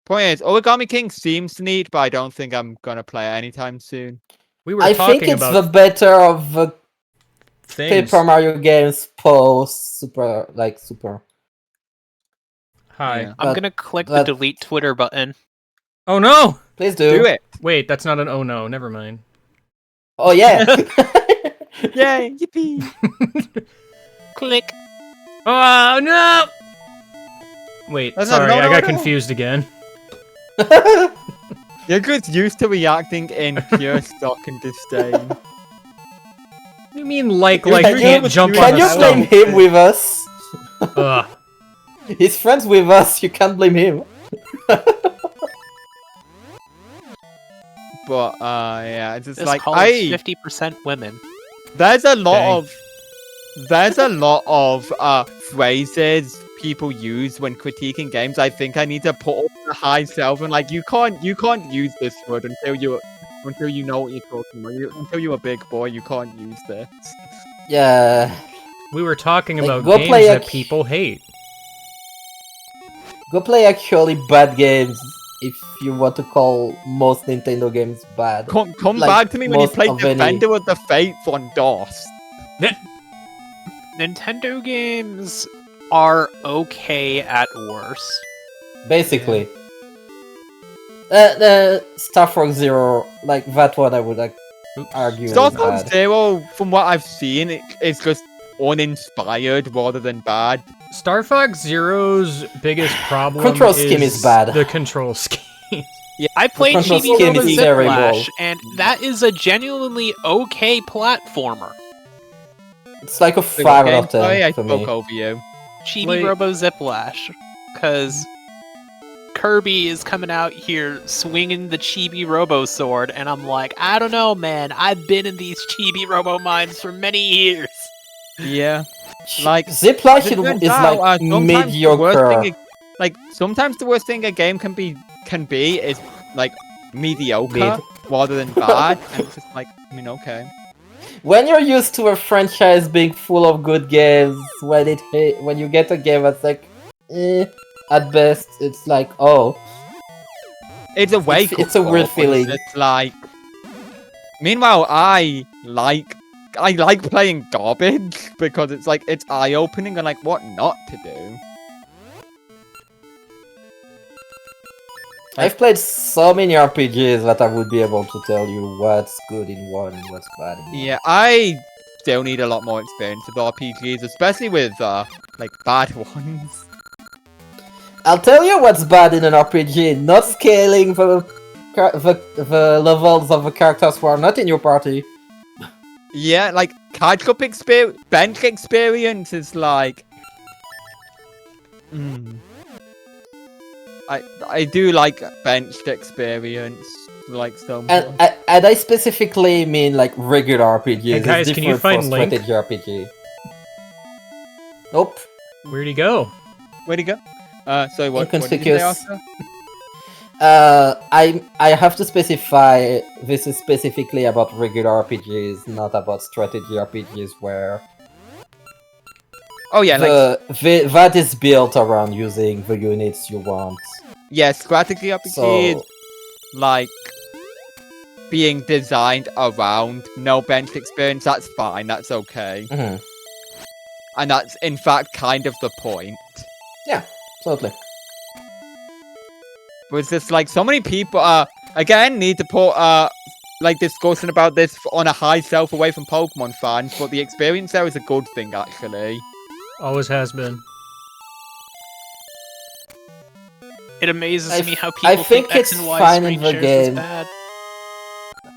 Point is, Origami King seems neat, but I don't think I'm gonna play it anytime soon. We were I talking think it's about the better of the things. Paper Mario games post Super. Hi. Yeah. I'm But gonna click the that- delete Twitter button. Oh no! Please do. Do it. Wait, that's not an oh no. Never mind. Oh yeah. Yay! Yippee! Click. Oh no! Wait, That's sorry, no, I got no. confused again. You're just used to reacting in pure stock and disdain. What do you mean like Can you can't you- jump can on Can a you stone? blame him with us? Ugh. He's friends with us. You can't blame him. But yeah, it's just This like college 50% women. there's a lot Dang. of phrases people use when critiquing games. I think I need to put on a high self and like you can't use this word until you know what you're talking about. Until you're a big boy, you can't use this. Yeah. We were talking Like, about go games play that a- people hate. Go play actually bad games if you want to call most Nintendo games bad. Come Like, back to me when you most play of any- Defender of the Faith on DOS. Nintendo games are okay at worst. Basically. Star Fox Zero, like that one I would like argue is Star Fox bad. Zero, from what I've seen, it's just uninspired rather than bad. Star Fox Zero's biggest problem Control scheme is bad. The control scheme. I played control Chibi scheme Robo is terrible. Ziplash, and that is a genuinely okay platformer. It's like a Big 5 game. out of 10 Sorry, I for spoke me. over you. Chibi Like- Robo Ziplash, because Kirby is coming out here swinging the Chibi Robo sword, and I'm like, I don't know, man. I've been in these Chibi Robo mines for many years. Yeah. Like, Ziplash As it turns is out, like sometimes the worst mediocre. thing sometimes the worst thing a game can be is like mediocre Mid. rather than bad, and it's just like, I mean, okay. When you're used to a franchise being full of good games, when you get a game that's like, at best, it's like, oh, It's a wake it's a weird feeling. It's like, meanwhile, I like playing garbage because it's like it's eye opening and like what not to do. I've played so many RPGs that I would be able to tell you what's good in one and what's bad in one. Yeah, I still need a lot more experience with RPGs, especially with like bad ones. I'll tell you what's bad in an RPG, not scaling the levels of the characters who are not in your party. Yeah, like catch-up experience, bench experience is like. I do like benched experience, like so much. And I specifically mean like regular RPGs. Hey, guys, it's can you different find for Link? strategy RPG. Nope. Where'd he go? Where'd he go? Sorry, what did you say, Inconspicuous. Oscar? I have to specify this is specifically about regular RPGs, not about strategy RPGs where Oh yeah, like that is built around using the units you want. yeah, strategy RPG So is like being designed around no bench experience. That's fine. That's okay, mhm. and that's in fact kind of the point. Yeah, totally. But it's just like so many people again need to put like discussion about this on a high shelf away from Pokemon fans, but the experience there is a good thing actually. Always has been. It amazes I me how f- people I think X it's and Y fine in screen the shares is game. bad.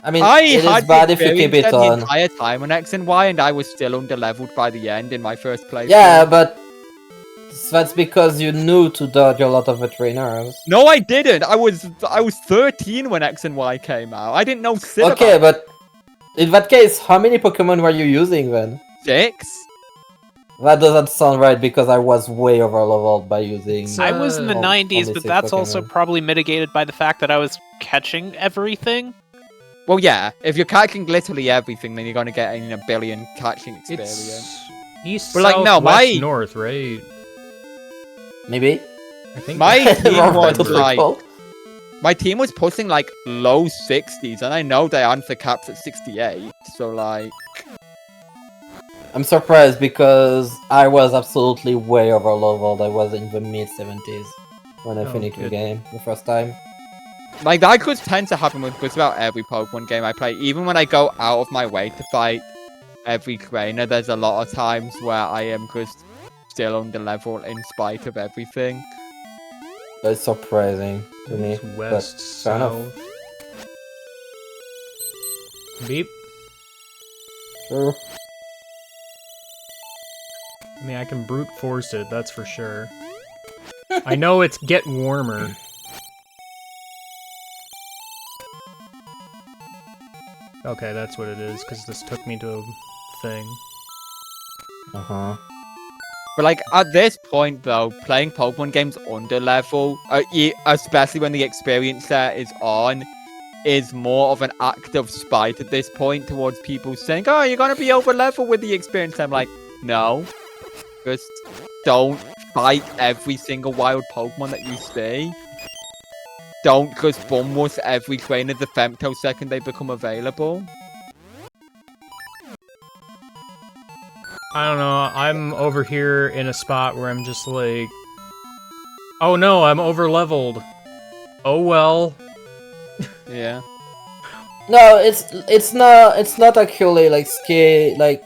I mean, I it had is bad if you keep it the on. entire time on X and Y, and I was still underleveled by the end in my first playthrough. Yeah, but that's because you knew to dodge a lot of the trainers. No, I didn't. I was 13 when X and Y came out. I didn't know shit Okay, about but in that case, how many Pokemon were you using then? 6. That doesn't sound right because I was way overleveled by using. So- I was in the Oh, 90s, only but 6 that's also Pokemon. probably mitigated by the fact that I was catching everything. Well, yeah. If you're catching literally everything, then you're gonna get a billion catching experience. It's east, But, like, south, no, west, my- north, right? Maybe. I think My team Wrong, I was don't like recall. my team was pushing like low 60s, and I know they answer caps at 68. So like, I'm surprised because I was absolutely way over leveled. I was in the mid 70s when I finished the game the first time. like that could tend to happen with just about every Pokemon game I play. Even when I go out of my way to fight every trainer, there's a lot of times where I am just still under level in spite of everything. That's surprising to me. West, fair enough. south. Beep. True. I mean, I can brute force it, that's for sure. I know it's get warmer. Okay, that's what it is, because this took me to a thing. Uh-huh. But like at this point though, playing Pokemon games under level, especially when the experience set is on, is more of an act of spite at this point towards people saying, "Oh, you're gonna be over level with the experience." I'm like, no, just don't fight every single wild Pokemon that you see. Don't just bum rush every trainer the femtosecond they become available. I don't know, I'm over here in a spot where I'm just like... Oh no, I'm over-leveled. Oh well. Yeah. No, it's not actually like scary. Like,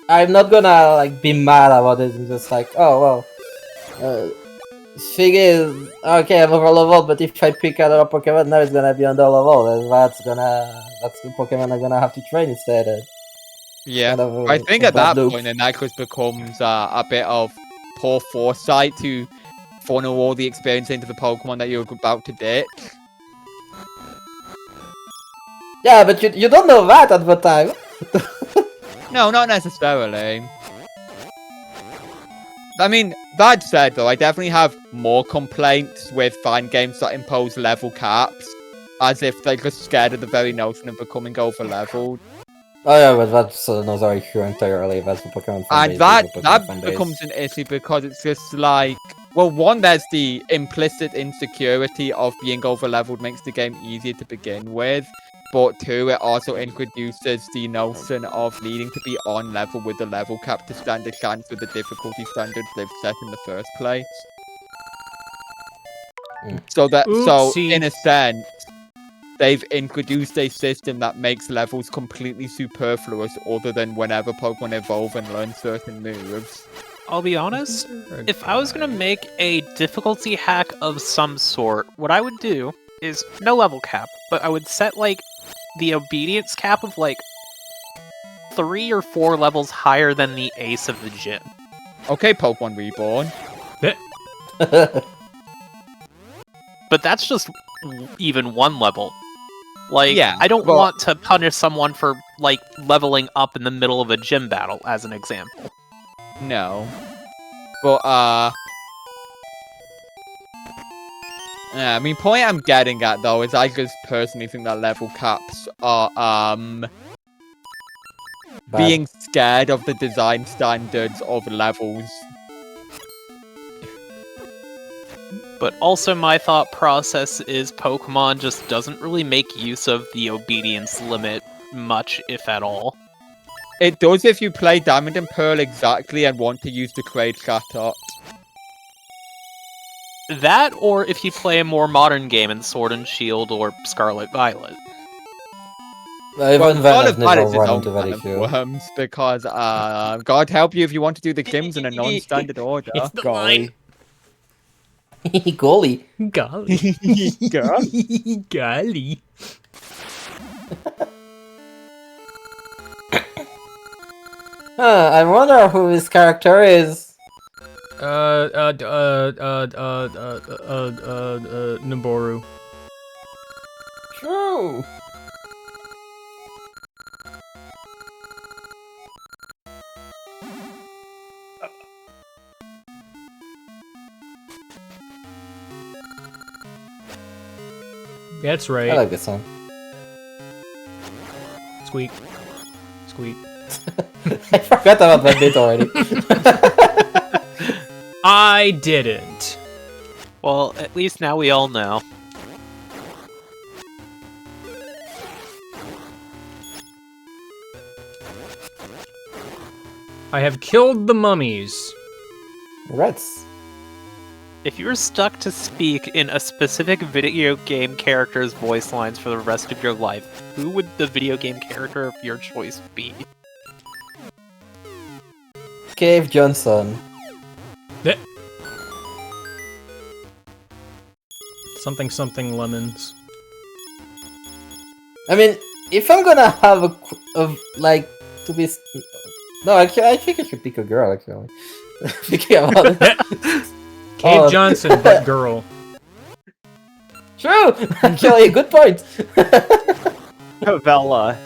I'm not gonna like be mad about it. It's just like, oh well. Thing is, okay, I'm over leveled, but if I pick another Pokemon now, it's gonna be under level, and that's the Pokemon I'm gonna have to train instead. Yeah, Kind of I think at that loop. point, then that just becomes a bit of poor foresight to funnel all the experience into the Pokemon that you're about to ditch. Yeah, but you don't know that at the time. No, not necessarily. I mean, that said, though, I definitely have more complaints with fan games that impose level caps, as if they're just scared of the very notion of becoming over-leveled. Oh yeah, but that's another issue entirely. That's the Pokemon fan And base, that becomes an issue because it's just like, well, one, there's the implicit insecurity of being over-leveled makes the game easier to begin with, but two, it also introduces the notion of needing to be on level with the level cap to stand a chance with the difficulty standards they've set in the first place. So Oopsie. in a sense, they've introduced a system that makes levels completely superfluous other than whenever Pokemon evolve and learn certain moves. I'll be honest, if I was gonna make a difficulty hack of some sort, what I would do is no level cap, but I would set like the obedience cap of like 3 or 4 levels higher than the ace of the gym. Okay, Pokemon Reborn. But that's just even one level. Like, Yeah, I don't well- want to punish someone for, like, leveling up in the middle of a gym battle, as an example. No. But, yeah, I mean, point I'm getting at, though, is I just personally think that level caps are, being scared of the design standards of levels. But also my thought process is Pokemon just doesn't really make use of the obedience limit much, if at all. It does if you play Diamond and Pearl exactly and want to use the trade Chatot. That, or if you play a more modern game in Sword and Shield or Scarlet Violet. Even then, I've never run into that issue. Worms because, God help you if you want to do the gyms in a non-standard order. It's the Golly. Golly. Golly. Golly. Golly. I wonder who this character is. Naboru. True. That's right. I like this one. Squeak. Squeak. I forgot about that bit already. I didn't. Well, at least now we all know. I have killed the mummies. Rats. If you were stuck to speak in a specific video game character's voice lines for the rest of your life, who would the video game character of your choice be? Cave Johnson. Something something lemons. I mean, if I'm gonna have a like to be no, actually, I think I should pick a girl. Actually, thinking about it. Cave Johnson, but girl. True. Actually, good point. Vela.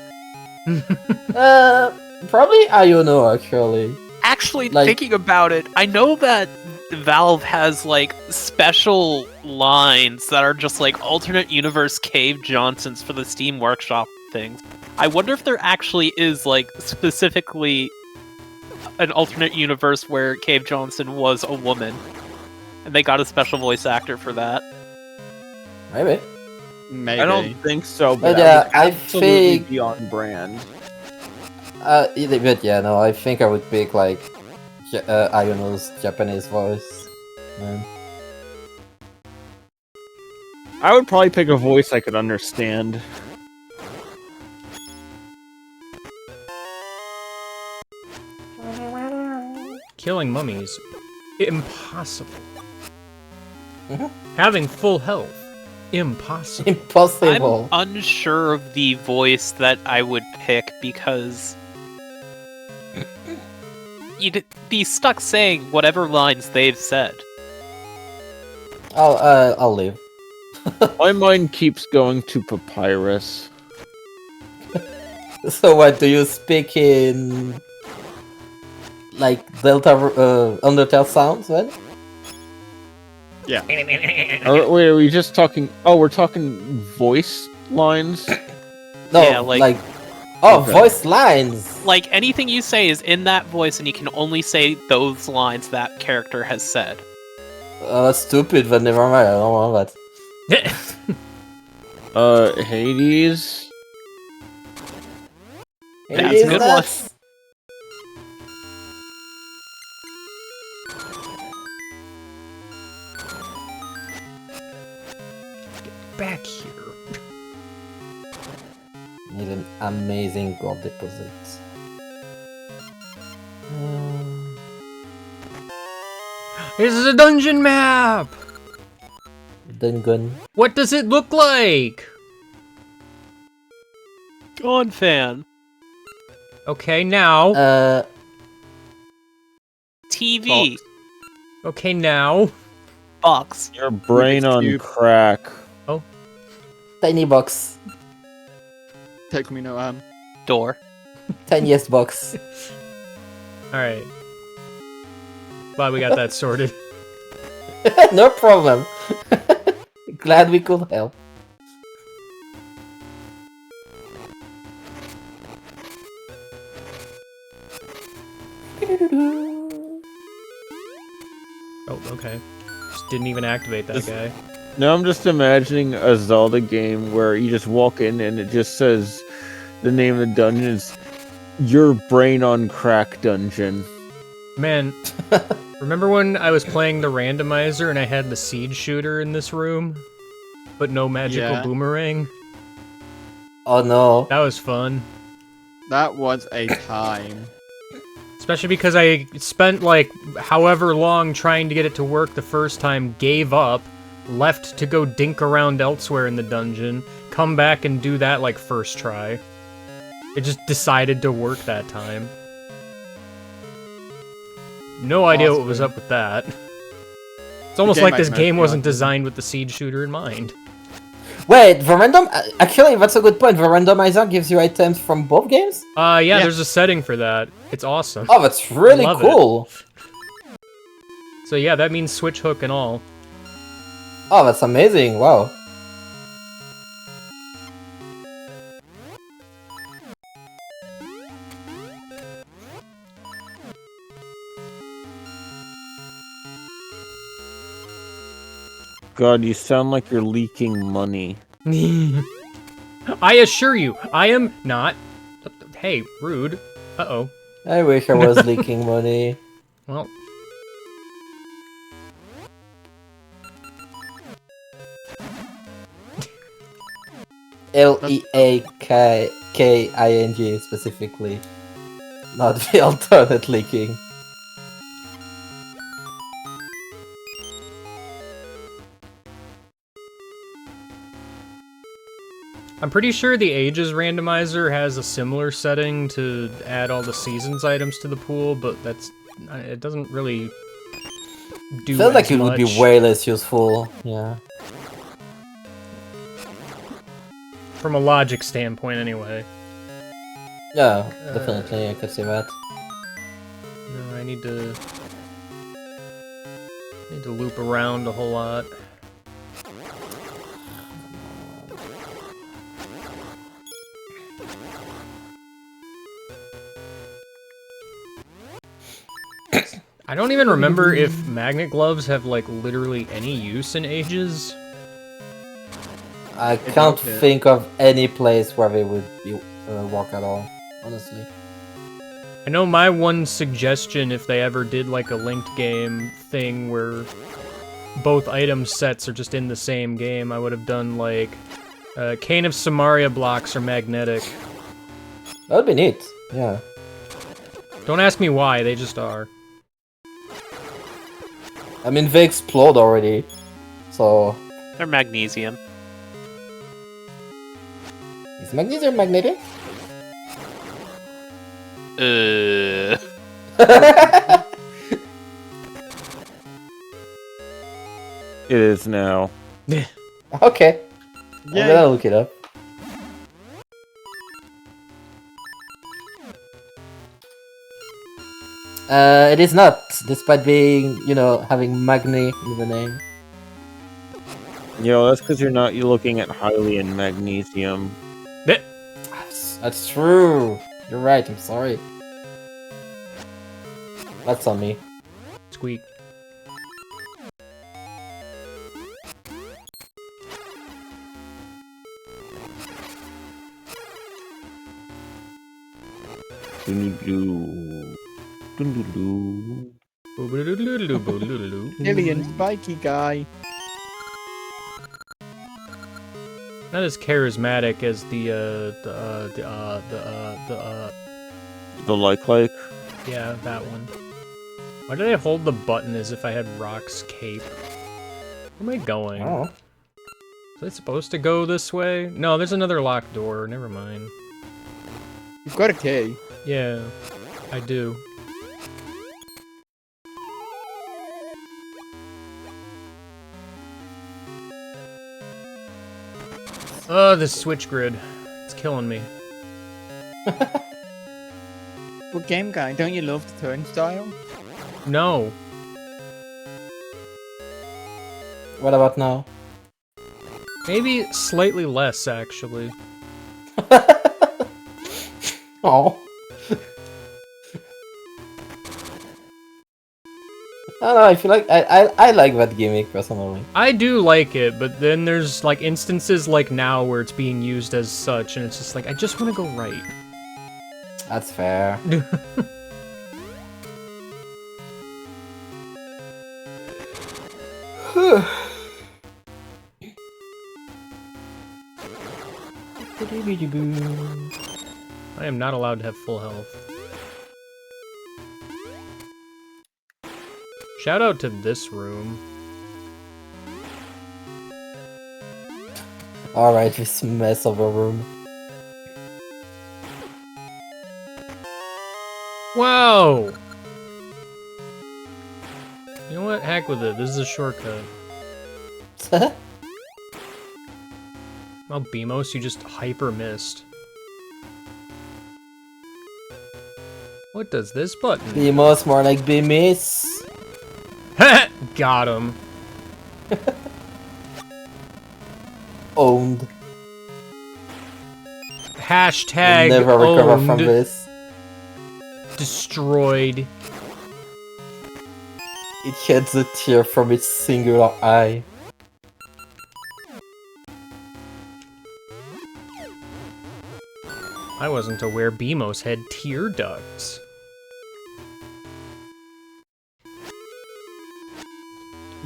Probably Iono. Actually, Actually, Like- thinking about it, I know that Valve has like special lines that are just like alternate universe Cave Johnsons for the Steam Workshop things. I wonder if there actually is like specifically an alternate universe where Cave Johnson was a woman, and they got a special voice actor for that. maybe. Maybe. I don't think so, But but yeah, I absolutely think. be on brand. But yeah, no, I think I would pick like Iono's Japanese voice. Man. I would probably pick a voice I could understand. Killing mummies. Impossible. Mhm. Having full health. Impossible. Impossible. I'm unsure of the voice that I would pick because you'd be stuck saying whatever lines they've said. I'll leave. My mind keeps going to Papyrus. So what do you speak in? Like Delta Undertale sounds, then? Wait, are we just talking? Oh, we're talking voice lines? No, Yeah, like- oh, Okay. voice lines. Like anything you say is in that voice, and you can only say those lines that character has said. That's stupid, but never mind. I don't want that. Hades. That's It a is good nuts. Back here. Need an amazing gold deposit. This is a dungeon map! Dungun. What does it look like? Go on, fan. Okay, now. TV. Okay, now. Box. Your brain on Cube. crack. Tiny box. Take me no Door. Tiniest box. Alright. Glad we got that sorted. No problem. Glad we could help. Oh, okay. Just didn't even activate that This- guy. Now I'm just imagining a Zelda game where you just walk in and it just says the name of the dungeon is Your Brain on Crack Dungeon. Man, remember when I was playing the randomizer and I had the seed shooter in this room? But no magical Yeah. boomerang? Oh no. That was fun. That was a time. Especially because I spent, like, however long trying to get it to work the first time, gave up, left to go dink around elsewhere in the dungeon, come back and do that, like, first try. It just decided to work that time. No idea what was up with that. It's almost game like might this mess game you wasn't up. designed with the seed shooter in mind. Wait, the random. Actually, that's a good point. The randomizer gives you items from both games. Yeah, Yeah. there's a setting for that. It's awesome. Oh, that's really Love it. cool. So yeah, that means switch hook and all. Oh, that's amazing. Wow. God, you sound like you're leaking money. I assure you, I am not. Hey, rude. Uh-oh. I wish I was leaking money. Well, LEAKKING specifically. Not the alternate leaking. I'm pretty sure the Ages randomizer has a similar setting to add all the seasons items to the pool, but it doesn't really do Feels like as it would be much. way less useful. Yeah. From a logic standpoint, anyway. Yeah, definitely. I could see that. No, I need to loop around a whole lot. I don't even remember if magnet gloves have, like, literally any use in Ages. I can't think of any place where they would be work at all, honestly. I know my one suggestion, if they ever did, like, a linked game thing where both item sets are just in the same game, I would have done, like, Cane of Samaria blocks are magnetic. That would be neat, yeah. Don't ask me why, they just are. I mean, they explode already, so... They're magnesium. Is magnesium magnetic? It is now. Okay. I'm Yay. gonna look it up. It is not, despite being, you know, having Magni in the name. Yo, that's because you're looking at Hylian magnesium. That's true. You're right, I'm sorry. That's on me. Squeak. Alien spiky guy. Not as charismatic as the like. yeah, that one. Why did I hold the button as if I had Rock's cape? Where am I going? Oh. Is I supposed to go this way? No, there's another locked door. Never mind. You've got a key. Yeah, I do. Oh, this switch grid. It's killing me. Well, game guy, don't you love the turnstile? No. What about now? Maybe slightly less, actually. Oh. I don't know, I feel like I like that gimmick personally. I do like it, but then there's like instances like now where it's being used as such, and it's just like, I just want to go right. That's fair. I am not allowed to have full health. Shout out to this room. Alright, this mess of a room. Whoa! You know what? Heck with it. This is a shortcut. Well, Beamos, you just hyper missed. What does this button? Be most more like be miss. Got him. Owned. Hashtag Never recover owned. from this. Destroyed. It sheds a tear from its singular eye. I wasn't aware Beamos had tear ducts.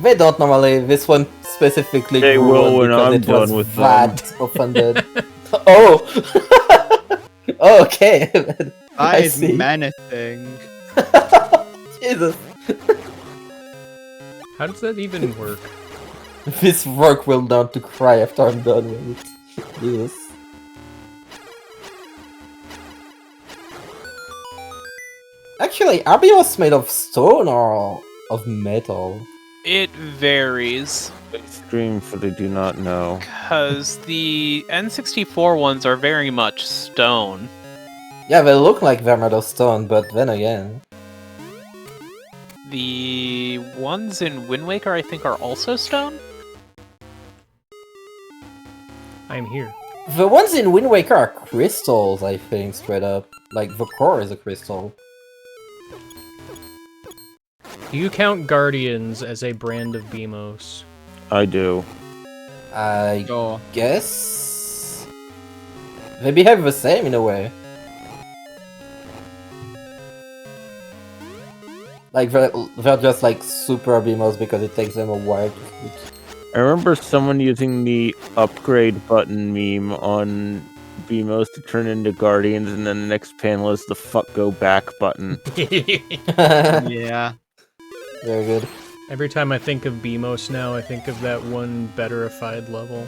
They don't normally. This one specifically They grew will on when because I'm it was done with that offended. Oh! Oh, okay. That I is see. menacing. Jesus. How does that even work? This work will learn to cry after I'm done with it. Jesus. Actually, are BMOS made of stone or of metal? It varies, Extreme for they do not know. because the N64 ones are very much stone. Yeah, they look like they're made of stone, but then again... The ones in Wind Waker, I think, are also stone? I'm here. The ones in Wind Waker are crystals, I think, straight up. Like, the core is a crystal. Do you count Guardians as a brand of BMOS? I do. I Oh, guess... They behave the same in a way. Like, they're just like super BMOS because it takes them a while to shoot. I remember someone using the upgrade button meme on BMOS to turn into Guardians, and then the next panel is the fuck go back button. yeah. Very good. Every time I think of BMOS now, I think of that one betterified level.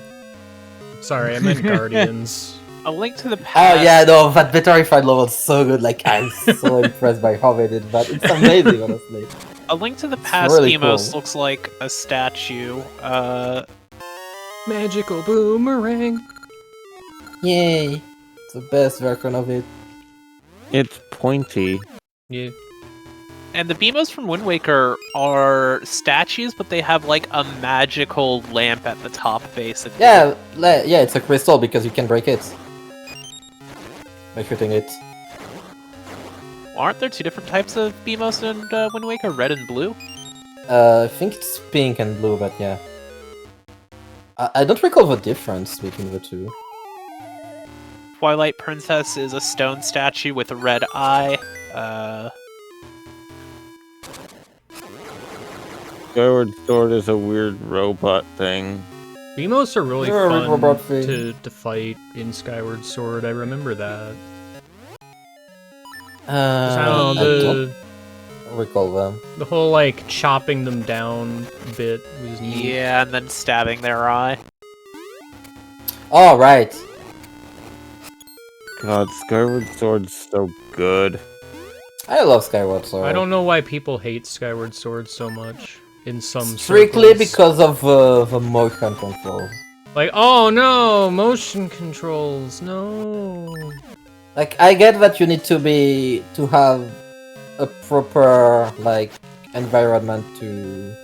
Sorry, I meant Guardians. A Link to the Past. Oh yeah, no, that Betterified level is so good, like, I'm so impressed by how they did that. It's amazing, honestly. A Link to the Past really Emos cool. looks like a statue. Magical boomerang. Yay! It's the best version of it. It's pointy. Yeah. And the Beamos from Wind Waker are statues, but they have like a magical lamp at the top, basically. Yeah, yeah, it's a crystal because you can break it. By shooting it. Aren't there two different types of Beamos in Wind Waker, red and blue? I think it's pink and blue, but yeah. I don't recall the difference between the two. Twilight Princess is a stone statue with a red eye. Skyward Sword is a weird robot thing. BMOS are really They're a fun robot thing. to fight in Skyward Sword. I remember that. I I don't know, don't recall them. the whole like chopping them down bit was neat. Yeah, and then stabbing their eye. Oh, right. God, Skyward Sword's so good. I love Skyward Sword. I don't know why people hate Skyward Sword so much in some Strictly circles. because of the motion controls. Like, oh no, motion controls, no. Like, I get that you need to have a proper, like, environment to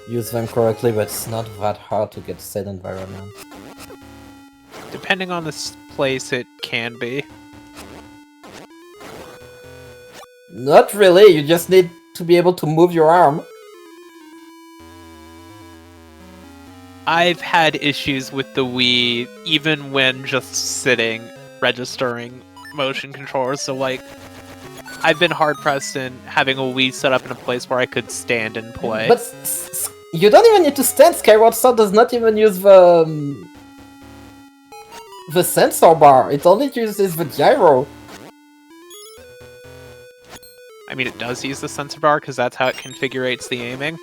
use them correctly, but it's not that hard to get said environment. Depending on this place, it can be. Not really, you just need to be able to move your arm. I've had issues with the Wii, even when just sitting, registering motion controllers, so like, I've been hard-pressed in having a Wii set up in a place where I could stand and play. But you don't even need to stand. Skyward Sword does not even use the sensor bar. It only uses the gyro. I mean, it does use the sensor bar, because that's how it configurates the aiming.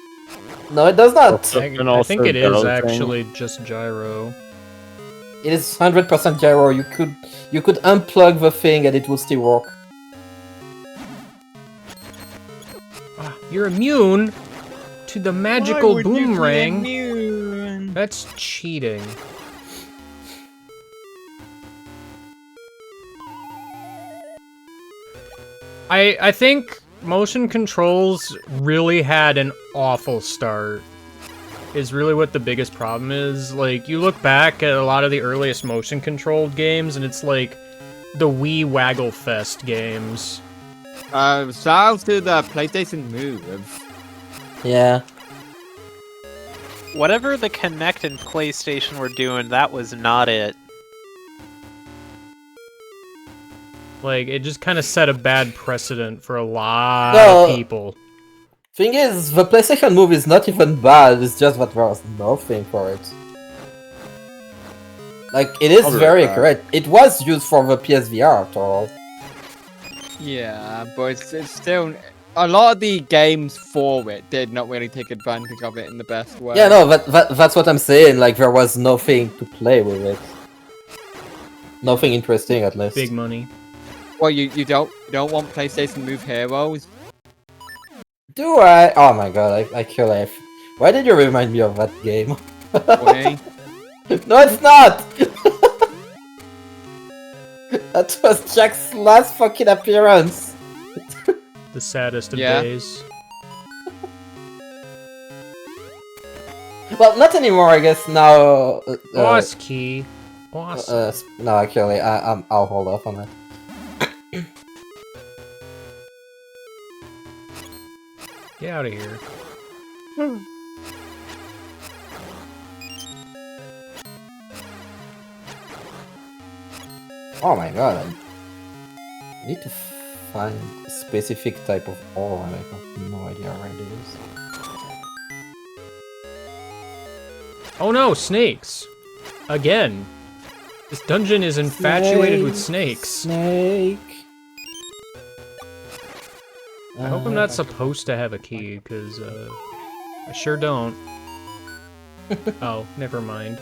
No, it does not. And I think also it is balancing. actually just gyro. It is 100% gyro. You could unplug the thing and it will still work. Ah, you're immune to the magical boomerang. That's cheating. I think motion controls really had an awful start. Is really what the biggest problem is. Like, you look back at a lot of the earliest motion controlled games and it's like the Wii Waggle Fest games. Shout out to the PlayStation Move. Yeah. Whatever the Kinect and PlayStation were doing, that was not it. Like, it just kind of set a bad precedent for a lot No. of people. Thing is, the PlayStation Move is not even bad, it's just that there's nothing for it. Like, it is I'll be very right back. accurate. It was used for the PSVR after all. Yeah, but it's still a lot of the games for it did not really take advantage of it in the best way. Yeah, no, that's what I'm saying. Like, there was nothing to play with it. Nothing interesting, at least. Big money. Well, you don't want PlayStation Move Heroes? Do I? Oh my god, I kill F. Why did you remind me of that game? Way. No, it's not! That was Jack's last fucking appearance. The saddest of Yeah. days. Well, not anymore, I guess. Now. Boss key. Boss. No, actually, I'll hold off on that. Get out of here. Oh my god, I need to find a specific type of ore and I have no idea where it is. Oh no, snakes! Again. This dungeon is infatuated with snakes. Snake. I hope I'm not supposed to have a key, because, I sure don't. Oh, never mind.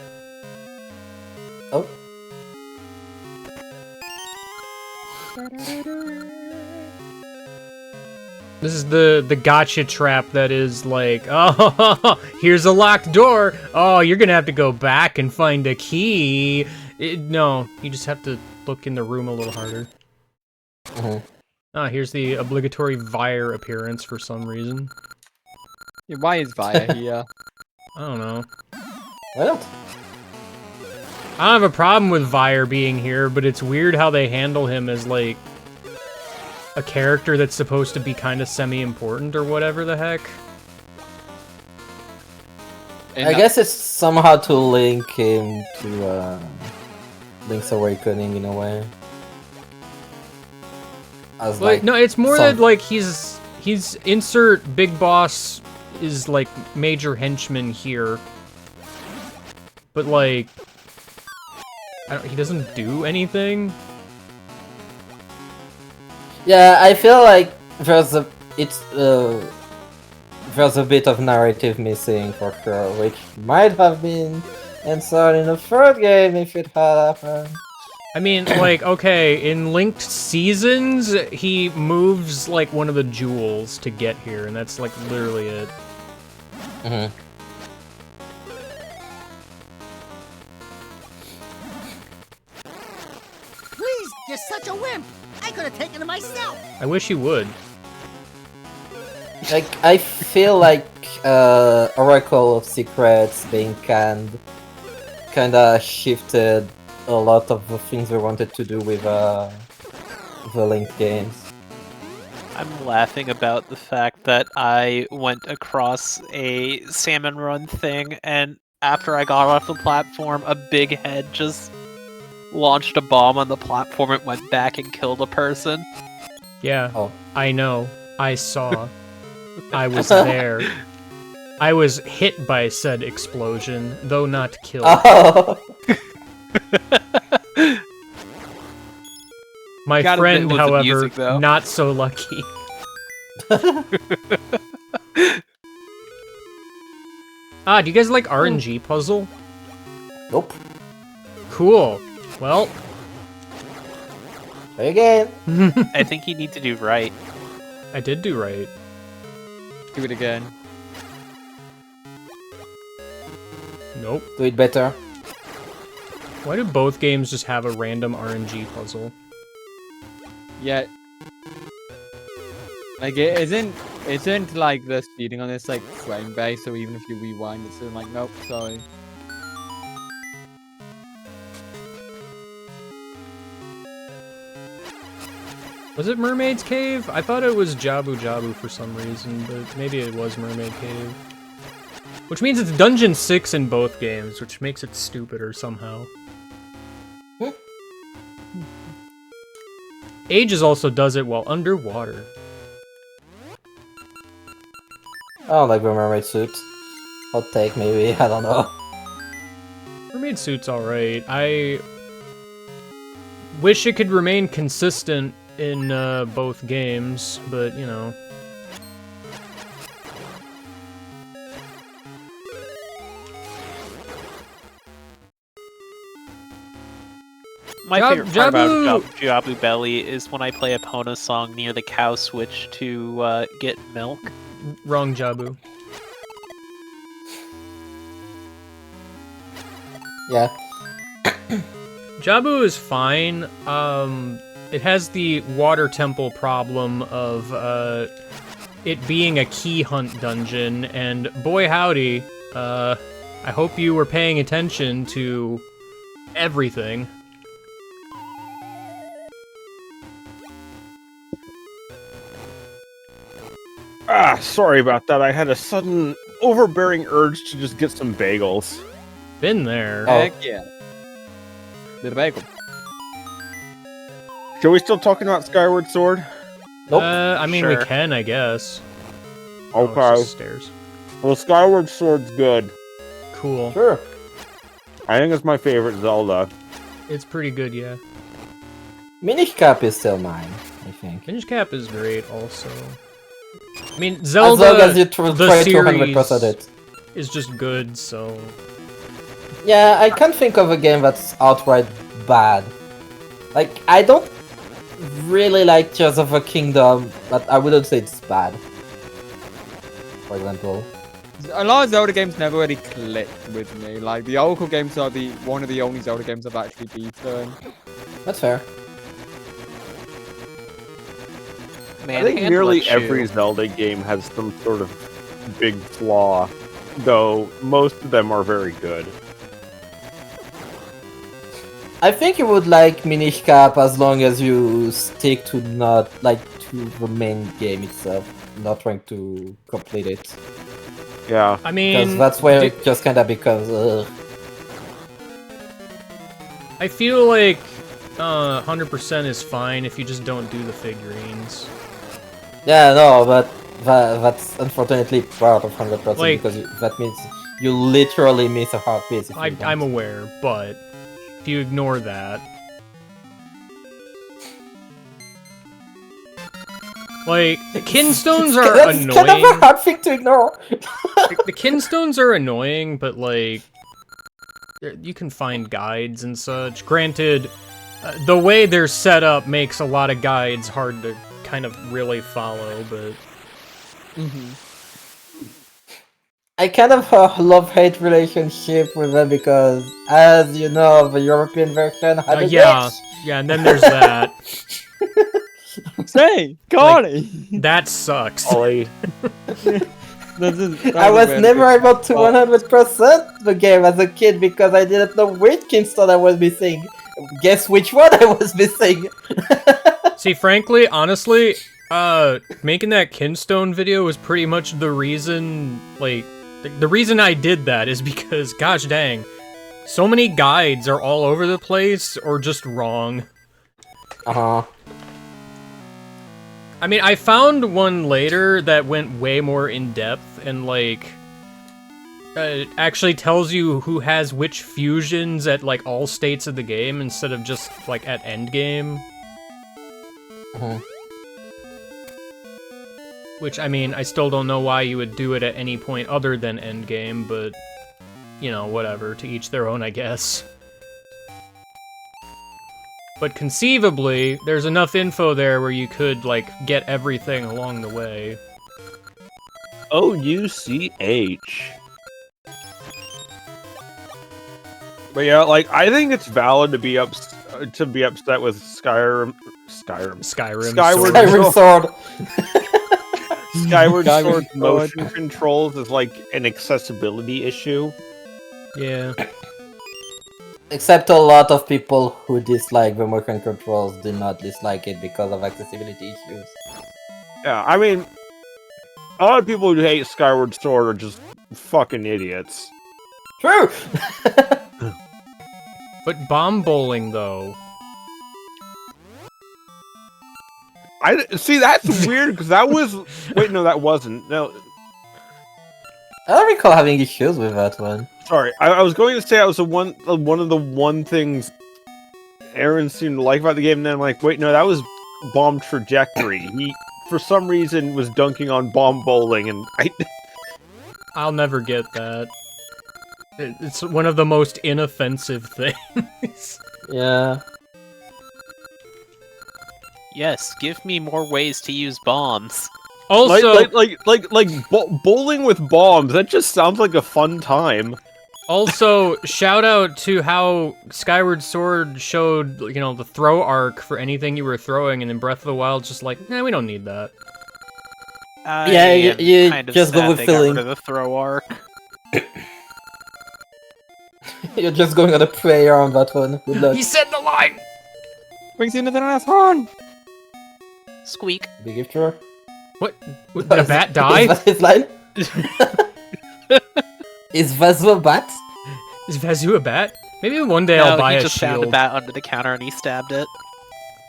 Oh. This is the gotcha trap that is like, oh, here's a locked door. Oh, you're gonna have to go back and find a key. No, you just have to look in the room a little harder. Ah, here's the obligatory Vire appearance for some reason. Yeah, why is Via here? I don't know. Why not? I don't have a problem with Vire being here, but it's weird how they handle him as, like, a character that's supposed to be kind of semi-important or whatever the heck. And I guess it's somehow to link him to Link's Awakening in a way. As Like, no, it's more some- that, like, he's insert big boss is, like, major henchman here. But, like, he doesn't do anything. Yeah, I feel like there's a there's a bit of narrative missing for sure, which might have been answered in the third game if it had happened. I mean, like, okay, in Linked Seasons, he moves, like, one of the jewels to get here, and that's, like, literally it. Please, you're such a wimp. I could have taken it myself. I wish he would. Like, I feel like Oracle of Secrets being canned kinda shifted a lot of the things we wanted to do with the Link games. I'm laughing about the fact that I went across a salmon run thing, and after I got off the platform, a big head just launched a bomb on the platform and went back and killed a person. Yeah, Oh. I know. I saw. I was there. I was hit by said explosion, though not killed. Oh! My Gotta friend, admit it was however, amusing, though. not so lucky. Ah, do you guys like RNG puzzle? Nope. Cool. Well, Try again. I think you need to do right. I did do right. Do it again. Nope. Do it better. Why do both games just have a random RNG puzzle? Yeah. Like it isn't like the speeding on this like frame base, so even if you rewind it's still like nope, sorry. Was it Mermaid's Cave? I thought it was Jabu Jabu for some reason, but maybe it was Mermaid Cave. Which means it's Dungeon 6 in both games, which makes it stupider somehow. Ages also does it while underwater. I don't like the mermaid suit. Hot take, maybe. I don't know. Mermaid suit's alright. I wish it could remain consistent in both games, but you know. My favorite part about Jabu! Jabu Belly is when I play a Pona song near the cow switch to get milk. Wrong Jabu. Yeah. Jabu is fine. It has the water temple problem of it being a key hunt dungeon, and boy howdy, I hope you were paying attention to everything. Sorry about that. I had a sudden overbearing urge to just get some bagels. Been there. Oh. Heck yeah. Little bagel. Are we still talking about Skyward Sword? Nope. I mean, we Sure. can, I guess. Oh, it's Okay. just stairs. Well, Skyward Sword's good. Cool. Sure. I think it's my favorite Zelda. It's pretty good, yeah. Minish Cap is still mine, I think. Minish Cap is great, also. I mean, As Zelda long as you the try to series 100% it. is just good, so... Yeah, I can't think of a game that's outright bad. Like, I don't really like Tears of a Kingdom, but I wouldn't say it's bad. For example. A lot of Zelda games never really clicked with me. Like, the Oracle games are one of the only Zelda games I've actually beaten. That's fair. Man, I think hand nearly lets every you- Zelda game has some sort of big flaw, though most of them are very good. I think you would like Minish Cap as long as you stick to not, like, to the main game itself, not trying to complete it. Yeah. I Because mean... that's where do- it just kinda becomes, I feel like 100% is fine if you just don't do the figurines. Yeah, no, but that's unfortunately part of 100% Like- because that means you literally miss a hard piece. If you I'm don't. aware, but if you ignore that... Like, the kinstones are That's kind of a annoying. hard thing to ignore. The kinstones are annoying, but like... You can find guides and such. Granted, the way they're set up makes a lot of guides hard to kind of really follow, but... I kind of have a love-hate relationship with them because, as you know, the European version had a yeah, glitch. yeah, and then there's that. Say, Connie! That sucks. Ollie, I was never able to 100% the game as a kid because I didn't know which Kingston I was missing. Guess which one I was missing? See, frankly, honestly, making that Kinstone video was pretty much the reason, like, the reason I did that is because, gosh dang, so many guides are all over the place or just wrong. Uh-huh. I mean, I found one later that went way more in-depth and, like, actually tells you who has which fusions at, like, all states of the game instead of just, like, at endgame. Uh-huh. Which, I mean, I still don't know why you would do it at any point other than endgame, but, you know, whatever, to each their own, I guess. But conceivably, there's enough info there where you could, like, get everything along the way. OUCH. But yeah, like I think it's valid to be upset with Skyward Skyrim. Skyward Skyrim Sword. Skyward Skyward Sword Sword. motion controls is like an accessibility issue. Yeah. Except a lot of people who dislike the motion controls do not dislike it because of accessibility issues. Yeah, I mean, a lot of people who hate Skyward Sword are just fucking idiots. True! But bomb bowling, though. I see that's weird because that was wait no that wasn't no I don't recall having issues with that one. Sorry, I was going to say I was one of the things Aaron seemed to like about the game, and then I'm like, wait, no, that was bomb trajectory. He, for some reason, was dunking on bomb bowling, and I'll never get that. It's one of the most inoffensive things. Yeah. Yes, give me more ways to use bombs. Also, bowling with bombs. That just sounds like a fun time. Also, shout out to how Skyward Sword showed, you know, the throw arc for anything you were throwing, and in Breath of the Wild, just like, we don't need that. Yeah, you kind of just go sad with they filling. got rid of the throw arc. You're just going on a prayer on that one. Good luck. He said the line! Brings you into the last horn. Squeak. Big gift drawer. What? Did a bat die? Is that his line? Is Vazu a bat? Is Vazu a bat? Maybe one day No, I'll buy he a just found a shield. bat under the counter and he stabbed it.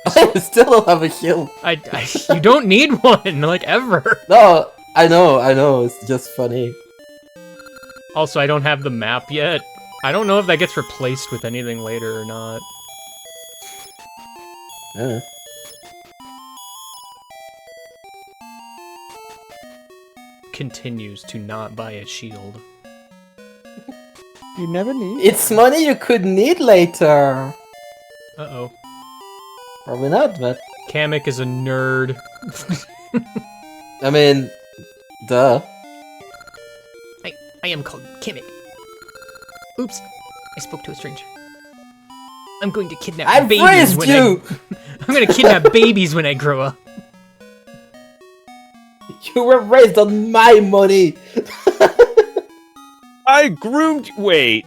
I still don't have a shield. You don't need one, like, ever. No, I know, it's just funny. Also, I don't have the map yet. I don't know if that gets replaced with anything later or not. Yeah. Continues to not buy a shield. You never need. It's money you could need later. Uh-oh. Probably not, but... Kamek is a nerd. I mean... Duh. I am called Kamek. Oops. I spoke to a stranger. I'm going to kidnap I babies raised when you! I'm going to kidnap babies when I grow up. You were raised on my money! I groomed. Wait.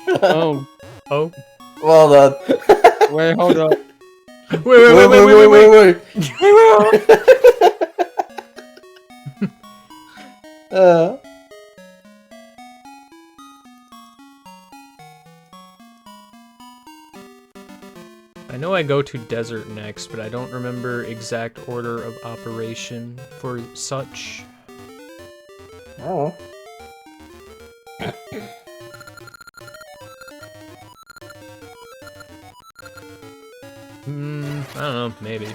Oh, Oh. Well done. wait, hold up. Wait. I know I go to desert next, but I don't remember exact order of operation for such. Oh. I don't know, maybe.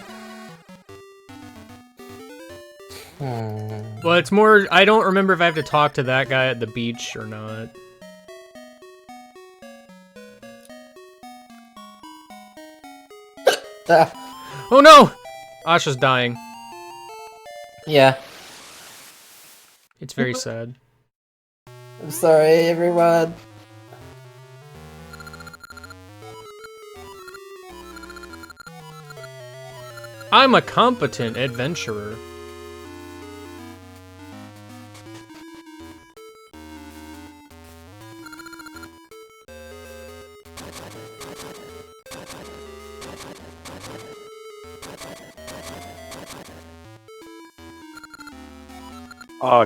Hmm. Well, it's more, I don't remember if I have to talk to that guy at the beach or not. Ah, Oh no! Asha's dying. yeah. It's very sad. I'm sorry, everyone. I'm a competent adventurer.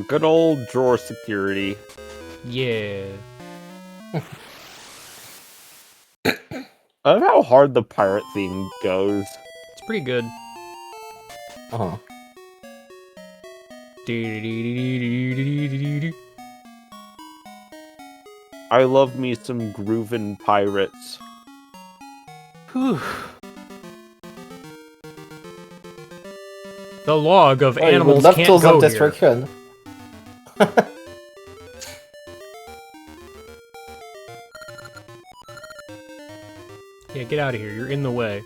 Good old drawer security. Yeah. I love how hard the pirate theme goes. It's pretty good. Uh-huh. I love me some groovin' pirates. Whew. The log of Oh, you would animals love can't tools go of here. destruction. Yeah, get out of here. You're in the way.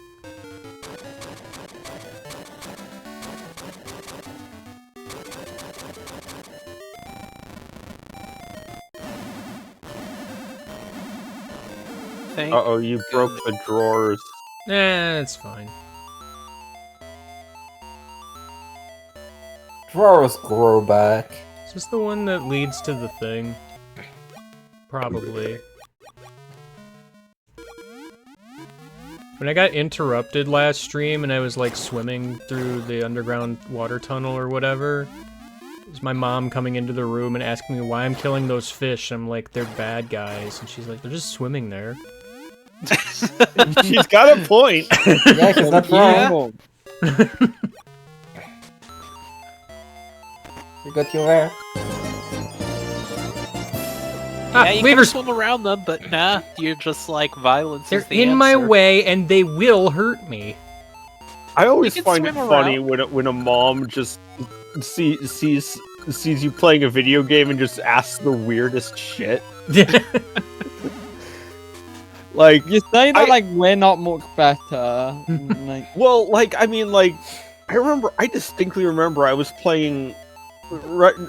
Thank Uh-oh, you broke the drawers. It's fine. Drawers grow back. Is this the one that leads to the thing? Probably. When I got interrupted last stream and I was like swimming through the underground water tunnel or whatever, it was my mom coming into the room and asking me why I'm killing those fish. I'm like, they're bad guys. And she's like, they're just swimming there. She's got a point. Yeah, she's not wrong. Yeah. You got your hair. Yeah, you can Weavers, swim around them, but nah, you're just like violence they're is the in my answer. way and they will hurt me. I always can find it swim funny around. when a mom just sees you playing a video game and just asks the weirdest shit. Like, You say that I- like we're not much better. Like, well, like, I mean, like, I distinctly remember I was playing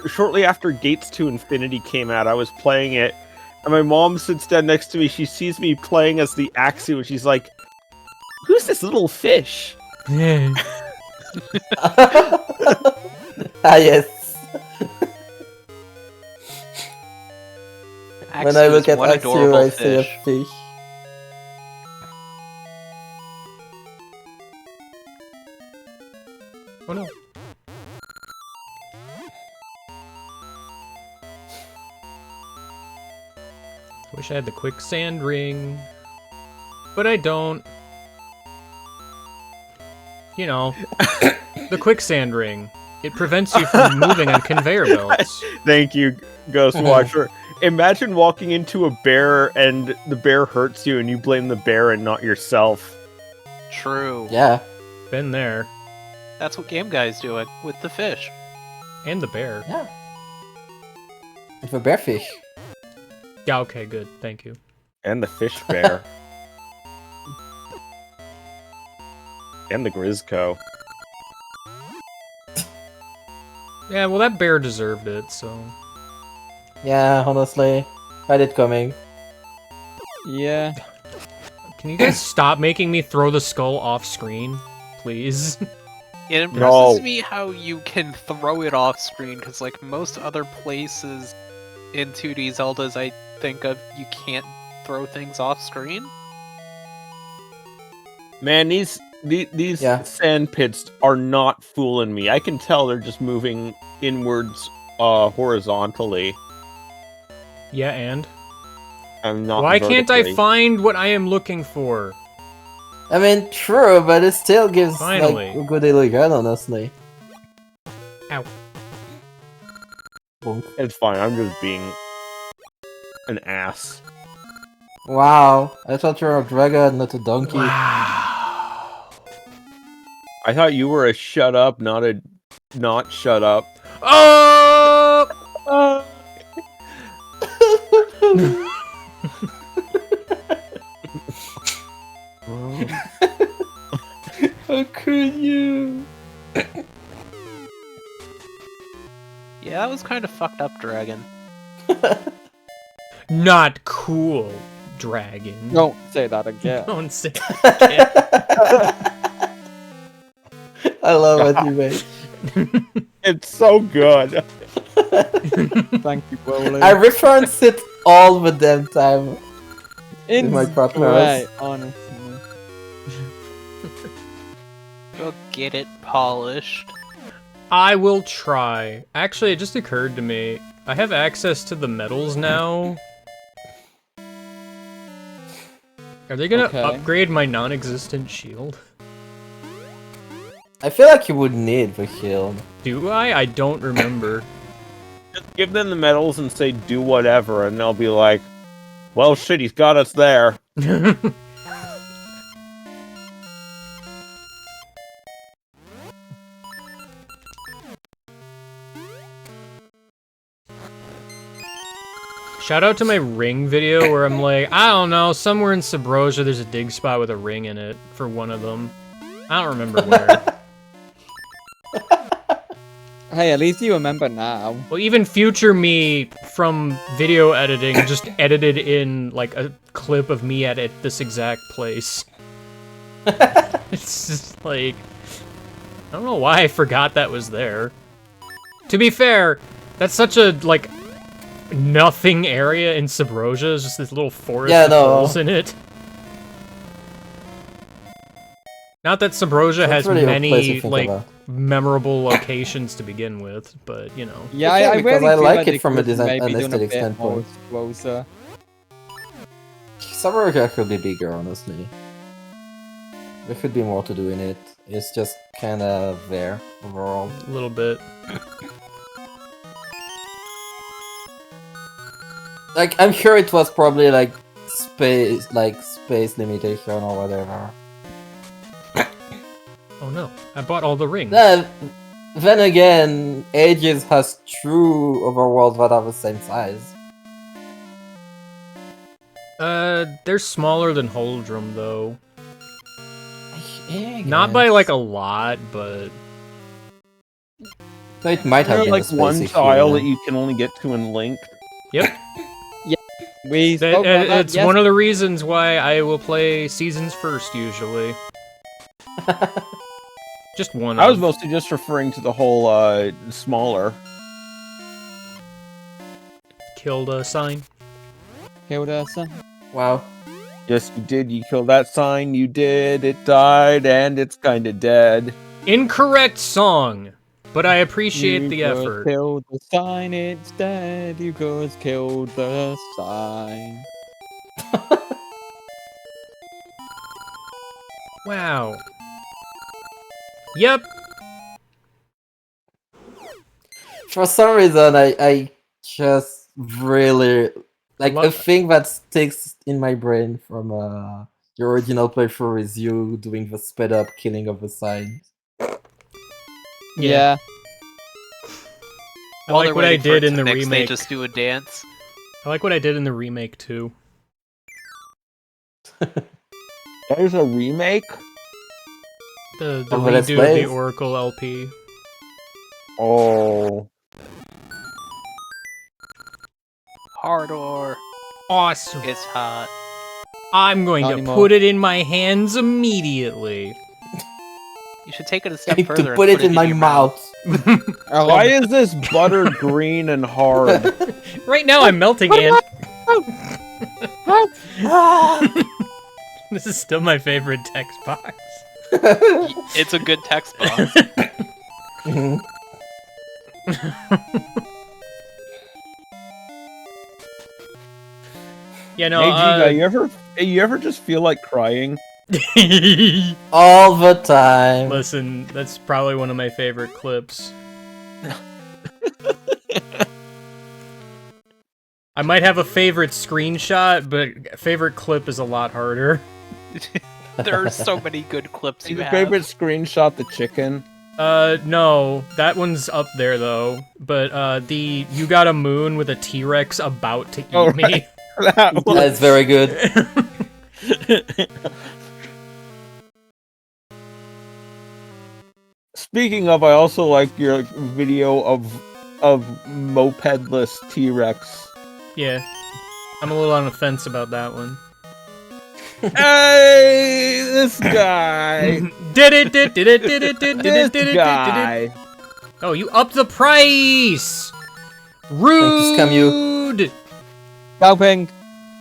shortly after Gates to Infinity came out. I was playing it, and my mom sits down next to me. She sees me playing as the Axie, and she's like, "Who's this little fish?" Ah, yes. When I Axie look is at one Axio, adorable I see a fish. fish. Oh no. Wish I had the quicksand ring, but I don't. You know, the quicksand ring. It prevents you from moving on conveyor belts. Thank you, Ghost Watcher. Imagine walking into a bear and the bear hurts you, and you blame the bear and not yourself. True. Yeah. Been there. That's what Game Guy's doing with the fish. And the bear. Yeah. With a bearfish. Yeah, okay, good. Thank you. And the fish bear. And the Grizzco. Yeah, well, that bear deserved it, so... Yeah, honestly. Had it coming. yeah. Can you guys stop making me throw the skull off screen? Please? It impresses No. me how you can throw it off screen, because like most other places in 2D Zeldas I think of, you can't throw things off screen. Man, these Yeah. sand pits are not fooling me. I can tell they're just moving inwards horizontally. Yeah, and? I'm not Why can't I vertically. find what I am looking for? I mean, true, but it still gives Finally. like a good illusion, honestly. Ow. Bonk. It's fine, I'm just being an ass. Wow, I thought you were a dragon, not a donkey. Wow. I thought you were a shut up, not a not shut up. Oh! How could you? Yeah, that was kind of fucked up, Dragon. Not cool, dragon. Don't say that again. Don't say I love what you made. It's so good. Thank you, Bowling. I reference it all the damn time. in my It's partners. great, honestly. Go get it polished. I will try. Actually, it just occurred to me. I have access to the medals now. Are they gonna Okay. upgrade my non-existent shield? I feel like you would need the shield. Do I? I don't remember. Just give them the medals and say do whatever, and they'll be like, well, shit, he's got us there. Shout out to my ring video where I'm like, I don't know, somewhere in Sabrosia there's a dig spot with a ring in it for one of them. I don't remember where. Hey, at least you remember now. Well, even future me from video editing just edited in like a clip of me at this exact place. It's just like, I don't know why I forgot that was there. To be fair, that's such a like nothing area in Sabrosia. It's just this little forest Yeah, with no. holes in it. Not that Sabrosia That's has really a place to many think like about. memorable locations to begin with, but you know. Yeah, Yeah, I because really I feel like they it from a could design- maybe an done a aesthetic bit standpoint. more closer. Sabrosia could be bigger, honestly. There could be more to do in it. It's just kind of there overall. A little bit. Like, I'm sure it was probably like space limitation or whatever. Oh no, I bought all the rings. Then again, Ages has true overworlds that are the same size. They're smaller than Holdrum though. Yeah, I Not by guess. like a lot, but So it might have There are been like a space one issue, tile yeah. that you can only get to in Link. yep. We spoke about that, It's yes. one of the reasons why I will play seasons first usually. Just one. I was of. mostly just referring to the whole smaller. Killed a sign. Killed us. Wow. Yes, you did. You killed that sign. You did. It died, and it's kind of dead. Incorrect song, but I appreciate the just effort. Killed the sign instead. You just killed the sign. Wow. Yep. For some reason, I just really like a thing that sticks in my brain from the original playthrough is you doing the sped up killing of the signs. Yeah. I While like they're what I waiting for it did in to the mix, They remake. just do a dance. I like what I did in the remake too. There's a remake? The Of the Let's redo of the Plays? Oracle LP. Oh. Hardcore. Awesome. It's hot. I'm going Not to anymore. put it in my hands immediately. You should take it a I step need further to and put it in my your mouth. Why is this butter green and hard? Right now I'm melting it. This is still my favorite text box. It's a good text box. Mhm. Yeah, no, Hey, Giga, you ever just feel like crying? All the time. Listen, that's probably one of my favorite clips. I might have a favorite screenshot, but favorite clip is a lot harder. There are so many good clips you Your have. favorite screenshot, the chicken? No, that one's up there though. But the you got a moon with a T-Rex about to eat me. That one. That's very good. Speaking of, I also like your video of mopedless T-Rex. Yeah, I'm a little on the fence about that one. Hey, this guy. This guy. Oh, you upped the price! Rude! scam you. Helping.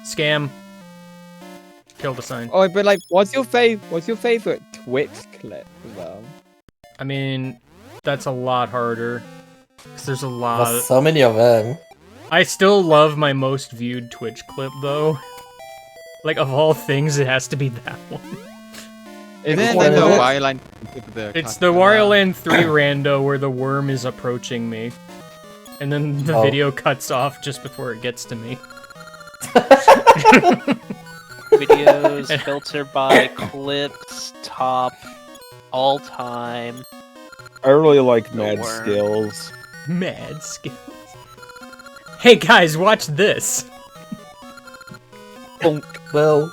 Scam. Kill the sign. Oh, but like, what's your favorite Twitch clip though? I mean, that's a lot harder. Because there's a There's lot. so many of them. I still love my most viewed Twitch clip, though. Like, of all things, it has to be that one. Isn't it Which like the one is it? Wario Land? It's the Wario Land 3 rando where the worm is approaching me. And then the Oh. video cuts off just before it gets to me. Videos filtered by clips, top, all time. I really like The Mad worm. Skills. Mad skills. Hey guys, watch this! Well,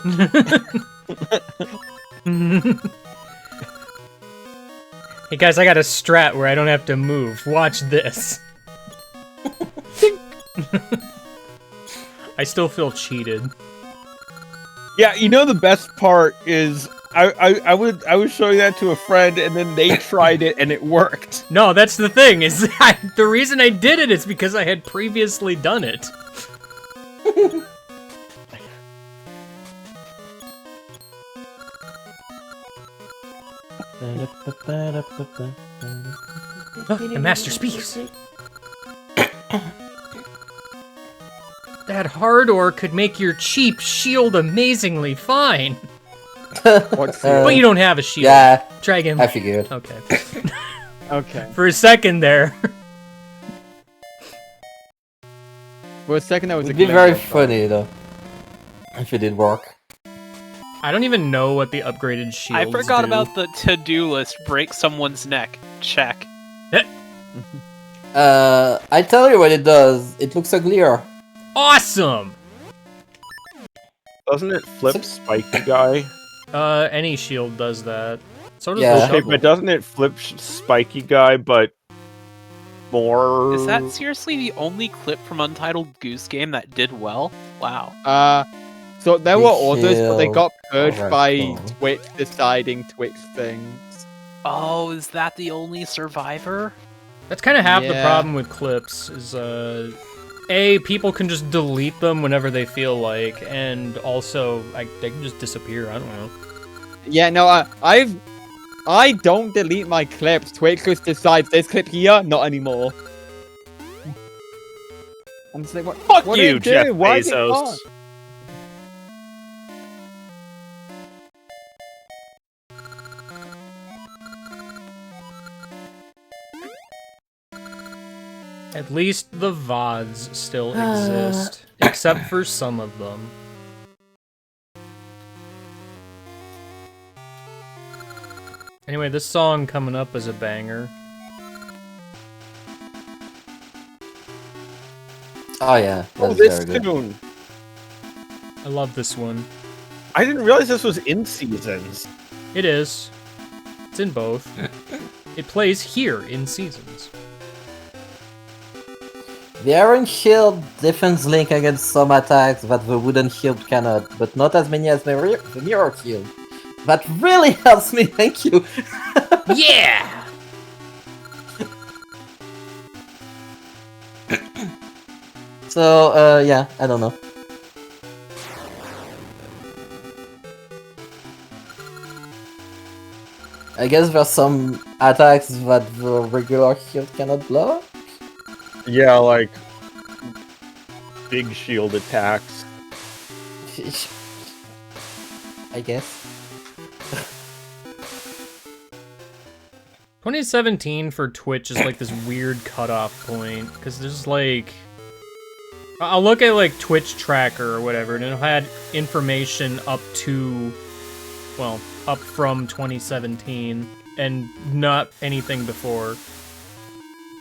Hey guys, I got a strat where I don't have to move. Watch this. I still feel cheated. Yeah, you know the best part is I would show that to a friend and then they tried it and it worked. No, that's the thing, is the reason I did it is because I had previously done it. The master speaks. That hard ore could make your cheap shield amazingly fine. What's But you don't have a shield. yeah, Try again. I figured. Okay. Okay. For a second there. For a second, that was It'd a be very glimmer of hope. funny though if it did work. I don't even know what the upgraded shields I forgot do. about the to-do list. Break someone's neck. Check. I tell you what it does. It looks uglier. Awesome! Doesn't it flip Spiky Guy? Any shield does that. So does Yeah. the Okay, shovel. but doesn't it flip Spiky Guy, but more... Is that seriously the only clip from Untitled Goose Game that did well? Wow. So there Big were others, but they shield. got purged Alright, by cool. Twitch deciding Twitch things. Oh, is that the only survivor? That's kind of half the Yeah. problem with clips, is, A, people can just delete them whenever they feel like, and also, they can just disappear, I don't know. Yeah, no, I don't delete my clips. Twitch just decides this clip here, not anymore. I'm just like, Fuck what you, did it do? Jeff Why is it Bezos. gone? At least the VODs still exist, except for some of them. Anyway, this song coming up is a banger. Oh yeah, Oh, that's this very good. tune. I love this one. I didn't realize this was in seasons. It is. It's in both. It plays here in seasons. The Iron Shield defends Link against some attacks that the Wooden Shield cannot, but not as many as the Mirror Shield. That really helps me, thank you! Yeah! So, yeah, I don't know. I guess there's some attacks that the regular shield cannot block? Yeah, like big shield attacks. I guess. 2017 for Twitch is like this weird cutoff point, because there's like... I'll look at like Twitch tracker or whatever, and it'll have information up to, well, up from 2017, and not anything before.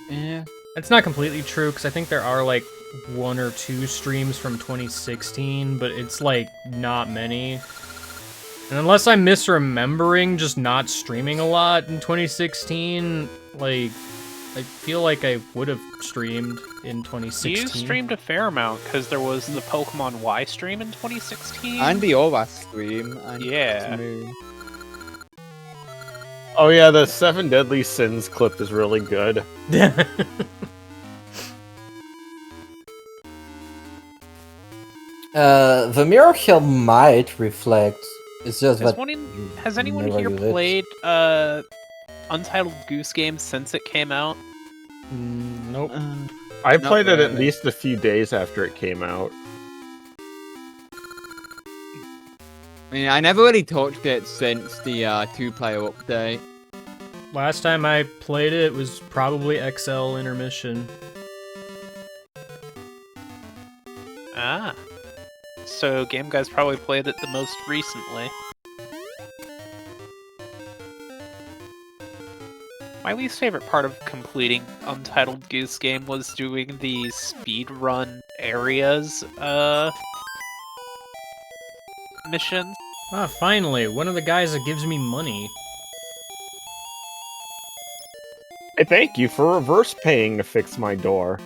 Yeah. That's not completely true, because I think there are like 1 or 2 streams from 2016, but it's like not many. And unless I'm misremembering just not streaming a lot in 2016, like, I feel like I would have streamed in 2016. You streamed a fair amount, because there was the Pokemon Y stream in 2016. And the Aura stream. And Yeah. Moon. Oh yeah, the 7 Deadly Sins clip is really good. The Mirror Shield might reflect. It's just Has, that has anyone never here use it. played Untitled Goose Game since it came out? Nope. I Not played it at really. least a few days after it came out. I mean, I never really touched it since the 2-player update. Last time I played it was probably XL Intermission. Ah. So Game Guy's probably played it the most recently. My least favorite part of completing Untitled Goose Game was doing the speedrun areas, missions. Ah, finally, one of the guys that gives me money. Hey, thank you for reverse paying to fix my door.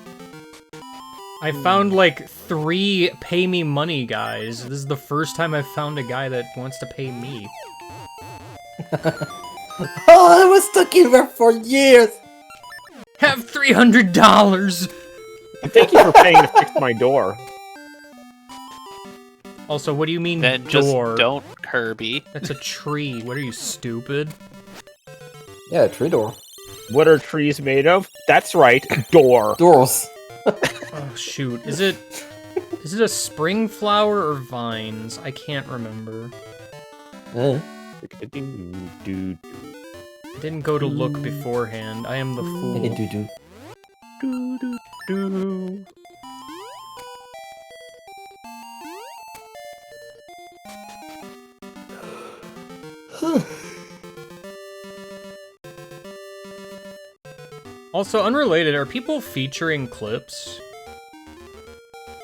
I found like 3 pay me money guys. This is the first time I've found a guy that wants to pay me. Oh, I was stuck in there for years! Have $300! And thank you for paying to fix my door. Also, what do you mean Then just door? don't, Kirby. That's a tree. What are you, stupid? Yeah, tree door. What are trees made of? That's right, door. Doors. Oh shoot. Is it a spring flower or vines? I can't remember. Eh. I didn't go to look beforehand. I am the fool. Do-do. Also, unrelated, are people featuring clips?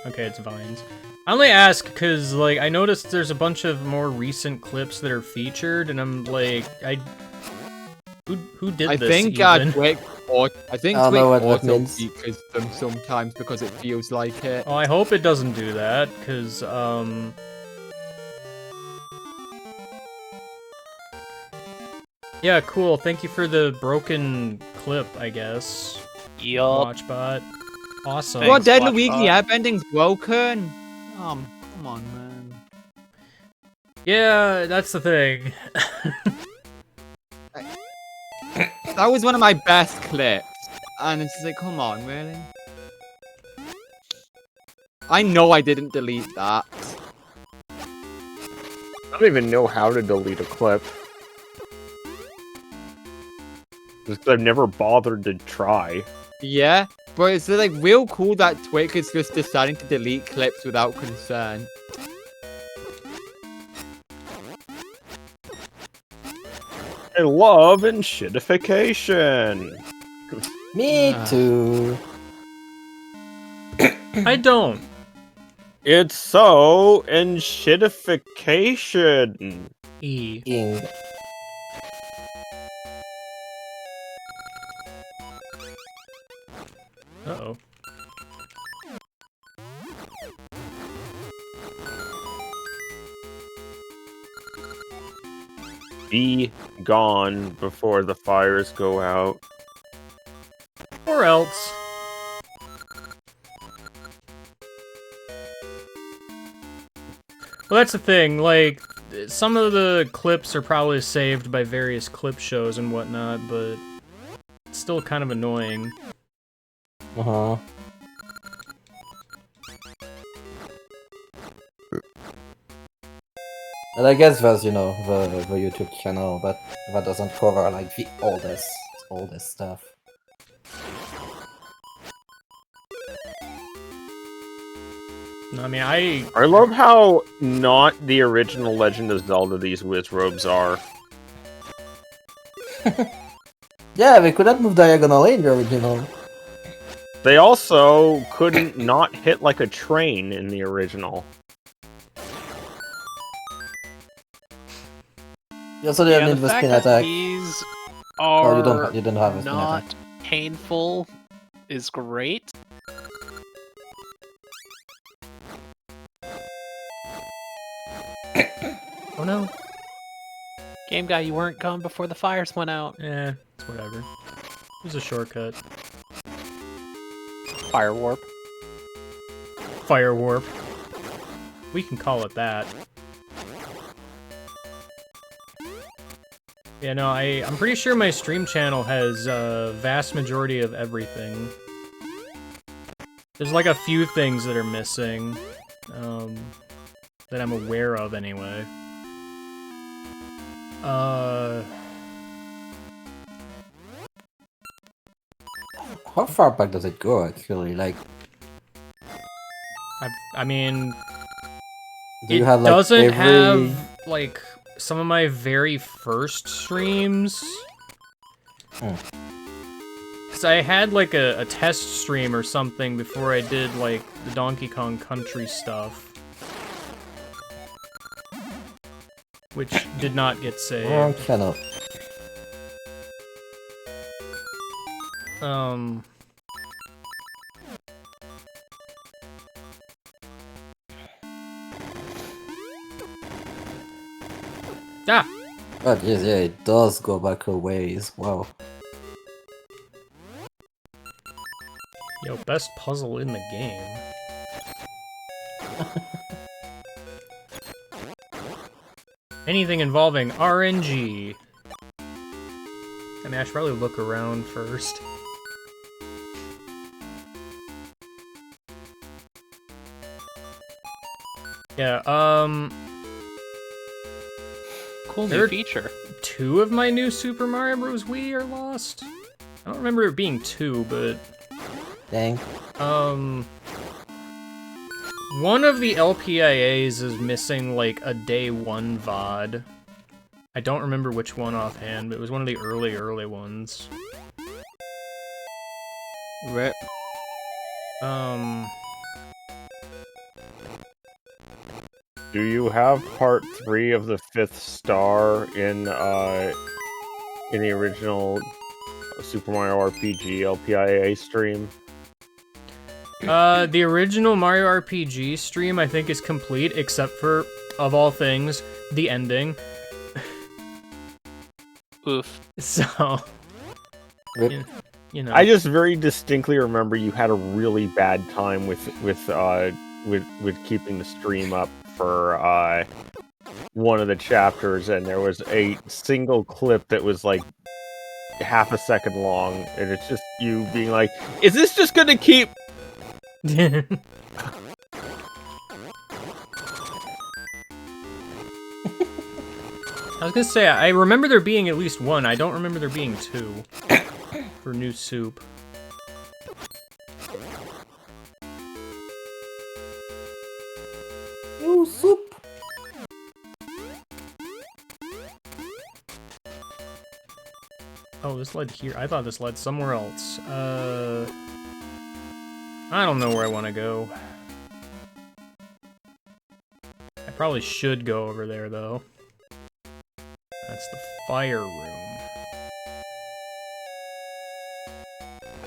Okay, it's Vines. I only ask because, like, I noticed there's a bunch of more recent clips that are featured, and I'm like, who did I this think even? Twitch I think I don't Twitch know what that auto means. features them sometimes because it feels like it. Oh, I hope it doesn't do that, because, yeah, cool. Thank you for the broken clip, I guess. Yup. Watchbot. Awesome. What, Thanks, Dead Watchbot. Luigi airbending's broken? Come on, man. Yeah, that's the thing. That was one of my best clips. And it's just like, come on, really? I know I didn't delete that. I don't even know how to delete a clip. Just 'cause I've never bothered to try. Yeah, but it's like real cool that Twitch is just deciding to delete clips without concern. I love shitification. Me too. I don't. It's so shitification. E. Ing. Uh-oh. Be gone before the fires go out. Or else. Well, that's the thing, like, some of the clips are probably saved by various clip shows and whatnot, but it's still kind of annoying. Uh-huh. And I guess there's, you know, the YouTube channel, but that doesn't cover, like, the oldest stuff. I mean, I love how not the original Legend of Zelda these Wizrobes are. Yeah, they couldn't move diagonally in the original. They also couldn't not hit like a train in the original. You also didn't Yeah, need the the fact spin that attack. these Oh, are you didn't have a spin not attack. painful is great. oh no. Game guy, you weren't gone before the fires went out. Eh, it's whatever. It was a shortcut. Fire warp. Fire warp. We can call it that. Yeah, no, I'm pretty sure my stream channel has a vast majority of everything. There's like a few things that are missing, that I'm aware of anyway. How far back does it go, actually? Like, I mean, do you it have, like, doesn't every... have, like, some of my very first streams. Because I had, like, a test stream or something before I did, like, the Donkey Kong Country stuff. Which did not get saved. Wrong channel. Ah! Oh, yes, yeah, it does go back a ways. Wow. Yo, best puzzle in the game. Anything involving RNG. I mean, I should probably look around first. Yeah, Cool There- new feature. 2 of my new Super Mario Bros. Wii are lost. I don't remember it being 2, but Dang. one of the LPIAs is missing like a day 1 VOD. I don't remember which one offhand, but it was one of the early ones. Rip. Do you have part 3 of the 5th star in the original Super Mario RPG LPIA stream? The original Mario RPG stream, I think, is complete, except for, of all things, the ending. Oof. So, Rip. you know. I just very distinctly remember you had a really bad time with keeping the stream up for one of the chapters, and there was a single clip that was like half a second long, and it's just you being like, "Is this just gonna keep?" I was gonna say, I remember there being at least one. I don't remember there being two for New Soup. New soup. Oh, this led here. I thought this led somewhere else. I don't know where I want to go. I probably should go over there, though. That's the fire room.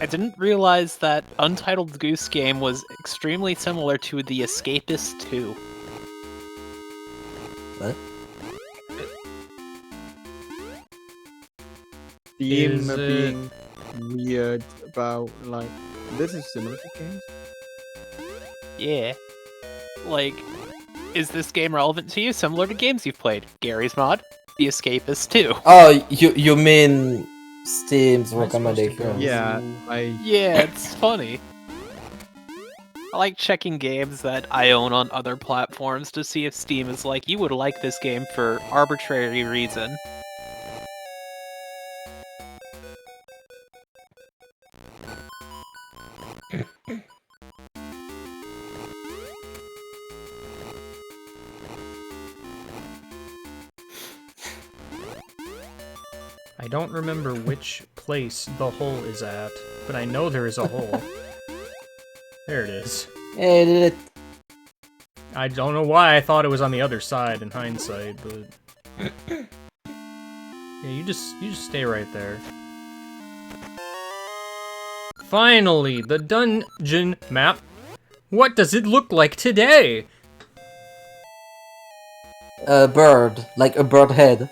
I didn't realize that Untitled Goose Game was extremely similar to The Escapist 2. What? Theme Is of it- being weird about, like, this is similar to games. Yeah. Like, is this game relevant to you? Similar to games you've played? Gary's Mod, The Escapist 2. Oh, you mean Steam's Am I supposed to recommendation? go? Yeah, I Yeah, it's funny. I like checking games that I own on other platforms to see if Steam is like, you would like this game for arbitrary reason. I don't remember which place the hole is at, but I know there is a hole. There it is. Hey, did it? I don't know why I thought it was on the other side in hindsight, but yeah, you just stay right there. Finally, the dungeon map. What does it look like today? A bird, like a bird head.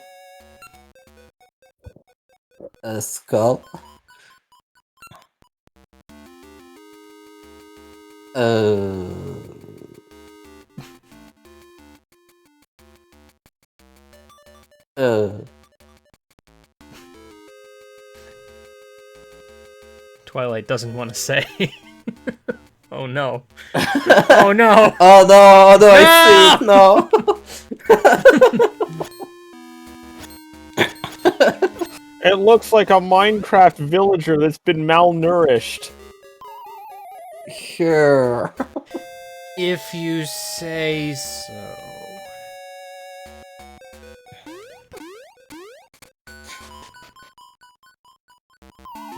A skull. Uh. Twilight doesn't want to say. Oh no. Oh no. Oh no, I see it, no. It looks like a Minecraft villager that's been malnourished. Sure. If you say so.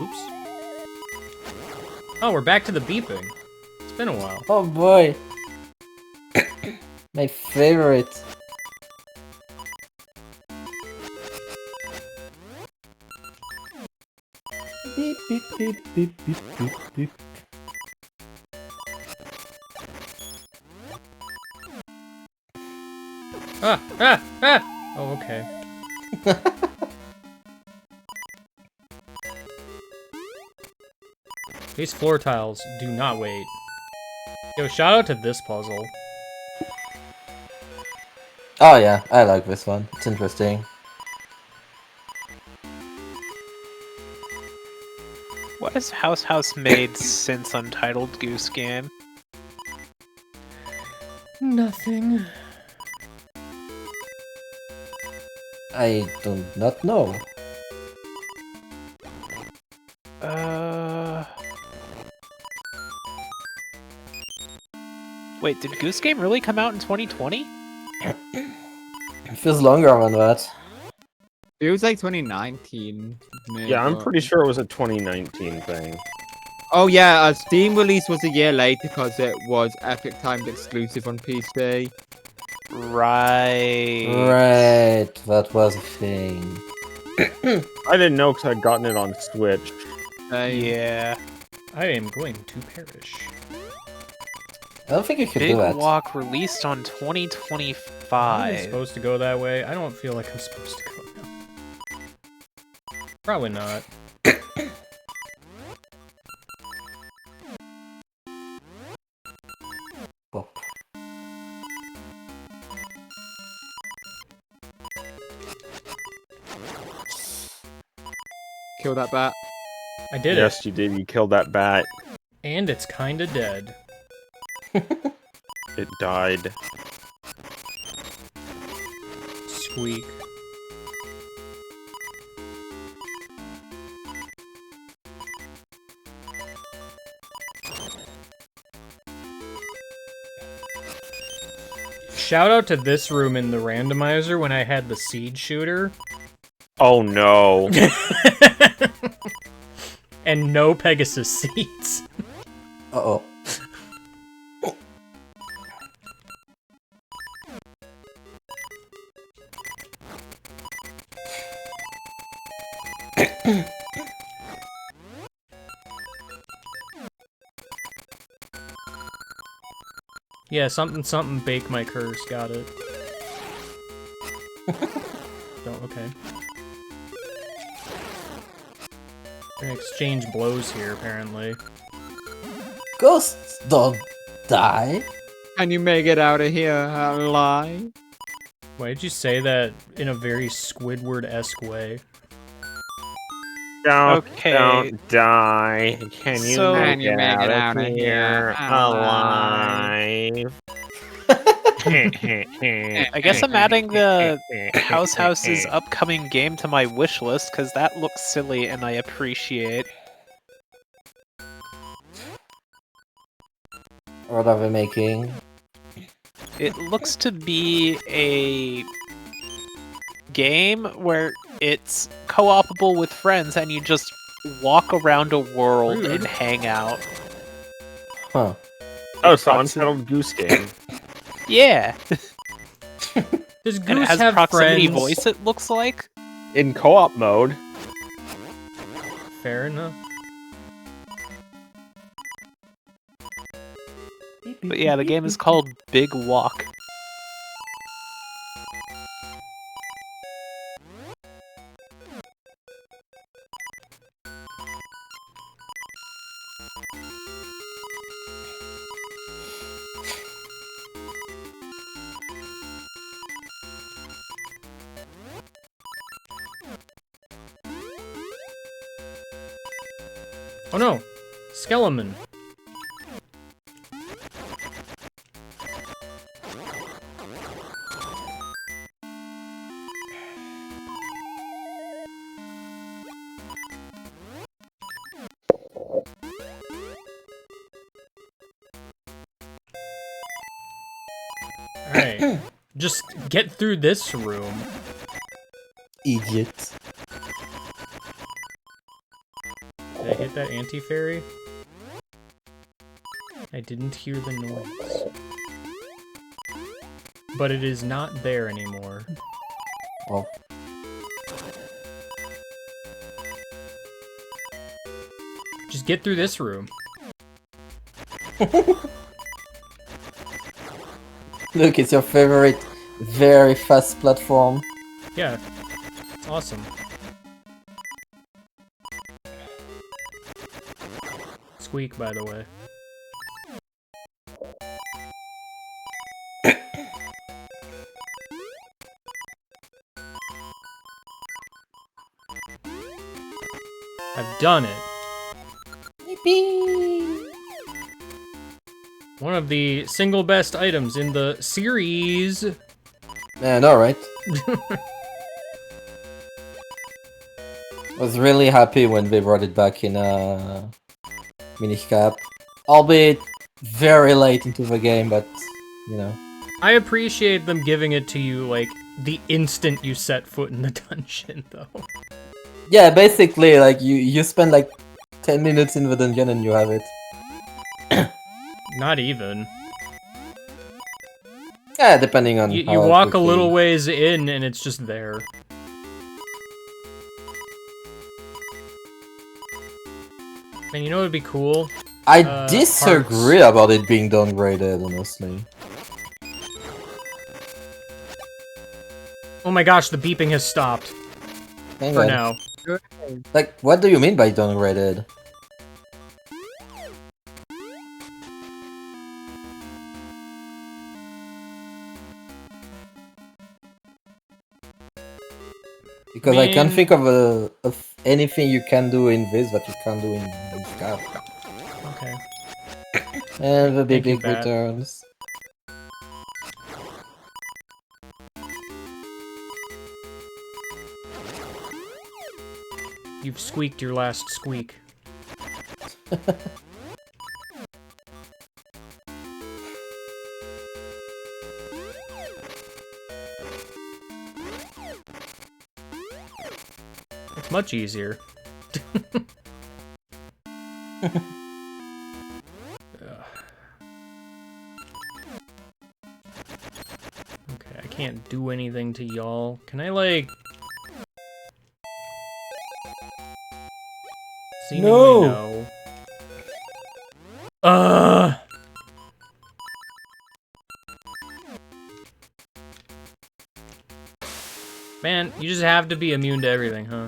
Oops. Oh, we're back to the beeping. It's been a while. Oh boy. My favorite. Beep, beep, beep, beep, beep, beep, beep. Oh, okay. These floor tiles do not wait. Yo, shout out to this puzzle. Oh yeah, I like this one. It's interesting. What has House made since Untitled Goose Game? Nothing. I do not know. Wait, did Goose Game really come out in 2020? It feels longer than that. Feels like 2019. Yeah, I'm pretty sure it was a 2019 thing. Oh yeah, Steam release was a year later because it was Epic timed exclusive on PC. Right. Right, that was a thing. I didn't know because I'd gotten it on Switch. Yeah. I am going to perish. I don't think you could Big do that. Walk released on Am I 2025. supposed to go that way? I don't feel like I'm supposed to go now. Probably not. Oh. Kill that bat. I did Yes, you did. You killed that bat. it. And it's kinda dead. It died. Squeak. Shout out to this room in the randomizer when I had the seed shooter. Oh no. And no Pegasus seeds. Uh-oh. Yeah, something bake my curse, got it. Don't, okay. We're gonna exchange blows here, apparently. Ghosts don't die. Can you make it out of here alive? Why did you say that in a very Squidward-esque way? Don't die. Can you So- make it out of here alive? I guess I'm adding the House's upcoming game to my wish list because that looks silly and I appreciate. What are we making? It looks to be a game where it's co-opable with friends and you just walk around a world Rude. and hang out. Huh. Oh, so Unsettled Goose Game. Yeah, Does and it Goose has have proximity friends? voice, it looks like. In co-op mode. Fair enough. But yeah, the game is called Big Walk. Oh no! Skeleton! Alright. Just get through this room. Idiot. Did I hit that anti-fairy? I didn't hear the noise. But it is not there anymore. Oh. Just get through this room. Look, it's your favorite very fast platform. Yeah. It's awesome. Squeak, by the way. I've done it. Yippee! One of the single best items in the series. Man, alright. Was really happy when they brought it back in Minish Cap. Albeit very late into the game, but you know. I appreciate them giving it to you, like, the instant you set foot in the dungeon, though. Yeah, basically, like, you spend, like, 10 minutes in the dungeon and you have it. Not even. Yeah, depending on You how walk a quickly- little ways in and it's just there. Man, you know what would be cool? I Hearts. disagree about it being downgraded, honestly. Oh my gosh, the beeping has stopped. Hang For on. now. Like, what do you mean by downgraded? Because I can't Man. think of anything you can do in this that you can't do in Scarf. Okay. And the Thank you, big Bat. returns. You've squeaked your last squeak. It's much easier. Ugh. Okay, I can't do anything to y'all. Can I, like... Seemingly No. no. Man, you just have to be immune to everything, huh?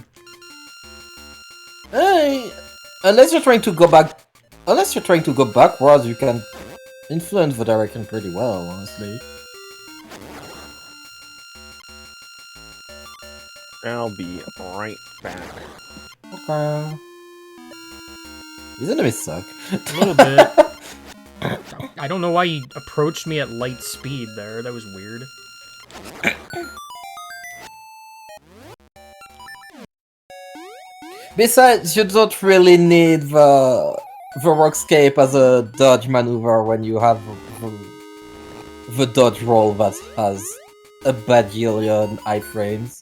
Hey, unless you're trying to go backwards, you can influence the direction pretty well, honestly. I'll be right back. Okay. These enemies suck. A little bit. I don't know why he approached me at light speed there. That was weird. Besides, you don't really need the Rockscape as a dodge maneuver when you have the dodge roll that has a bajillion iframes.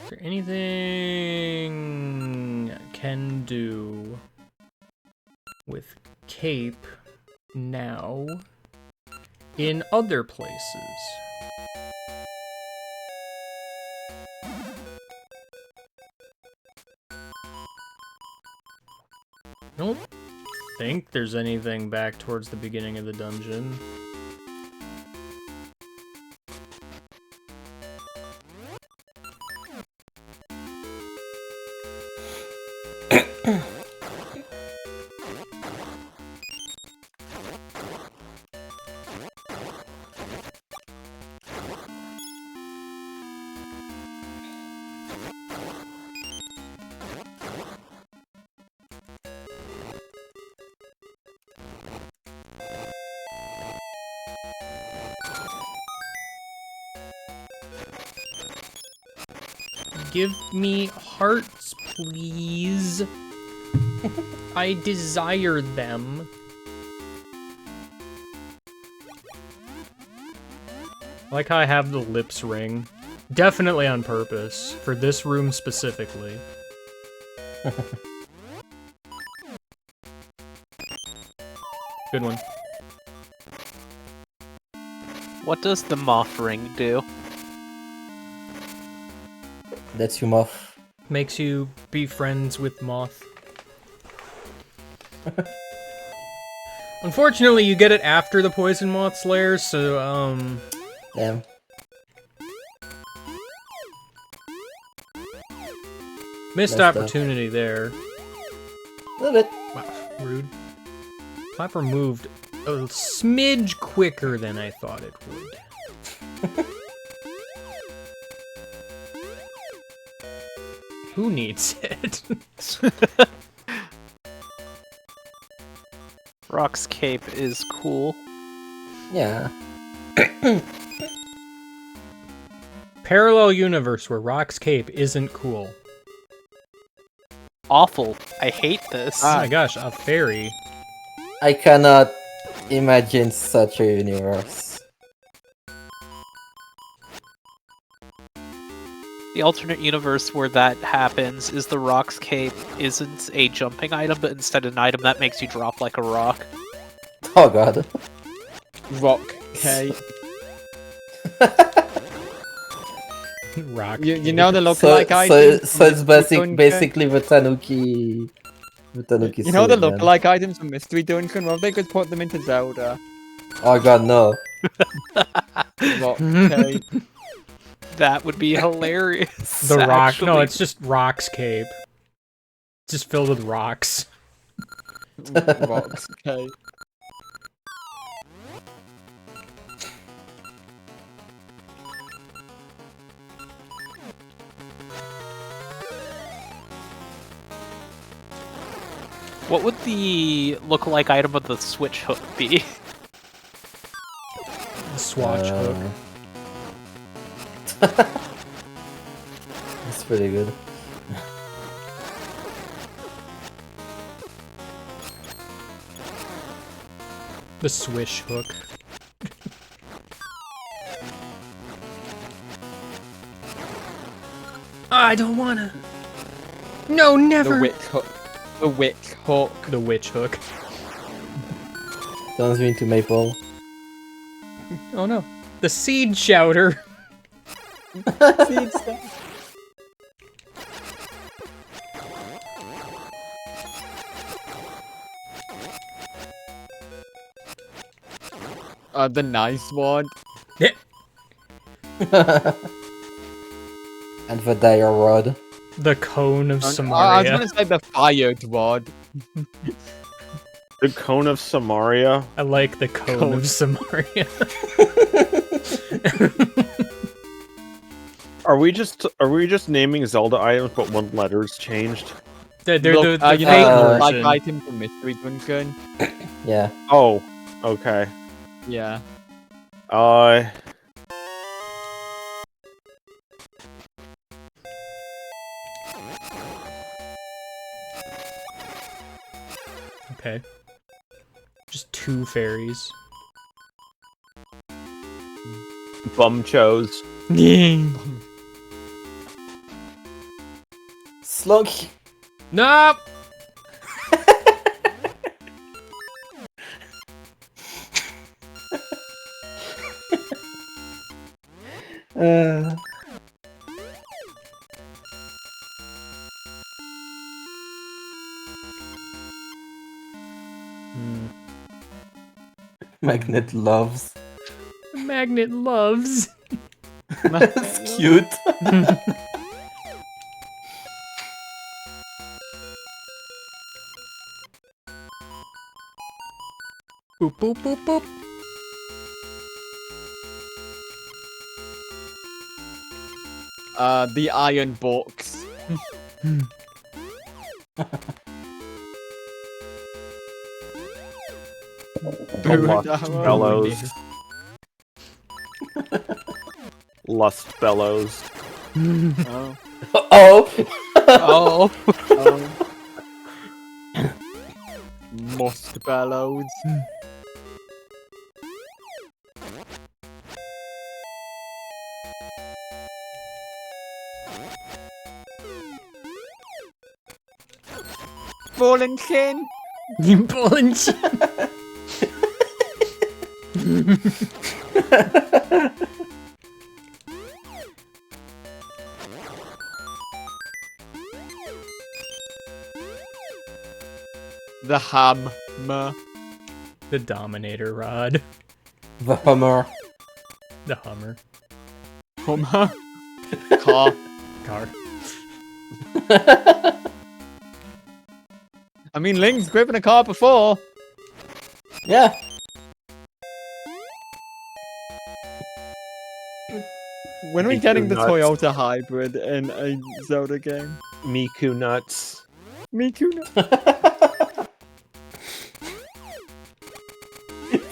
Is there anything I can do with Cape now in other places? I don't think there's anything back towards the beginning of the dungeon. Give me hearts, please. I desire them. I like how I have the lips ring. Definitely on purpose, for this room specifically. Good one. What does the moth ring do? That's you off. Makes you be friends with Moth. Unfortunately, you get it after the Poison Moth's lair, so, Damn. missed Messed up. opportunity there. A little bit. Wow, rude. Clapper moved a smidge quicker than I thought it would. Who needs it? Rock's cape is cool. Yeah. Parallel universe where Rock's cape isn't cool. Awful. I hate this. Oh my gosh, a fairy. I cannot imagine such a universe. The alternate universe where that happens is the Rock's cape isn't a jumping item, but instead an item that makes you drop like a rock. Oh god. Rock cape. Rock. You know the So, lookalike items. so it's Mystery Dungeon? basically the Tanuki. The Tanuki. You know the suit, man. lookalike items from Mystery Dungeon? Well, they could put them into Zelda. Oh god, no. Rock cape. That would be hilarious. The rock. actually. No, it's just Rock's cape. It's just filled with rocks. Rock cape. What would the lookalike item of the switch hook be? The swatch hook. That's pretty good. The swish hook. I don't wanna. No, The never. wick hook. The wick hook. The witch hook. Turns me into Maple. Oh no. The seed shouter. Seed stuff. The nice one. And the dire rod. The cone of I was Samaria. gonna say the fired one. The Cone of Samaria. I like the cone of Samaria. Are we just naming Zelda items but one letter's changed? They're Look, the you fake know, like version. item from Mystery Dungeon. Yeah. Oh, okay. Yeah. Okay. Just two fairies. Bumchos. Slunk. Nope! Magnet loves. Magnet loves. That's cute. Boop boop boop boop. The iron box. Lust bellows. Lust bellows. Oh. Oh. Oh. Musk bellows. Fallen chin. You pulling The hammer. The Dominator Rod. The Hummer. The Hummer. Hummer. Car. Car. I mean, Link's driven a car before. Yeah. When are we Miku getting the nuts. Toyota hybrid in a Zelda game? Miku nuts. Miku.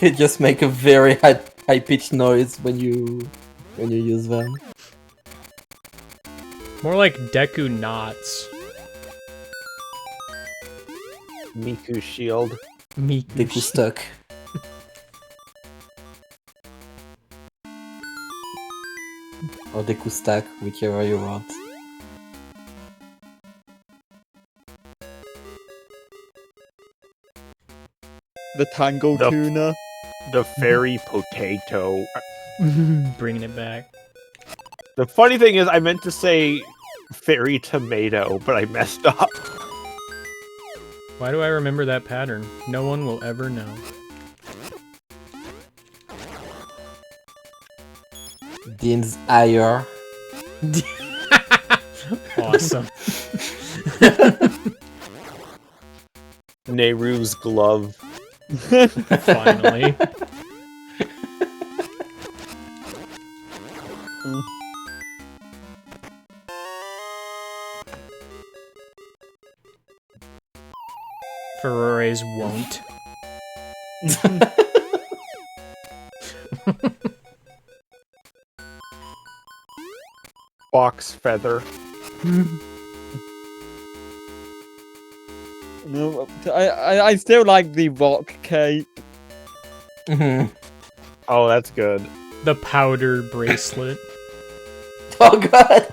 They just make a very high pitched noise when you use them. More like Deku knots. Miku shield. Deku stuck. Or Deku stack, whichever you want. The Tango The- Tuna. The fairy potato. Bringing it back. The funny thing is, I meant to say fairy tomato, but I messed up. Why do I remember that pattern? No one will ever know. Dean's ire. Awesome. Nehru's glove. Finally. Ferraris won't. Fox feather. No, I still like the rock cake. Oh, that's good. The powder bracelet. Oh god!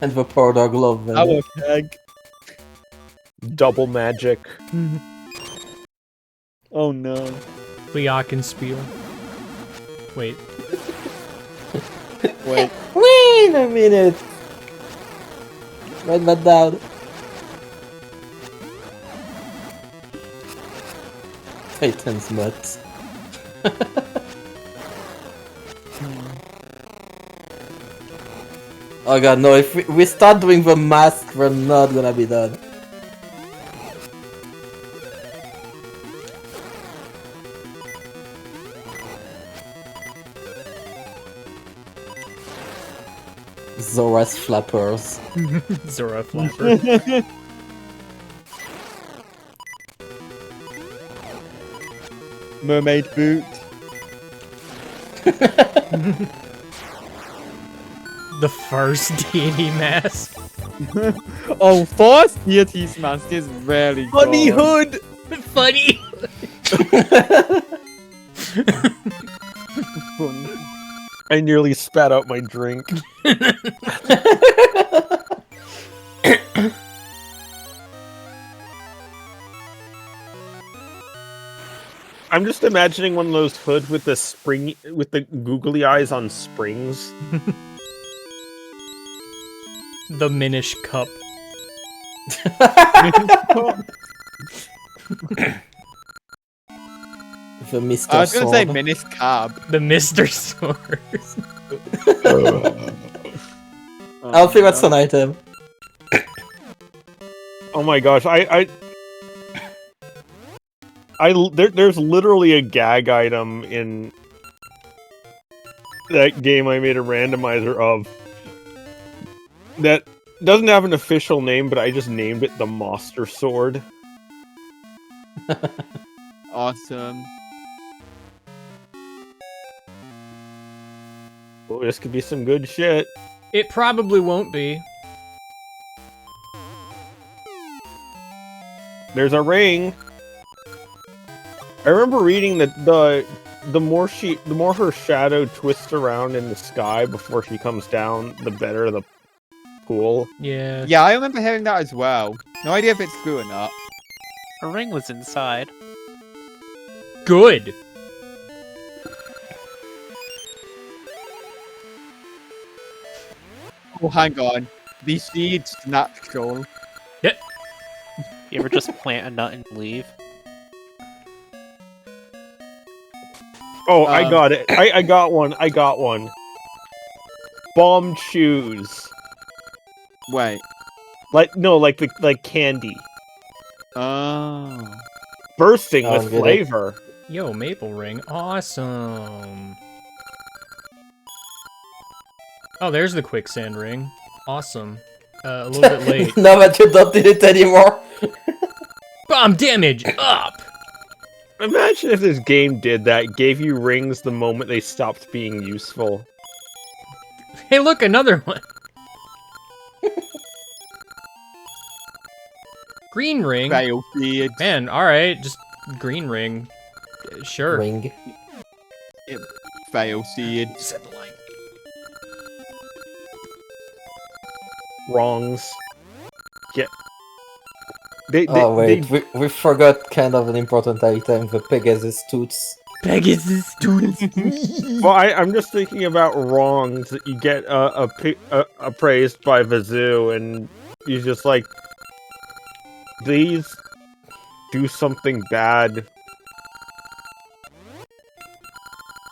And the powder glove. then. Our keg. Double magic. Oh no. Glockenspiel. Wait. Wait. Wait a minute! Write that down. Satan's nuts. Oh god, no, if we start doing the mask, we're not gonna be done. Zora's flappers. Zora Flapper. Mermaid boot. The first deity mask. Oh, first deity's mask is really Bunny good. hood! Funny. Funny. I nearly spat out my drink. I'm just imagining one of those hoods with the with the googly eyes on springs. The Minish Cup. The Mr. I was gonna say Sword. Minis Cab. The Mr. Sword. I don't think that's an item. Oh my gosh, there's literally a gag item in that game I made a randomizer of that doesn't have an official name, but I just named it the Monster Sword. Awesome. Oh, this could be some good shit. It probably won't be. There's a ring. I remember reading that the more her shadow twists around in the sky before she comes down, the better the pool. Yeah. Yeah, I remember hearing that as well. No idea if it's true or not. A ring was inside. Good. Oh, hang on. The seed's natural. You ever just plant a nut and leave? Oh, I got it. I got one. I got one. Bomb shoes. Wait. Like candy. Oh. Bursting Oh, with get it. flavor. Yo, Maple Ring. Awesome. Oh, there's the quicksand ring. Awesome. A little bit late. Now that you don't need it anymore. Bomb damage up! Imagine if this game did that, gave you rings the moment they stopped being useful. Hey, look, another one. Green ring. Fail seed. Man, all right, just green ring. Sure. Ring. Fail seed. Wrongs. Yeah. Oh wait, we forgot kind of an important item, the Pegasus Toots. Pegasus dudes. Well, I'm just thinking about wrongs that you get appraised by the zoo, and you're just like, please do something bad.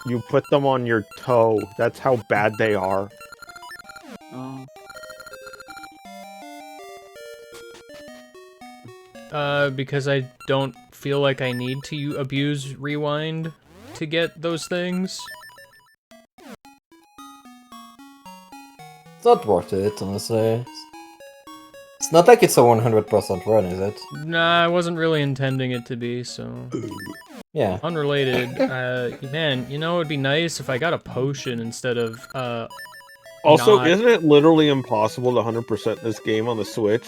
You put them on your toe. That's how bad they are. Oh. Because I don't feel like I need to abuse rewind to get those things. It's not worth it, honestly. It's not like it's a 100% run, is it? Nah, I wasn't really intending it to be, so... Yeah. Unrelated, man, you know, it'd be nice if I got a potion instead of, Also, not- isn't it literally impossible to 100% this game on the Switch?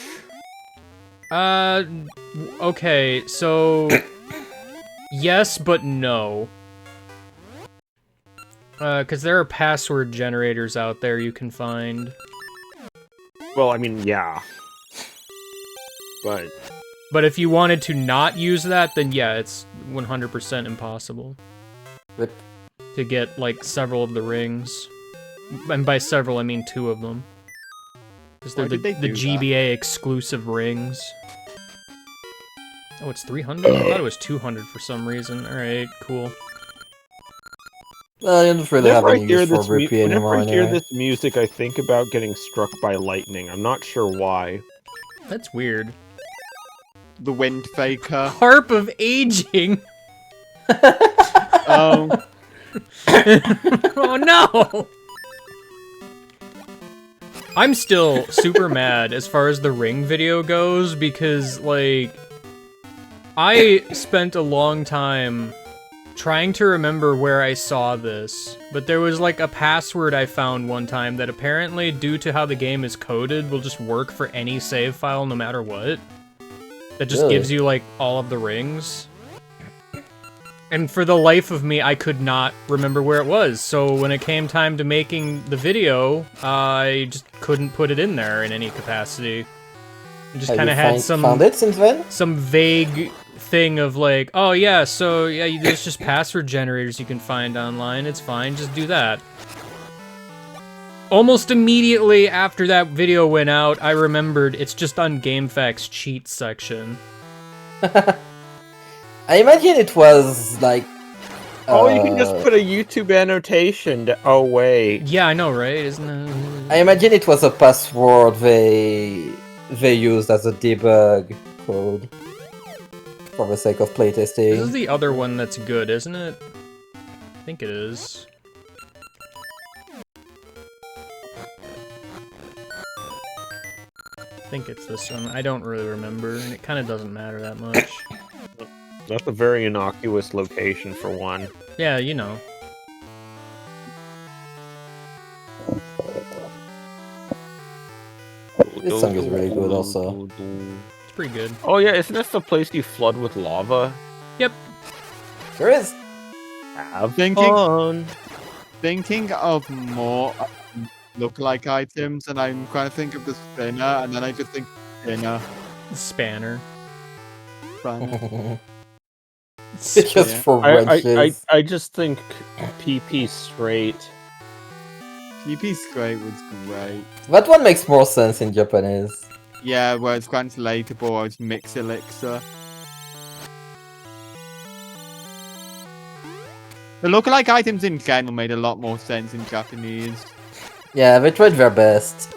Okay, so... yes, but no. Because there are password generators out there you can find. Well, I mean, yeah. But if you wanted to not use that, then yeah, it's 100% impossible. Rip. To get, like, several of the rings. And by several, I mean 2 of them. Because they're Why the did they do that? GBA exclusive rings. Oh, it's 300? I thought it was 200 for some reason. Alright, cool. Well, you don't really have any use for Rippy anymore whenever I hear anyway. this music, I think about getting struck by lightning. I'm not sure why. That's weird. The wind faker. Harp of Aging! Oh. Oh no! I'm still super mad as far as the ring video goes because, like, I spent a long time trying to remember where I saw this, but there was, like, a password I found one time that apparently, due to how the game is coded, will just work for any save file no matter what. That just Really? gives you, like, all of the rings. And for the life of me, I could not remember where it was. So when it came time to making the video, I just couldn't put it in there in any capacity. I just Have kind you of had found it since then? some vague thing of like, oh yeah, so yeah, there's just password generators you can find online. It's fine, just do that. Almost immediately after that video went out, I remembered it's just on GameFAQs cheat section. I imagine it was like. Oh, you can just put a YouTube annotation to, oh wait. Yeah, I know, right? Isn't it? I imagine it was a password they used as a debug code for the sake of This is playtesting. the other one that's good, isn't it? I think it is. I think it's this one. I don't really remember, and it kind of doesn't matter that much. That's a very innocuous location for one. Yeah, you know. This song is really good also. It's pretty good. Oh yeah, isn't this the place you flood with lava? Yep. There is. Have Thinking of more look-like items, and I'm trying to think of the spinner, and then I just think spinner. Spanner. Fun. It's just Yeah. for wrenches. I just think PP straight. PP Straight was great. That one makes more sense in Japanese. Yeah, where it's translatable as Mix Elixir. The look-alike items in general made a lot more sense in Japanese. Yeah, they tried their best.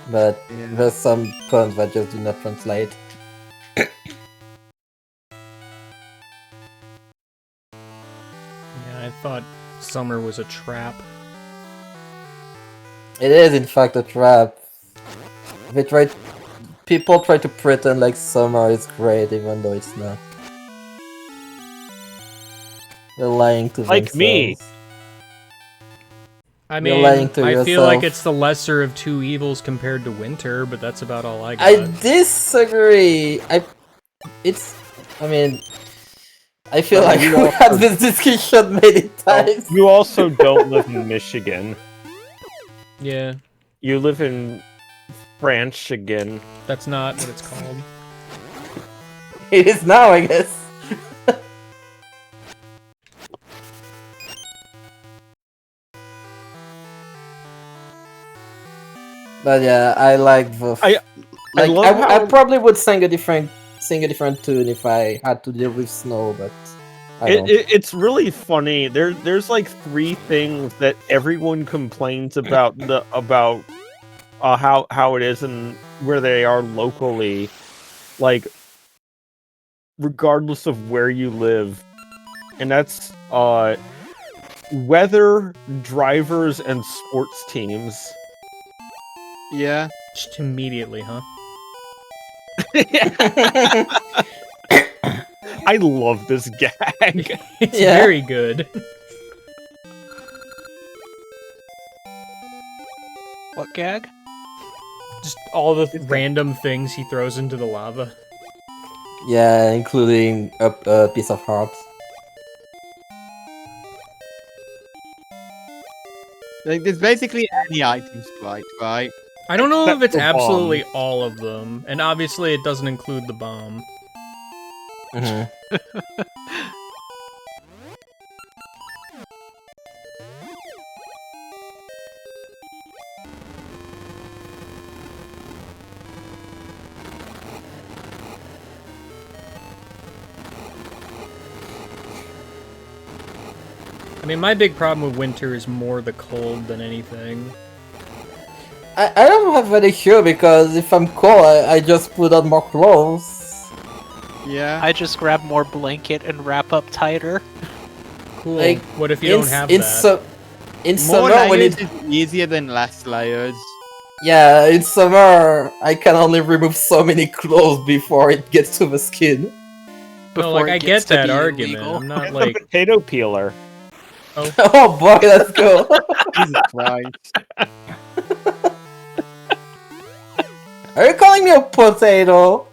But Yeah. there's some puns that just do not translate. Yeah, I thought summer was a trap. It is in fact a trap. People try to pretend like summer is great even though it's not. You're lying to Like me. themselves. I You're mean, lying to I feel like yourself. it's the lesser of two evils compared to winter, but that's about all I got. I disagree. I mean, I feel But like you we had also- this discussion many Oh, times. you also don't live in Michigan. Yeah, You live in Michigan. that's not what it's called. It is now, I guess. But yeah, I like the. I love I how probably would sing a different tune if I had to deal with snow, but I don't. it's really funny. There's like 3 things that everyone complains about how it is and where they are locally, like regardless of where you live, and that's weather, drivers, and sports teams. Yeah. Just immediately, huh? I love this gag. It's Yeah. very good. What gag? Just all the random things he throws into the lava. Yeah, including a piece of heart. Like, there's basically any item sprite, right? I don't know if Except it's for absolutely bombs. all of them, and obviously it doesn't include the bomb. Mhm. I mean, my big problem with winter is more the cold than anything. I don't have any issue because if I'm cold, I just put on more clothes. Yeah. I just grab more blanket and wrap up tighter. Cool. Like, What if you don't have in that? in More summer when layers it is easier than less layers. yeah, in summer I can only remove so many clothes before it gets to the skin. No, Before like, it I gets get to that be argument. illegal. I'm not Get like, the potato peeler. Oh boy, let's go. Jesus Christ. Are you calling me a potato?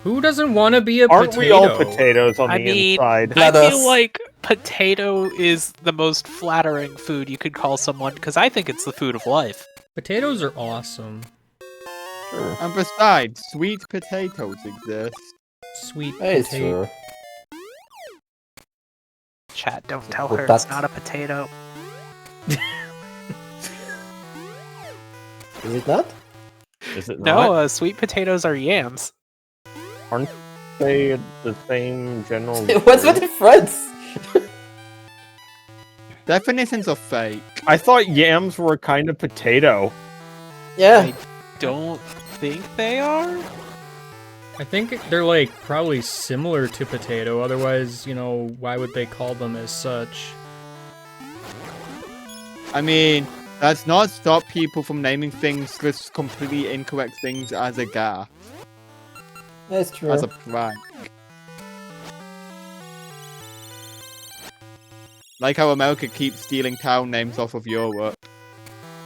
who doesn't want to be a Aren't potato? we all potatoes on I the mean, inside? Let I feel us. like potato is the most flattering food you could call someone because I think it's the food of life. Potatoes are awesome. And besides, sweet potatoes exist. Sweet That is potato. true. Chat, don't tell Put her it's that- not a potato. Is it not? Is it No, not? sweet potatoes are yams. Aren't they the same general? What's the word? difference? Definitions are fake. I thought yams were a kind of potato. Yeah. Don't think they are? I think they're like probably similar to potato. Otherwise, you know, why would they call them as such? I mean, that's not stop people from naming things just completely incorrect things as a gaffe, That's true. as a prank. Like how America keeps stealing town names off of Europe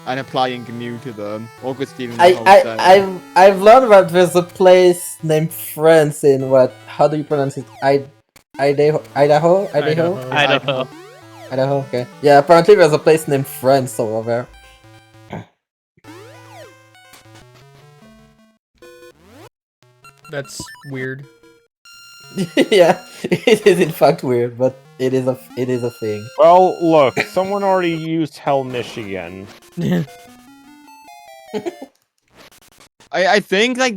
and applying new to them, or just stealing the whole thing. I've learned that there's a place named France in what? How do you pronounce it? Idaho? Idaho. Idaho. Idaho. Okay. Yeah. Apparently, there's a place named France over there. That's weird. Yeah, it is in fact weird, but it is a thing. Well, look, someone already used Hell, Michigan. I think like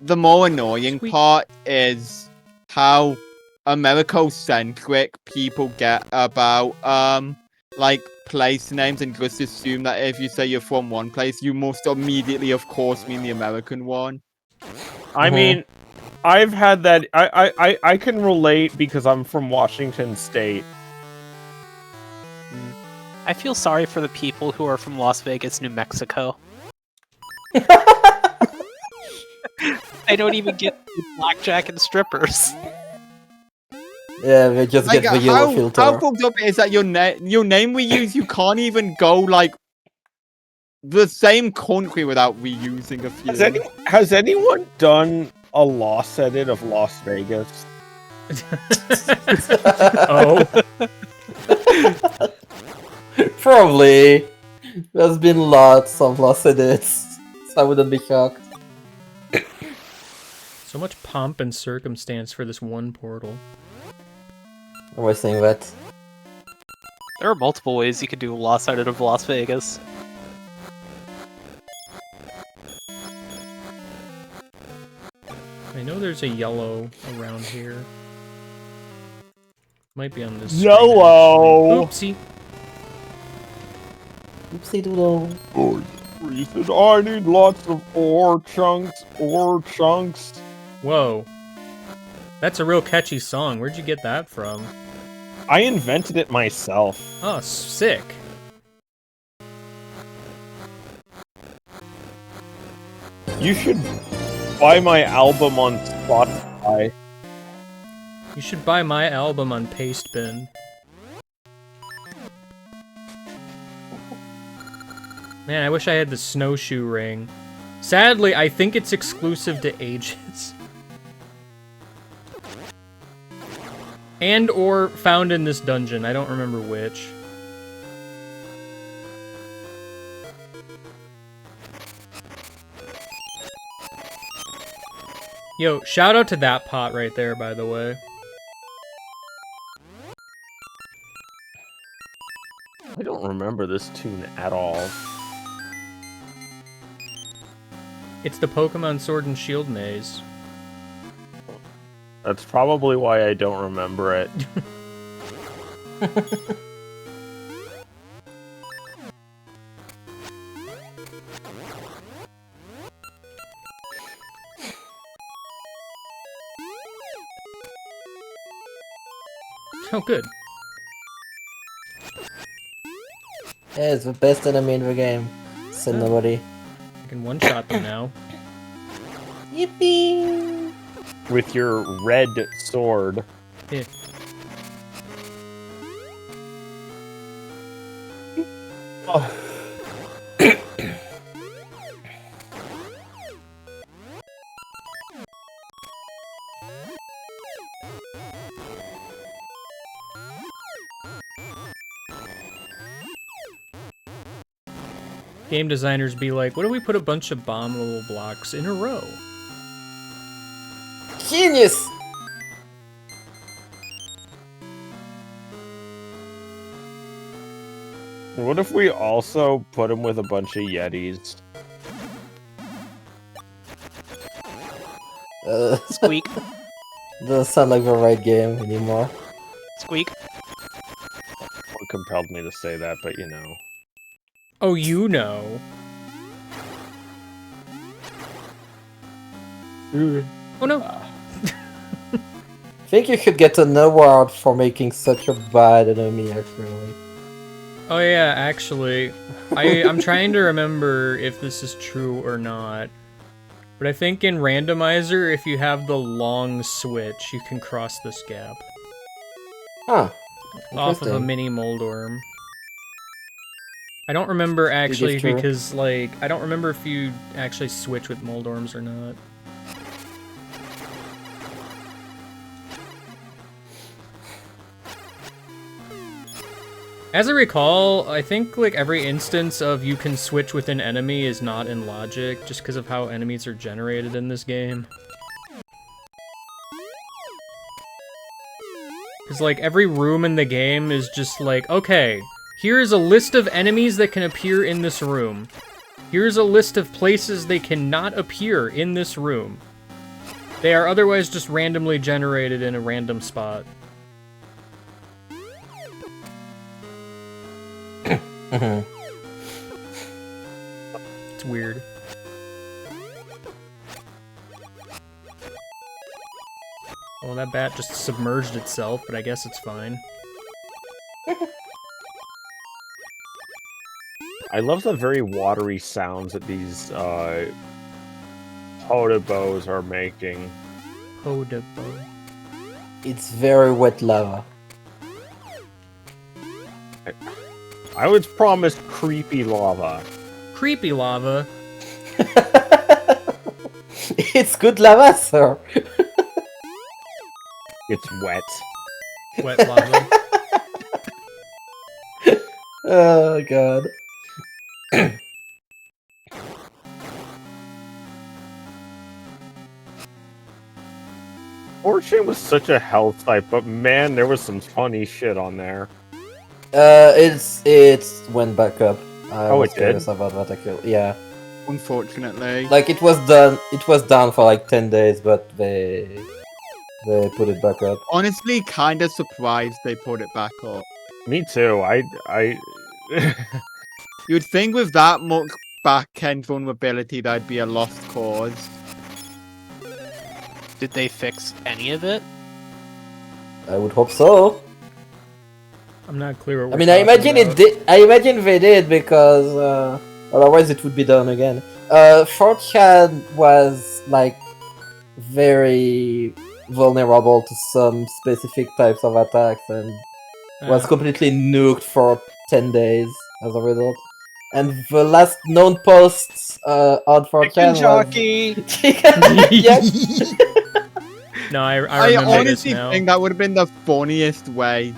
the more annoying Sweet. part is how Americo-centric people get about like place names and just assume that if you say you're from one place, you must immediately, of course, mean the American one. I mean, I've had that. I can relate because I'm from Washington State. I feel sorry for the people who are from Las Vegas, New Mexico. They don't even get blackjack and strippers. Yeah, we just Like get the yellow how filter. fucked up is that your name we use, you can't even go like the same country without reusing a few. Has anyone done a lost edit of Las Vegas? Oh, Probably. There's been lots of lost edits, so I wouldn't be shocked. so much pomp and circumstance for this one portal. Am I saying that? There are multiple ways you could do a lost edit of Las Vegas. I know there's a yellow around here. Might be on this screen, Yellow! actually. Oopsie. Oopsie doodle. Oh, reason I need lots of ore chunks. Whoa. That's a real catchy song. Where'd you get that from? I invented it myself. Oh, sick. You should buy my album on Spotify. You should buy my album on Pastebin. Man, I wish I had the snowshoe ring. Sadly, I think it's exclusive to Ages. And or found in this dungeon. I don't remember which. Yo, shout out to that pot right there, by the way. I don't remember this tune at all. It's the Pokemon Sword and Shield maze. That's probably why I don't remember it. Oh, good. Yeah, it's the best enemy in the game. Said Yeah. nobody. I can one-shot them now. Yippee! With your red sword. Yeah. Oh. Game designers be like, what if we put a bunch of bombable blocks in a row? Genius! What if we also put him with a bunch of Yetis? Squeak. Doesn't sound like the right game anymore. Squeak. What compelled me to say that, but you know. Oh, you know. Oh no. I think you should get an award for making such a bad enemy, actually. Oh yeah, actually, I'm trying to remember if this is true or not. But I think in randomizer, if you have the long switch, you can cross this gap. Huh. Off of a Interesting. mini Moldorm. I don't remember actually true. because, like, I don't remember if you actually switch with Moldorms or not. As I recall, I think, like, every instance of you can switch with an enemy is not in logic, just because of how enemies are generated in this game. Because, like, every room in the game is just like, okay, here's a list of enemies that can appear in this room. Here's a list of places they cannot appear in this room. They are otherwise just randomly generated in a random spot. It's weird. Well, that bat just submerged itself, but I guess it's fine. I love the very watery sounds that these Hodobos are making. Hodabo. It's very wet lava. I was promised creepy lava. Creepy lava. It's good lava, sir. It's wet. Wet lava. Oh god. Fortune was such a health type, but man, there was some funny shit on there. It's went back up. I Oh, was it did? curious about what I killed. Yeah, Unfortunately. like it was done. It was down for like 10 days, but they put it back up. Honestly, kind of surprised they put it back up. Me too. I You'd think with that much back-end vulnerability, that'd be a lost cause. Did they fix any of it? I would hope so. I'm not clear what I we're mean, I talking imagine about. it did. I imagine they did because otherwise it would be done again. 4chan was like very vulnerable to some specific types of attacks and was completely nuked for 10 days as a result. And the last known posts on 4chan was jockey. yeah. No, I I remember this honestly now. think that would have been the funniest way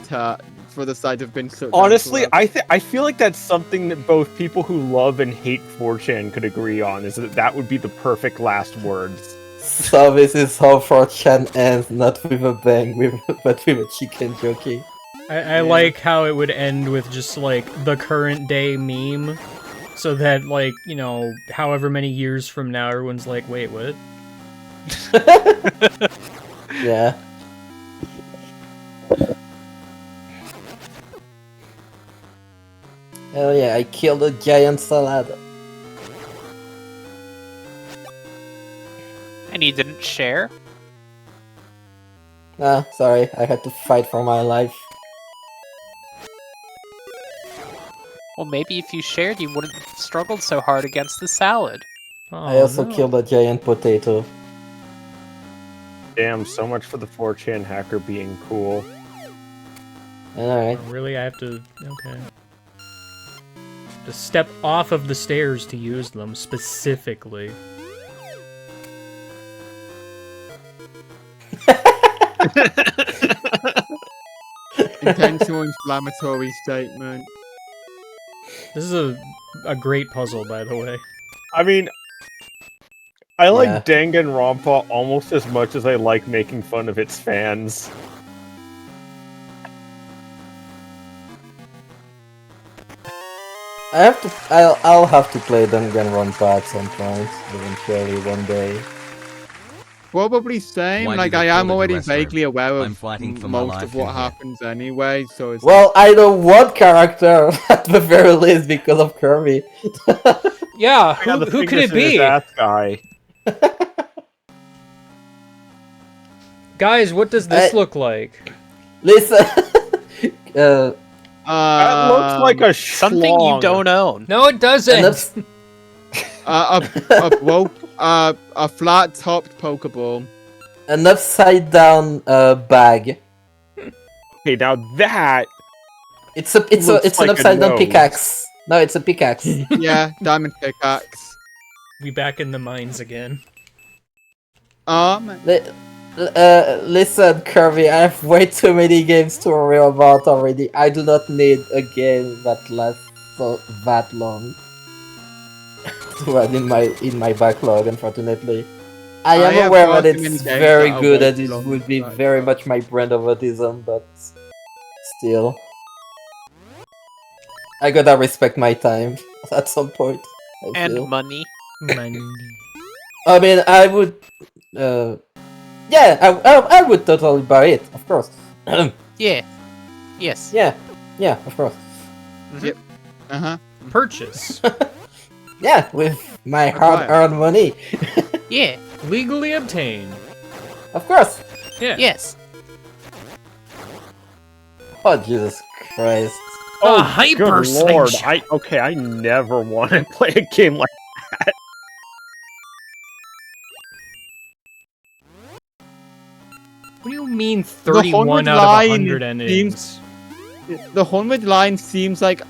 for the site to have been so. Honestly, I feel like that's something that both people who love and hate 4chan could agree on, is that that would be the perfect last words. So this is how 4chan ends, not with a bang, but with a chicken jockey. I like how it would end with just like the current day meme, so that like, you know, however many years from now, everyone's like, wait, what? Yeah. Hell yeah, I killed a giant salad. And you didn't share? Ah, sorry, I had to fight for my life. Well, maybe if you shared, you wouldn't have struggled so hard against the salad. I also killed a giant potato. Damn, so much for the 4chan hacker being cool. Alright. Really, I have to. Okay. To step off of the stairs to use them specifically. Intentional inflammatory statement. This is a great puzzle, by the way. I mean, I like Yeah. Danganronpa almost as much as I like making fun of its fans. I'll have to play Danganronpa at some point, eventually one day. Probably same. Why Like do I they am call it already wrestler? vaguely aware I'm of fighting for my most life of what in here. happens anyway. So it's Well, I know one character at the very least because of Kirby. Yeah, I got the who could fingers it in his be? ass guy. Guys, what does this look like? Listen, That looks like a Something you schlong. don't own. No, it doesn't. a flat-topped Pokeball. an upside down bag. Okay, now that It's an Looks like a upside down nose. pickaxe. No, it's a pickaxe. Yeah, diamond pickaxe. We back in the mines again. Listen, Kirby, I have way too many games to worry about already. I do not need a game that lasts that long to add in my backlog. Unfortunately, I am have aware far that too many it's games very that are good way and too it long would be for that, very so- much my brand of autism, but still, I gotta respect my time at some point. I And feel. money. Money. I mean, I would. Yeah, I would totally buy it, of course. Yeah. Yes. Yeah, of course. Purchase. Yeah, with my hard-earned money, Yeah. Legally obtained. of course. Yeah. Yes. Oh Jesus Christ! A hyper good lord, slingshot. I never want to play a game like What do you mean The 31 100 out of line 100 endings? the 100 line seems like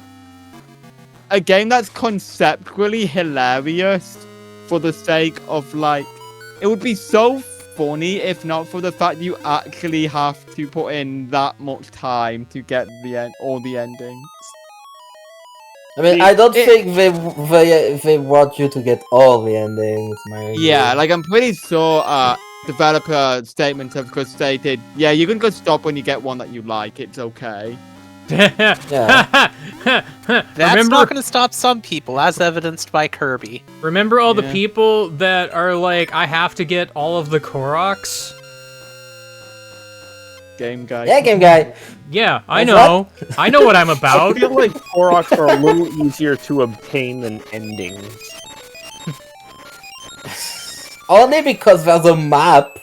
a game that's conceptually hilarious for the sake of like, it would be so funny if not for the fact you actually have to put in that much time to get all the endings. I mean, I don't think they want you to get all the endings, Yeah, like I'm pretty sure developer statements have just stated, yeah, you can just stop when you get one that you like, it's okay. That's Remember, not going to stop some people, as evidenced by Kirby. remember all the Yeah. people that are like, I have to get all of the Koroks? Game guy. Yeah, game guy. Yeah, I What's know. I know what I'm I about. feel like Koroks are a little easier to obtain than endings. Only because there's a map.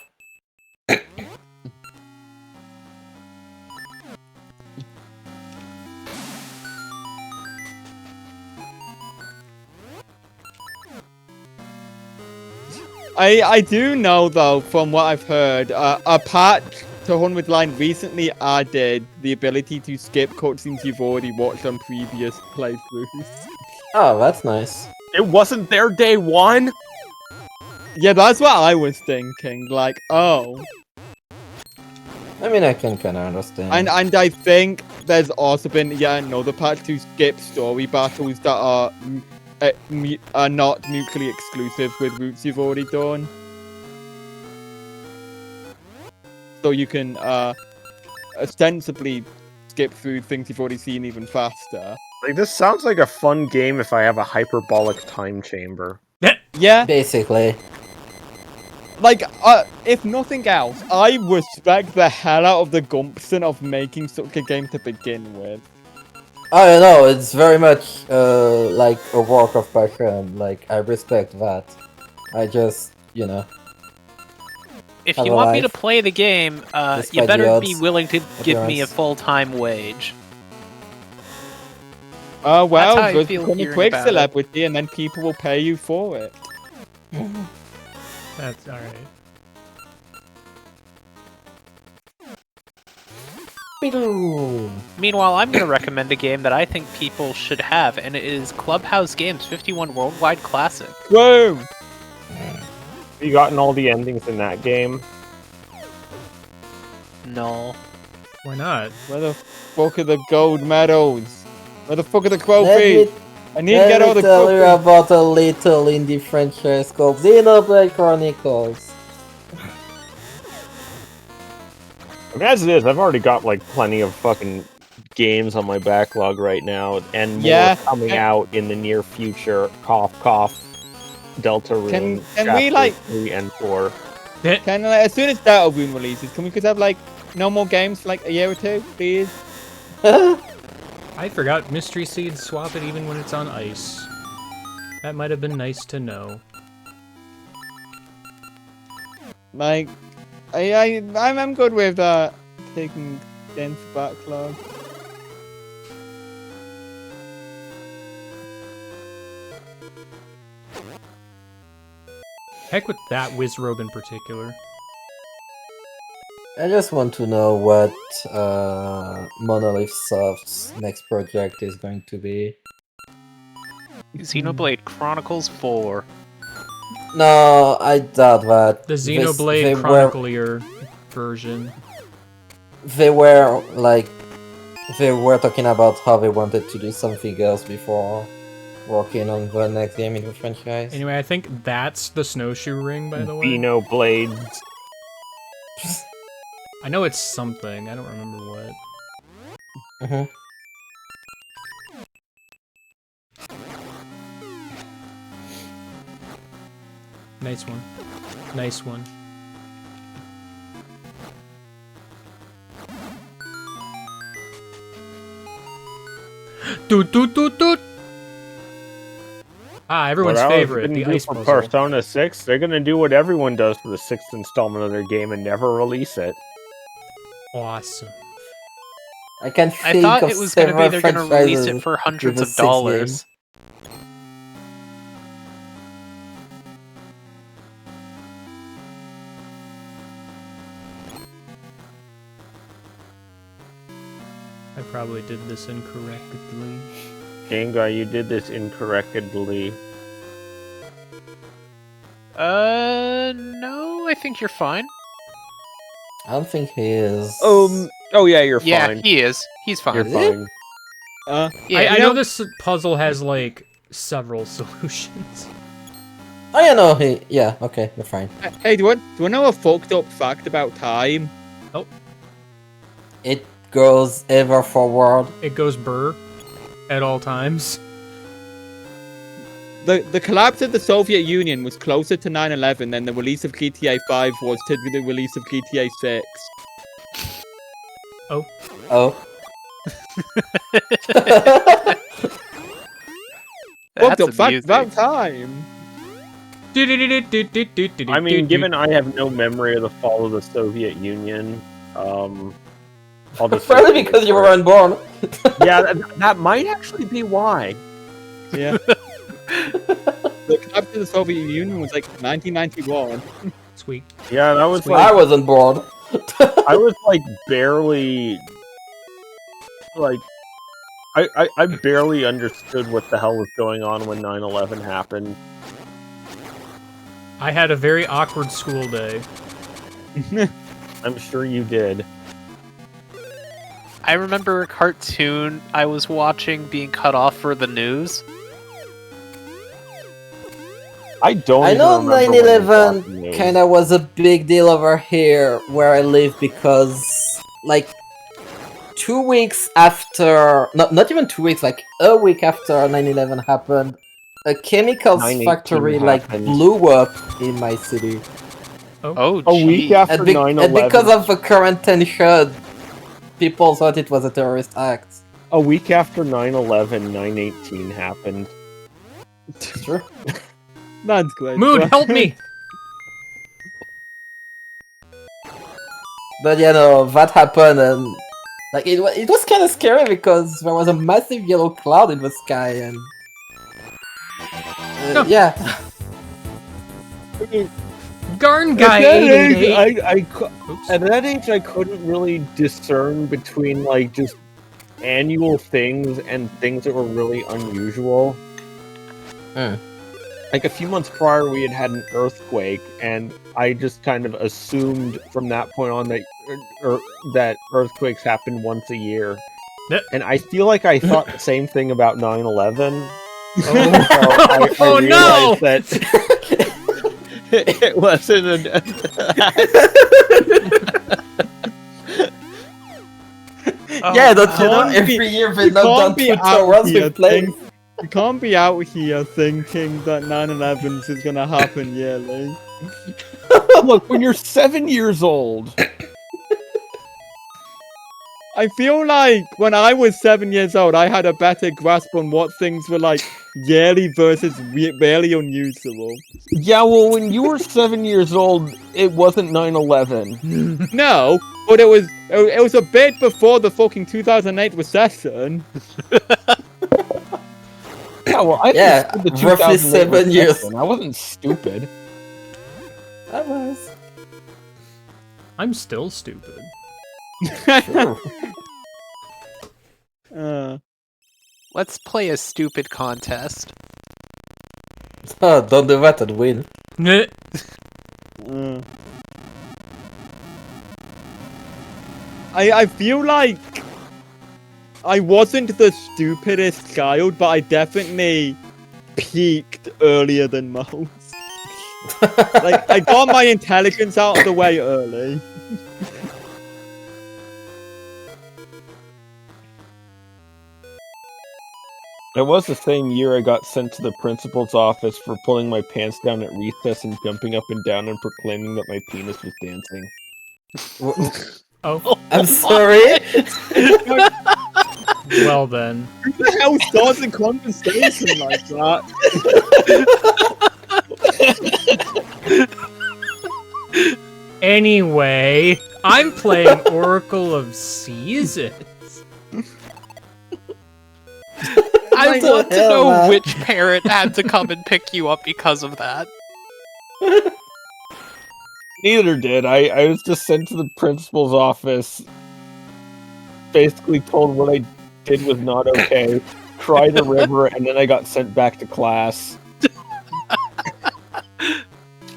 I do know though, from what I've heard, a patch to 100 line recently added the ability to skip cutscenes you've already watched on previous playthroughs. Oh, that's nice. It wasn't there day one? Yeah, that's what I was thinking. Like, oh. I mean, I can kind of understand. And I think there's also been yet another patch to skip story battles that are not mutually exclusive with routes you've already done. So you can ostensibly skip through things you've already seen even faster. Like, this sounds like a fun game if I have a hyperbolic time chamber. Yeah, Basically. like, if nothing else, I respect the hell out of the gumption of making such a game to begin with. Oh, you know, it's very much like a work of passion. Like, I respect that. I just, you know. If Have you a want me to life. play the game, Despite you the better be odds. willing to give me a Appearance. full-time wage. Well, how I just feel become a hearing quick about it. celebrity and then people will pay you for it. That's alright. Meanwhile, I'm going to recommend a game that I think people should have, and it is Clubhouse Games 51 Worldwide Classic. Whoa! Have you gotten all the endings in that game? No. Why not? Where the fuck are the gold medals? Where the fuck are the Let trophies? I need to let get me all the tell you trophies. about a little indie franchise called Xenoblade Chronicles. I mean, as it is, I've already got, like, plenty of fucking games on my backlog right now, and more Yeah, coming out in the near future. Cough, cough. Delta Rune, can we, Chapter like- 3 and 4. Can as soon as Delta Rune releases, can we just have like no more games for like a year or two, please? I forgot Mystery Seeds swap it even when it's on ice. That might have been nice to know. Like, I'm good with taking games for backlog. Heck with that Wizrobe in particular. I just want to know what Monolith Soft's next project is going to be. Xenoblade Chronicles 4. No, I doubt that. The They Xenoblade were- Chronicler version. They were like, they were talking about how they wanted to do something else before working on the next game in the franchise. Anyway, I think that's the snowshoe ring, by the way. Beano Blades. I know it's something. I don't remember what. Mhm. Nice one. Nice one. Doot doot doot doot! Ah, everyone's What else favorite, didn't the do ice for puzzle. Persona 6. They're gonna do what everyone does for the 6th installment of their game and never release it. Awesome. I can I think thought of it was going to be several they're going to release franchises it for hundreds with a of 6 game. dollars. probably did this incorrectly. Game guy, you did this incorrectly. No, I think you're fine. I don't think he is. Oh yeah, you're Yeah, fine. he is. He's fine. You're Is he? fine. Yeah, I know this puzzle has, like, several solutions. Oh yeah, no, he. Yeah, okay, you're fine. Hey, do you know a fucked up fact about time? It goes ever forward. It goes burr at all times. The collapse of the Soviet Union was closer to 9/11 than the release of GTA 5 was to the release of GTA 6. Oh. Fucked That's up fact amusing. about time. I mean, given I have no memory of the fall of the Soviet Union, I'll just Probably because you were unborn. yeah, that might actually be why. Yeah. The collapse of the Soviet Union was like 1991. Sweet. Yeah, that was I like wasn't born. I was like barely like I barely understood what the hell was going on when 9/11 happened. I had a very awkward school day. I'm sure you did. I remember a cartoon I was watching being cut off for the news. I don't. I even know remember when I saw the 9/11 news. kind of was a big deal over here where I live because, like, 2 weeks after, not even 2 weeks, like a week after 9/11 happened, a chemicals 9/18 factory like happened. blew up in my city, Oh, A week gee. after and, 9/11. and because of the current tension, people thought it was a terrorist act. A week after 9/11, 9/18 happened. Sure. That's great. Mood, help me! But you know, that happened, and like it was kind of scary because there was a massive yellow cloud in the sky, and yeah. Garn guy At that 888. age, Oops. at that age, I couldn't really discern between like just annual things and things that were really unusual. Like a few months prior, we had had an earthquake, and I just kind of assumed from that point on that that earthquakes happen once a year. Yep. And I feel like I thought the same thing about 9/11. Oh, I Oh, no! realized that it wasn't a. Yeah, don't you know? Can't Every be- year they you knock down can't be two out towers here with planes. You can't be out here thinking that 9/11 is gonna happen yearly. Look, when you're 7 years old, I feel like when I was 7 years old, I had a better grasp on what things were like yearly versus barely unusual. yeah, well, when you were 7 years old, it wasn't 9/11. No, but it was a bit before the fucking 2008 recession. Yeah, well, I Yeah, understood the roughly 2008 7 years. recession. I wasn't stupid. I was. I'm still stupid. Sure. Let's play a stupid contest. Oh, don't do that and win. Meh. I feel like I wasn't the stupidest child, but I definitely peaked earlier than most. Like, I got my intelligence out of the way early. It was the same year I got sent to the principal's office for pulling my pants down at recess and jumping up and down and proclaiming that my penis was dancing. Oh, I'm sorry. well then. Who the hell starts a conversation like that? Anyway, I'm playing Oracle of Seasons. I What the want to hell, know man? which parent had to come and pick you up because of that. Neither did. I was just sent to the principal's office basically told what I did was not okay, cried a river, and then I got sent back to class.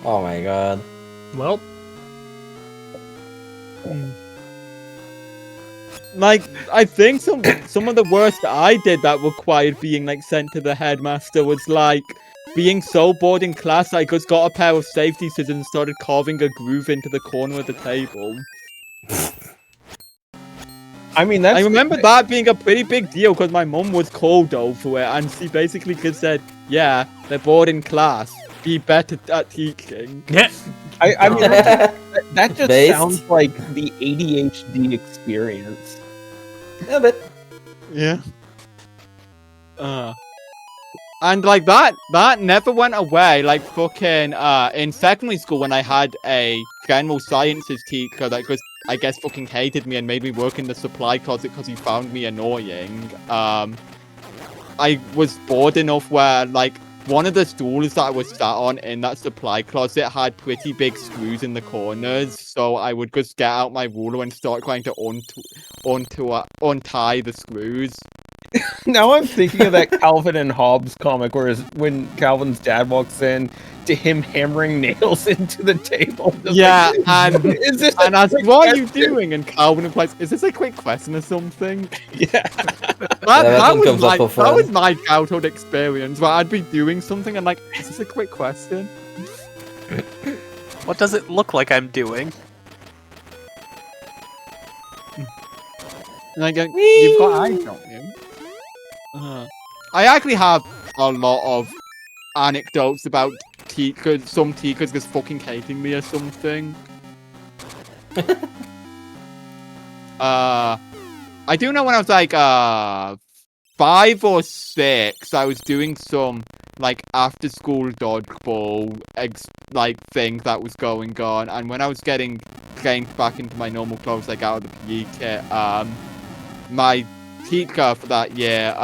Oh my god. Well, Like, I think some of the worst I did that required being like sent to the headmaster was like being so bored in class I just got a pair of safety scissors and started carving a groove into the corner of the table. I mean, that's I remember that being a pretty big deal because my mum was called over it and she basically just said, yeah, they're bored in class. Be better at teaching. yeah. I mean, that just Based? sounds like the ADHD experience. Yeah, but Yeah. And like that never went away. Like fucking in secondary school when I had a general sciences teacher that just I guess fucking hated me and made me work in the supply closet because he found me annoying. I was bored enough where like one of the stools that I was sat on in that supply closet had pretty big screws in the corners, so I would just get out my ruler and start trying to untie the screws. Now I'm thinking of that Calvin and Hobbes comic, when Calvin's dad walks in to him hammering nails into the table. Just Yeah, like, and is this and a asks, quick what are you question?" doing? And Calvin replies, is this a quick question or something? Yeah. that one comes up for That was fun. my childhood experience where I'd be doing something and like, is this a quick question? What does it look like I'm doing? And I go, you've got eyes, don't you? I actually have a lot of anecdotes about some teachers just fucking hating me or something. I do know when I was like 5 or 6, I was doing some like after school dodgeball thing that was going on, and when I was getting changed back into my normal clothes like out of the PE kit, my teacher for that year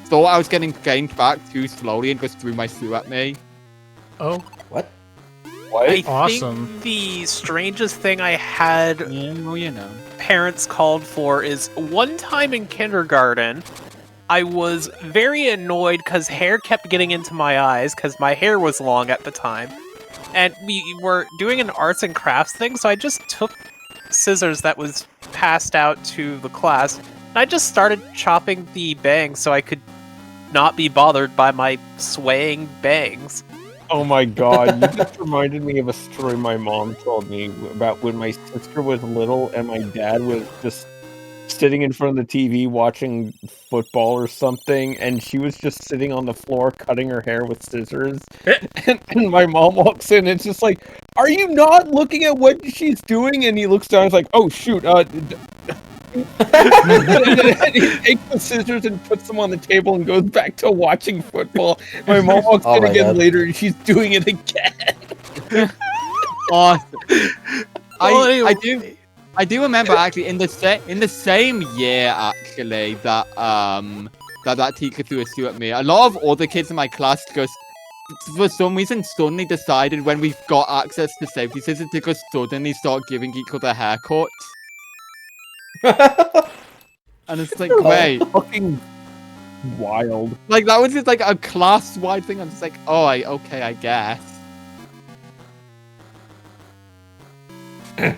thought I was getting changed back too slowly and just threw my shoe at me. Oh, What? I Awesome. think the strangest thing I had Yeah, well, you know. parents called for is one time in kindergarten, I was very annoyed because hair kept getting into my eyes because my hair was long at the time. And we were doing an arts and crafts thing, so I just took scissors that was passed out to the class, and I just started chopping the bangs so I could not be bothered by my swaying bangs. Oh my god, you just reminded me of a story my mom told me about when my sister was little and my dad was just sitting in front of the TV watching football or something, and she was just sitting on the floor cutting her hair with scissors. And my mom walks in and it's just like, are you not looking at what she's doing? And he looks down and is like, oh shoot, and he takes the scissors and puts them on the table and goes back to watching football. My mom walks Oh in my again God. later and she's doing it again. Awesome. Well, I do remember actually in the same year actually that that teacher threw a shoe at me. A lot of other kids in my class just for some reason suddenly decided when we got access to safety scissors to just suddenly start giving each other haircuts. And it's like, wait, Fucking wild. like that was just like a class-wide thing. I'm just like, oh, okay, I guess.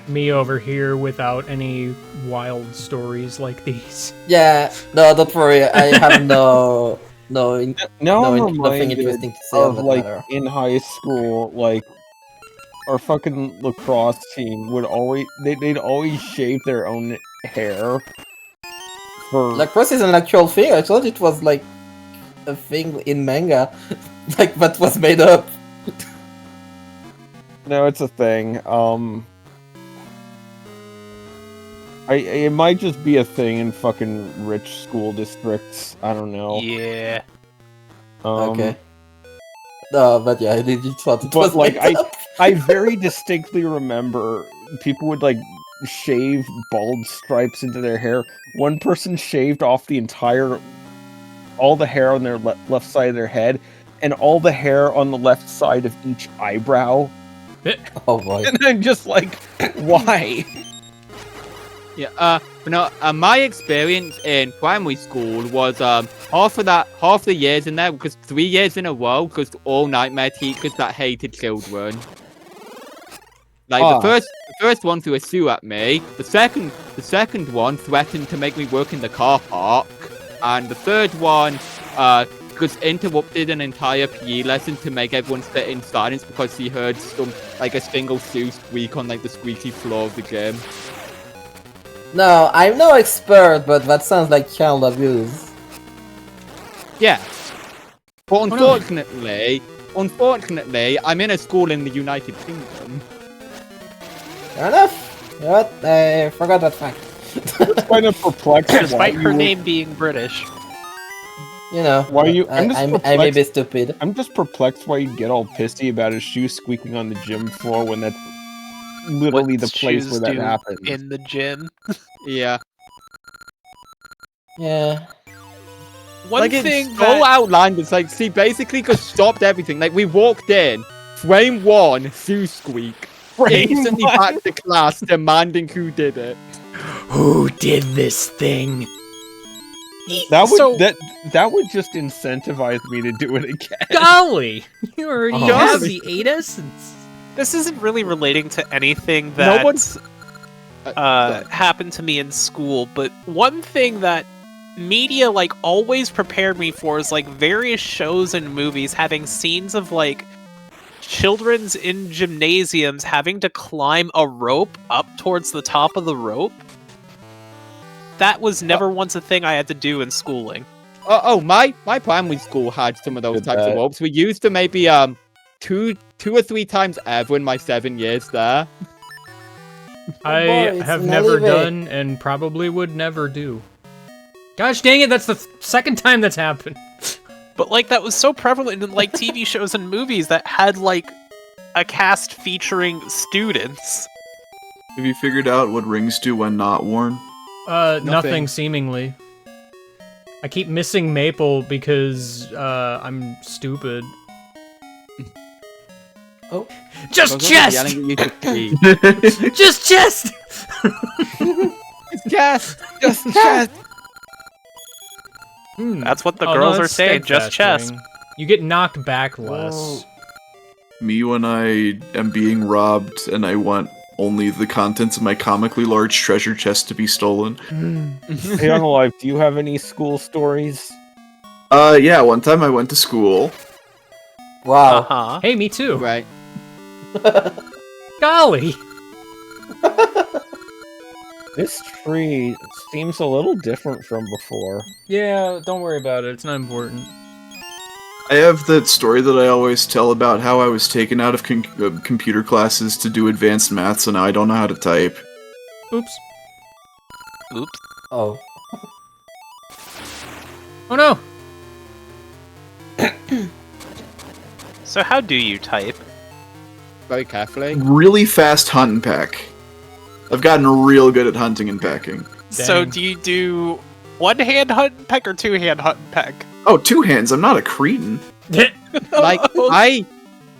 Me over here without any wild stories like these. Yeah, no, don't worry. I have Now nothing I'm reminded interesting to say on of that like matter. in high school, like our fucking lacrosse team would they'd always shave their own hair for Lacrosse is an actual thing. I thought it was like a thing in manga, like that was made up. No, it's a thing. It might just be a thing in fucking rich school districts. I don't know. yeah. Okay. No, but yeah, I legit thought it But was like made up. I very distinctly remember people would like shave bald stripes into their hair. One person shaved off all the hair on their left side of their head, and all the hair on the left side of each eyebrow. Oh boy. And I'm just like, why? Yeah, but no, my experience in primary school was half the years in there because 3 years in a row because all nightmare teachers that hated children. Like the first one threw a shoe at me. The second one threatened to make me work in the car park, and the third one just interrupted an entire PE lesson to make everyone sit in silence because he heard a single shoe squeak on like the squeaky floor of the gym. No, I'm no expert, but that sounds like child abuse. Yeah. But unfortunately, I'm in a school in the United Kingdom. Fair enough. You know what? I forgot that fact. It's kind of perplexed. Despite her name being British. You know, Why you? I may be stupid. I'm just perplexed why you get all pissy about his shoe squeaking on the gym floor when that's literally What the place where shoes that do happens. in the gym. Yeah. Yeah. One It's thing so that outlined. It's like, see, basically, just stopped everything. Like, we walked in, frame 1, shoe squeak. Instantly back to class, demanding who did it. Who did this thing? That would just incentivize me to do it again. Golly! You already Oh. have the 8 essence. this isn't really relating to anything that happened to me in school, but one thing that media always prepared me for is various shows and movies having scenes of children's in gymnasiums having to climb a rope up towards the top of the rope. That was never once a thing I had to do in schooling. My primary school had some of those types of ropes. We used to maybe two or three times ever in my 7 years there. I boy, have it's never Nalive. done and probably would never do. Gosh dang it, that's the second time that's happened. But that was so prevalent in TV shows and movies that had a cast featuring students. Have you figured out what rings do when not worn? Nothing seemingly. I keep missing Maple because I'm stupid. Oh. Just chest! Yelling at you to pee. Just chest! Just chest. That's what the Oh, girls no, are it's saying, just steadfast chest. ring. You get knocked back less. Whoa. Me when I am being robbed and I want only the contents of my comically large treasure chest to be stolen. Hey, on the life, do you have any school stories? Yeah, one time I went to school. Wow. Uh-huh. Hey, me too. Right. Golly! This tree seems a little different from before. Yeah, don't worry about it. It's not important. I have that story that I always tell about how I was taken out of computer classes to do advanced math, so now I don't know how to type. Oops. Oops. Oh. Oh no! So how do you type? Very carefully. Really fast hunt and pack. I've gotten real good at hunting and packing. So Dang. do you do one-hand hunt and peck or two-hand hunt and peck? Oh, 2 hands, I'm not a cretin.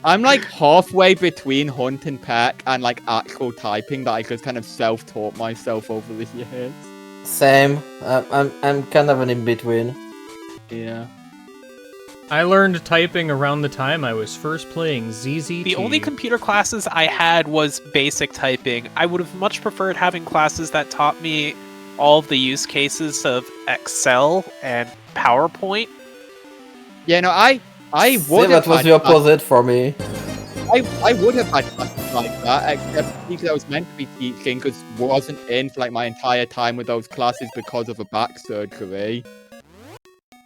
I'm halfway between hunt and peck and actual typing that I just kind of self-taught myself over the years. Same. I'm kind of an in-between. Yeah. I learned typing around the time I was first playing ZZT. The only computer classes I had was basic typing. I would have much preferred having classes that taught me all of the use cases of Excel and PowerPoint. Yeah, no, I See, would have that was had the opposite for me. I would have had classes like that, except because I was meant to be teaching because wasn't in for my entire time with those classes because of a back surgery.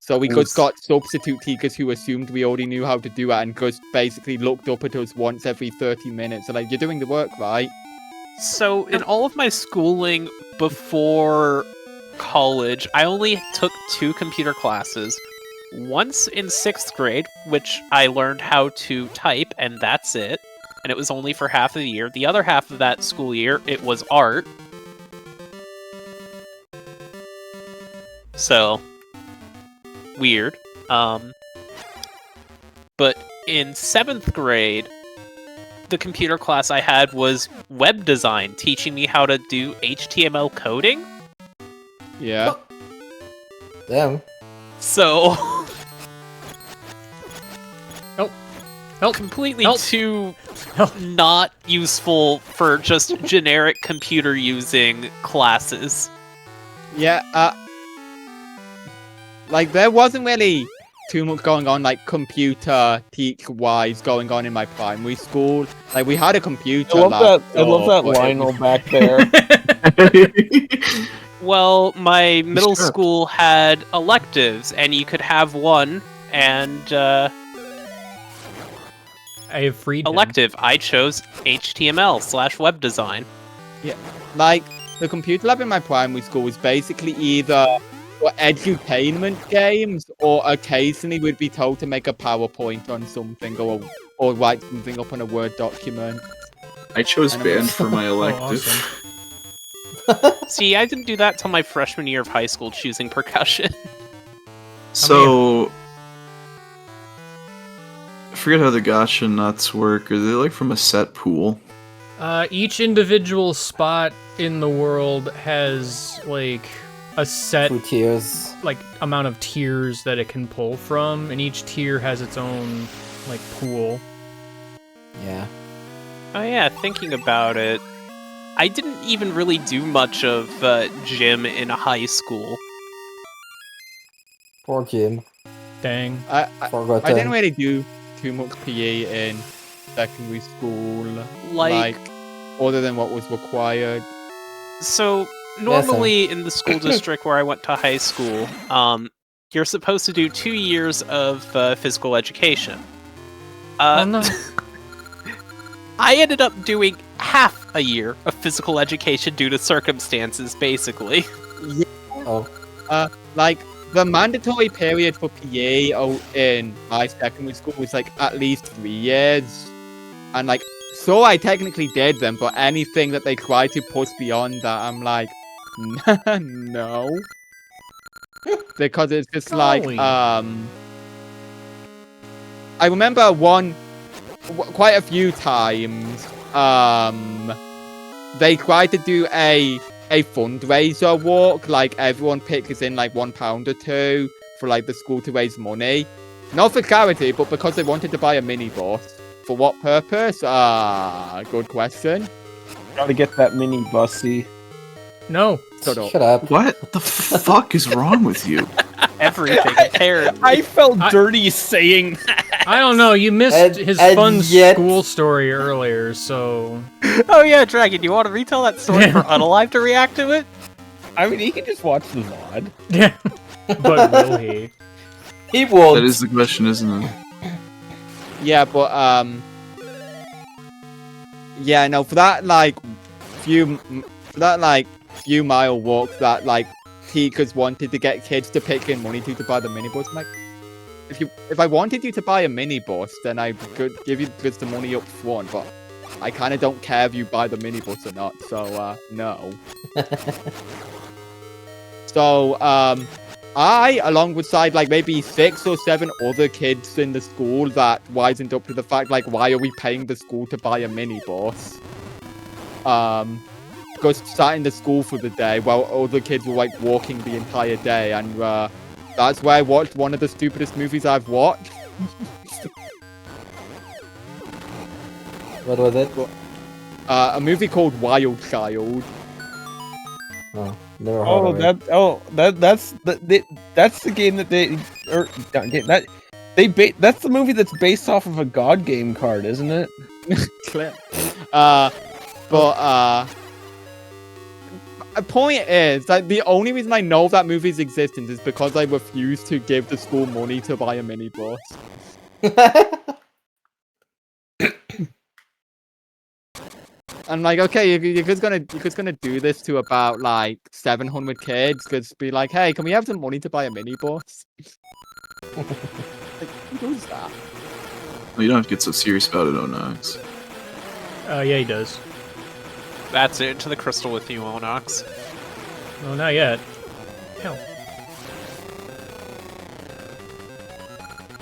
So we just got substitute teachers who assumed we already knew how to do it and just basically looked up at us once every 30 minutes. So you're doing the work, right? So in all of my schooling before college, I only took 2 computer classes. Once in 6th grade, which I learned how to type, and that's it. And it was only for half of the year. The other half of that school year, it was art. So, weird. But in 7th grade, the computer class I had was web design, teaching me how to do HTML coding. Yeah. Damn. So Help. completely Help. too Help. not useful for just generic computer using classes. Yeah, like, there wasn't really too much going on, like, computer teach-wise going on in my primary school. Like, we had a computer I love that laptop, but it Lionel was- back there. Well, my middle Sure. school had electives, and you could have one, and I have freed him. elective, I chose HTML/web design. Like, the computer lab in my primary school was basically either for edutainment games, or occasionally we'd be told to make a PowerPoint on something, or write something up on a Word document. I chose band for my elective. awesome. See, I didn't do that till my freshman year of high school, choosing percussion. So, I forget how the gacha nuts work. Are they like from a set pool? Each individual spot in the world has like a set 2 tiers. like amount of tiers that it can pull from, and each tier has its own like pool. Yeah. Oh yeah, thinking about it, I didn't even really do much of gym in high school. Poor Jim. Dang. I Forgotten. didn't really do too much PE in secondary school, Like, other than what was required. so normally in the school district where I went to high school, you're supposed to do 2 years of physical education. Oh no. I ended up doing half a year of physical education due to circumstances, basically. Oh. Like, the mandatory period for PE in my secondary school was like at least 3 years. And like, so I technically did them, but anything that they try to push beyond that, I'm like, no. Because it's just like, Golly. I remember quite a few times, they tried to do a fundraiser walk, like everyone pitches in like £1 or 2 for like the school to raise money. Not for charity, but because they wanted to buy a minibus. For what purpose? Good question. Gotta get that mini bussy. No. Shut up. Shut up. What the fuck is wrong with you? Everything, apparently. I felt I- dirty saying that. I don't know. You missed And- his and fun yet- school story earlier, so Oh yeah, Dragon, you want to retell that story for Unalive to react to it? I mean, he can just watch the VOD. yeah. But will he? He won't. That is the question, isn't it? Yeah, but yeah, no, for that like few mile walk that like teachers wanted to get kids to pick in money to buy the minibus. I'm like, if I wanted you to buy a minibus, then I could give you just the money up front, but I kind of don't care if you buy the minibus or not, so no. So I, along with like maybe 6 or 7 other kids in the school that wisened up to the fact, like, why are we paying the school to buy a minibus? Because sat in the school for the day while other kids were like walking the entire day, and that's where I watched one of the stupidest movies I've watched. What was it? A movie called Wild Child. Oh, never heard of it. That's the game that that's the movie that's based off of a God game card, isn't it? Clip. The point is that the only reason I know that movie's existence is because I refused to give the school money to buy a minibus. I'm like, okay, you're just gonna do this to about like 700 kids. Just be like, hey, can we have some money to buy a minibus? Like, who does that? Well, you don't have to get so serious about it, oh nice. Yeah, he does. That's it, to the crystal with you, Onox. No, not yet. Hell.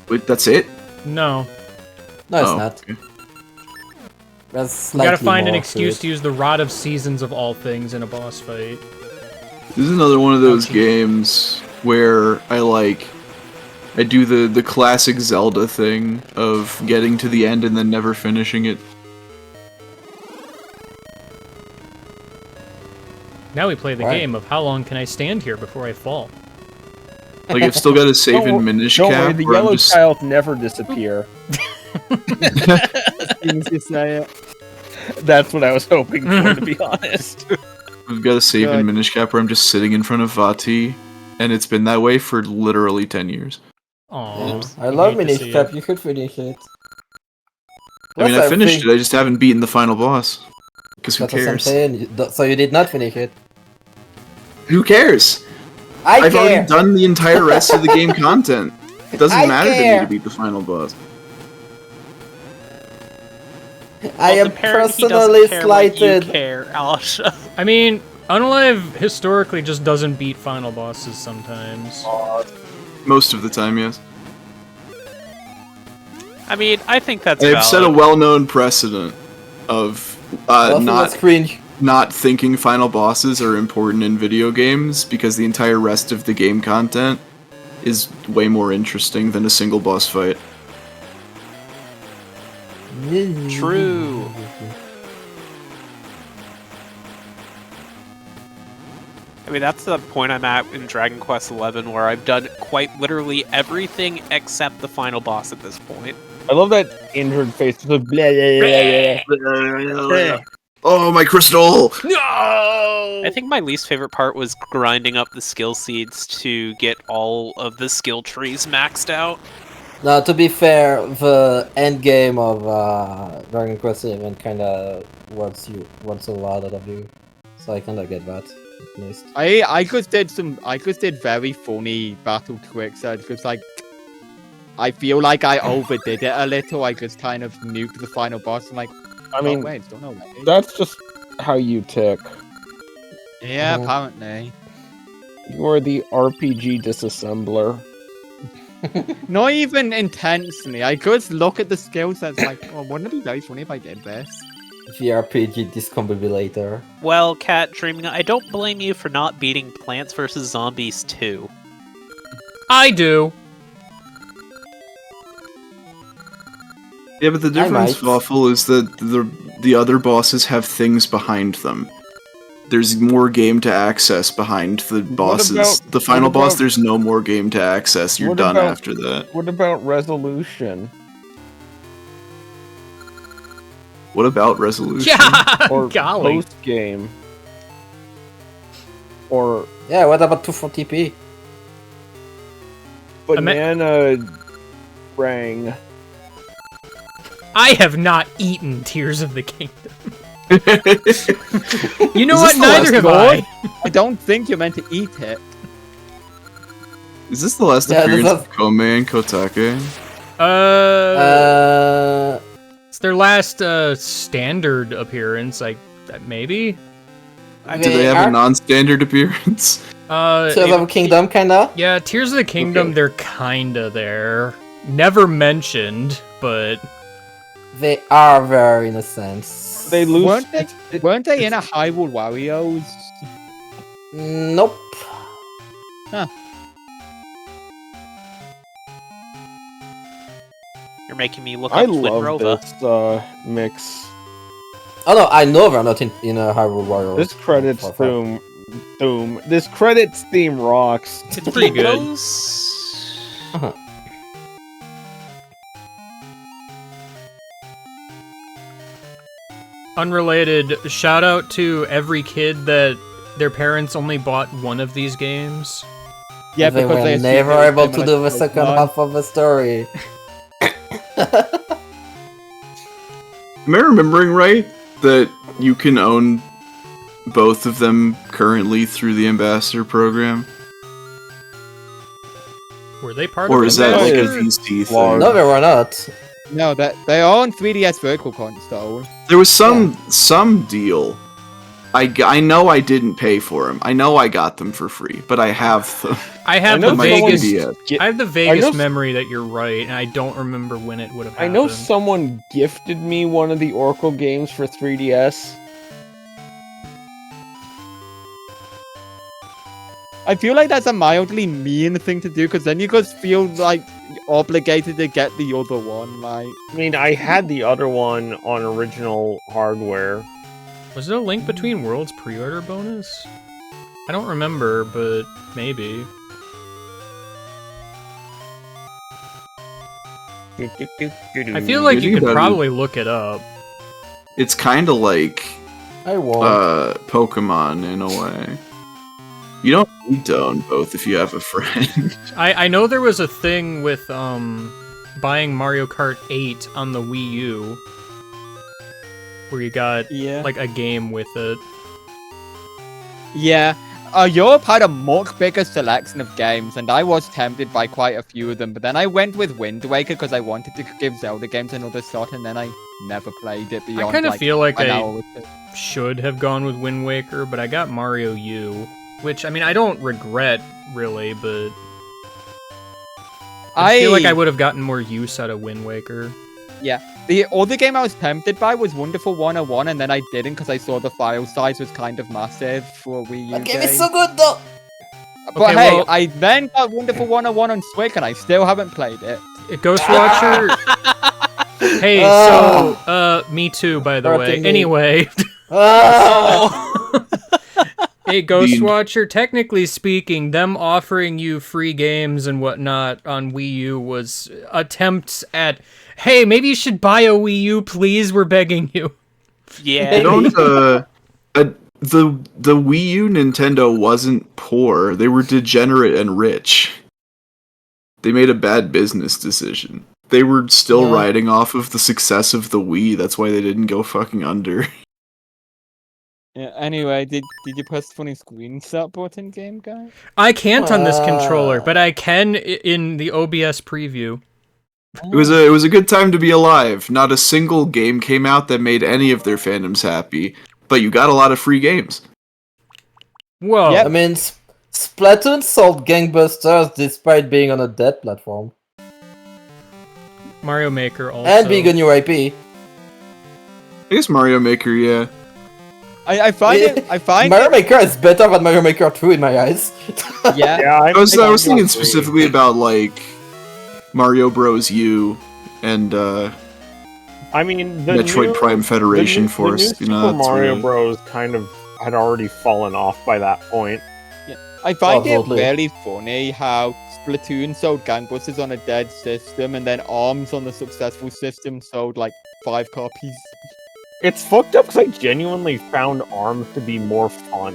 Wait, that's it? No. No, it's Oh, not. okay. That's You gotta slightly find an more excuse to to use the Rod of Seasons of all things in a boss fight. This is another one of those geez. games where I do the classic Zelda thing of getting to the end and then never finishing it. Now we play the Right. game of how long can I stand here before I fall? Like, I've still got a save and minish Don't worry, cap the where I'm yellow just... tiles never disappear. Things you say it. That's what I was hoping for, to be honest. I've got a save Good. and minish cap where I'm just sitting in front of Vati, and it's been that way for literally 10 years. Aw, I love hate to Minish see Cap, it. you should finish it. I mean, Plus, I finished think it, I just haven't beaten the final boss. Because who That's what I'm cares? saying. So you did not finish it. Who cares? I I've care! already done the entire rest of the game content. It doesn't I matter to me care. to beat the final boss. I Well, am the parent, he personally doesn't care like slighted. you care, Alasha. I mean, Unalive historically just doesn't beat final bosses sometimes. Most of the time, yes. I mean, I think that's I've set a valid. well-known precedent of Also, not that's cringe. not thinking final bosses are important in video games because the entire rest of the game content is way more interesting than a single boss fight. True. I mean, that's the point I'm at in Dragon Quest XI, where I've done quite literally everything except the final boss at this point. I love that injured face. It's like, blah, blah, blah, blah. Oh, my crystal! I think my least favorite part was grinding up the skill seeds to get all of the skill trees maxed out. Now, to be fair, the end game of Dragon Quest XI kind of wants a lot out of you, so I kind of get that at least. I just did very funny battle tricks. Because like, I feel like I overdid it a little. I just kind of nuked the final boss. I'm like, I mean, wait, don't know. That. that's just how you tick. Yeah, Mhm. apparently. You are the RPG disassembler. Not even intentionally. I just look at the skill sets like, oh, wouldn't it be very funny if I did this? JRPG discombobulator. Well, Cat Dreaming, I don't blame you for not beating Plants vs. Zombies 2. I do. Yeah, but the difference, might. Waffle, is that the other bosses have things behind them. There's more game to access behind the bosses. about- The final what boss, about- there's no more game to access. You're what done about- after that. What about resolution? What about resolution? Yeah, Or golly. post game? Or Yeah, what about 240p? banana rang? I have not eaten Tears of the Kingdom. You know Is what? this the Neither last have one? I. I don't think you're meant to eat it. Is this the last Yeah, appearance this of Kome and Kotake? It's their last standard appearance. Maybe. Do they have a non-standard appearance? Tears of Kingdom, kinda? Yeah, Tears of the Kingdom. Okay. They're kinda there. Never mentioned, but They are there in a sense. They lose. Weren't they in a Hyrule Warriors? Nope. You're making me look I up Twin love Rova. this mix. Oh no, I know they're not in a Hyrule Warriors. This credits For a fact. theme. This credits theme rocks. it's pretty good. Those- Unrelated, shout out to every kid that their parents only bought one of these games. Yeah, they because were they assumed never it was able to similar do the to second Pokemon. half of the story. Am I remembering right that you can own both of them currently through the Ambassador program? Were they part Or of is it? that like a Yeah. VC thing? Large. No, they were not. No, they are on 3DS Virtual Console. There was some deal. I know I didn't pay for them. I know I got them for free, but I have them. I have know the My vaguest. 3DS. I have the know vaguest s- memory that you're right, and I don't remember when it would have I happened. know someone gifted me one of the Oracle games for 3DS. I feel like that's a mildly mean thing to do, because then you just feel like obligated to get the other one. Like, I mean, I had the other one on original hardware. Was it a Link Between Worlds pre-order bonus? I don't remember, but maybe. I feel like you Thinking could about it, probably look it up. It's kind of like I won't. Pokemon in a way. You don't need to own both if you have a friend. I know there was a thing with buying Mario Kart 8 on the Wii U, where you got yeah. like a game with it. Yeah. Europe had a much bigger selection of games, and I was tempted by quite a few of them, but then I went with Wind Waker because I wanted to give Zelda games another shot, and then I never played it beyond I kind of feel like an I hour with it. should have gone with Wind Waker, but I got Mario U, which, I mean, I don't regret, really, but I feel like I would have gotten more use out of Wind Waker. The other game I was tempted by was Wonderful 101, and then I didn't because I saw the file size was kind of massive for a Wii U That game game. is so good though. But Okay, hey, well- I then got Wonderful 101 on Switch, and I still haven't played it. Ghostwatcher. Hey, so me too, by the way. Hurting me. Anyway, Ah! hey, Ghostwatcher. Technically speaking, them offering you free games and whatnot on Wii U was attempts at, hey, maybe you should buy a Wii U, please. We're begging you. Yeah. They don't. The Wii U Nintendo wasn't poor. They were degenerate and rich. They made a bad business decision. They were still Yeah. riding off of the success of the Wii. That's why they didn't go fucking under. Yeah, anyway, did you press the funny screenshot button, game guy? I can't on this controller, but I can in the OBS preview. It was a good time to be alive. Not a single game came out that made any of their fandoms happy, but you got a lot of free games. Whoa. Yep. I mean, Splatoon sold gangbusters despite being on a dead platform Mario Maker also. and being a new IP. I guess Mario Maker, yeah. I find Mario Maker is better than Mario Maker 2 in my eyes. yeah. Yeah, I was thinking agree. specifically about like Mario Bros. U and I mean, the Metroid new, Prime Federation the new Force. Super You know, that's Mario really- Bros. Kind of had already fallen off by that point. I find it Absolutely. really funny how Splatoon sold gangbusters on a dead system, and then ARMS on the successful system sold like 5 copies. It's fucked up because I genuinely found ARMS to be more fun,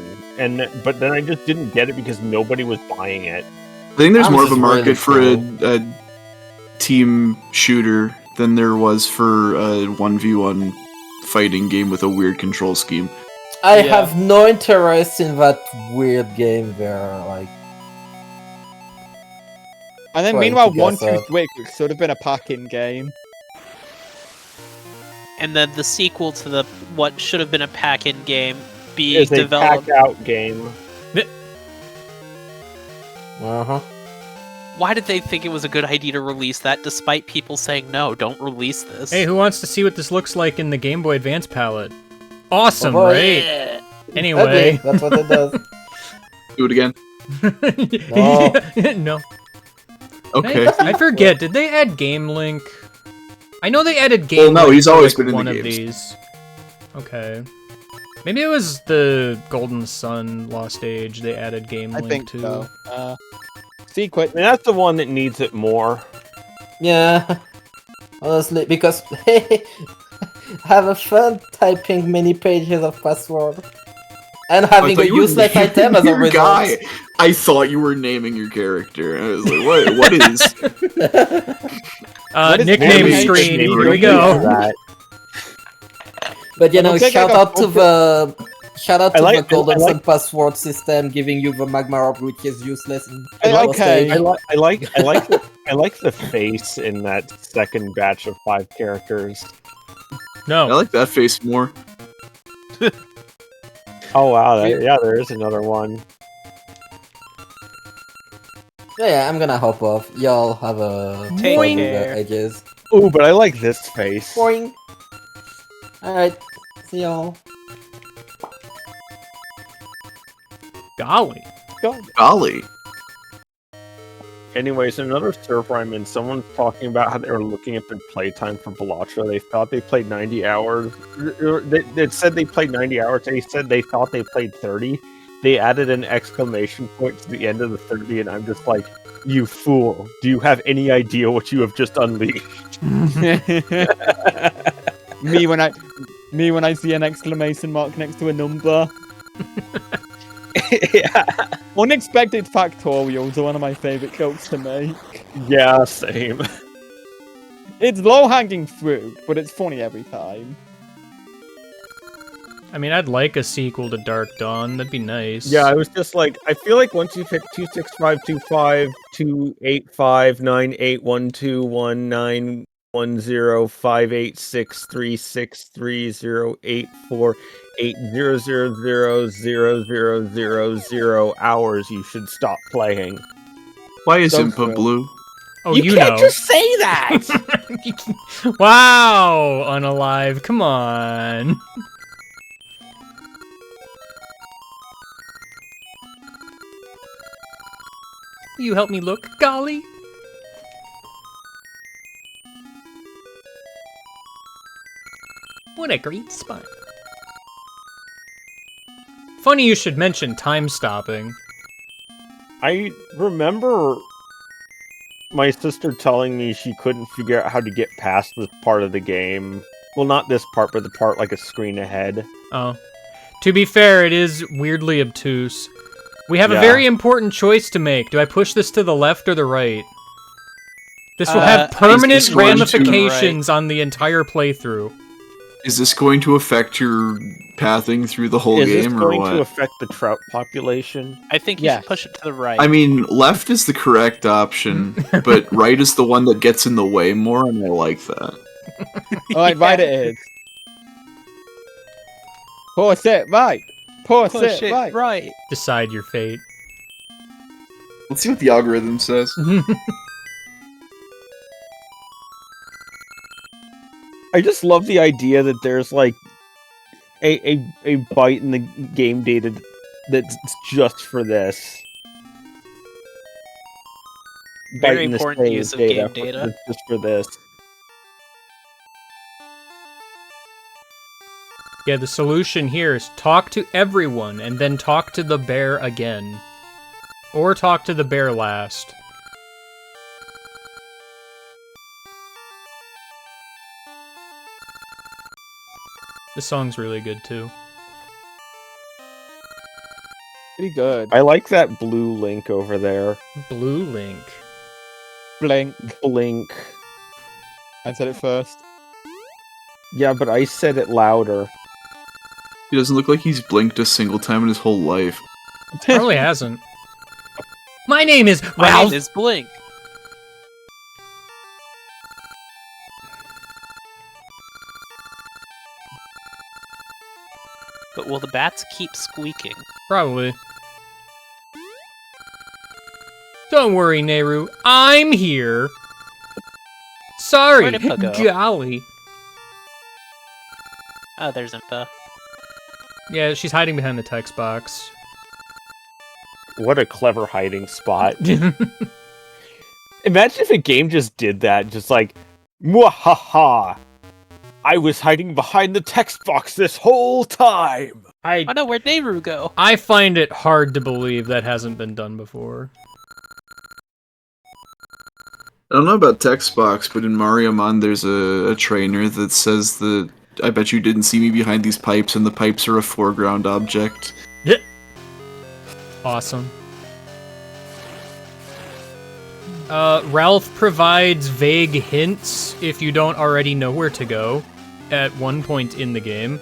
but then I just didn't get it because nobody was buying it. I think there's Arms more of a is market really for a team shooter than there was for a 1v1 fighting game with a weird control scheme. I Yeah. have no interest in that weird game there. Like, And then Trying meanwhile, to guess 1, 2, that. Switch should have been a pack-in game. And then the sequel to the what should have been a pack-in game being It's a developed. pack-out game. uh-huh. Why did they think it was a good idea to release that, despite people saying no, don't release this? Hey, who wants to see what this looks like in the Game Boy Advance palette? Awesome, Oh, boy. right? Yeah. Anyway. Ugly, that's what it does. Do it again. No. Okay. I forget. Did they add Game Link? I know they added Game Well, no, Link he's to, always like, been in the one of games. these. Okay. Maybe it was the Golden Sun Lost Age they added Game I Link think to. so. Secret. I mean, that's the one that needs it more. Yeah. Honestly, because have fun typing many pages of password and having I thought a you were useless naming item as a your result. guy. I thought you were naming your character. I was like, what is... What is Nickname Game stream. Link? Here we go. That. But you know, Looks like shout I got out to the I Golden like- Sun password system giving you the magma orb, which is useless. In Okay. I like the face in that second batch of 5 characters. I No. like that face more. Oh wow, yeah, there is another one. Yeah, I'm gonna hop off. Y'all have a Take fun with care. it, I guess. Oh, but I like this face. Boing. Alright, see y'all. Golly. Golly. Anyways, another server I'm in, someone's talking about how they were looking at their playtime for Balatro. They thought they played 90 hours. They said they played 90 hours. They said they thought they played 30. They added an exclamation point to the end of the 30, and I'm just like, you fool. Do you have any idea what you have just unleashed? me when I see an exclamation mark next to a number. Yeah. Unexpected factorials are one of my favorite jokes to make. Yeah, same. It's low-hanging fruit, but it's funny every time. I mean, I'd like a sequel to Dark Dawn. That'd be nice. Yeah, I was just like, I feel like once you hit 26525, 285, 9812, 586363084 800000000 hours, you should stop playing. Why is So Impa true. blue? Oh, you you can't know. just say that! Wow, Unalive, come on. Will you help me look, golly? What a great spot. Funny you should mention time stopping. I remember my sister telling me she couldn't figure out how to get past this part of the game. Well, not this part, but the part like a screen ahead. Oh. To be fair, it is weirdly obtuse. We have a Yeah. very important choice to make. Do I push this to the left or the right? This will I have permanent this going to the ramifications on the entire playthrough. Is this going to affect your pathing through the whole Is this game or going what? to affect the trout population? I think you Yes. should push it to the right. I mean, left is the correct option, but right is the one that gets in the way more, and I like that. Alright, right it is. Push it right. Push push it right. right. Decide your fate. Let's see what the algorithm says. I just love the idea that there's like a byte in the game data that's just for this. Very Byte in the important save use of game for- data. that's just for this. Yeah, the solution here is talk to everyone and then talk to the bear again. Or talk to the bear last. This song's really good too. Pretty good. I like that blue link over there. Blue Link. Blink. Blink. I said it first. Yeah, but I said it louder. He doesn't look like he's blinked a single time in his whole life. Probably hasn't. My name is My Ralph. name is Blink. But will the bats keep squeaking? Probably. Don't worry, Nehru. I'm here. Sorry, Where'd Impa go? golly. Oh, there's Impa. Yeah, she's hiding behind the text box. What a clever hiding spot. Imagine if a game just did that, just like, mwahaha! I was hiding behind the text box this whole time! Oh no, where'd Nehru go? I find it hard to believe that hasn't been done before. I don't know about text box, but in Mario Mon there's a trainer that says that I bet you didn't see me behind these pipes, and the pipes are a foreground object. Awesome. Ralph provides vague hints if you don't already know where to go at one point in the game.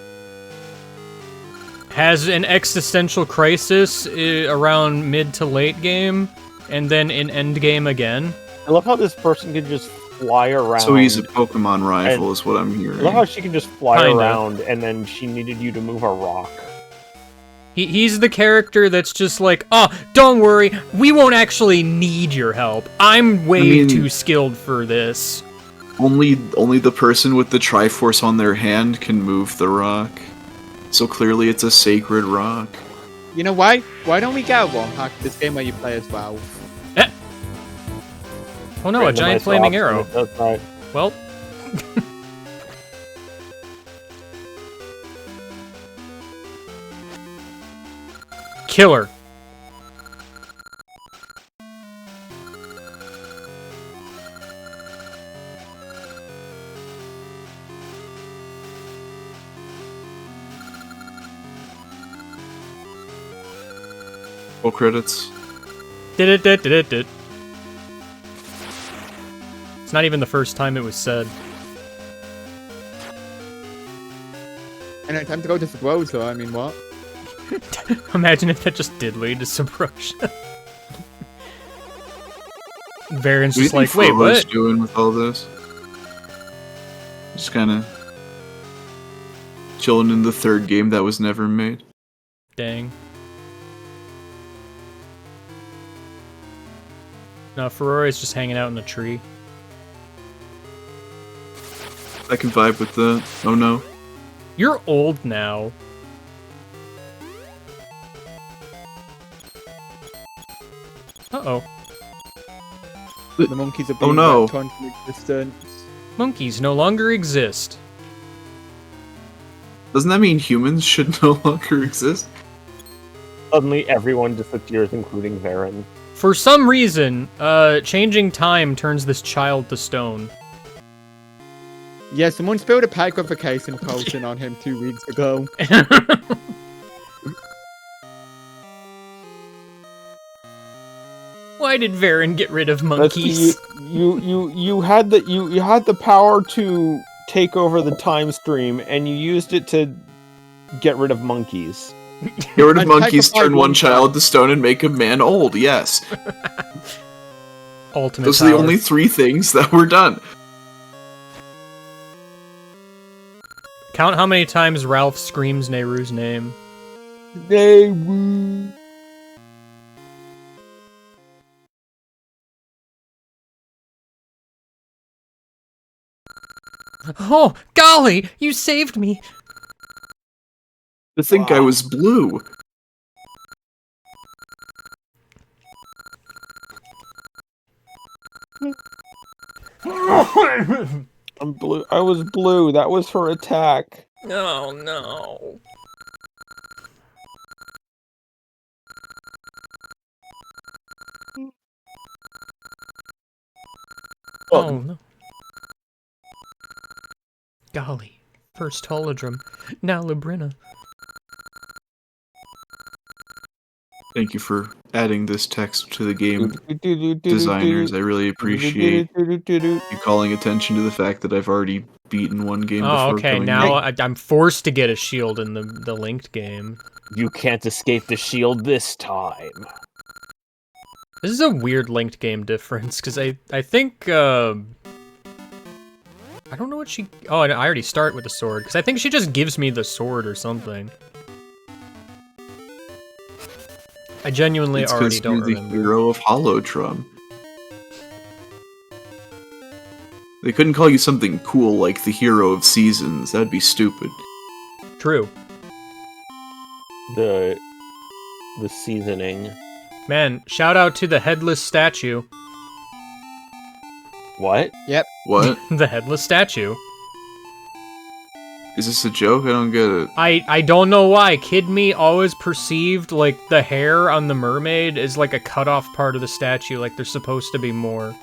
Has an existential crisis around mid to late game, and then in end game again. I love how this person can just fly around. So he's a Pokemon rival, is what I'm I hearing. love how she can just fly Kinda. around, and then she needed you to move a rock. He's the character that's just like, oh, don't worry, we won't actually need your help. I'm way too skilled for this. Only the person with the Triforce on their hand can move the rock. So clearly it's a sacred rock. You know why? Why don't we get one hack this game where you play as well? Oh no, a giant flaming arrow. That's right. Well. Killer. Full credits. Did. It's not even the first time it was said. And it's time to go to Sub so I mean, what? Imagine if that just did lead to Subrosia. Varen's just like, wait, what? Doing with all this? Just kind of chilling in the third game that was never made. Dang. No, Ferrari's just hanging out in the tree. I can vibe with that. Oh no. You're old now. Uh-oh. The monkeys are being Oh no. returned from existence. Monkeys no longer exist. Doesn't that mean humans should no longer exist? Suddenly everyone disappears, including Varen. For some reason, changing time turns this child to stone. Yeah, someone spilled a petrification potion on him 2 weeks ago. Why did Varen get rid of monkeys? You had the power to take over the time stream, and you used it to get rid of monkeys. Get rid of monkeys, turn one child to stone, and make a man old. Yes. Ultimate Those are the power. only 3 things that were done. Count how many times Ralph screams Nehru's name. Nehru. Oh, golly! You saved me! To think I was blue. I'm blue. I was blue. That was her attack. Oh, no. Oh, no. Golly. First Holodrum, now Labrina. Thank you for adding this text to the game, designers. I really appreciate you calling attention to the fact that I've already beaten one game before. Oh, okay, going now in. I'm forced to get a shield in the linked game. You can't escape the shield this time. This is a weird linked game difference, because I think, I don't know what she... Oh, I already start with the sword, because I think she just gives me the sword or something. I genuinely It's already 'cause don't you're the remember. hero of Holotrum. They couldn't call you something cool like the hero of seasons. That'd be stupid. True. The seasoning. Man, shout out to the headless statue. What? What? The headless statue. Is this a joke? I don't get it. I don't know why. Kid me always perceived, like, the hair on the mermaid is like a cut-off part of the statue, like there's supposed to be more.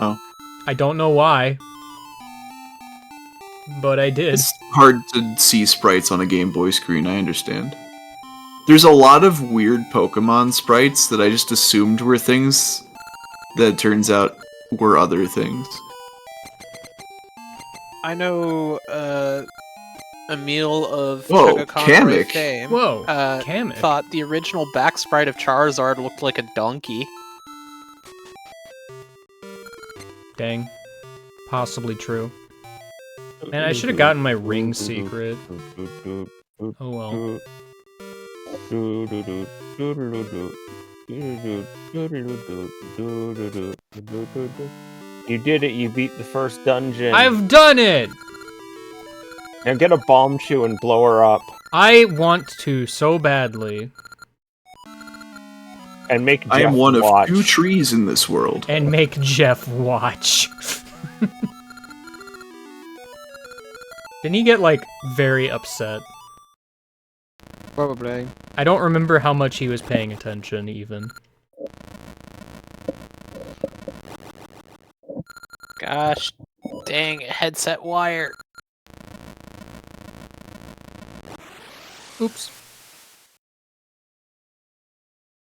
Oh. I don't know why. But I did. It's hard to see sprites on a Game Boy screen, I understand. There's a lot of weird Pokemon sprites that I just assumed were things that turns out were other things. I know Emil of Whoa, Togeconroy Kamek. fame Whoa, Kamek. thought the original back sprite of Charizard looked like a donkey. Dang. Possibly true. Man, I should have gotten my ring secret. Oh well. You did it, you beat the first dungeon. I've done it! Now get a bomb shoe and blow her up. I want to so badly. And make Jeff I am one watch. of 2 trees in this world. And make Jeff watch. Didn't he get, like, very upset? Probably. I don't remember how much he was paying attention, even. Gosh, dang, headset wire. Oops.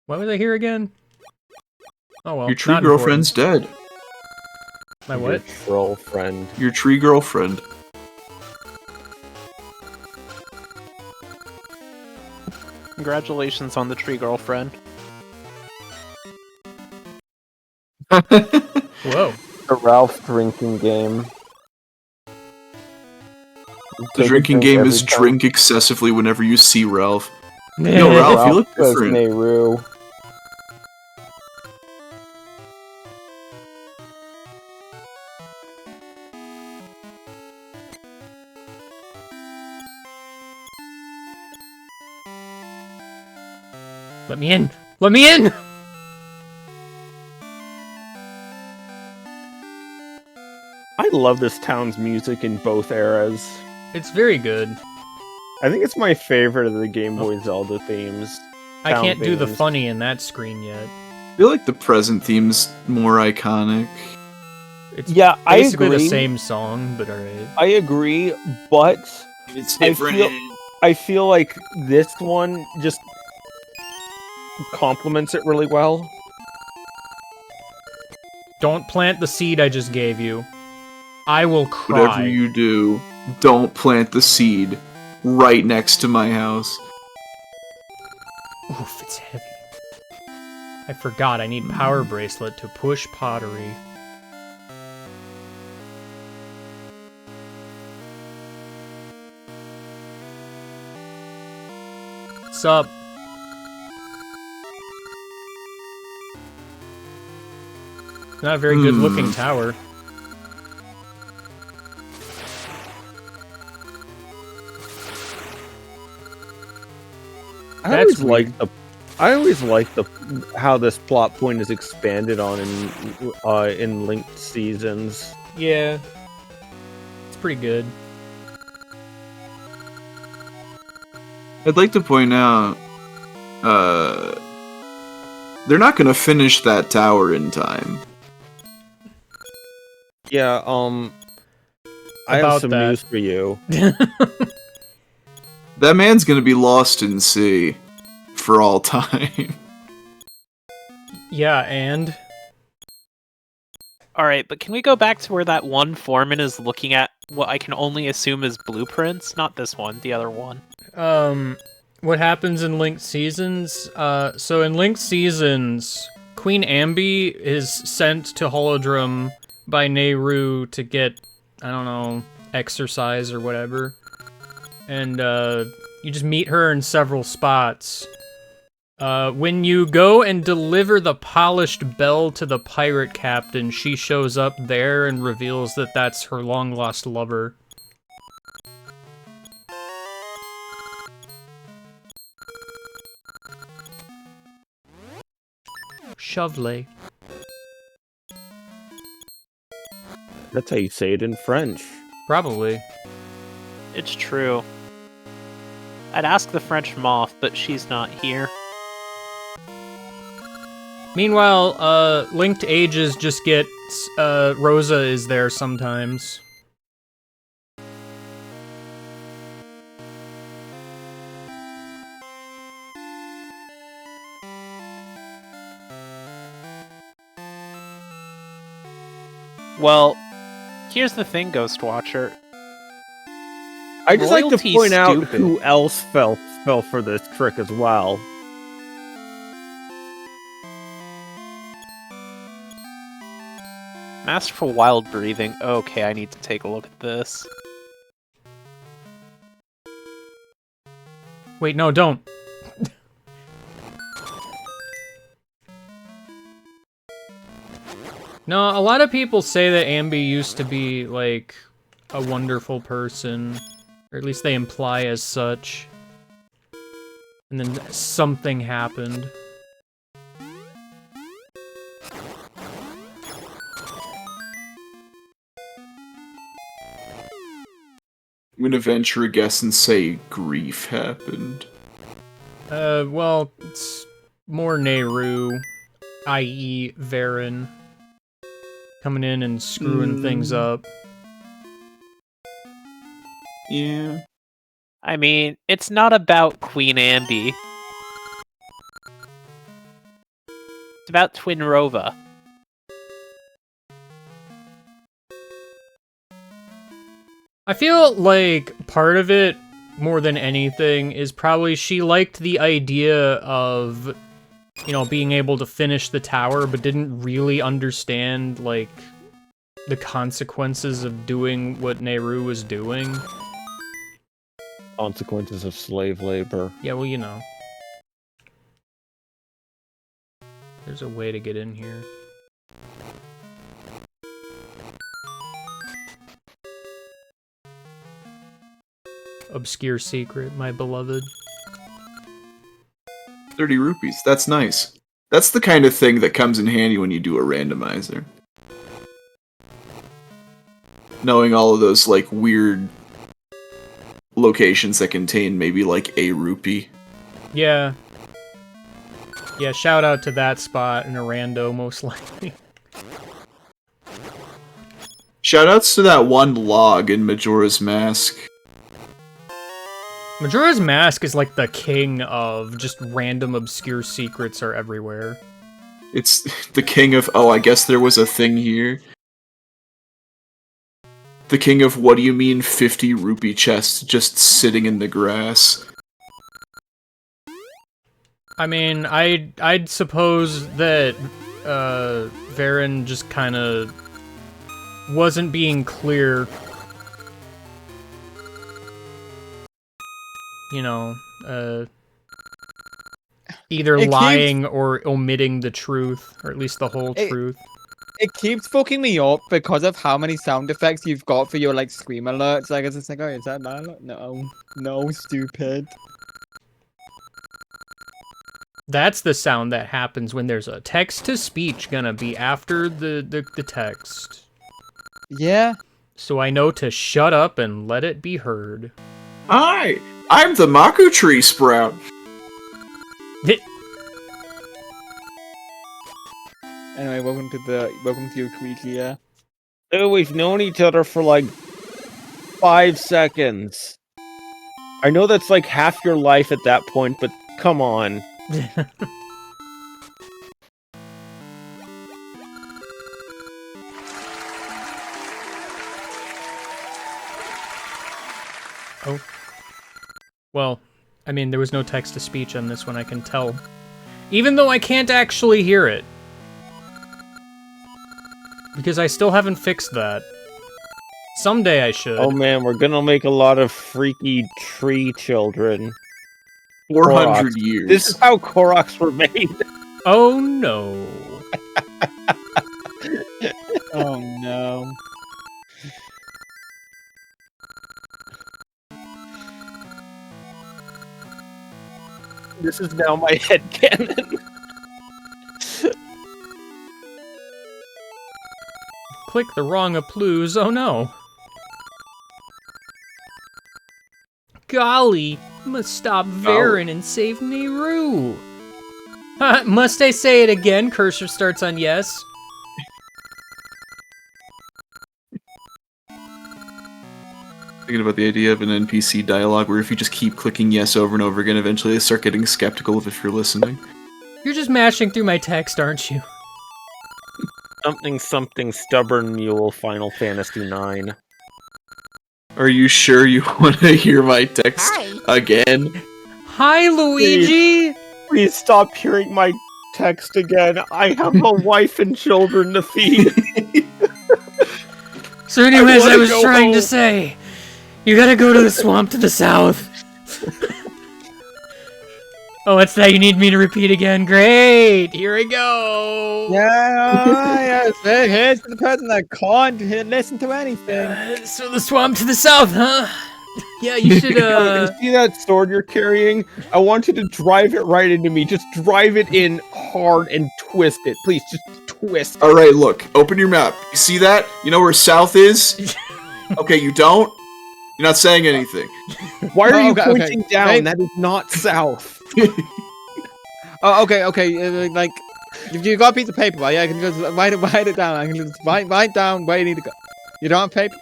Why was I here again? Oh well. Your tree not girlfriend's dead. important. My what? Your girlfriend. Your tree girlfriend. Congratulations on the tree girlfriend. Whoa. The Ralph drinking game. The drinking game is drink excessively whenever you see Ralph. Yo, Ralph, you look different. Nehru. Let me in! Let me in! I love this town's music in both eras. It's very good. I think it's my favorite of the Game Boy Zelda themes. I Town can't do the themes. funny in that screen yet. I feel like the present theme's more iconic. It's Yeah, I basically agree. the same song, but alright. I agree, but It's I different. I feel like this one just complements it really well. Don't plant the seed I just gave you. I will cry. Whatever you do, don't plant the seed right next to my house. Oof, it's heavy. I forgot I need power bracelet to push pottery. What's up? Not a very good looking tower. I That's always like the how this plot point is expanded on in linked seasons. Yeah. It's pretty good. I'd like to point out, they're not gonna finish that tower in time. Yeah, I have About some that. news for you. That man's gonna be lost in sea for all time. Yeah, and Alright, but can we go back to where that one foreman is looking at what I can only assume is blueprints? Not this one, the other one. what happens in Linked Seasons? So in Linked Seasons, Queen Ambi is sent to Holodrum by Nehru to get, I don't know, exercise or whatever. And, you just meet her in several spots. When you go and deliver the polished bell to the pirate captain, she shows up there and reveals that that's her long-lost lover. Shovelay. That's how you say it in French. Probably. It's true. I'd ask the French moth, but she's not here. Meanwhile, Linked Ages just gets, Rosa is there sometimes. Well, here's the thing, Ghost Watcher. I just like to Royalty's point out stupid. who else fell for this trick as well. Masterful Wild Breathing. Okay, I need to take a look at this. Wait, no, don't. No, a lot of people say that Ambi used to be, like, a wonderful person. Or at least they imply as such. And then something happened. I'm gonna venture a guess and say grief happened. Well, it's more Nehru, i.e. Varen, coming in and screwing things up. Yeah. I mean, it's not about Queen Ambi. It's about Twin Rova. I feel like part of it, more than anything, is probably she liked the idea of, you know, being able to finish the tower, but didn't really understand, like, the consequences of doing what Nehru was doing. Consequences of slave labor. Yeah, well, you know. There's a way to get in here. Obscure secret, my beloved. 30 rupees. That's nice. That's the kind of thing that comes in handy when you do a randomizer. Knowing all of those, like, weird locations that contain maybe, like, a rupee. Yeah. Yeah, shout out to that spot in a rando, most likely. Shoutouts to that one log in Majora's Mask. Majora's Mask is like the king of just random obscure secrets are everywhere. It's the king of, oh, I guess there was a thing here. The king of, what do you mean 50 rupee chests just sitting in the grass? I mean, I'd suppose that Varen just kind of wasn't being clear. You know, either lying or omitting the truth, or at least the whole truth. It keeps fucking me up because of how many sound effects you've got for your, like, scream alerts. Like, it's just like, oh, is that dialogue? No. No, stupid. That's the sound that happens when there's a text-to-speech gonna be after the text. Yeah. So I know to shut up and let it be heard. Hi, I'm the Maku Tree Sprout. Anyway, welcome to your Twitch, Oh, we've known each other for like 5 seconds. I know that's like half your life at that point, but come on. Oh. Well, I mean, there was no text-to-speech on this one, I can tell. Even though I can't actually hear it. Because I still haven't fixed that. Someday I should. Oh man, we're gonna make a lot of freaky tree children. 400 Koroks. years. This is how Koroks were made. Oh no. Oh no. This is now my headcanon. Click the wrong applause, oh no. Golly, must stop Varen and save Nehru. Must I say it again? Cursor starts on yes. Thinking about the idea of an NPC dialogue where if you just keep clicking yes over and over again, eventually they start getting skeptical of if you're listening. You're just mashing through my text, aren't you? Something stubborn mule Final Fantasy IX. Are you sure you want to hear my text Hi. again? Hi, Luigi! Please stop hearing my text again. I have a wife and children to feed. So anyways, I wanna was go trying to home. say, you gotta go to the swamp to the south. Oh, what's that? You need me to repeat again? Great! Here we go! Yes. Here's the person that can't listen to anything. So the swamp to the south, huh? Yeah, you should, You see that sword you're carrying? I want you to drive it right into me. Just drive it in hard and twist it. Please, just twist it. Alright, look. Open your map. You see that? You know where south is? Okay, you don't? You're not saying anything. Why are you okay, pointing down? Hey. That is not south. Oh, okay. Like, you got a piece of paper, right? Yeah, I can just write it down. I can just write down where you need to go. You don't have paper?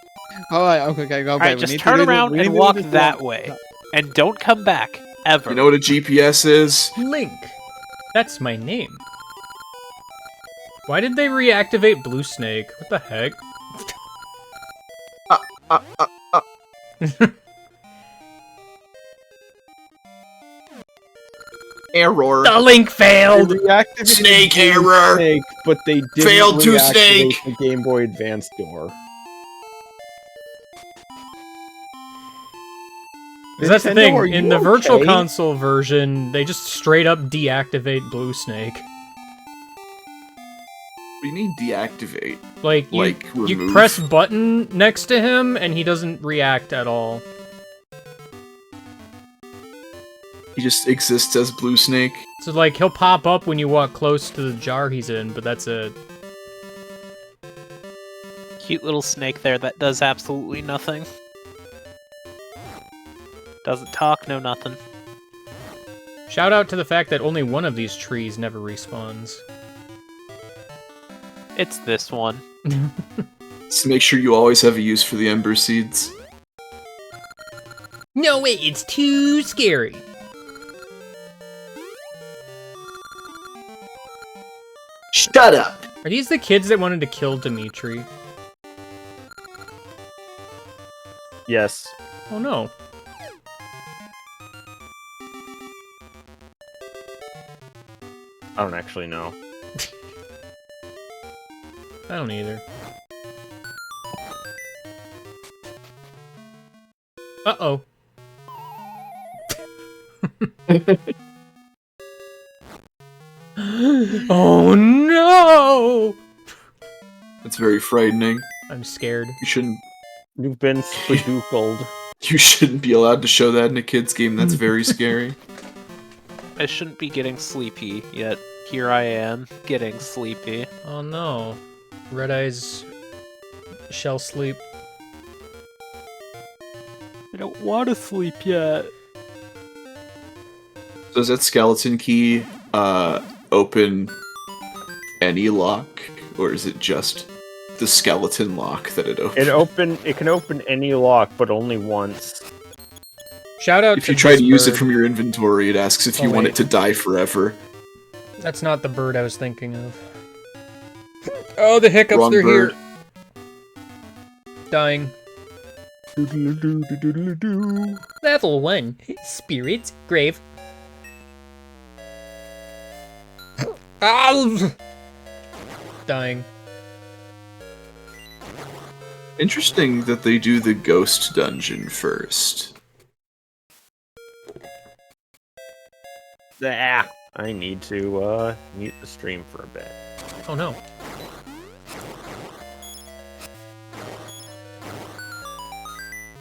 Alright, okay. Alright, just turn around and walk that way. And don't come back. Ever. You know what a GPS is? Link. That's my name. Why did they reactivate Blue Snake? What the heck? Error. The link failed! They reactivated Snake the error. Snake, but they didn't Failed to reactivate snake. the Game Boy Advance door. That's the Nintendo, thing, are in you the Virtual okay? Console version, they just straight up deactivate Blue Snake. What do you mean deactivate? Like, you remove? press button next to him, and he doesn't react at all. He just exists as Blue Snake. So, like, he'll pop up when you walk close to the jar he's in, but that's it. Cute little snake there that does absolutely nothing. Doesn't talk, no nothing. Shout out to the fact that only one of these trees never respawns. It's this one. Just to make sure you always have a use for the Ember Seeds. No way, it's too scary. Shut up! Are these the kids that wanted to kill Dimitri? Yes. Oh no. I don't actually know. I don't either. Uh-oh. Oh no! That's very frightening. I'm scared. You shouldn't. You've been spadoocled. You shouldn't be allowed to show that in a kid's game. That's very scary. I shouldn't be getting sleepy, yet here I am, getting sleepy. Oh no. Red Eyes shall sleep. I don't want to sleep yet. So does that skeleton key open any lock, or is it just the skeleton lock that it opens? It can open any lock, but only once. Shout out If to you try to this use it bird. from your inventory, it asks if you Oh, want wait. it to die forever. That's not the bird I was thinking of. Oh, the hiccups, Wrong they're bird. here. Dying. Level 1. Spirit Grave. Ow! Dying. Interesting that they do the ghost dungeon first. Ah, I need to mute the stream for a bit. Oh no.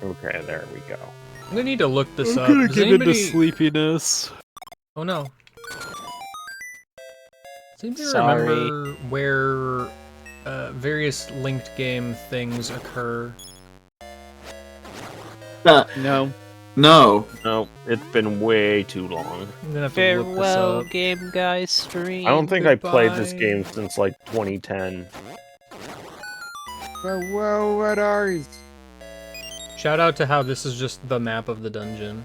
Okay, there we go. I'm gonna need to look this up. Does anybody... sleepiness. Oh no. Does anybody Sorry. remember where various linked game things occur? No. No. No, it's been way too long. I'm gonna have to look this Farewell, up. Game Guy stream. I don't think I played this Goodbye. game since like 2010. Well, what are you? Shout out to how this is just the map of the dungeon.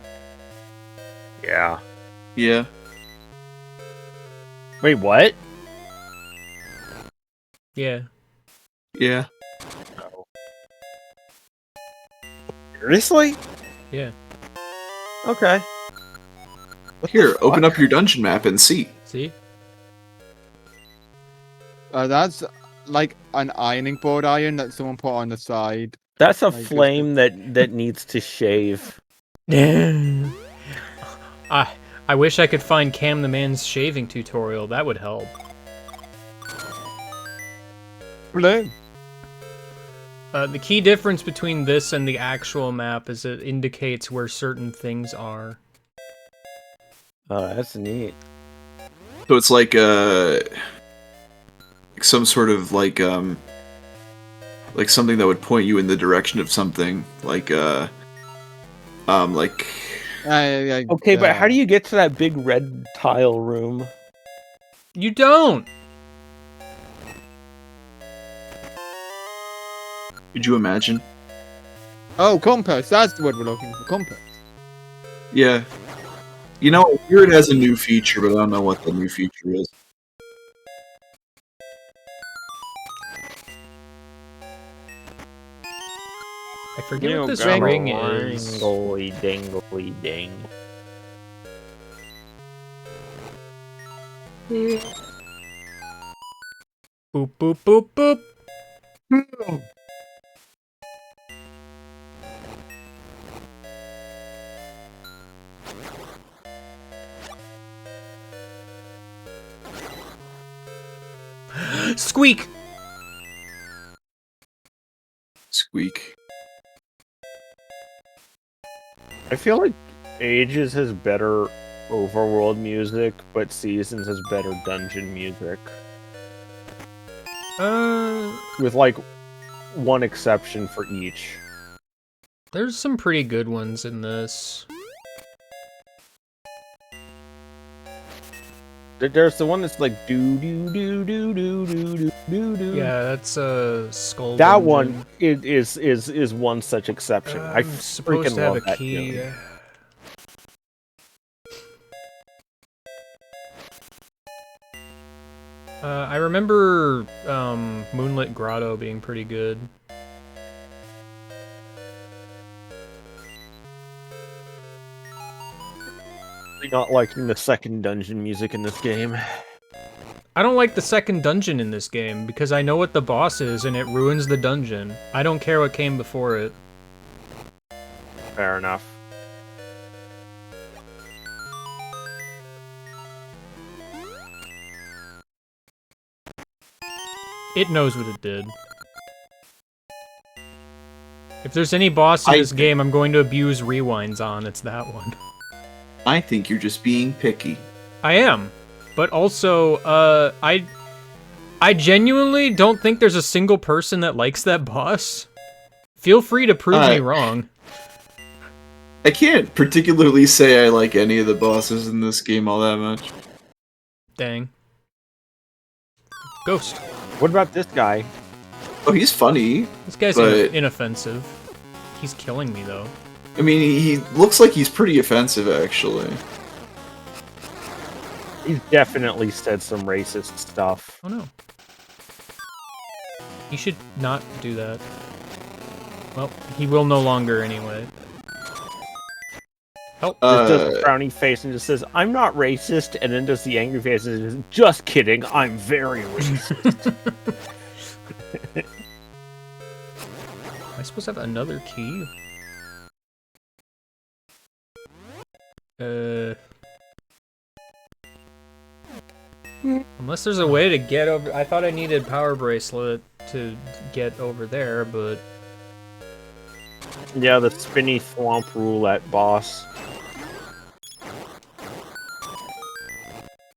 Yeah. Yeah. Wait, what? Yeah. Yeah. Seriously? Yeah. Okay. Here, open up your dungeon map and see. See? That's like an ironing board iron that someone put on the side. That's a Like, flame that needs to shave. I I wish I could find Cam the Man's shaving tutorial. That would help. Blame. The key difference between this and the actual map is it indicates where certain things are. Oh, that's neat. So it's like some sort of like something that would point you in the direction of something, like Okay, but how do you get to that big red tile room? You don't! Could you imagine? Oh, compass. That's the word we're looking for. Compass. Yeah. You know, I hear it has a new feature, but I don't know what the new feature is. I forget what this ring is. Dingly dingly ding. Boop, boop, boop, boop. Squeak! Squeak. I feel like Ages has better overworld music, but Seasons has better dungeon music. With like one exception for each. There's some pretty good ones in this. There's the one that's like do do do do do do do do. Yeah, that's a skull. That dungeon. one is one such exception. I I'm supposed freaking to have love a that key. tune. I remember Moonlit Grotto being pretty good. Not liking the second dungeon music in this game. I don't like the second dungeon in this game because I know what the boss is and it ruins the dungeon. I don't care what came before it. Fair enough. It knows what it did. If there's any boss in this game I'm going to abuse rewinds on, it's that one. I think you're just being picky. I am. But also, I genuinely don't think there's a single person that likes that boss. Feel free to prove me wrong. I can't particularly say I like any of the bosses in this game all that much. Dang. Ghost. What about this guy? Oh, he's funny. This guy's but... inoffensive. He's killing me, though. I mean, he looks like he's pretty offensive, actually. He's definitely said some racist stuff. Oh no. He should not do that. Well, he will no longer anyway. Help! Just does a frowny face and just says, "I'm not racist," and then does the angry face and says, "Just kidding, I'm very racist." Am I supposed to have another key? Unless there's a way to get over... I thought I needed Power Bracelet to get over there, but... Yeah, the spinny swamp roulette boss.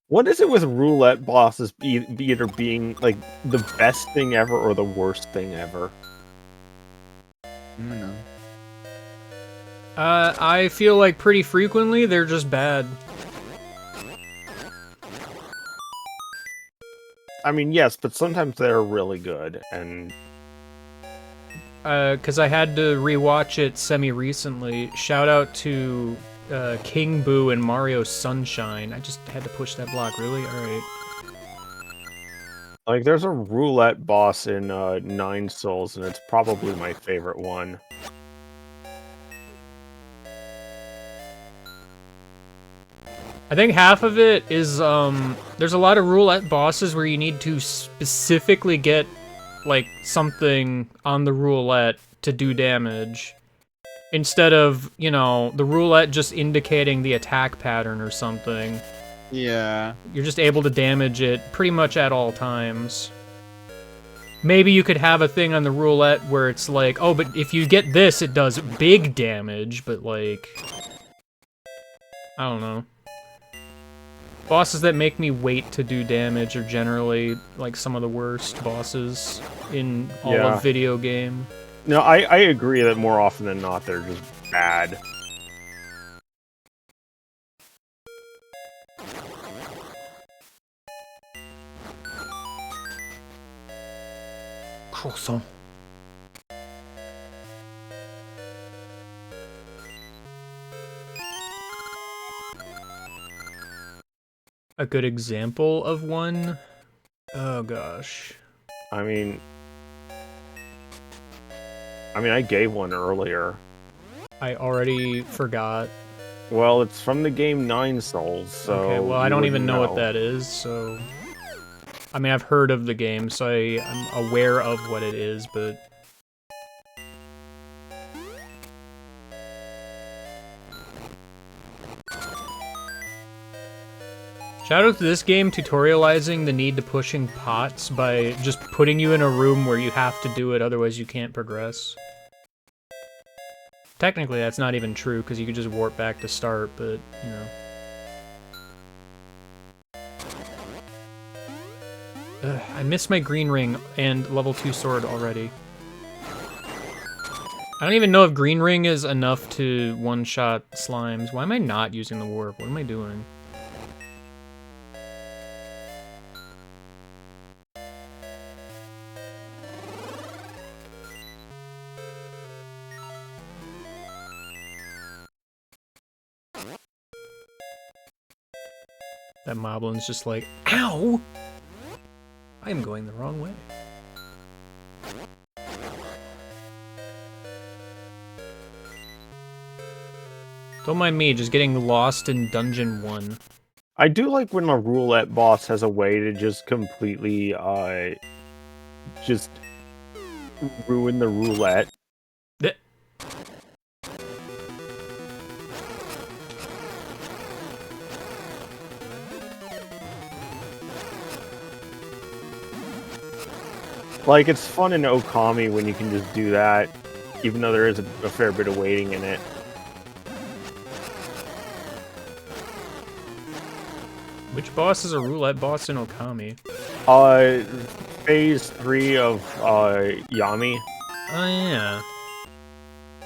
What is it with roulette bosses either being, like, the best thing ever or the worst thing ever? I don't know. I feel like pretty frequently they're just bad. I mean, yes, but sometimes they're really good, and... Because I had to rewatch it semi-recently. Shout out to King Boo and Mario Sunshine. I just had to push that block, really? Alright. Like, there's a roulette boss in Nine Souls, and it's probably my favorite one. I think half of it is, there's a lot of roulette bosses where you need to specifically get, like, something on the roulette to do damage. Instead of, you know, the roulette just indicating the attack pattern or something. Yeah. You're just able to damage it pretty much at all times. Maybe you could have a thing on the roulette where it's like, oh, but if you get this, it does big damage, but like... I don't know. Bosses that make me wait to do damage are generally, like, some of the worst bosses in all of video game. No, I agree that more often than not, they're just bad. Croissant. A good example of one? Oh gosh. I mean, I gave one earlier. I already forgot. Well, it's from the game Nine Souls, so... Okay, well, I don't even know what that is, so... I mean, I've heard of the game, so I'm aware of what it is, but... Shout out to this game tutorializing the need to pushing pots by just putting you in a room where you have to do it, otherwise you can't progress. Technically, that's not even true, because you could just warp back to start, but, you know. Ugh, I missed my green ring and level 2 sword already. I don't even know if green ring is enough to one-shot slimes. Why am I not using the warp? What am I doing? That Moblin's just like, ow! I am going the wrong way. Don't mind me, just getting lost in Dungeon 1. I do like when a roulette boss has a way to just completely, just ruin the roulette. Like, it's fun in Okami when you can just do that, even though there is a fair bit of waiting in it. Which boss is a roulette boss in Okami? Phase 3 of, Yami. Oh, yeah.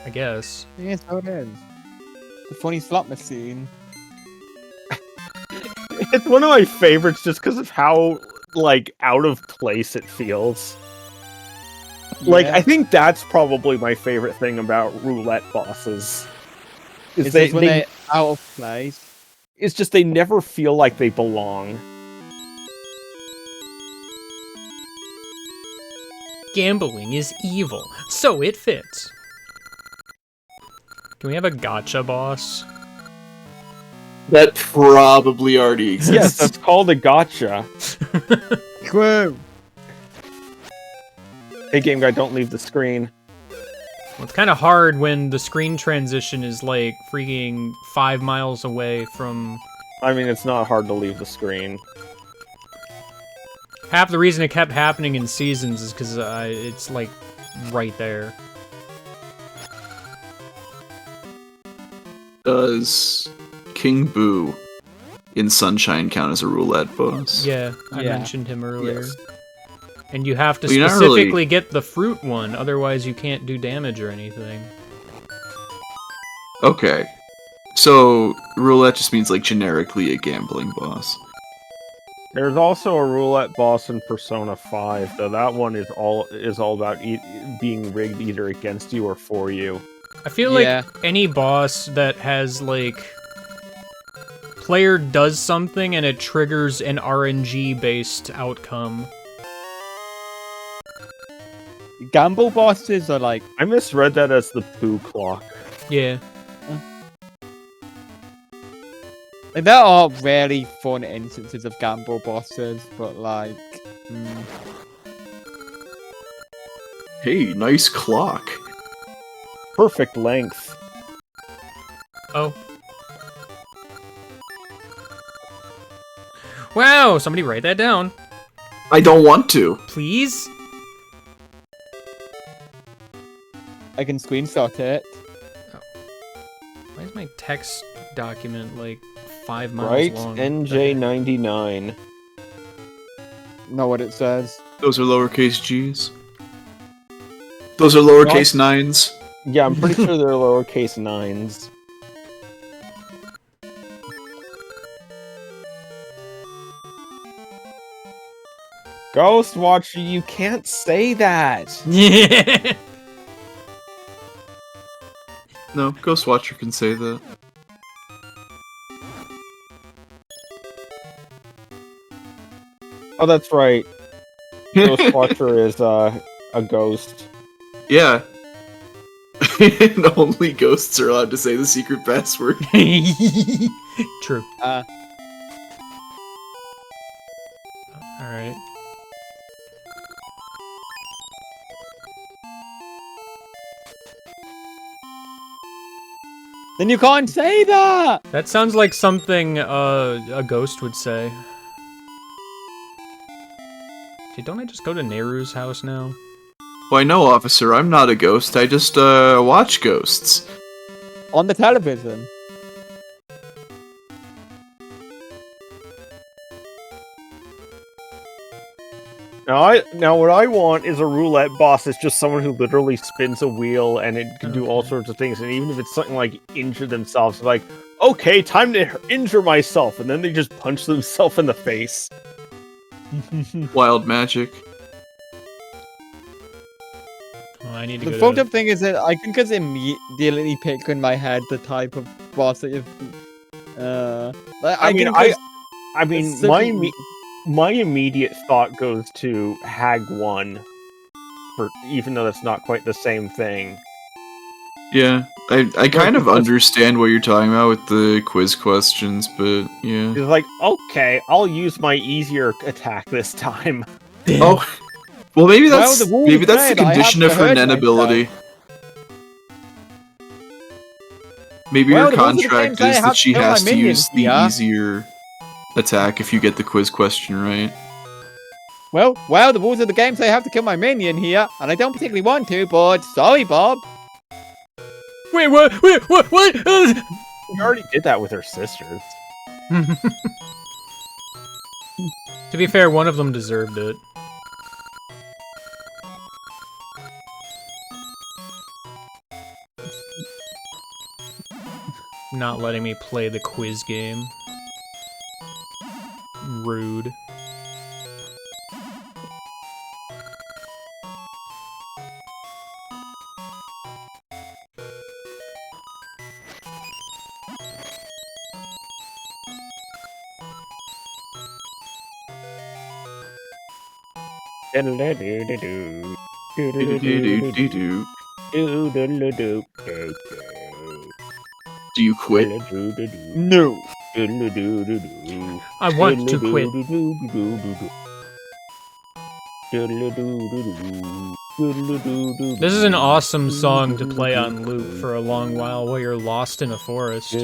I guess. Yeah, so it is. The funny slot machine. It's one of my favorites just because of how, like, out of place it feels. Yeah. Like, I think that's probably my favorite thing about roulette bosses. Is when they're out of place. It's just they never feel like they belong. Gambling is evil, so it fits. Can we have a gotcha boss? That probably already exists. Yes, that's called a gotcha. Whoa. Hey, game guy, don't leave the screen. Well, it's kind of hard when the screen transition is like freaking 5 miles away from... I mean, it's not hard to leave the screen. Half the reason it kept happening in Seasons is because it's like right there. Does King Boo in Sunshine count as a roulette boss? Yeah, I Yeah. mentioned him earlier. Yes. And you have to Well, you're not specifically really- get the fruit one, otherwise you can't do damage or anything. Okay. So, roulette just means, like, generically a gambling boss. There's also a roulette boss in Persona 5, though that one is all about being rigged either against you or for you. I feel Yeah. like any boss that has, like... Player does something and it triggers an RNG-based outcome. Gamble bosses are like... I misread that as the poo clock. Yeah. Like, there are really fun instances of gamble bosses, but like... Hey, nice clock. perfect length. Oh. Wow, somebody write that down. I don't want to. Please? I can screenshot it. Why is my text document like 5 miles Right? long? NJ99. Know what it says. Those are lowercase g's. Those are lowercase nines. Yeah, I'm pretty sure they're lowercase nines. Ghost Watcher, you can't say that. Yeah. No, Ghost Watcher can say that. Oh, that's right. Ghost Watcher is a ghost. Yeah. And only ghosts are allowed to say the secret password. True. Uh. Alright. Then you can't say that! That sounds like something a ghost would say. Gee, don't I just go to Nehru's house now? Why no, officer, I'm not a ghost, I just, watch ghosts. On the television. Now what I want is a roulette boss that's just someone who literally spins a wheel and it can do all sorts of things, and even if it's something like injure themselves, like, okay, time to injure myself, and then they just punch themselves in the face. Wild magic. Oh, I need to The go fucked to... up thing is that I can just immediately pick in my head the type of boss that you've... I mean, can just- I mean, it's such a- my immediate thought goes to Hag 1, for even though that's not quite the same thing. Yeah, I kind of understand what you're talking about with the quiz questions, but yeah. It's like, okay, I'll use my easier attack this time. Oh, well maybe that's the rules maybe that's the said I have condition to of her hurt Nen myself. ability. Maybe Well, her the rules of the contract game say I is have that to she kill my has to minions, use the yeah. easier attack if you get the quiz question right. Well, the rules of the game say I have to kill my minion here, and I don't particularly want to, but sorry, Bob. Wait, what? We already did that with her sisters. To be fair, one of them deserved it. Not letting me play the quiz game. Rude. Do you quit? No. I want to quit. This is an awesome song to play on loop for a long while you're lost in a forest. Oh,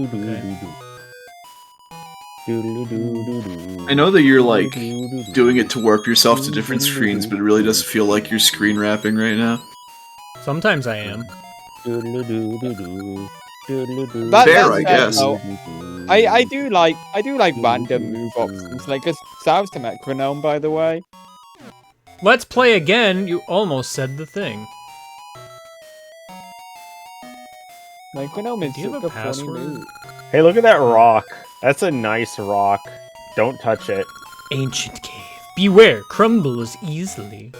okay. I know that you're like doing it to warp yourself to different screens, but it really does feel like you're screen wrapping right now. Sometimes I am. Fair, I guess. I do like random move options, like this sounds to metronome, by the way. Let's play again. You almost said the thing. Metronome is Do you have such a a funny password? move. Hey, look at that rock. That's a nice rock. Don't touch it. Ancient cave. Beware, crumbles easily.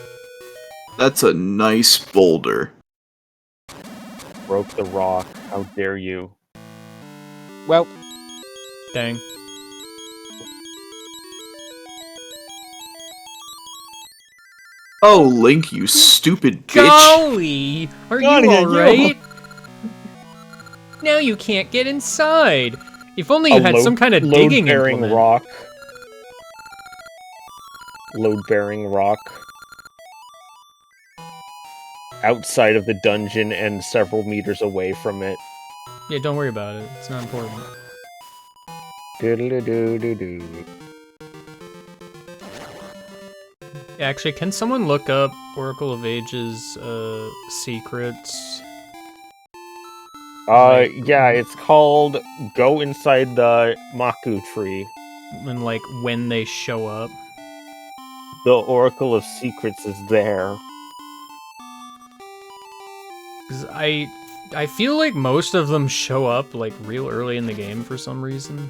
That's a nice boulder. Broke the rock. How dare you? Well, Dang. Oh, Link, you stupid bitch. Golly! Are Golly, you are you- alright? Now you can't get inside. If only you had some kind of digging load-bearing implement. rock. Load-bearing rock. outside of the dungeon and several meters away from it. Yeah, don't worry about it. It's not important. Doodle-doo-doo-doo. Yeah, actually, can someone look up Oracle of Ages secrets? Yeah, it's called Go Inside the Maku Tree. And like when they show up? The Oracle of Secrets is there. 'Cause I feel like most of them show up like real early in the game for some reason.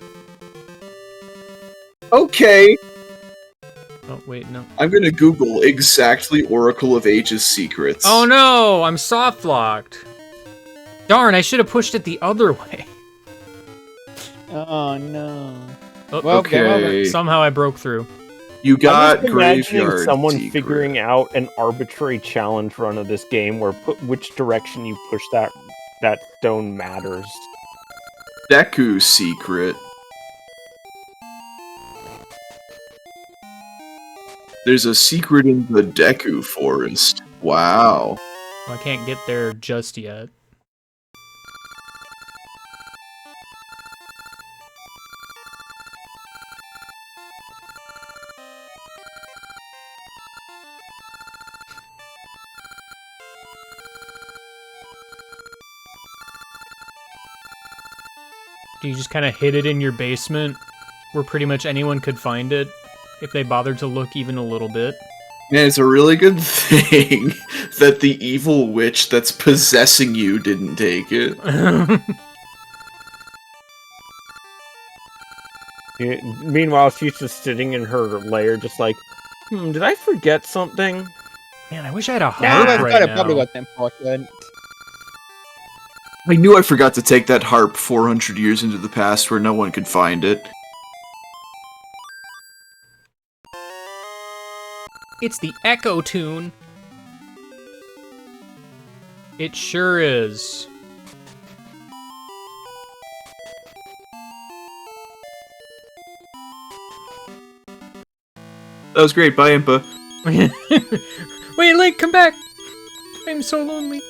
Okay, Oh wait, no. I'm gonna Google exactly Oracle of Ages secrets. Oh no, I'm soft locked. Darn, I should have pushed it the other way. Oh no. Oh, Well, Okay. somehow I broke through. You got I'm just imagining graveyard someone secret. figuring out an arbitrary challenge run of this game where which direction you push that stone matters. Deku secret. There's a secret in the Deku forest. Wow. Well, I can't get there just yet. Do you just kind of hid it in your basement where pretty much anyone could find it if they bothered to look even a little bit? Man, it's a really good thing that the evil witch that's possessing you didn't take it. Meanwhile, she's just sitting in her lair, just like, did I forget something? Man, I wish I had a Yeah, harp that's right kind of now. probably what's important. I knew I forgot to take that harp 400 years into the past where no one could find it. It's the Echo Tune. It sure is. That was great, bye Impa. Wait, Link, come back! I'm so lonely.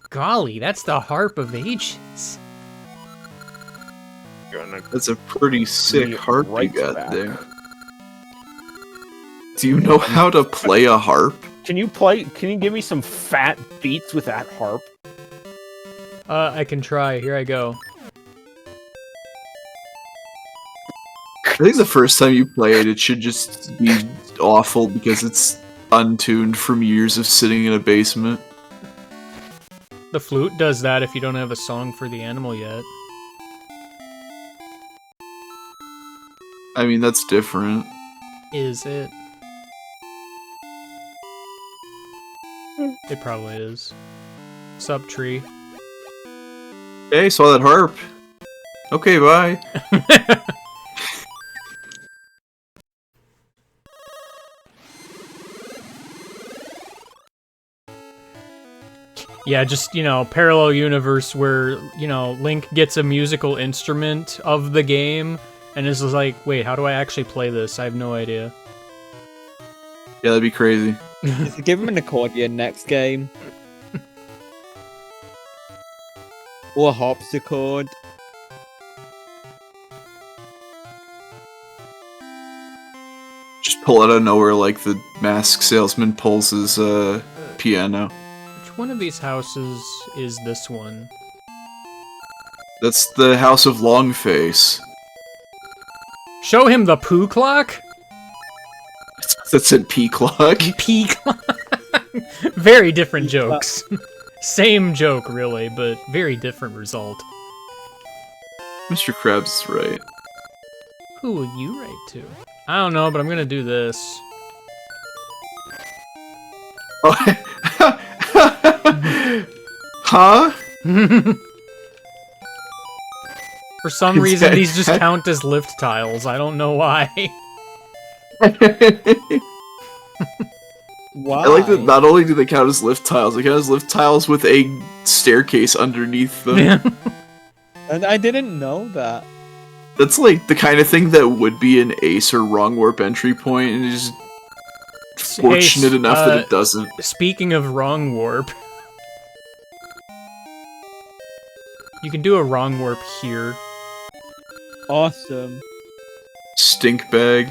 Golly, that's the Harp of Ages. That's a pretty sick Be harp right you got back. there. Do you know how to play a harp? Can you give me some fat beats with that harp? I can try. Here I go. I think the first time you play it, it should just be awful because it's untuned from years of sitting in a basement. The flute does that if you don't have a song for the animal yet. I mean, that's different. Is it? It probably is. Sup, tree. Hey, saw that harp. Okay, bye. Yeah, just, parallel universe where, Link gets a musical instrument of the game and is just like, wait, how do I actually play this? I have no idea. Yeah, that'd be crazy. Just give him an accordion next game. Or a harpsichord. Just pull out of nowhere like the mask salesman pulls his piano. Which one of these houses is this one? That's the House of Longface. Show him the poo clock? That said P clock. Pee clock? Very different jokes. Same joke, really, but very different result. Mr. Krabs is right. Who will you write to? I don't know, but I'm gonna do this. Huh? For some Is reason, that- these just count as lift tiles. I don't know why. Why? I like that not only do they count as lift tiles, they count as lift tiles with a staircase underneath them. And I didn't know that. That's like the kind of thing that would be an ace or wrong warp entry point, and it just fortunate enough that it doesn't. Speaking of wrong warp, you can do a wrong warp here. Awesome. Stink bag.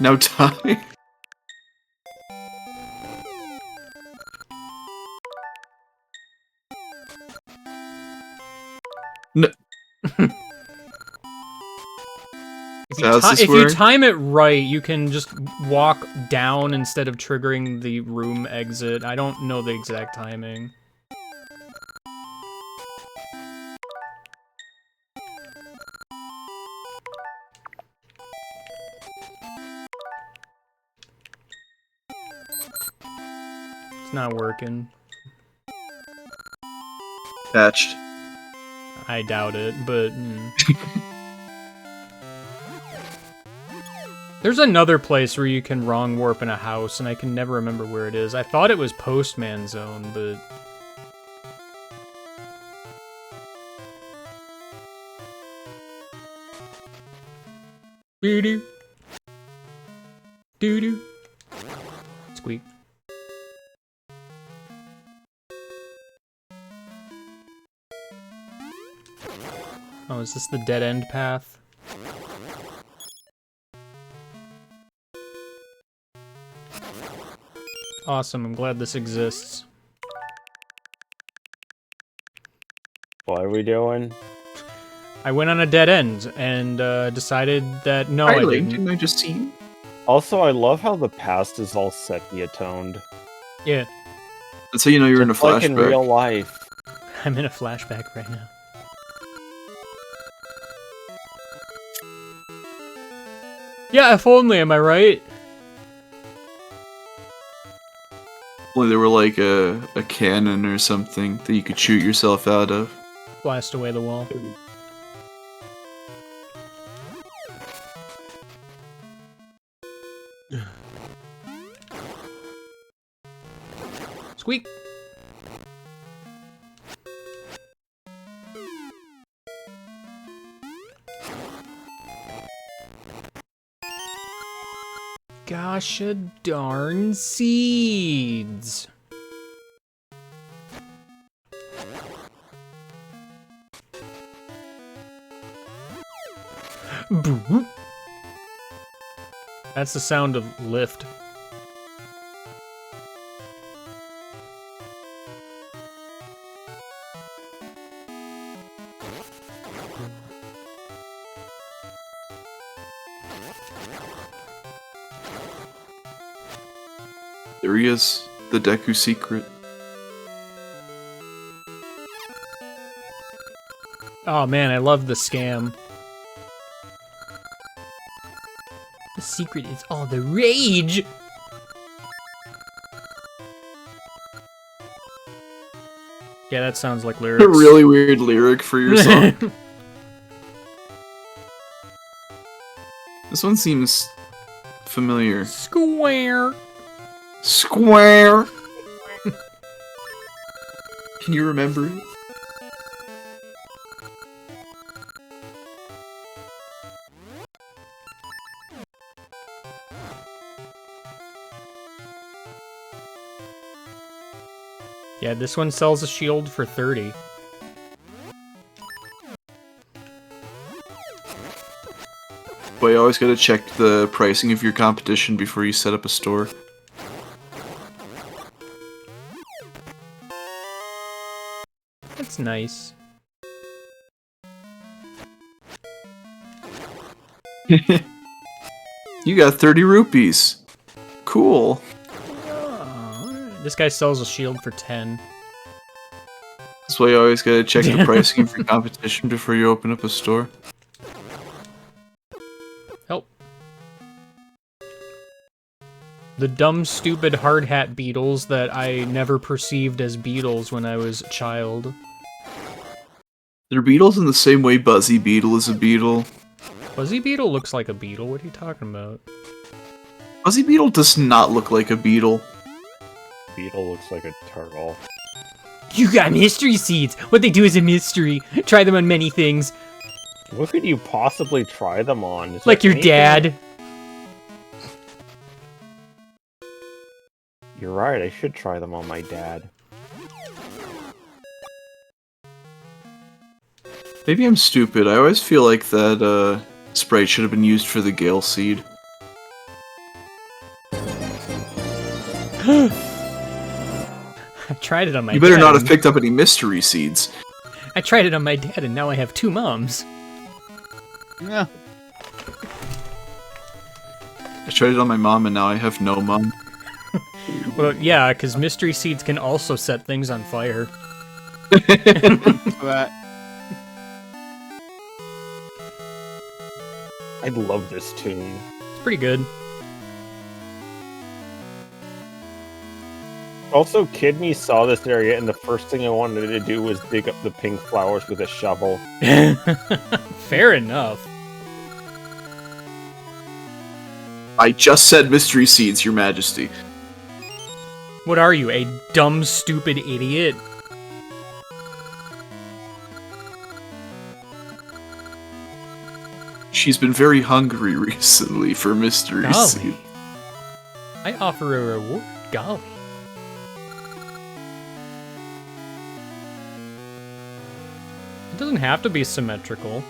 Now die. No. If you time it right, you can just walk down instead of triggering the room exit. I don't know the exact timing. It's not working. Patched. I doubt it, but... There's another place where you can wrong warp in a house, and I can never remember where it is. I thought it was Postman Zone, but... Doo-doo. Doo-doo. Squeak. Oh, is this the dead end path? Awesome, I'm glad this exists. What are we doing? I went on a dead end and decided that no, I didn't. I just see you? Also, I love how the past is all sepia-toned. Yeah, That's how you know you're in a Just like in real flashback. life. I'm in a flashback right now. Yeah, if only, am I right? Only there were like a cannon or something that you could shoot yourself out of. Blast away the wall. Squeak! Gosh darn seeds! Boo. That's the sound of lift. There he is, the Deku secret. Oh man, I love the scam. The secret is all the rage! Yeah, that sounds like lyrics. A really weird lyric for your song. This one seems familiar. Square! Square! Can you remember it? Yeah, this one sells a shield for 30. But you always gotta check the pricing of your competition before you set up a store. That's nice. You got 30 rupees. Cool. This guy sells a shield for 10. That's why you always gotta check the pricing of your competition before you open up a store. Help. The dumb, stupid hard hat beetles that I never perceived as beetles when I was a child. They're beetles in the same way Buzzy Beetle is a beetle. Buzzy Beetle looks like a beetle. What are you talking about? Buzzy Beetle does not look like a beetle. Beetle looks like a turtle. You got mystery seeds! What they do is a mystery. Try them on many things. What could you possibly try them on? Is Like there your anything- dad. You're right, I should try them on my dad. Maybe I'm stupid. I always feel like that sprite should have been used for the Gale Seed. I tried it on my You better dad. not have picked up any mystery seeds. I tried it on my dad, and now I have 2 moms. Yeah. I tried it on my mom, and now I have no mom. Well, yeah, because mystery seeds can also set things on fire. But I love this tune. It's pretty good. Also, Kid Me saw this area, and the first thing I wanted to do was dig up the pink flowers with a shovel. Fair enough. I just said mystery seeds, Your Majesty. What are you, a dumb, stupid idiot? She's been very hungry recently for mystery Golly. seeds. I offer a reward. Golly. It doesn't have to be symmetrical.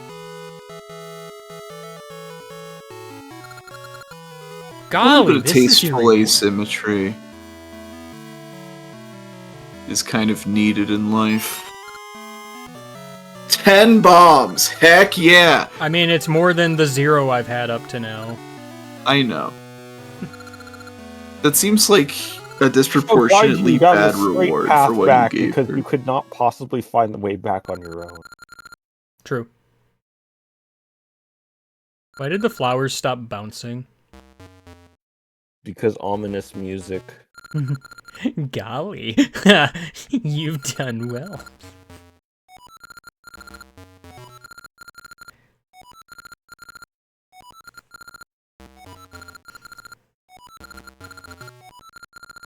A Golly, little bit of this is tasteful asymmetry is kind of needed in life. 10 bombs! Heck yeah! I mean, it's more than the 0 I've had up to now. I know. That seems like a So disproportionately you got bad a straight reward path for what back you gave because her. you could not possibly find the way back on your own. True. Why did the flowers stop bouncing? Because ominous music. Golly. You've done well.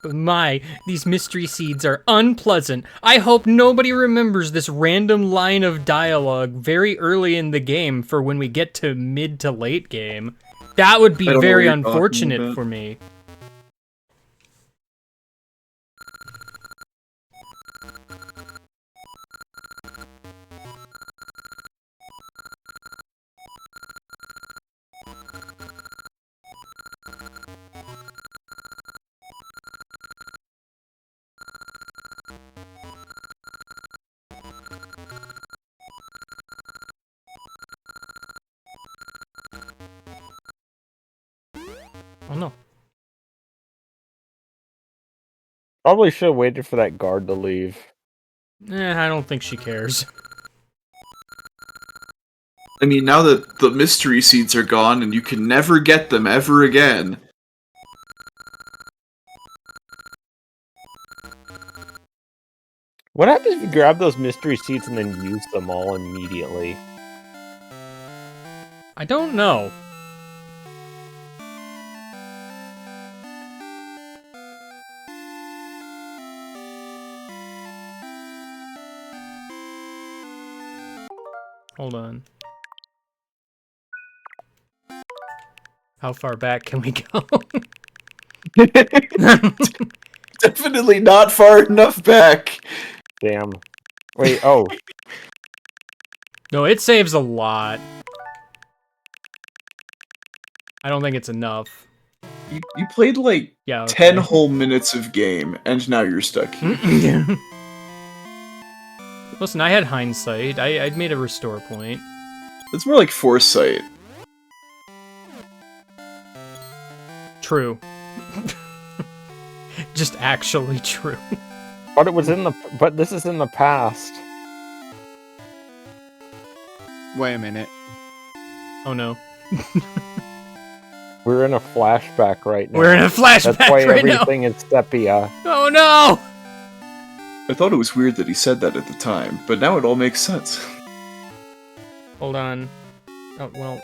My, these mystery seeds are unpleasant. I hope nobody remembers this random line of dialogue very early in the game for when we get to mid to late game. That would be I don't know very what you're talking unfortunate about. for me. Oh no. Probably should have waited for that guard to leave. I don't think she cares. I mean, now that the mystery seeds are gone and you can never get them ever again. What happens if you grab those mystery seeds and then use them all immediately? I don't know. Hold on. How far back can we go? Definitely not far enough back. Damn. Wait, oh. No, it saves a lot. I don't think it's enough. You played like Yeah. Okay. 10 whole minutes of game, and now you're stuck here. Listen, I had hindsight. I'd made a restore point. It's more like foresight. True. Just actually true. But it was in the. But this is in the past. wait a minute. Oh no. We're in a flashback right now. We're in a flashback That's why right now. everything is sepia. Oh no! I thought it was weird that he said that at the time, but now it all makes sense. Hold on. Oh, well.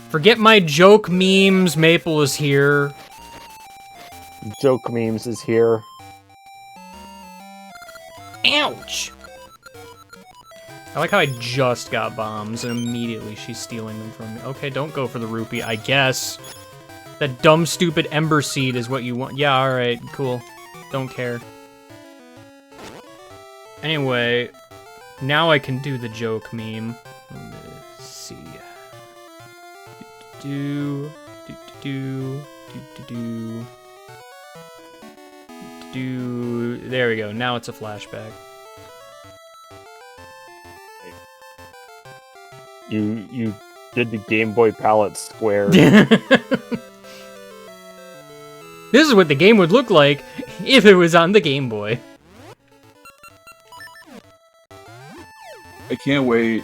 Forget my joke memes. Maple is here. Joke memes is here. Ouch! I like how I just got bombs and immediately she's stealing them from me. Okay, don't go for the rupee, I guess. That dumb, stupid Ember Seed is what you want. Yeah, alright, cool. Don't care. Anyway, now I can do the joke meme. Let's see. Do there we go. Now it's a flashback. You did the Game Boy palette square. This is what the game would look like if it was on the Game Boy. I can't wait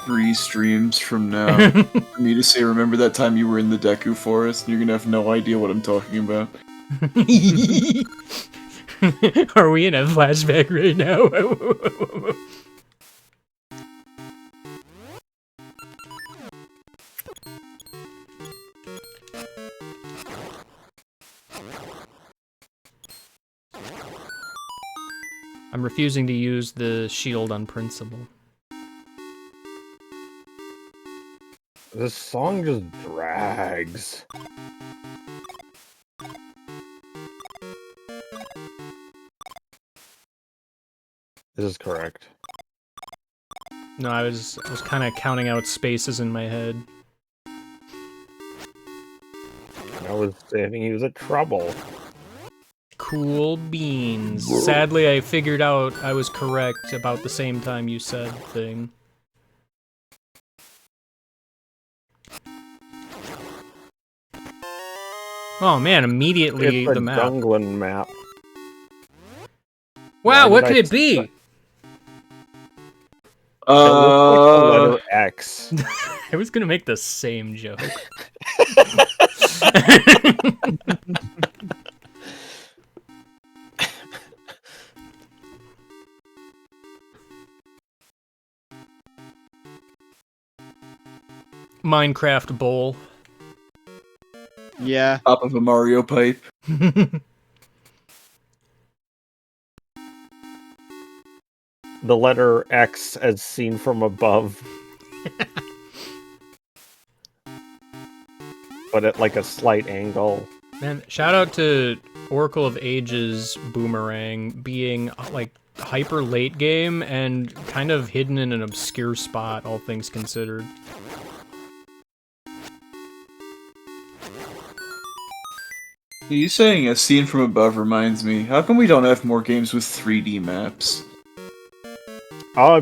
3 streams from now for me to say, remember that time you were in the Deku Forest? And you're gonna have no idea what I'm talking about. Are we in a flashback right now? I'm refusing to use the shield on principle. This song just drags. This is correct. No, I was kind of counting out spaces in my head. I was saying he was a trouble. Cool beans. Sadly, I figured out I was correct about the same time you said thing. Oh man, immediately It's the a map. Dunglin map. Wow, Why what did could I it be? It looks like the letter X. I was gonna make the same joke. Minecraft bowl. Yeah. Top of a Mario pipe. The letter X as seen from above. But at like a slight angle. Man, shout out to Oracle of Ages Boomerang being like hyper late game and kind of hidden in an obscure spot, all things considered. You saying a scene from above reminds me, how come we don't have more games with 3D maps?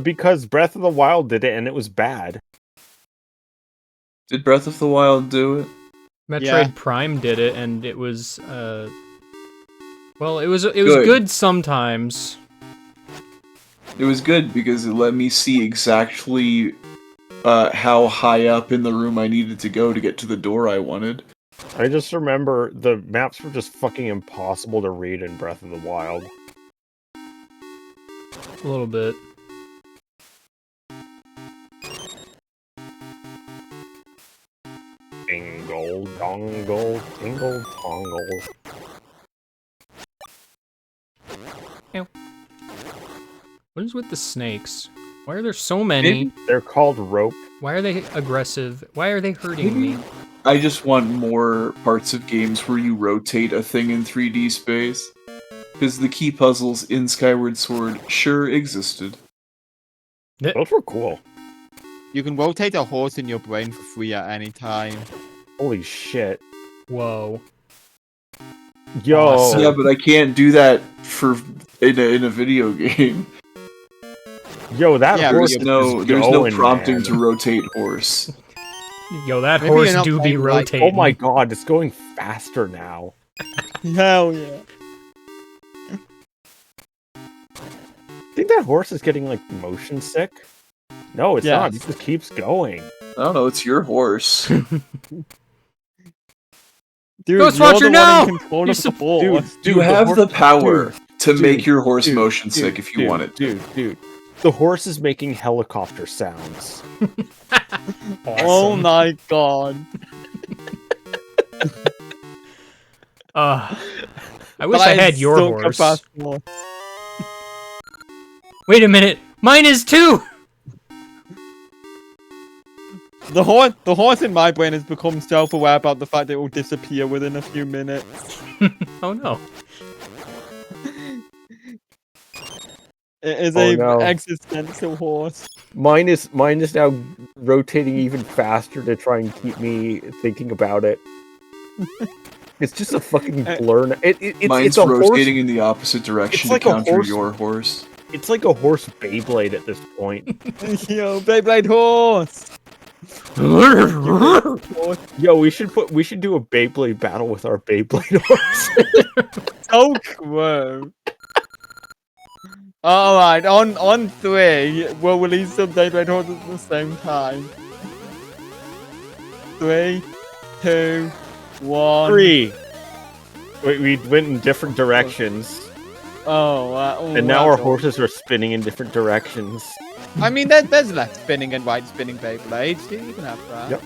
Because Breath of the Wild did it and it was bad. Did Breath of the Wild do it? Metroid Yeah. Prime did it, and it was well, it was good sometimes. It was good because it let me see exactly how high up in the room I needed to go to get to the door I wanted. I just remember the maps were just fucking impossible to read in Breath of the Wild. A little bit. Dingle, dongle, tingle, tongle. What is with the snakes? Why are there so many? They're called rope. Why are they aggressive? Why are they hurting me? I just want more parts of games where you rotate a thing in 3D space. Because the key puzzles in Skyward Sword sure existed. Those were cool. You can rotate a horse in your brain for free at any time. Holy shit. Whoa. Yo. Awesome. Yeah, but I can't do that in a video game. Yo, that Yeah, horse There's is no going, prompting man. to rotate horse. Yo, that Maybe horse you're not do be playing like- rotating. Oh my god, it's going faster now. Hell yeah. Think that horse is getting, like, motion sick? No, it's not. It Yes. just keeps going. I don't know, it's your horse. Dude, Ghostwatcher, no! Control You of the horse. You have the power to make dude, your horse dude, motion dude, sick if you want it to. Dude. The horse is making helicopter sounds. Oh my god. I wish I had your horse. Wait a minute, mine is too. The horse in my brain has become self-aware about the fact that it will disappear within a few minutes. Oh no. It is Oh, a no. existential horse. Mine is now rotating even faster to try and keep me thinking about it. It's just a fucking blur. Mine's it's a rotating horse. in the opposite direction like to a counter horse. your horse. It's like a horse Beyblade at this point. Yo, Beyblade horse. Yo, we should do a Beyblade battle with our Beyblade horse. So cool. Alright, on 3, we'll release some Beyblade horses at the same time. 3, 2, 1. 3. We went in different directions, and now our horses are spinning in different directions. I mean, there's left spinning and right spinning Beyblades. You can have that. Yep.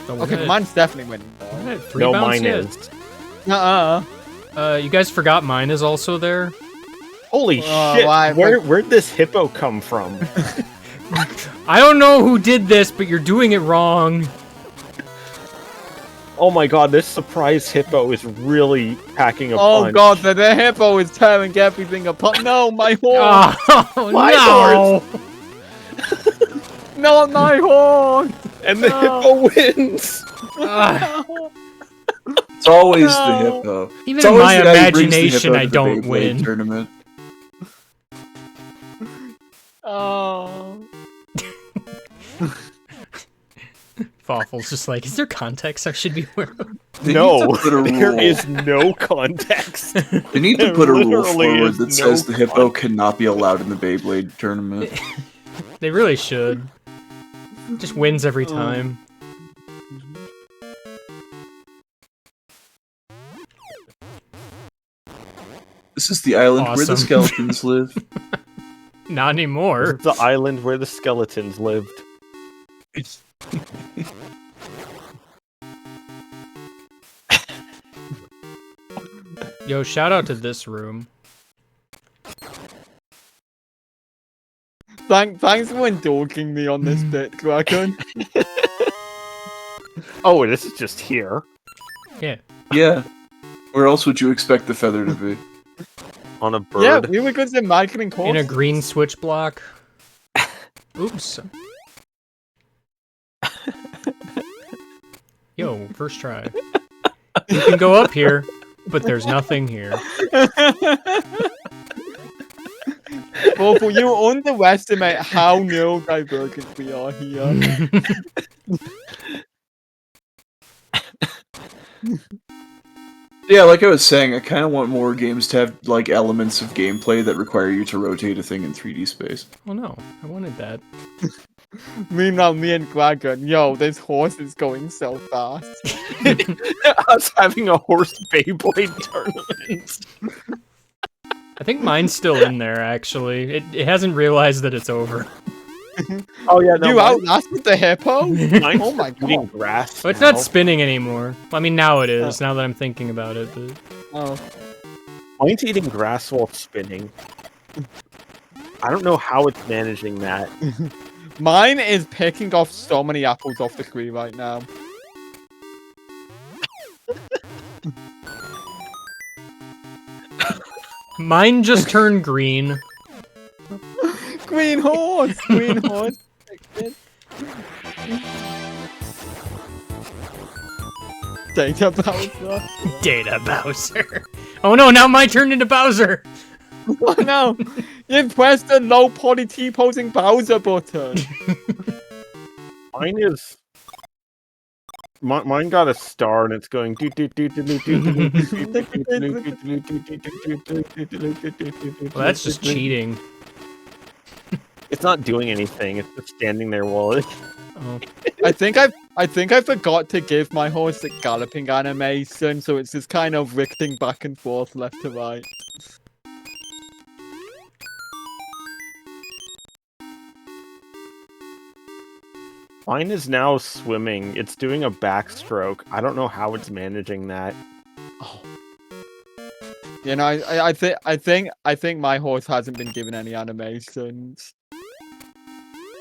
Okay, mine's definitely winning though. Three bounce mine yet. is. You guys forgot mine is also there? Holy shit! Where'd this hippo come from? I don't know who did this, but you're doing it wrong. Oh my god, this surprise hippo is really packing a Oh punch. god, the hippo is tearing everything apart. No, my horse! Oh, My no! horse! Not my horse! And the hippo wins! It's always the hippo. Even It's in always my the guy who brings the imagination, hippo I to the don't Beyblade win. Tournament. Oh. Fawful's just like, is there context I should be aware of? They No, need to put a there rule. is no context. They need to There put a rule literally forward is that no says the hippo cannot be allowed in the Beyblade tournament. They really should. Just wins every time. This is the island where the Awesome. skeletons live. Not anymore. It's the island where the skeletons lived. Yo, shout out to this room. Thanks for indulging me on this bit, Kraken. Oh, this is just here. Yeah. Yeah. Where else would you expect the feather to be? On a bird. Yeah, we were good at marketing In a courses. green switch block. Oops. Yo, first try. You can go up here, but there's nothing here. Well, you underestimate how neurodivergent we are here. Yeah, like I was saying, I kind of want more games to have like elements of gameplay that require you to rotate a thing in 3D space. Oh no, I wanted that. Meanwhile, me and Kraken, yo, this horse is going so fast. Us having a horse Beyblade tournament. I think mine's still in there, actually. It hasn't realized that it's over. Oh yeah, no, You mine- outlasted the hippo? mine's Oh my eating god. grass. But it's now. not spinning anymore. I mean, now it is, now that I'm thinking about it. But... Oh. Mine's eating grass while spinning. I don't know how it's managing that. Mine is picking off so many apples off the tree right now. Mine just turned green. Green horse! Green horse! Data Bowser. Data Bowser. Oh no, now mine turned into Bowser! Oh no! You pressed the low poly T-posing Bowser button. Mine is. Mine got a star and it's going. Well, that's just cheating. It's not doing anything. It's just standing there while it. Oh. I think I forgot to give my horse the galloping animation, so it's just kind of ricking back and forth left to right. Mine is now swimming. It's doing a backstroke. I don't know how it's managing that. Oh. You know, I think my horse hasn't been given any animations.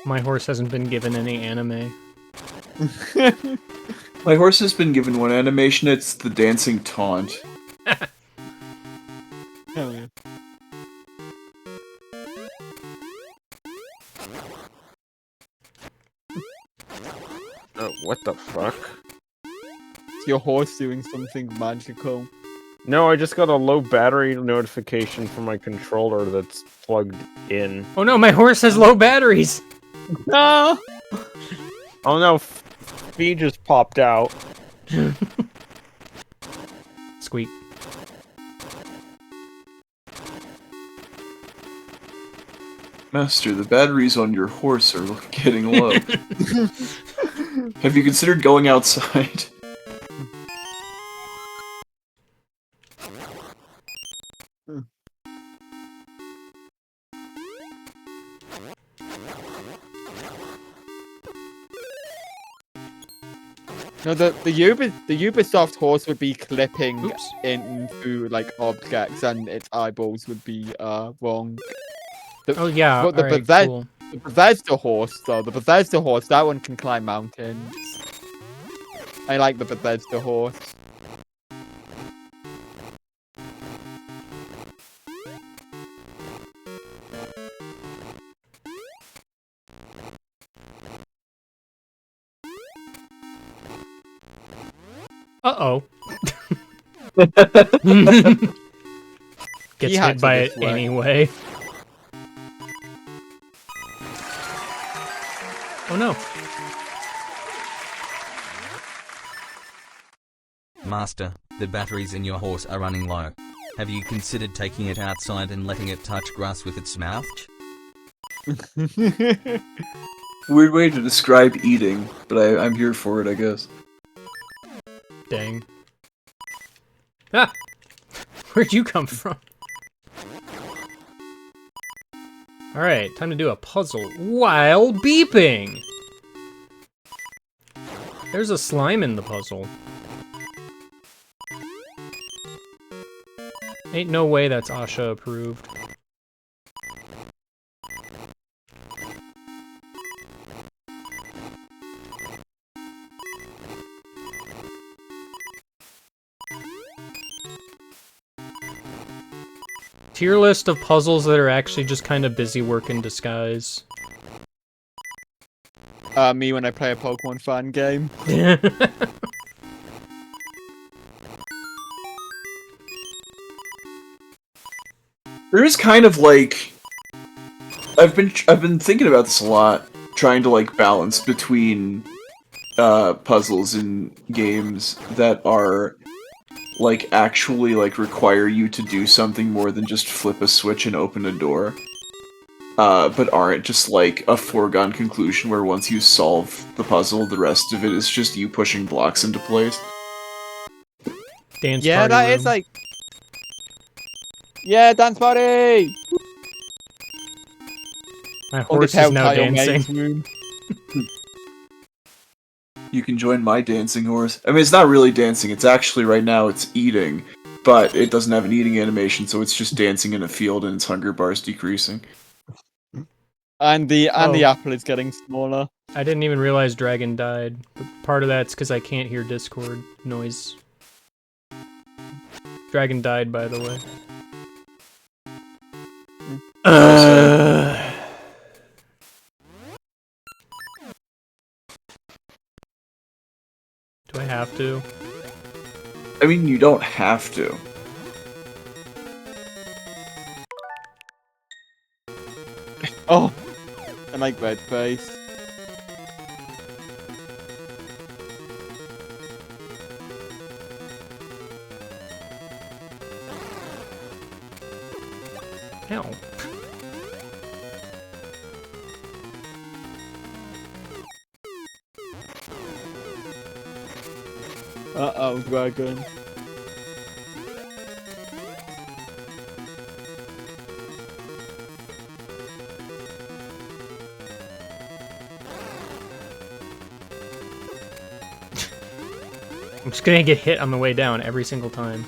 My horse hasn't been given any anime. My horse has been given one animation. It's the dancing taunt. Hell yeah. Oh, what the fuck? Is your horse doing something magical? No, I just got a low battery notification from my controller that's plugged in. Oh no, my horse has low batteries! No! Oh no, Fee just popped out. Squeak. Master, the batteries on your horse are getting low. Have you considered going outside? No, the Ubisoft horse would be clipping Oops. into like objects, and its eyeballs would be wrong. Oh yeah, But the alright, Bethes- cool. The Bethesda horse, though, the Bethesda horse, that one can climb mountains. I like the Bethesda horse. Uh-oh. Gets He had hit to by this it way. anyway. Oh no. Master, the batteries in your horse are running low. Have you considered taking it outside and letting it touch grass with its mouth? Weird way to describe eating, but I'm here for it, I guess. Dang. Ah! Where'd you come from? Alright, time to do a puzzle while beeping! There's a slime in the puzzle. Ain't no way that's Asha approved. Tier list of puzzles that are actually just kind of busy work in disguise. Me when I play a Pokemon fan game. There is kind of like I've been thinking about this a lot, trying to like balance between puzzles in games that are like actually like require you to do something more than just flip a switch and open a door. But aren't just like a foregone conclusion where once you solve the puzzle, the rest of it is just you pushing blocks into place. Dance Yeah, party that is room. like. Yeah, dance party! My Or the horse is now Telltale Maze dancing. room. You can join my dancing horse. I mean, it's not really dancing. It's actually right now it's eating, but it doesn't have an eating animation, so it's just dancing in a field and its hunger bar is decreasing. And the Oh. apple is getting smaller. I didn't even realize Dragon died. But part of that's because I can't hear Discord noise. Dragon died, by the way. Do I have to? I mean, you don't have to. Oh, I like red face. Ow. Uh-oh, dragon. I'm just gonna get hit on the way down every single time.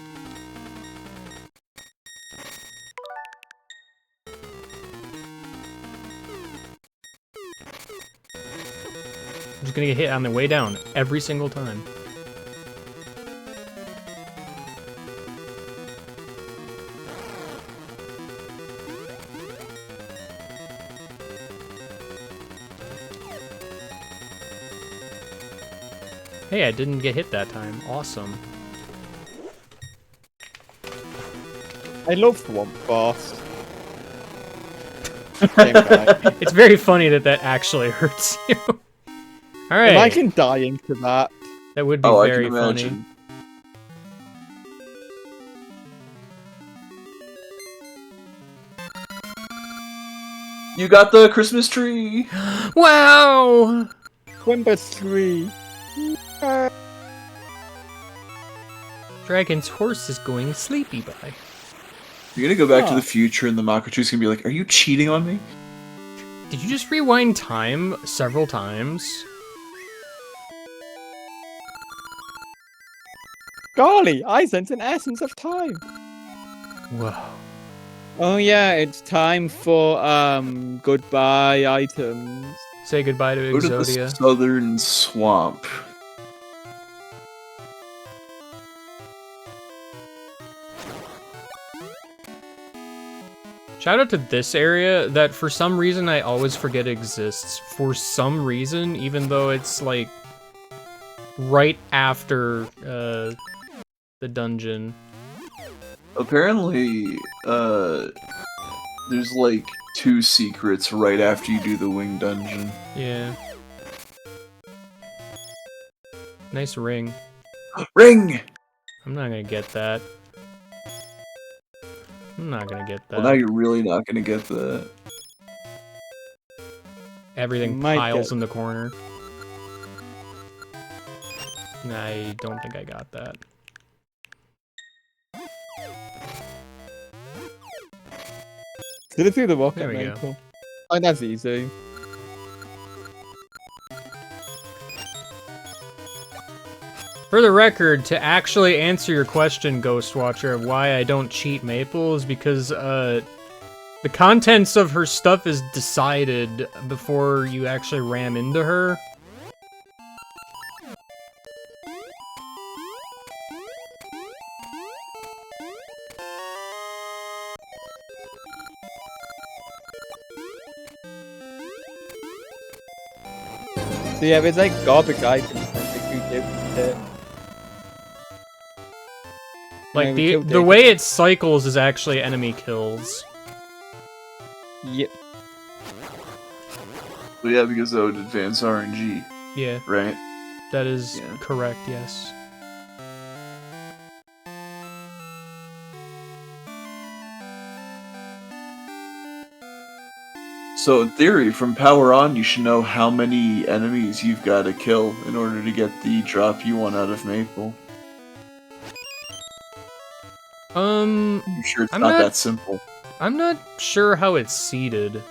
I'm just gonna get hit on the way down every single time. Hey, I didn't get hit that time. Awesome. I love Swamp Boss. Same guy. It's very funny that that actually hurts you. Alright. Imagine dying to that. That would be Oh, I very can funny. imagine. You got the Christmas tree. Wow! Number 3. Dragon's horse is going sleepy by. You're gonna go back to Huh. the future, and the Makachu's gonna be like, "Are you cheating on me?" Did you just rewind time several times? Golly, I sense an essence of time. Whoa. Oh yeah, it's time for goodbye items. Say goodbye to Go to the Exodia. southern swamp. Shout out to this area that for some reason I always forget exists. For some reason, even though it's like right after the dungeon. Apparently, there's like 2 secrets right after you do the wing dungeon. Yeah. Nice ring. Ring! I'm not gonna get that. I'm not gonna get that. Well, now you're really not gonna get that. Everything Might piles get- in the corner. I don't think I got that. Did it through the rocket There we go. maple? Oh, that's easy. For the record, to actually answer your question, Ghost Watcher, of why I don't cheat Maple is because, the contents of her stuff is decided before you actually ram into her. So yeah, it's like garbage items that you give it. Like, Yeah, we killed the Dick. way it cycles is actually enemy kills. Yep. But yeah, because that would advance RNG, Yeah, right? that is Yeah. correct, yes. So in theory, from power on, you should know how many enemies you've got to kill in order to get the drop you want out of Maple. I'm sure it's I'm not not- that simple. I'm not sure how it's seeded.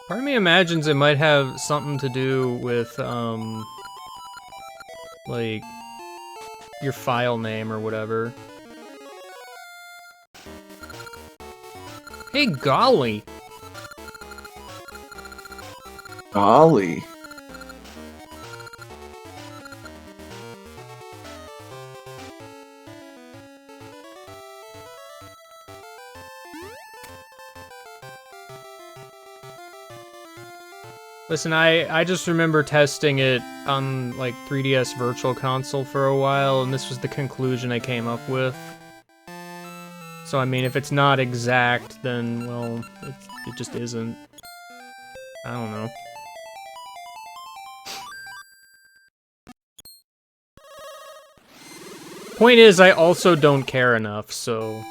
Part of me imagines it might have something to do with, like, your file name or whatever. Hey, golly! Golly. Listen, I just remember testing it on, like, 3DS Virtual Console for a while, and this was the conclusion I came up with. So, I mean, if it's not exact, then, well, it just isn't. I don't know. Point is, I also don't care enough, so...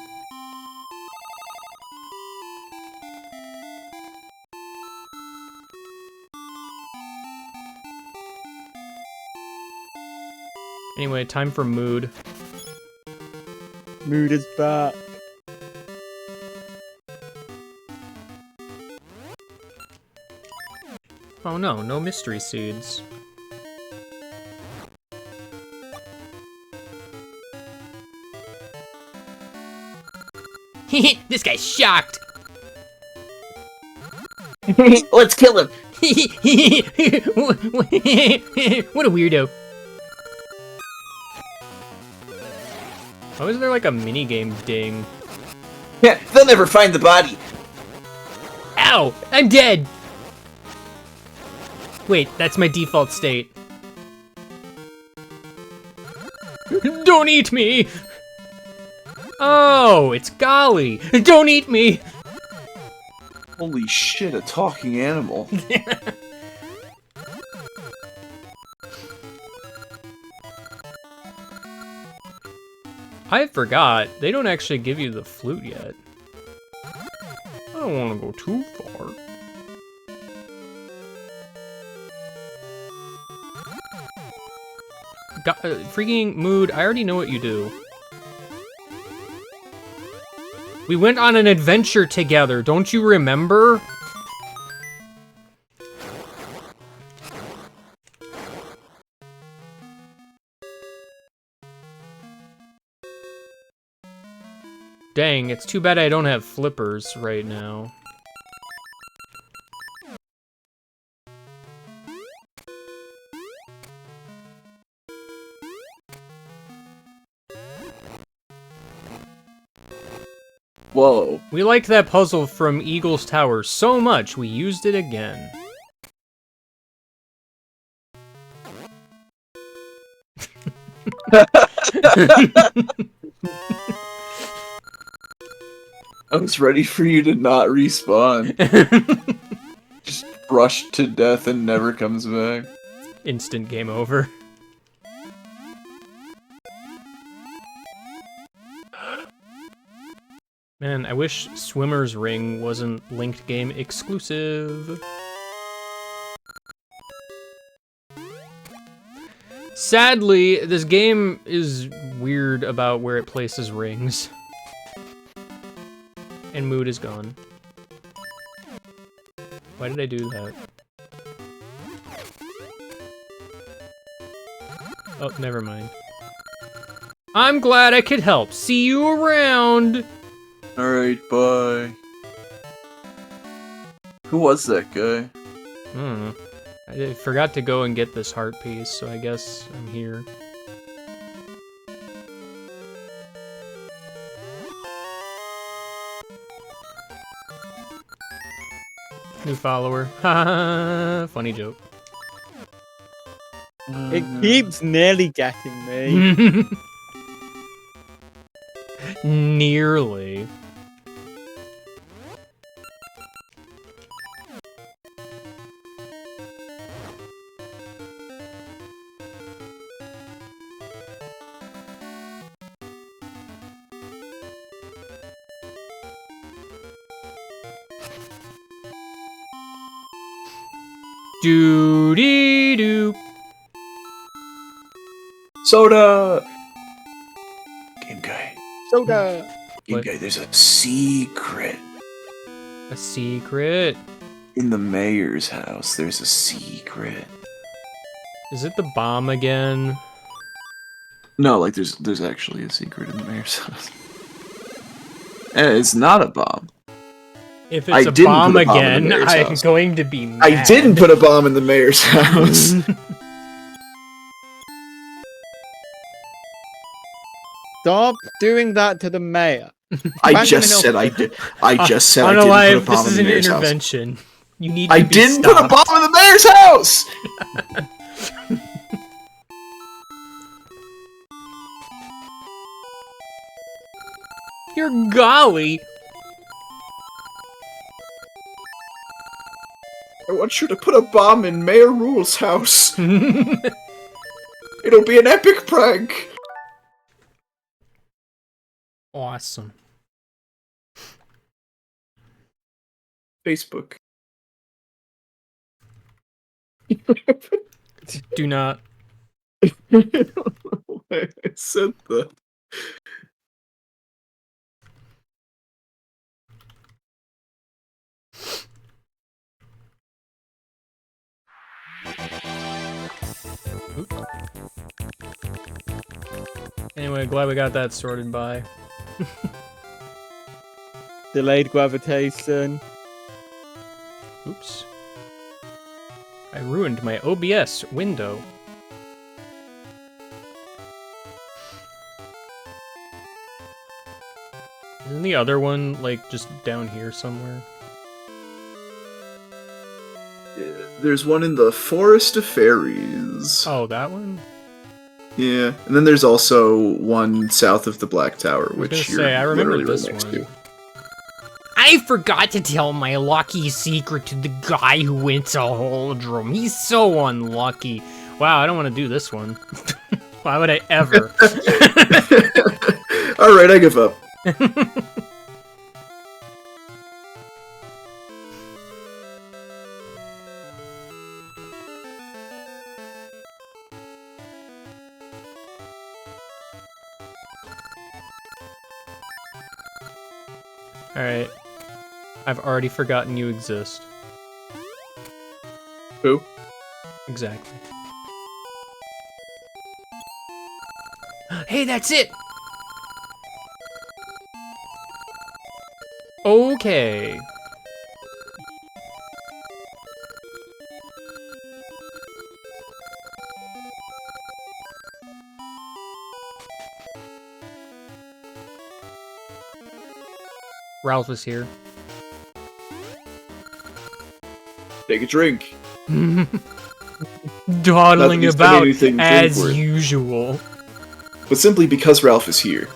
Anyway, time for mood. Mood is back. Oh no, no mystery seeds. This guy's shocked! Let's kill him. What a weirdo. Why was there like a minigame ding? Yeah, they'll never find the body. Ow! I'm dead! Wait, that's my default state. Don't eat me! Oh, it's Golly! Don't eat me! Holy shit, a talking animal. I forgot, they don't actually give you the flute yet. I don't want to go too far. Freaking Mood, I already know what you do. We went on an adventure together, don't you remember? Dang, it's too bad I don't have flippers right now. Whoa. We liked that puzzle from Eagle's Tower so much, we used it again. I was ready for you to not respawn. Just brushed to death and never comes back. Instant game over. Man, I wish Swimmer's Ring wasn't linked game exclusive. Sadly, this game is weird about where it places rings. And Mood is gone. Why did I do that? Oh, never mind. I'm glad I could help. See you around! Alright, bye. Who was that guy? I don't know. I forgot to go and get this heart piece, so I guess I'm here. New follower. Haha, funny joke. It keeps nearly getting me. Nearly. Doo-dee-doo. Soda! Game guy. Soda! Game What? guy, there's a secret. A secret. In the mayor's house, there's a secret. Is it the bomb again? No, like there's actually a secret in the mayor's house. And it's not a bomb. If I it's a didn't bomb put a bomb in the again, mayor's I'm house. going to be mad. I didn't put a bomb in the mayor's house. Stop doing that to the mayor. I just said I did. I just said I On a didn't live, put a bomb this in is the an mayor's house. intervention. You need to I be didn't put a stopped. bomb in the mayor's house. You're golly. I want you to put a bomb in Mayor Rule's house. It'll be an epic prank. Awesome. Facebook. Do not. I don't know why I said that. Anyway, glad we got that sorted by. Delayed gravitation. Oops. I ruined my OBS window. Isn't the other one, like, just down here somewhere? There's one in the Forest of Fairies. Oh, that one? Yeah, and then there's also one south of the Black Tower, which gonna you're say, I remember literally this right next one. to. I forgot to tell my lucky secret to the guy who went to Holdrum. He's so unlucky. Wow, I don't want to do this one. Why would I ever? Alright, I give up. Alright. I've already forgotten you exist. Who? Exactly. Hey, that's it! Okay. Ralph is here. Take a drink. Dawdling Nothing's about anything as drink-worthy. usual. But simply because Ralph is here.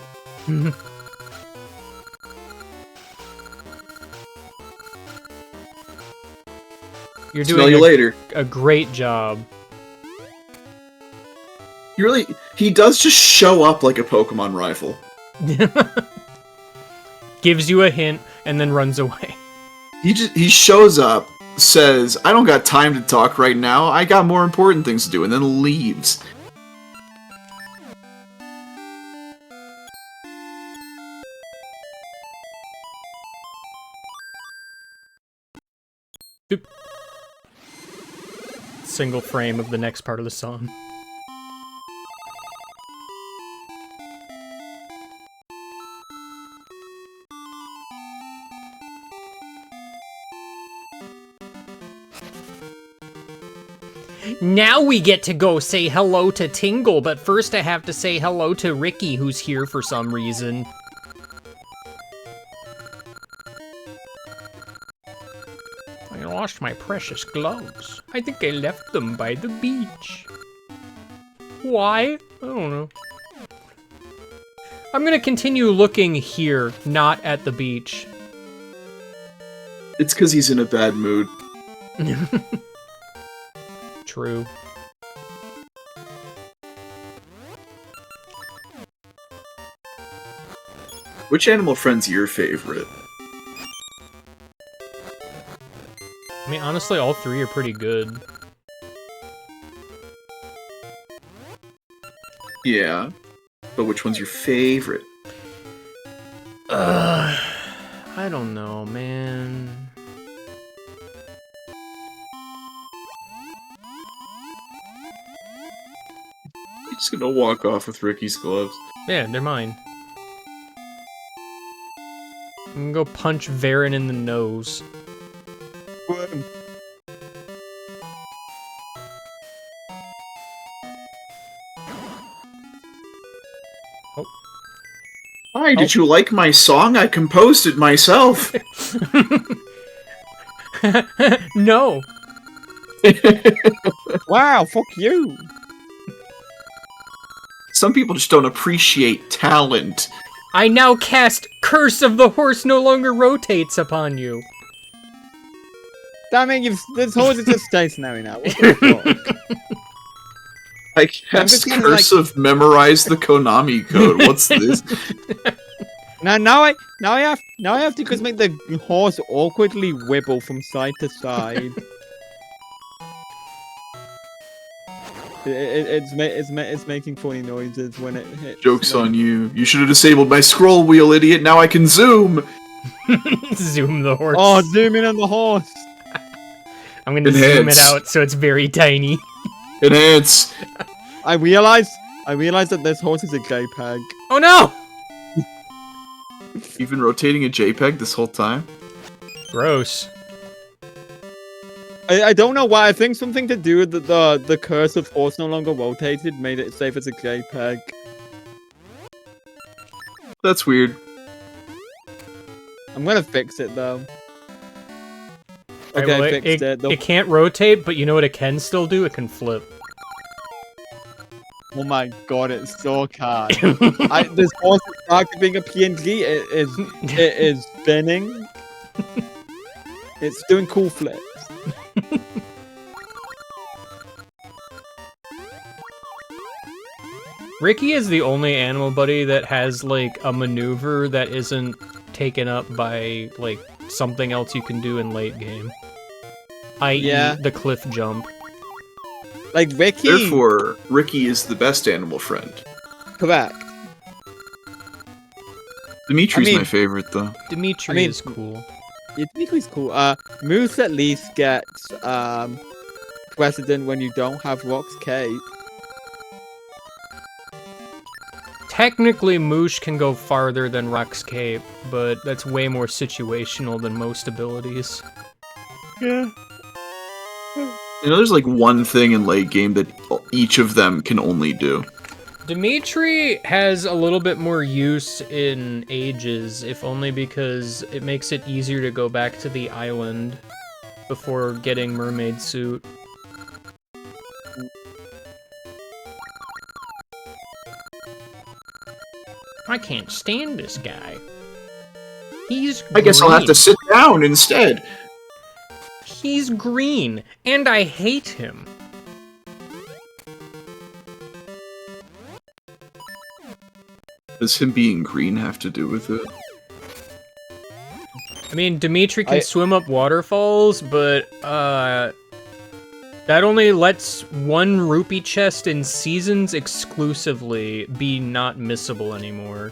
You're Smell doing you later. a great job. He does just show up like a Pokemon rival. Gives you a hint and then runs away. He shows up, says, I don't got time to talk right now, I got more important things to do, and then leaves. Single frame of the next part of the song. Now we get to go say hello to Tingle, but first I have to say hello to Ricky, who's here for some reason. I lost my precious gloves. I think I left them by the beach. Why? I don't know. I'm gonna continue looking here, not at the beach. It's because he's in a bad mood. True. Which animal friend's your favorite? I mean, honestly, all three are pretty good. Yeah. But which one's your favorite? I don't know, man. He's just gonna walk off with Ricky's gloves. Yeah, they're mine. I'm gonna go punch Varen in the nose. Oh. Hi, did you like my song? I composed it myself. No. Wow, fuck you. Some people just don't appreciate talent. I now cast Curse of the Horse no longer rotates upon you. Damn it, this horse is just stationary now. What the fuck? I just cast gonna, Curse of Memorize the Konami Code. What's this? Now I have to just make the horse awkwardly wibble from side to side. It's making funny noises when it hits. Joke's on you. You should have disabled my scroll wheel, idiot. Now I can zoom. Zoom the horse. Oh, zoom in on the horse. I'm gonna zoom it Enhance. out so it's very tiny. Enhance. I realized that this horse is a JPEG. Oh no! You've been rotating a JPEG this whole time? Gross. I don't know why. I think something to do with the curse of horse no longer rotated made it safe as a JPEG. That's weird. I'm gonna fix it though. Right, Okay, well, I fixed it. it can't rotate, but you know what it can still do? It can flip. Oh my god, it's so hard. This horse is back to being a PNG. It is spinning. It's doing cool flips. Ricky is the only animal buddy that has, like, a maneuver that isn't taken up by, like, something else you can do in late game. I.e. the cliff jump. Like, Ricky... Therefore, Ricky is the best animal friend. Correct. Dimitri's my favorite, though. Dimitri is cool. Yeah, Dimitri's cool. Moose at least gets, precedent when you don't have Rock's cape. Technically, Moosh can go farther than Rock's cape, but that's way more situational than most abilities. Yeah. You know, there's like one thing in late game that each of them can only do. Dimitri has a little bit more use in Ages, if only because it makes it easier to go back to the island before getting mermaid suit. I can't stand this guy. He's green. I guess I'll have to sit down instead. He's green, and I hate him. Does him being green have to do with it? I mean, Dimitri can swim up waterfalls, but, that only lets one rupee chest in seasons exclusively be not missable anymore.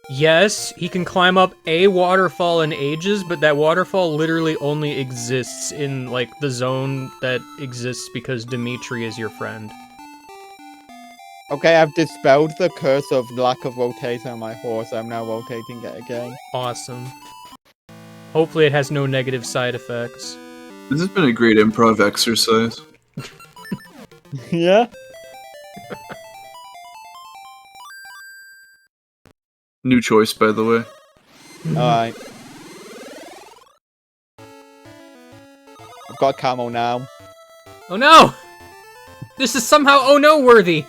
Yes, he can climb up a waterfall in Ages, but that waterfall literally only exists in, like, the zone that exists because Dimitri is your friend. Okay, I've dispelled the curse of lack of rotation on my horse. I'm now rotating it again. Awesome. Hopefully it has no negative side effects. This has been a great improv exercise. Yeah? New choice, by the way. Alright. I've got camo now. Oh no! This is somehow oh no worthy!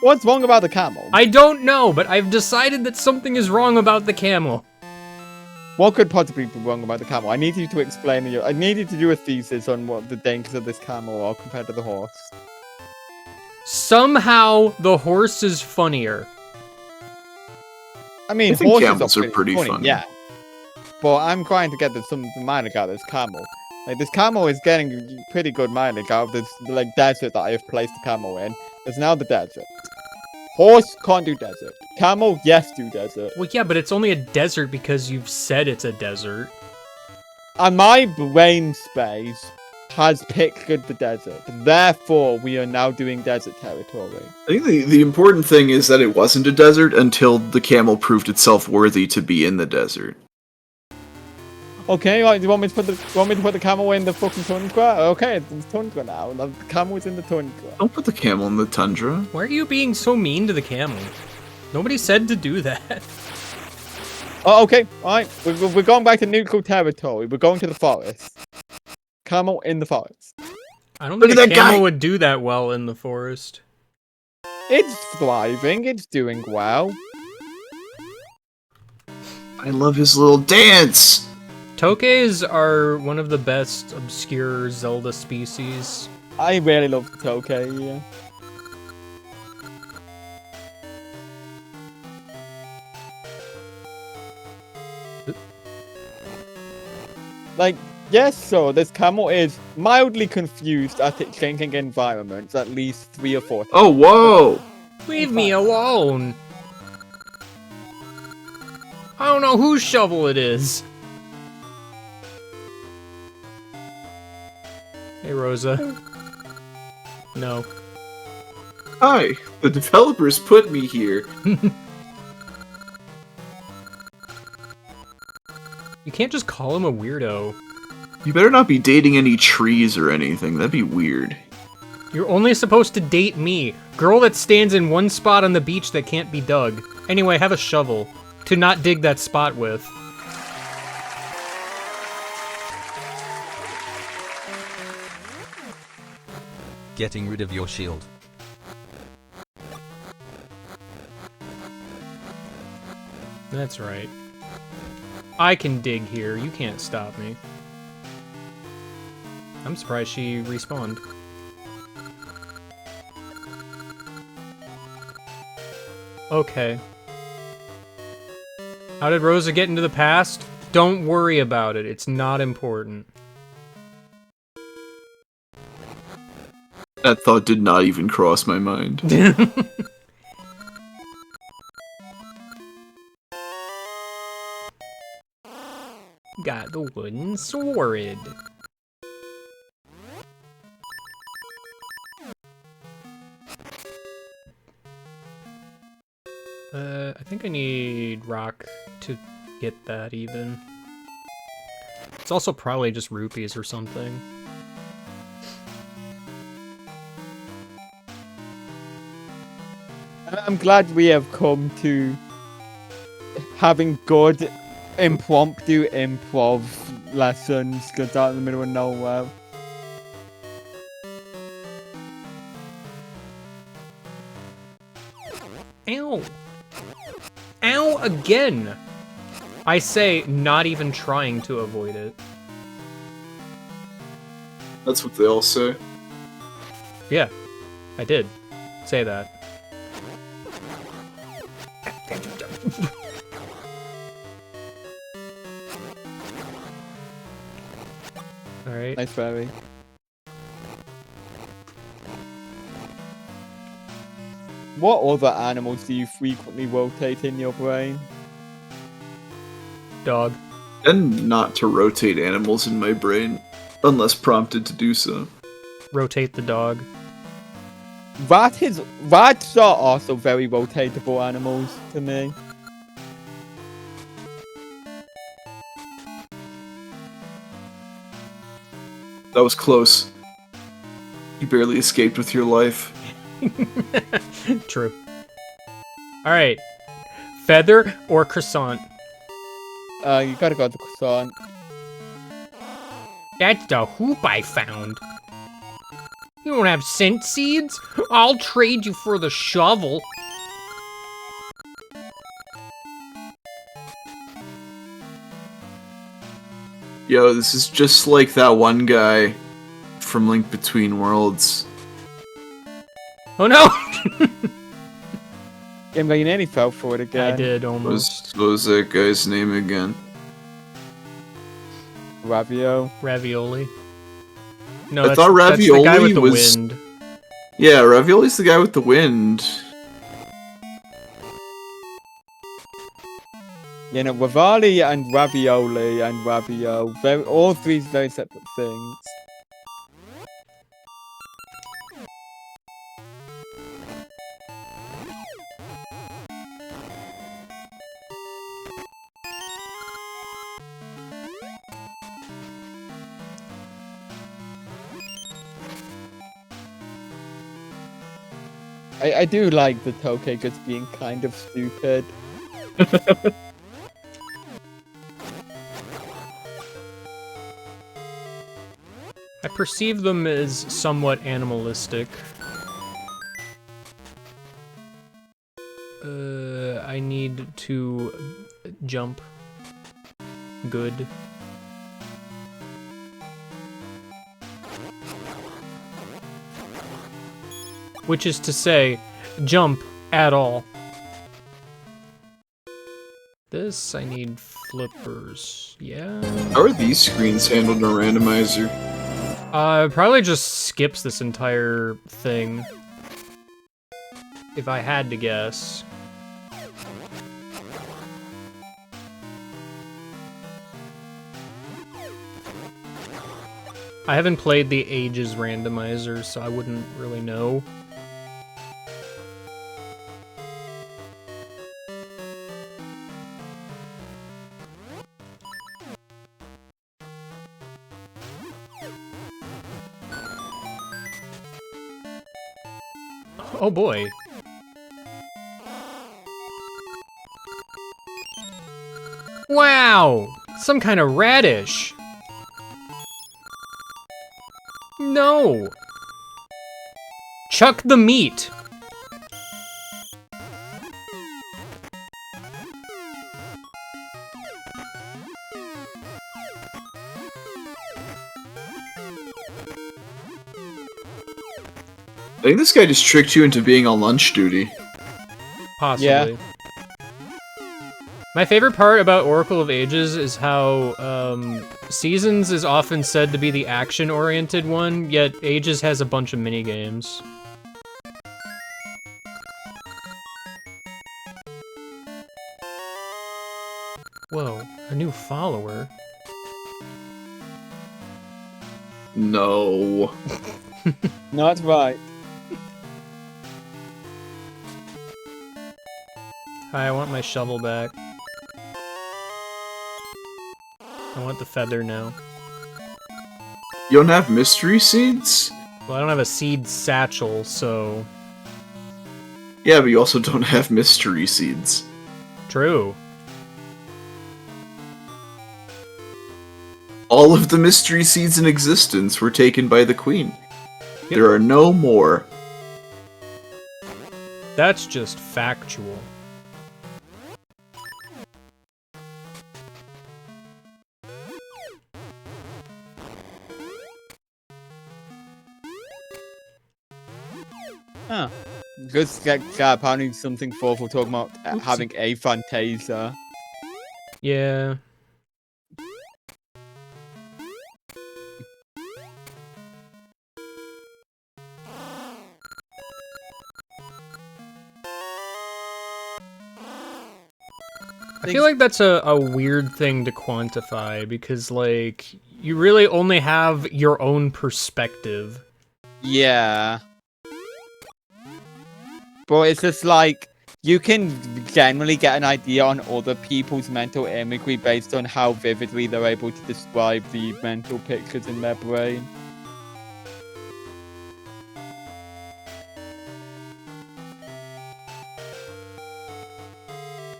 What's wrong about the camel? I don't know, but I've decided that something is wrong about the camel. What could possibly be wrong about the camel? I need you to explain it. I need you to do a thesis on what the dangers of this camel are compared to the horse. Somehow, the horse is funnier. I mean, I think horses camels are pretty funny. Yeah. But I'm trying to get some mileage out of this camel. Like, this camel is getting pretty good mileage out of this, like, desert that I have placed the camel in. There's now the desert. Horse can't do desert. Camel, yes, do desert. Well, yeah, but it's only a desert because you've said it's a desert. And my brain space has picked the desert. Therefore, we are now doing desert territory. I think the important thing is that it wasn't a desert until the camel proved itself worthy to be in the desert. Okay, right, do you want me to put the camel in the fucking tundra? Okay, it's in the tundra now. The camel is in the tundra. Don't put the camel in the tundra. Why are you being so mean to the camel? Nobody said to do that. Oh, okay, alright. We're going back to neutral territory. We're going to the forest. Camel in the forest. I don't think a camel would do that well in the forest. It's thriving. It's doing well. I love his little dance! Tokes are one of the best obscure Zelda species. I really love the Tokay, yeah. Like, yes, so this camel is mildly confused at its changing environments at least 3 or 4 times. Oh, whoa! Leave me alone! I don't know whose shovel it is. Hey, Rosa. No. Hi, the developers put me here. You can't just call him a weirdo. You better not be dating any trees or anything. That'd be weird. You're only supposed to date me. Girl that stands in one spot on the beach that can't be dug. Anyway, have a shovel. To not dig that spot with. Getting rid of your shield. That's right. I can dig here. You can't stop me. I'm surprised she respawned. Okay. How did Rosa get into the past? Don't worry about it. It's not important. That thought did not even cross my mind. Got the wooden sword. I think I need rock to get that even. It's also probably just rupees or something. I'm glad we have come to having good impromptu improv lessons because out in the middle of nowhere. Ow! Ow again! I say, not even trying to avoid it. That's what they all say. Yeah, I did say that. Alright. Nice berry. What other animals do you frequently rotate in your brain? Dog. And not to rotate animals in my brain, unless prompted to do so. Rotate the dog. Rats are also very rotatable animals to me. That was close. You barely escaped with your life. True. Alright. Feather or croissant? You gotta go to the croissant. That's the hoop I found. You don't have scent seeds? I'll trade you for the shovel. Yo, this is just like that one guy from Link Between Worlds. Oh no! Game you nearly fell for it again. I did almost. What was that guy's name again? Ravio. Ravioli. No, I that's, thought that's the guy with the Ravioli was- wind. Yeah, Ravioli's the guy with the wind. You know, Ravali and Ravioli and Ravio, all three very separate things. I do like the Toke just being kind of stupid. I perceive them as somewhat animalistic. I need to jump. Good. Which is to say, jump at all. This, I need flippers. Yeah? How are these screens handled in a randomizer? Probably just skips this entire thing. If I had to guess. I haven't played the Ages randomizer, so I wouldn't really know. Oh boy. Wow! Some kind of radish. No! Chuck the meat! I think this guy just tricked you into being on lunch duty. Possibly. Yeah. My favorite part about Oracle of Ages is how Seasons is often said to be the action-oriented one, yet Ages has a bunch of minigames. Whoa, a new follower? No. Not right. Hi, I want my shovel back. I want the feather now. You don't have mystery seeds? Well, I don't have a seed satchel, so... Yeah, but you also don't have mystery seeds. True. All of the mystery seeds in existence were taken by the queen. Yep. There are no more. That's just factual. Huh. Just apparently something thoughtful talking about having a Fantasia. Yeah. I feel like that's a weird thing to quantify because, like, you really only have your own perspective. Yeah. But it's just like, you can generally get an idea on other people's mental imagery based on how vividly they're able to describe the mental pictures in their brain.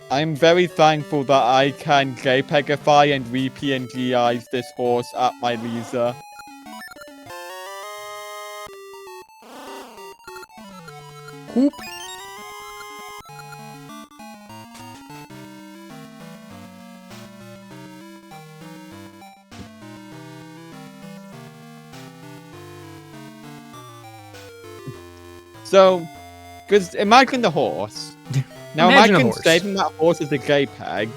I'm very thankful that I can JPEGify and re-PNGize this horse at my leisure. Whoop. So, because imagine the horse. Now Imagine a imagine horse. saving that horse as a JPEG,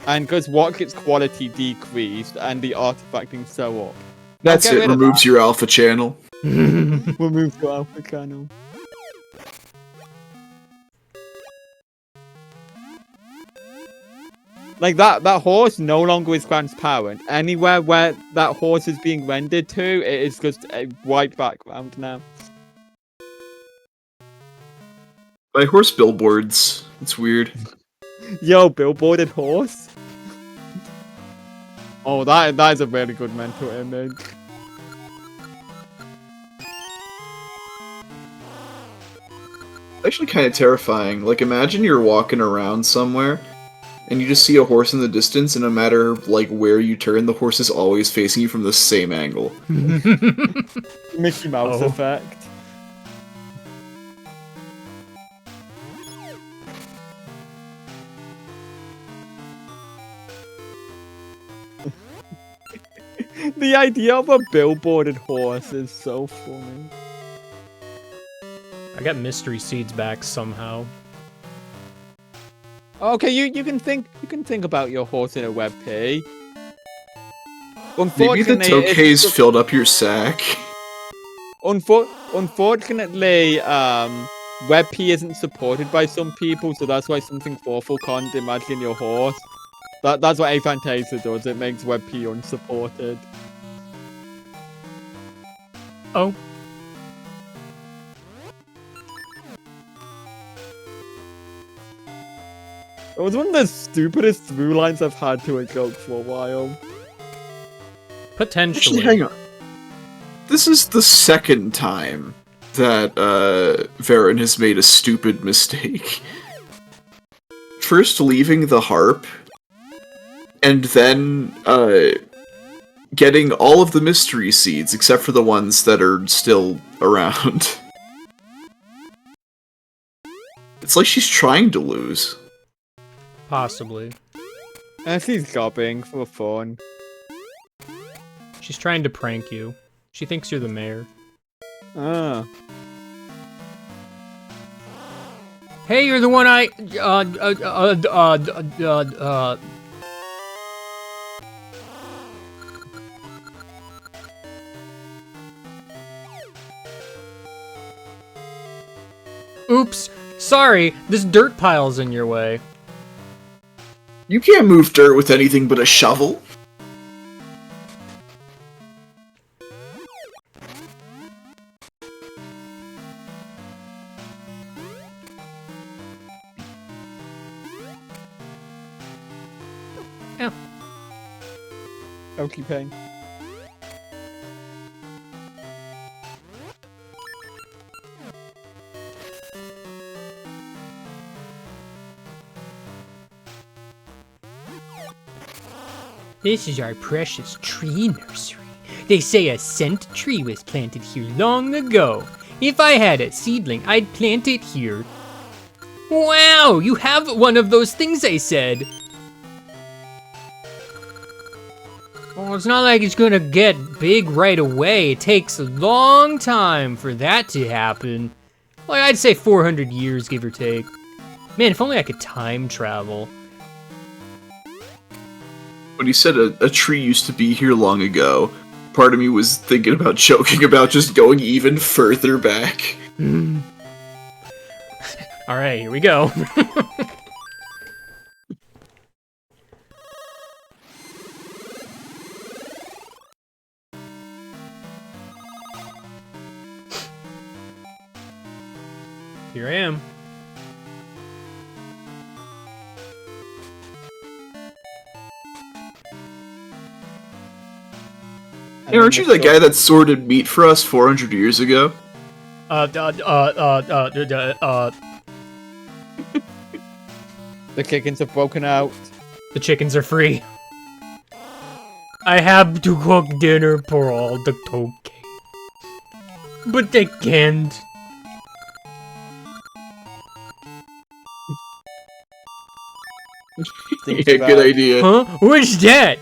and because watch its quality decreased and the artifacting so up. That's get it, rid of removes your alpha channel. We'll move to Alpha Channel. Like that horse no longer is transparent. Anywhere where that horse is being rendered to, it is just a white background now. By horse billboards. It's weird. Yo, billboarded horse. Oh, that is a really good mental image. Actually kind of terrifying. Like, imagine you're walking around somewhere, and you just see a horse in the distance, and no matter, like, where you turn, the horse is always facing you from the same angle. Mickey Mouse Oh. effect. The idea of a billboarded horse is so funny. I got mystery seeds back somehow. Okay, you can think about your horse in a WebP. Maybe the Unfortunately, Tokay's filled up your sack. unfortunately, WebP isn't supported by some people, so that's why something thoughtful can't imagine your horse. That's what Aphantasia does. It makes WebP unsupported. Oh. It was one of the stupidest through lines I've had to a joke for a while. Potentially. Actually, hang on. This is the second time that Varen has made a stupid mistake. First leaving the harp, and then getting all of the mystery seeds, except for the ones that are still around. It's like she's trying to lose. Possibly. And she's gobbing for fun. She's trying to prank you. She thinks you're the mayor. Ah. Hey, you're the one I... Oops. Sorry, this dirt pile's in your way. You can't move dirt with anything but a shovel. Ow. Okay, pain. This is our precious tree nursery. They say a scent tree was planted here long ago. If I had a seedling, I'd plant it here. Wow, you have one of those things I said. Well, it's not like it's gonna get big right away. It takes a long time for that to happen. Like, I'd say 400 years, give or take. Man, if only I could time travel. When he said a tree used to be here long ago, part of me was thinking about joking about just going even further back. Alright, here we go. Here I am. Hey, aren't you the guy that sorted meat for us 400 years ago? The chickens have broken out. The chickens are free. I have to cook dinner for all the Tokay. But they can't. Yeah, good idea. Huh? What's that?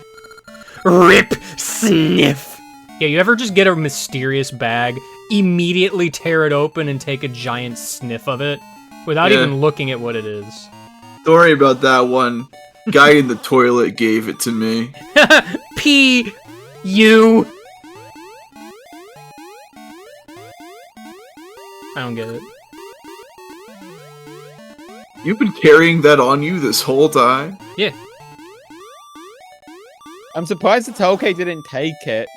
Rip sniff. Yeah, you ever just get a mysterious bag, immediately tear it open and take a giant sniff of it? Without even looking at what it is. Don't worry about that one. Guy in the toilet gave it to me. P.U. I don't get it. You've been carrying that on you this whole time? Yeah. I'm surprised the Tokay didn't take it.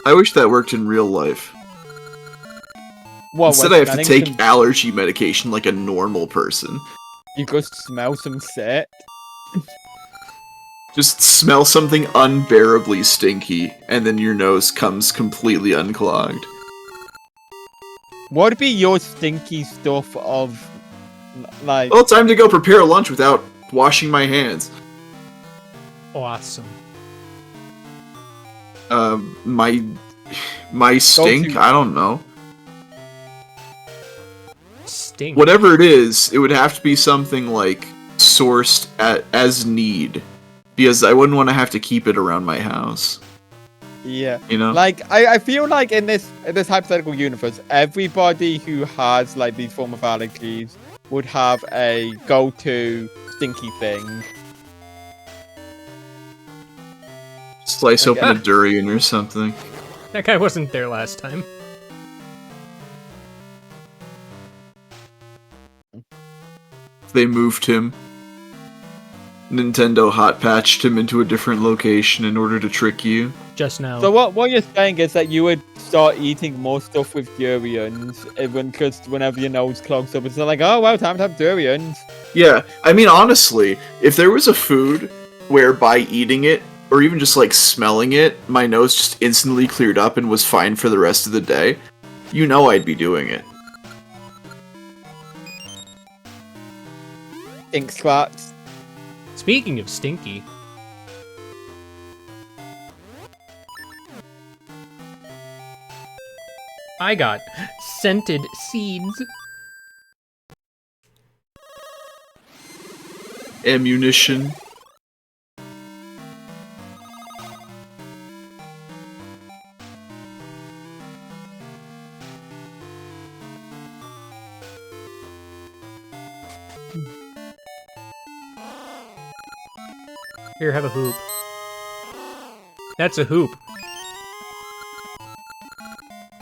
I wish that worked in real life. What, Instead I have to take some... allergy medication like a normal person. You go smell some shit. Just smell something unbearably stinky, and then your nose comes completely unclogged. What would be your stinky stuff of, like... Well, time to go prepare lunch without washing my hands. Awesome. My stink? I don't know. Stink. Whatever it is, it would have to be something like sourced as need. Because I wouldn't want to have to keep it around my house. Yeah. You know? Like, I feel like in this hypothetical universe, everybody who has, like, these form of allergies would have a go-to stinky thing. Slice open a durian or something. That guy wasn't there last time. They moved him. Nintendo hot patched him into a different location in order to trick you. Just now. So what you're saying is that you would start eating more stuff with durians, because whenever your nose clogs up, it's not like, oh wow, time to have durians. Yeah, I mean honestly, if there was a food where by eating it, or even just like smelling it, my nose just instantly cleared up and was fine for the rest of the day, you know I'd be doing it. Ink spots. Speaking of stinky. I got scented seeds. Ammunition. Here, have a hoop. That's a hoop.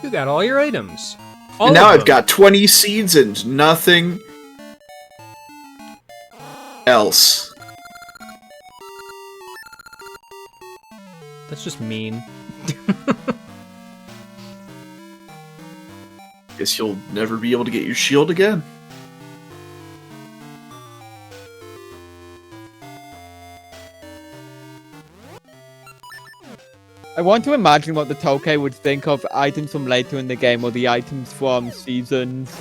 You got all your items. All And now of I've them. got 20 seeds and nothing else. That's just mean. Guess you'll never be able to get your shield again. I want to imagine what the Tokay would think of items from later in the game or the items from seasons.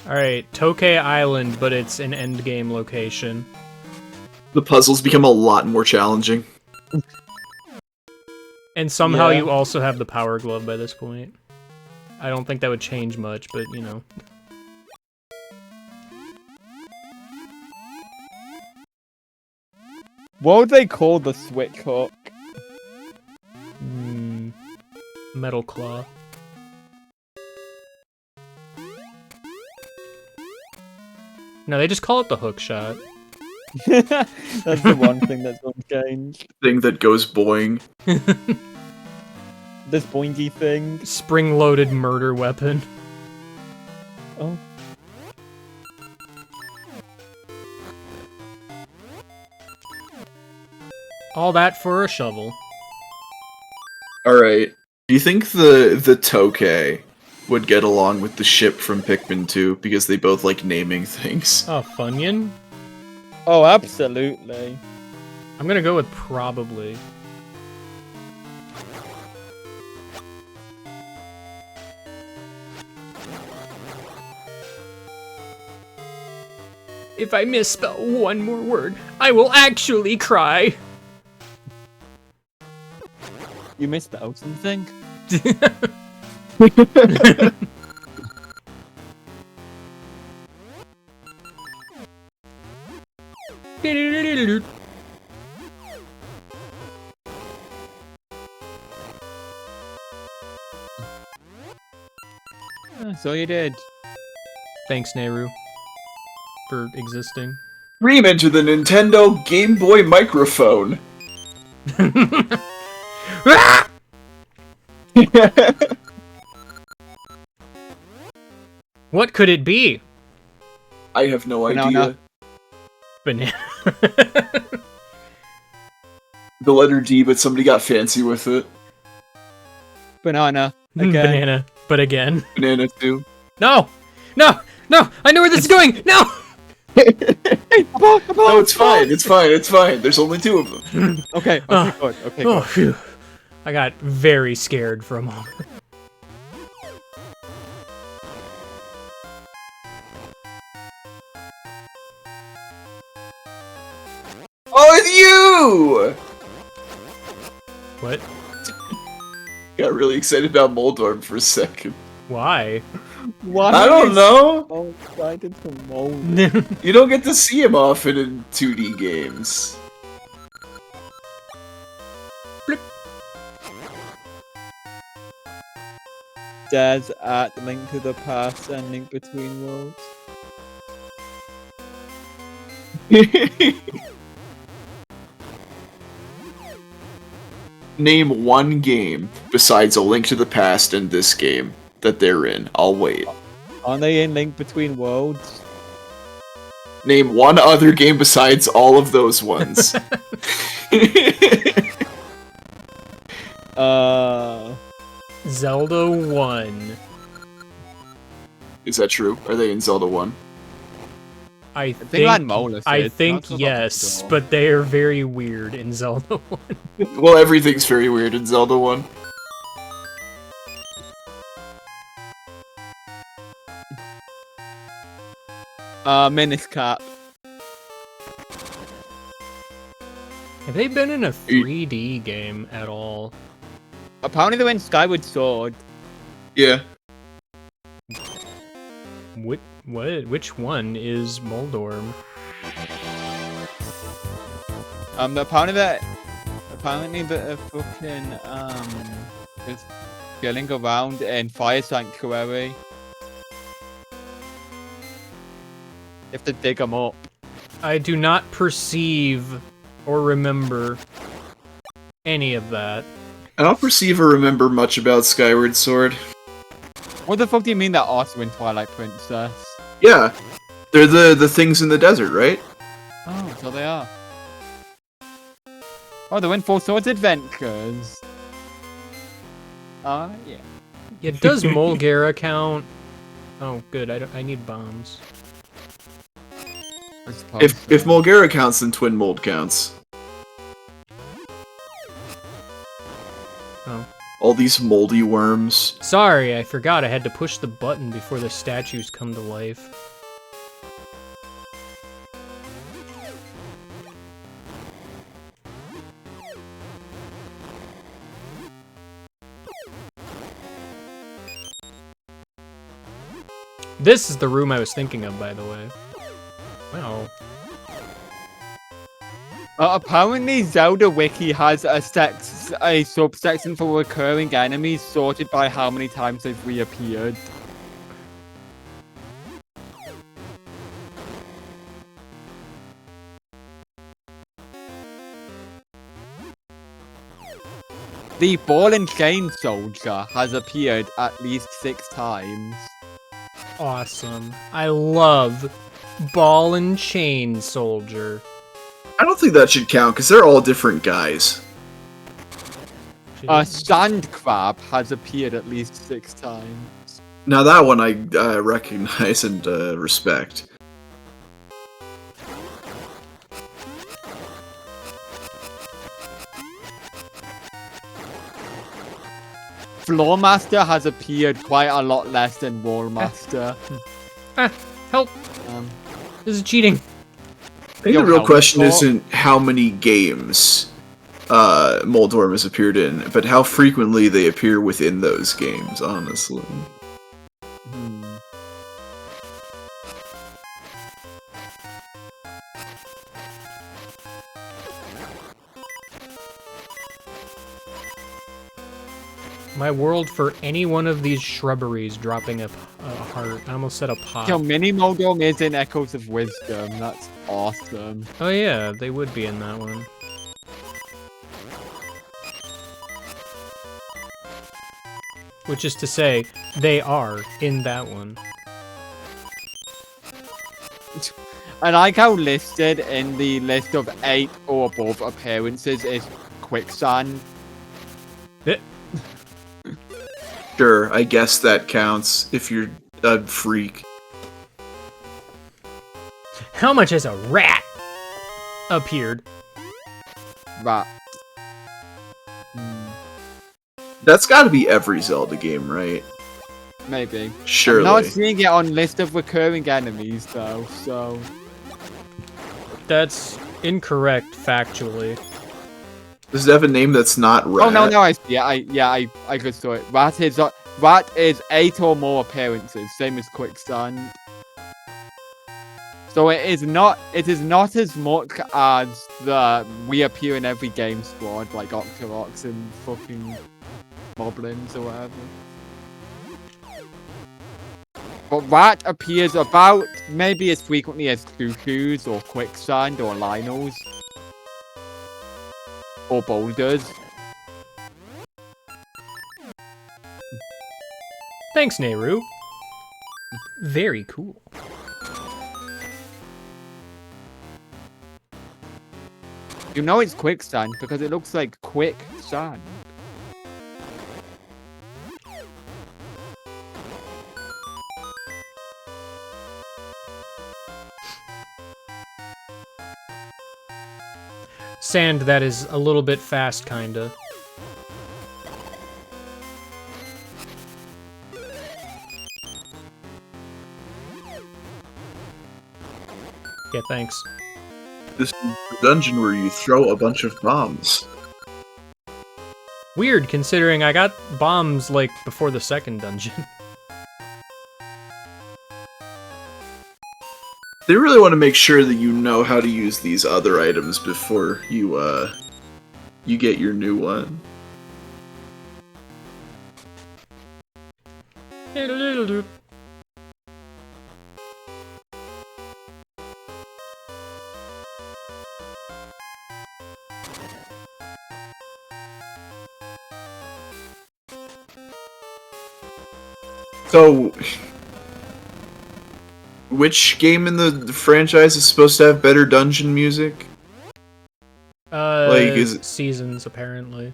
Alright, Tokay Island, but it's an endgame location. The puzzles become a lot more challenging. And somehow Yeah. you also have the power glove by this point. I don't think that would change much, but you know. What would they call the switch hook? Metal claw. No, they just call it the hook shot. That's the one thing that's unchanged. Thing that goes boing. This boingy thing. Spring-loaded murder weapon. Oh. All that for a shovel. Alright. Do you think the Tokay would get along with the ship from Pikmin 2 because they both like naming things? Oh, Funyun? Oh, absolutely. I'm gonna go with probably. If I misspell one more word, I will actually cry. You misspelled something? So you did. Thanks, Nehru, for existing. Dream into the Nintendo Game Boy microphone. What could it be? I have no idea. Banana. The letter D, but somebody got fancy with it. Banana. Again. Banana, but again. Banana too. No! No! No! I know where this is going! No! No, it's fine. It's fine. It's fine. There's only 2 of them. Okay, Oh. good. Okay, Oh, good. phew. I got very scared for a moment. Oh, it's you! What? Got really excited about Moldorm for a second. Why? Why I are don't you know. so excited for mold? You don't get to see him often in 2D games. There's at Link to the Past and Link Between Worlds. Name one game besides A Link to the Past and this game that they're in. I'll wait. Aren't they in Link Between Worlds? Name one other game besides all of those ones. Zelda 1. Is that true? Are they in Zelda 1? I think think, Land Molus I is, think not so much yes, Door. but they are very weird in Zelda 1. Well, everything's very weird in Zelda 1. Menace Cap. Have they been in a 3D game at all? Apparently they went Skyward Sword. Yeah. Which one is Moldorm? Apparently the fucking just getting around in Fire Sanctuary. You have to dig them up. I do not perceive or remember any of that. I don't perceive or remember much about Skyward Sword. What the fuck do you mean they're also in Twilight Princess? Yeah. They're the things in the desert, right? Oh, so they are. Oh, they're in Four Swords Adventures. Yeah. Yeah, does Molgara count? Oh, good. I need bombs. I suppose If so. Mulgara counts, then Twin Mold counts. Oh. All these moldy worms. Sorry, I forgot I had to push the button before the statues come to life. This is the room I was thinking of, by the way. Wow. Apparently Zelda Wiki has a subsection for recurring enemies sorted by how many times they've reappeared. The Ball and Chain Soldier has appeared at least 6 times. Awesome. I love Ball and Chain Soldier. I don't think that should count, because they're all different guys. Sand Crab has appeared at least 6 times. Now that one I recognize and respect. Floor Master has appeared quite a lot less than Wall Master. Help! This is cheating. I think Yo, the real Helmet question Claw. isn't how many games Moldorm has appeared in, but how frequently they appear within those games, honestly. My world for any one of these shrubberies dropping a heart. I almost said a pot. Yo, Mini Moldorm is in Echoes of Wisdom. That's awesome. Oh yeah, they would be in that one. Which is to say, they are in that one. I like how listed in the list of 8 or above appearances is Quicksand. Sure, I guess that counts if you're a freak. How much has a rat appeared? Right. That's gotta be every Zelda game, right? Maybe. Surely. I'm not seeing it on list of recurring enemies though, so... That's incorrect, factually. Does it have a name that's not Rat? Oh no, I see it. I just saw it. Rat is 8 or more appearances, same as Quicksand. So it is not as much as the we appear in every game squad, like Octoroks and fucking Moblins or whatever. But Rat appears about maybe as frequently as Cuckoos or Quicksand or Lionels. Or Boulders. Thanks, Nehru. Very cool. You know it's Quicksand because it looks like quick sand. sand that is a little bit fast, kinda. Yeah, thanks. This is the dungeon where you throw a bunch of bombs. Weird, considering I got bombs, like, before the second dungeon. They really want to make sure that you know how to use these other items before you get your new one. So, which game in the franchise is supposed to have better dungeon music? Is it... Seasons, apparently.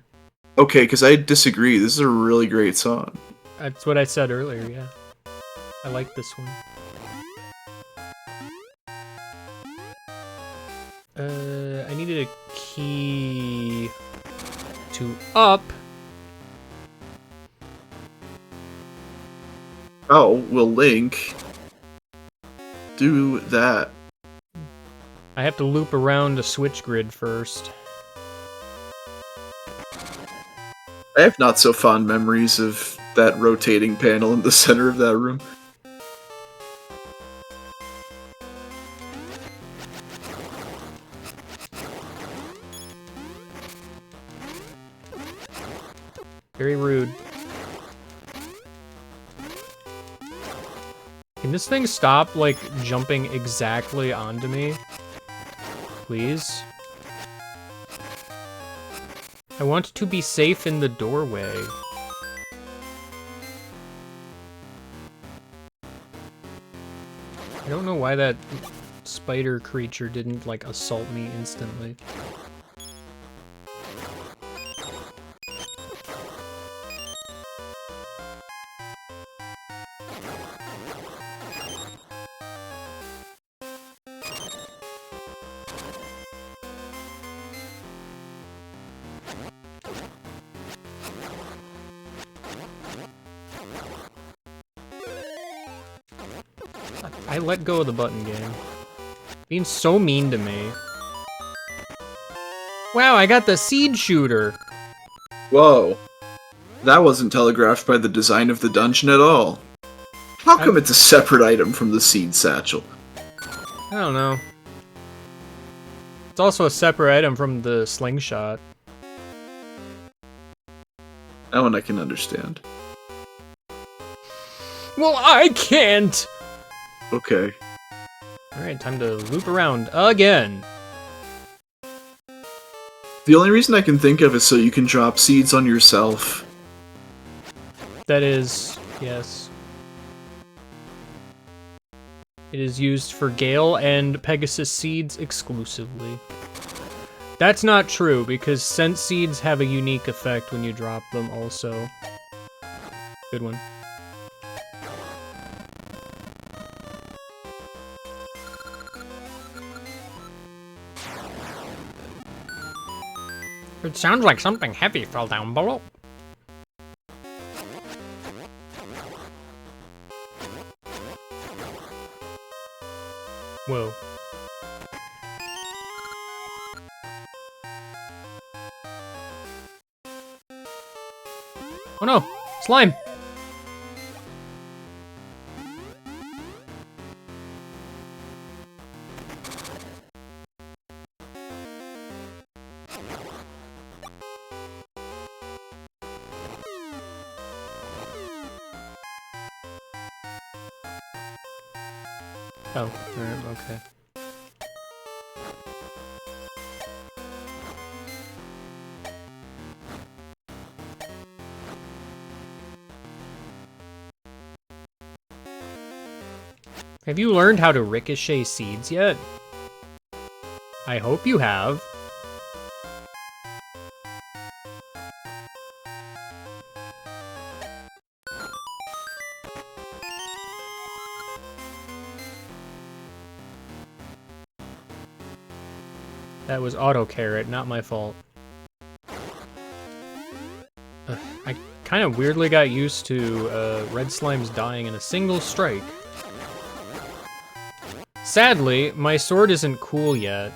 Okay, because I disagree. This is a really great song. That's what I said earlier, yeah. I like this one. I needed a key to up. Oh, will Link do that? I have to loop around a switch grid first. I have not so fond memories of that rotating panel in the center of that room. Very rude. Can this thing stop, like, jumping exactly onto me? Please? I want to be safe in the doorway. I don't know why that spider creature didn't, like, assault me instantly. I let go of the button game. Being so mean to me. Wow, I got the seed shooter! Whoa. That wasn't telegraphed by the design of the dungeon at all. How come it's a separate item from the seed satchel? I don't know. It's also a separate item from the slingshot. That one I can understand. Well, I can't! Okay. Alright, time to loop around again. The only reason I can think of is so you can drop seeds on yourself. That is, yes. It is used for Gale and Pegasus seeds exclusively. That's not true, because scent seeds have a unique effect when you drop them also. Good one. It sounds like something heavy fell down below. Whoa. Oh no! Slime! Oh, okay. Have you learned how to ricochet seeds yet? I hope you have. That was auto carrot, not my fault. I kind of weirdly got used to red slimes dying in a single strike. Sadly, my sword isn't cool yet.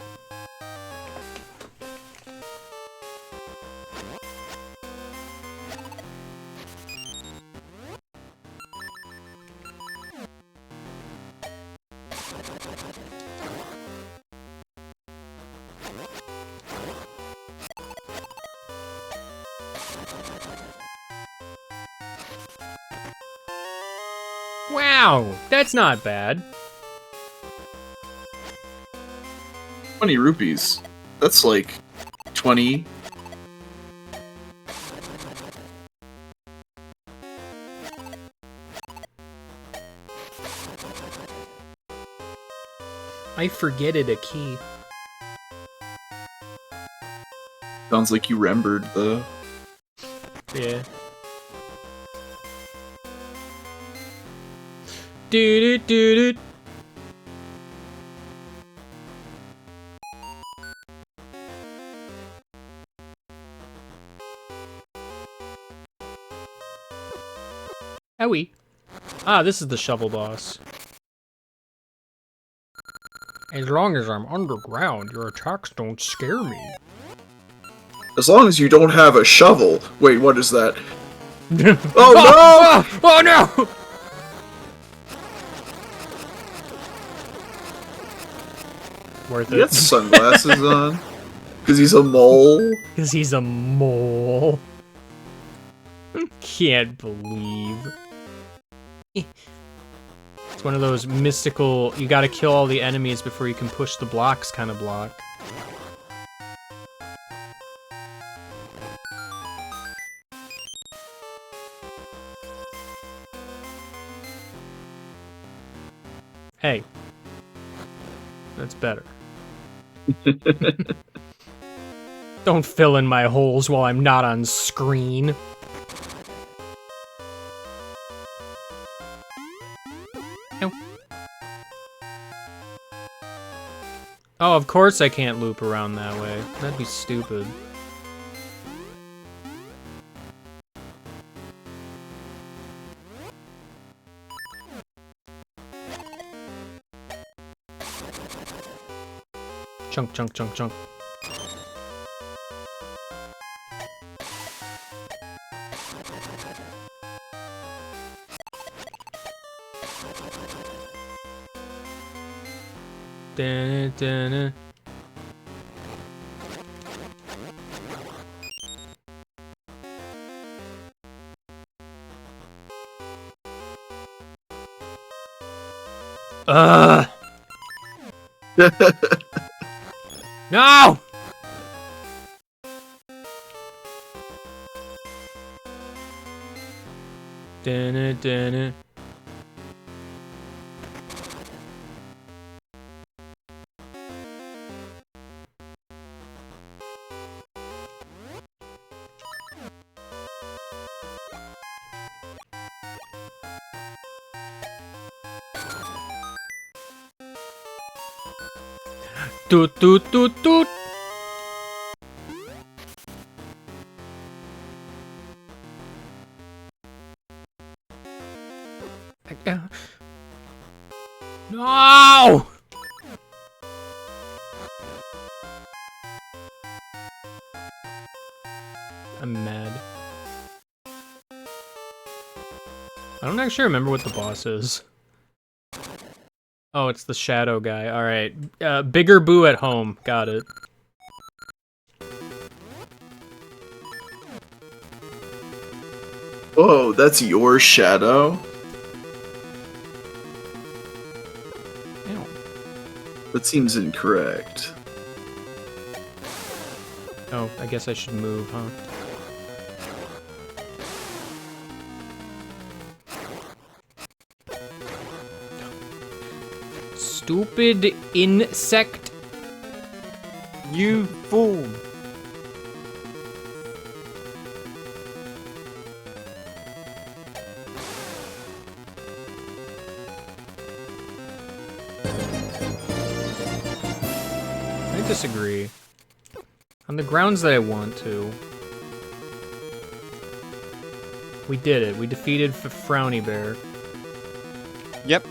Wow, that's not bad. 20 rupees. That's like 20. I forgetted a key. Sounds like you remembered though. Yeah. Do do do do. Owie. Ah, this is the shovel boss. As long as I'm underground, your attacks don't scare me. As long as you don't have a shovel. Wait, what is that? Oh no! Oh no! Worth He got it. sunglasses on. Because he's a mole. Because he's a mole. Can't believe. It's one of those mystical, you gotta kill all the enemies before you can push the blocks kind of block. Hey. That's better. Don't fill in my holes while I'm not on screen. Ow. Oh, of course I can't loop around that way. That'd be stupid. Chunk, chunk, chunk, chunk. Dun, dun, dun. No! Dun, dun, dun. Toot toot toot toot. No! I'm mad. I don't actually remember what the boss is. Oh, it's the shadow guy. Alright. Bigger Boo at home. Got it. Whoa, that's your shadow? Ew. That seems incorrect. Oh, I guess I should move, huh? Stupid insect. You fool. I disagree. On the grounds that I want to. We did it. We defeated Frowny Bear. Yep.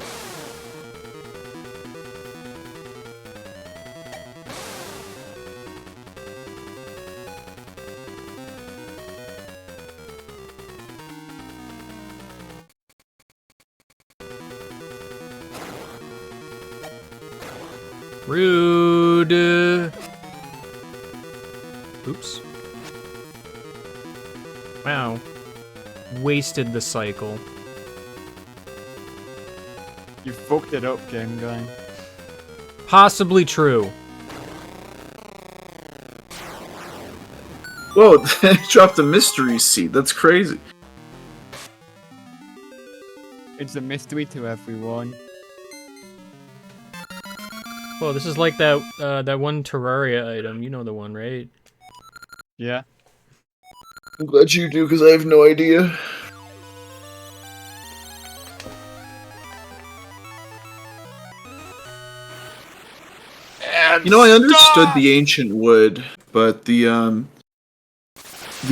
Rude. Oops. Wow. Wasted the cycle. You fucked it up, game guy. Possibly true. Whoa, they dropped a mystery seed. That's crazy. It's a mystery to everyone. Oh, this is like that that one Terraria item. You know the one, right? Yeah. I'm glad you do, because I have no idea. You know, I understood the ancient wood, but the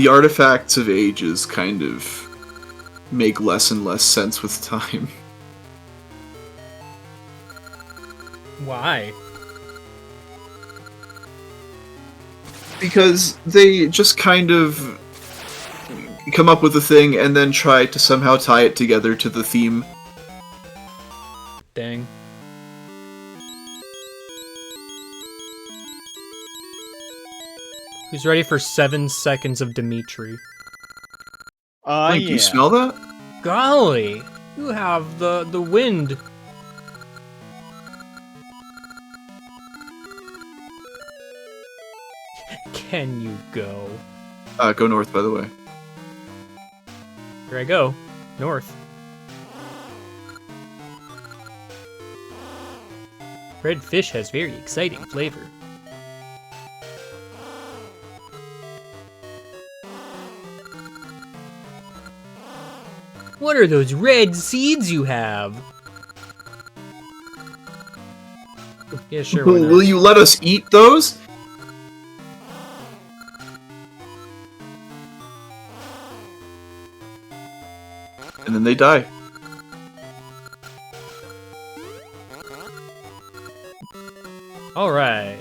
artifacts of ages kind of make less and less sense with time. Why? Because they just kind of come up with a thing and then try to somehow tie it together to the theme. Dang. Who's ready for 7 seconds of Dimitri? Like, Yeah. you smell that? Golly! You have the wind. Can you go? Go north, by the way. Here I go. North. Red fish has very exciting flavor. What are those red seeds you have? Yeah, sure. Why not? Will you let us eat those? And then they die. All right.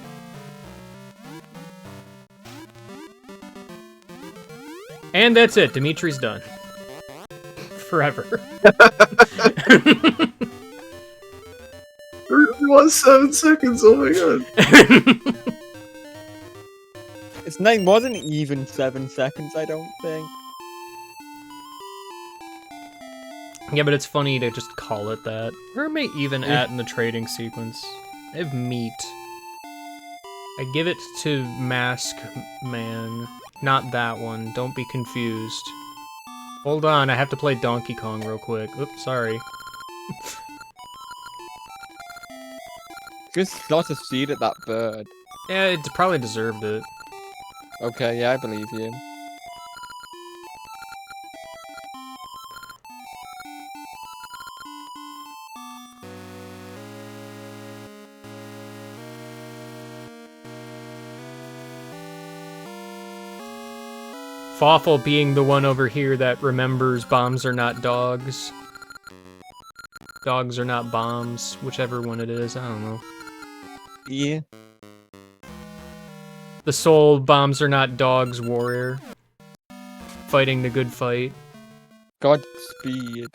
And that's it. Dimitri's done. Forever. 7 seconds, oh my god. It's not more than even 7 seconds, I don't think. Yeah, but it's funny to just call it that. Where am I even at in the trading sequence? I have meat. I give it to Mask Man. Not that one. Don't be confused. Hold on, I have to play Donkey Kong real quick. Oops, sorry. Just lots of seed at that bird. Yeah, it probably deserved it. Okay, yeah, I believe you. Fawful being the one over here that remembers bombs are not dogs. Dogs are not bombs, whichever one it is, I don't know. Yeah. The soul bombs are not dogs warrior. Fighting the good fight. Godspeed.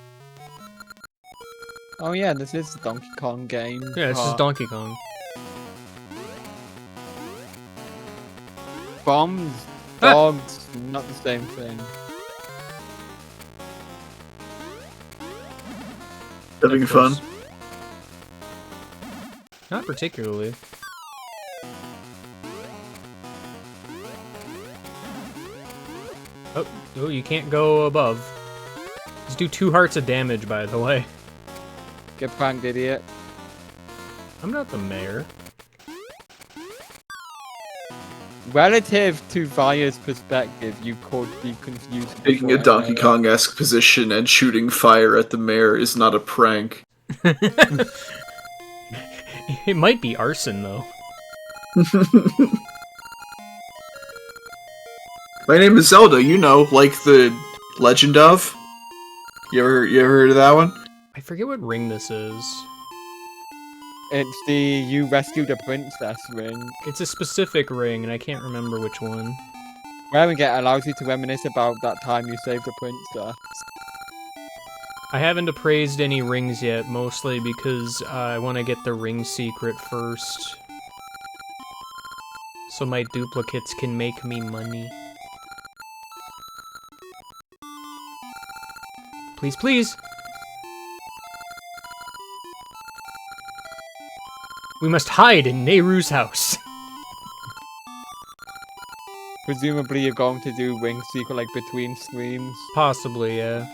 Oh yeah, this is the Donkey Kong game. Yeah, this is Donkey Kong. Bombs, dogs, not the same thing. Having Of fun. course. Not particularly. Oh, you can't go above. Just do 2 hearts of damage, by the way. Get pranked, idiot. I'm not the mayor. Relative to Vaya's perspective, you could be confused. Taking a Donkey Kong-esque position and shooting fire at the mayor is not a prank. It might be arson, though. My name is Zelda, you know, like the Legend of? You ever heard of that one? I forget what ring this is. It's the you rescued a princess ring. It's a specific ring, and I can't remember which one. Wearing it allows you to reminisce about that time you saved a princess. I haven't appraised any rings yet, mostly because I want to get the ring secret first. So my duplicates can make me money. Please, please! We must hide in Nehru's house. Presumably you're going to do ring secret like between streams. Possibly, yeah.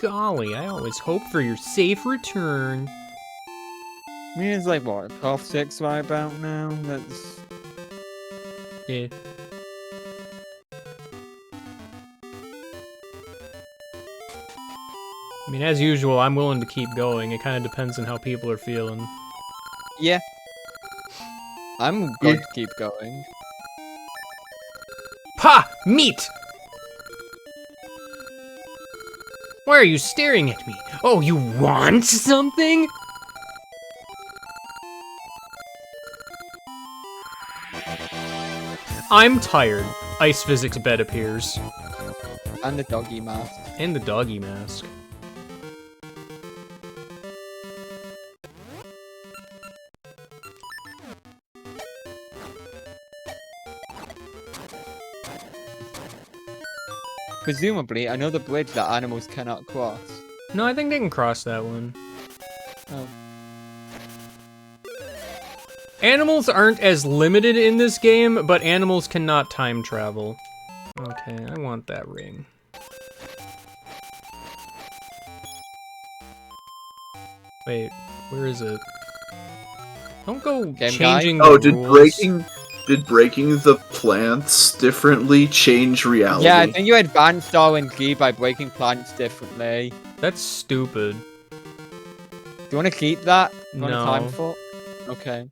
Golly, I always hope for your safe return. I mean, it's like, what, 12-6 right about now? That's... Yeah. I mean, as usual, I'm willing to keep going. It kind of depends on how people are feeling. Yeah. I'm going to keep going. Ha! Meat! Why are you staring at me? Oh, you want something? I'm tired. Ice physics bed appears. And the doggy mask. And the doggy mask. Presumably, another bridge that animals cannot cross. No, I think they can cross that one. Oh. Animals aren't as limited in this game, but animals cannot time travel. Okay, I want that ring. Wait, where is it? Don't go Game changing guy? the Oh, rules. did breaking the plants differently change reality? Yeah, I think you advanced RNG by breaking plants differently. That's stupid. Do you want to keep that? Do you want No. a time for? Okay.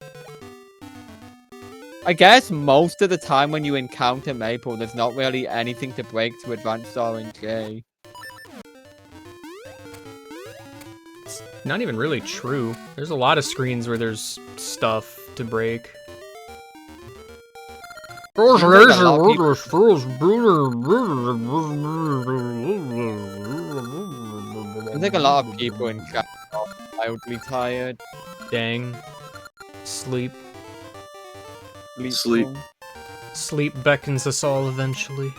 I guess most of the time when you encounter Maple, there's not really anything to break to advanced RNG. It's not even really true. There's a lot of screens where there's stuff to break. Seems like a lot of people- I think a lot of people in chat are wildly tired. Dang. Sleep. Sleep. Sleep beckons us all eventually.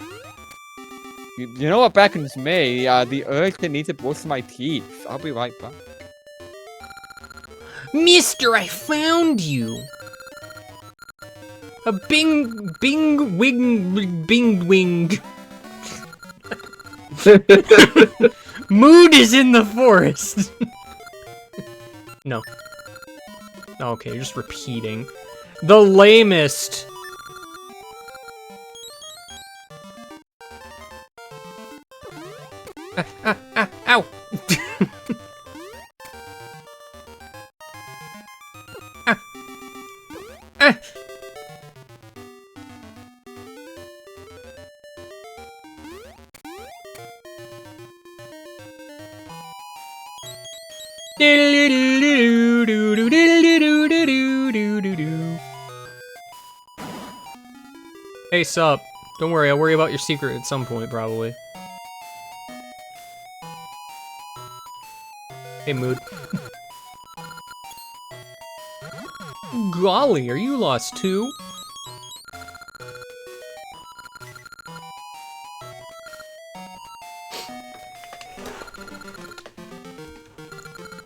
You know what beckons me? The urge to need to brush my teeth. I'll be right back. Mister, I found you! A bing wing. Mood is in the forest! No. Okay, you're just repeating. The lamest! Ow! Hey, sup. Don't worry, I'll worry about your secret at some point, probably. Hey, Mood. Golly, are you lost too?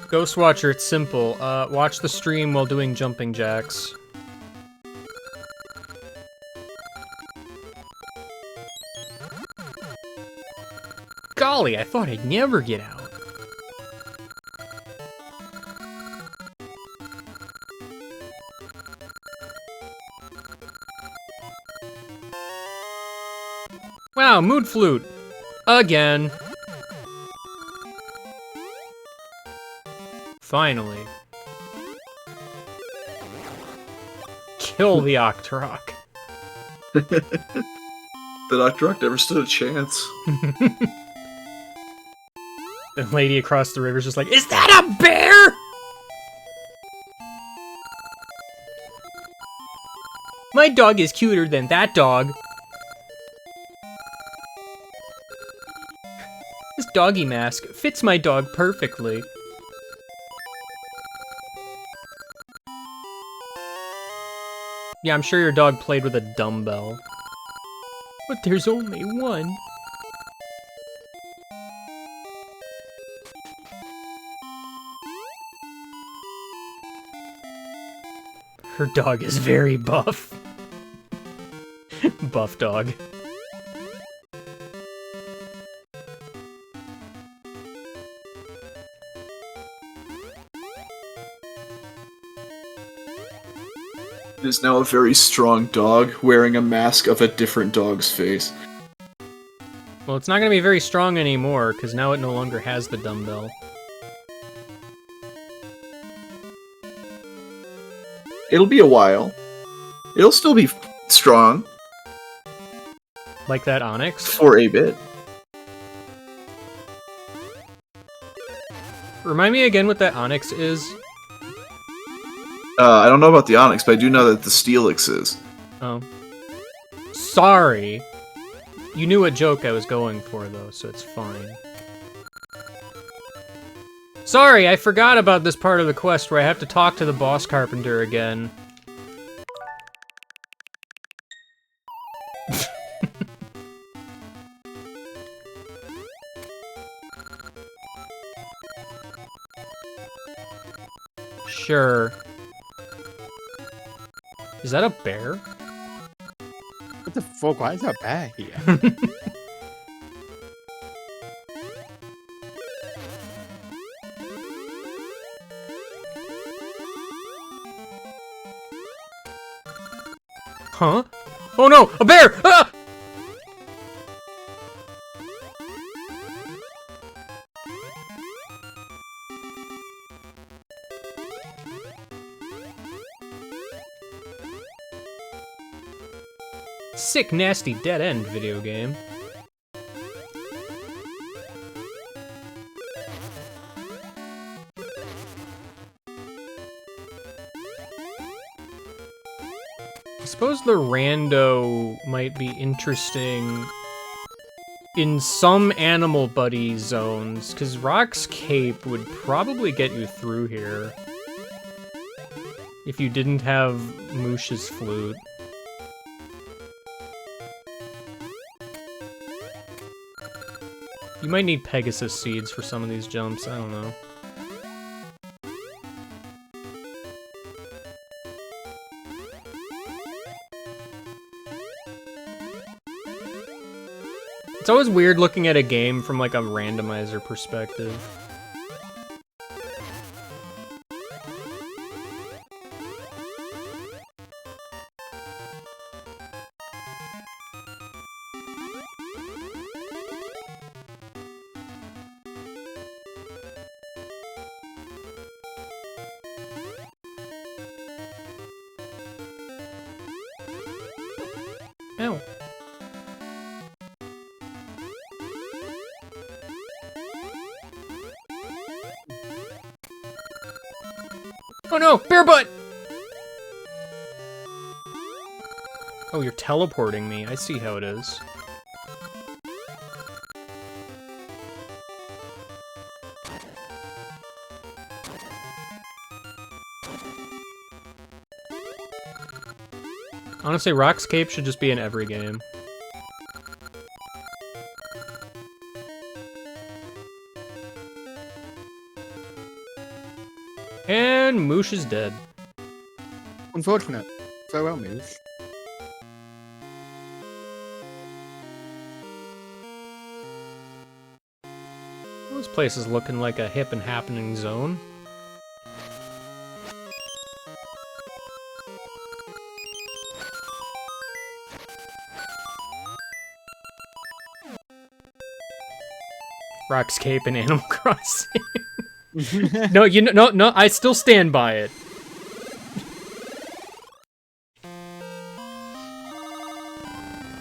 Ghost Watcher, it's simple. Watch the stream while doing jumping jacks. Golly, I thought I'd never get out. Wow, Mood Flute. Again. Finally. Kill the Octorok. The Dr. Rock never stood a chance. The lady across the river's just like, is that a bear? My dog is cuter than that dog. This doggy mask fits my dog perfectly. Yeah, I'm sure your dog played with a dumbbell. But there's only one. Her dog is very buff. Buff dog. It is now a very strong dog wearing a mask of a different dog's face. Well, it's not going to be very strong anymore, because now it no longer has the dumbbell. It'll be a while. It'll still be strong. Like that Onyx? For a bit. Remind me again what that Onyx is? I don't know about the Onyx, but I do know that the Steelix is. Oh. Sorry. You knew what joke I was going for, though, so it's fine. Sorry, I forgot about this part of the quest where I have to talk to the boss carpenter again. Sure. Is that a bear? What the fuck? Why is there a bear here? Huh? Oh no! A bear! Ah! Sick, nasty, dead-end video game. I suppose the rando might be interesting in some animal buddy zones, because Rock's Cape would probably get you through here if you didn't have Moosh's flute. You might need Pegasus seeds for some of these jumps, I don't know. It's always weird looking at a game from like a randomizer perspective. Ow. Oh no! Bear butt! Oh, you're teleporting me. I see how it is. Honestly, Rock's Cape should just be in every game. And Moosh is dead. Unfortunate. Farewell, Moosh. This place is looking like a hip and happening zone. Rock's Cape and Animal Crossing. No, no, I still stand by it.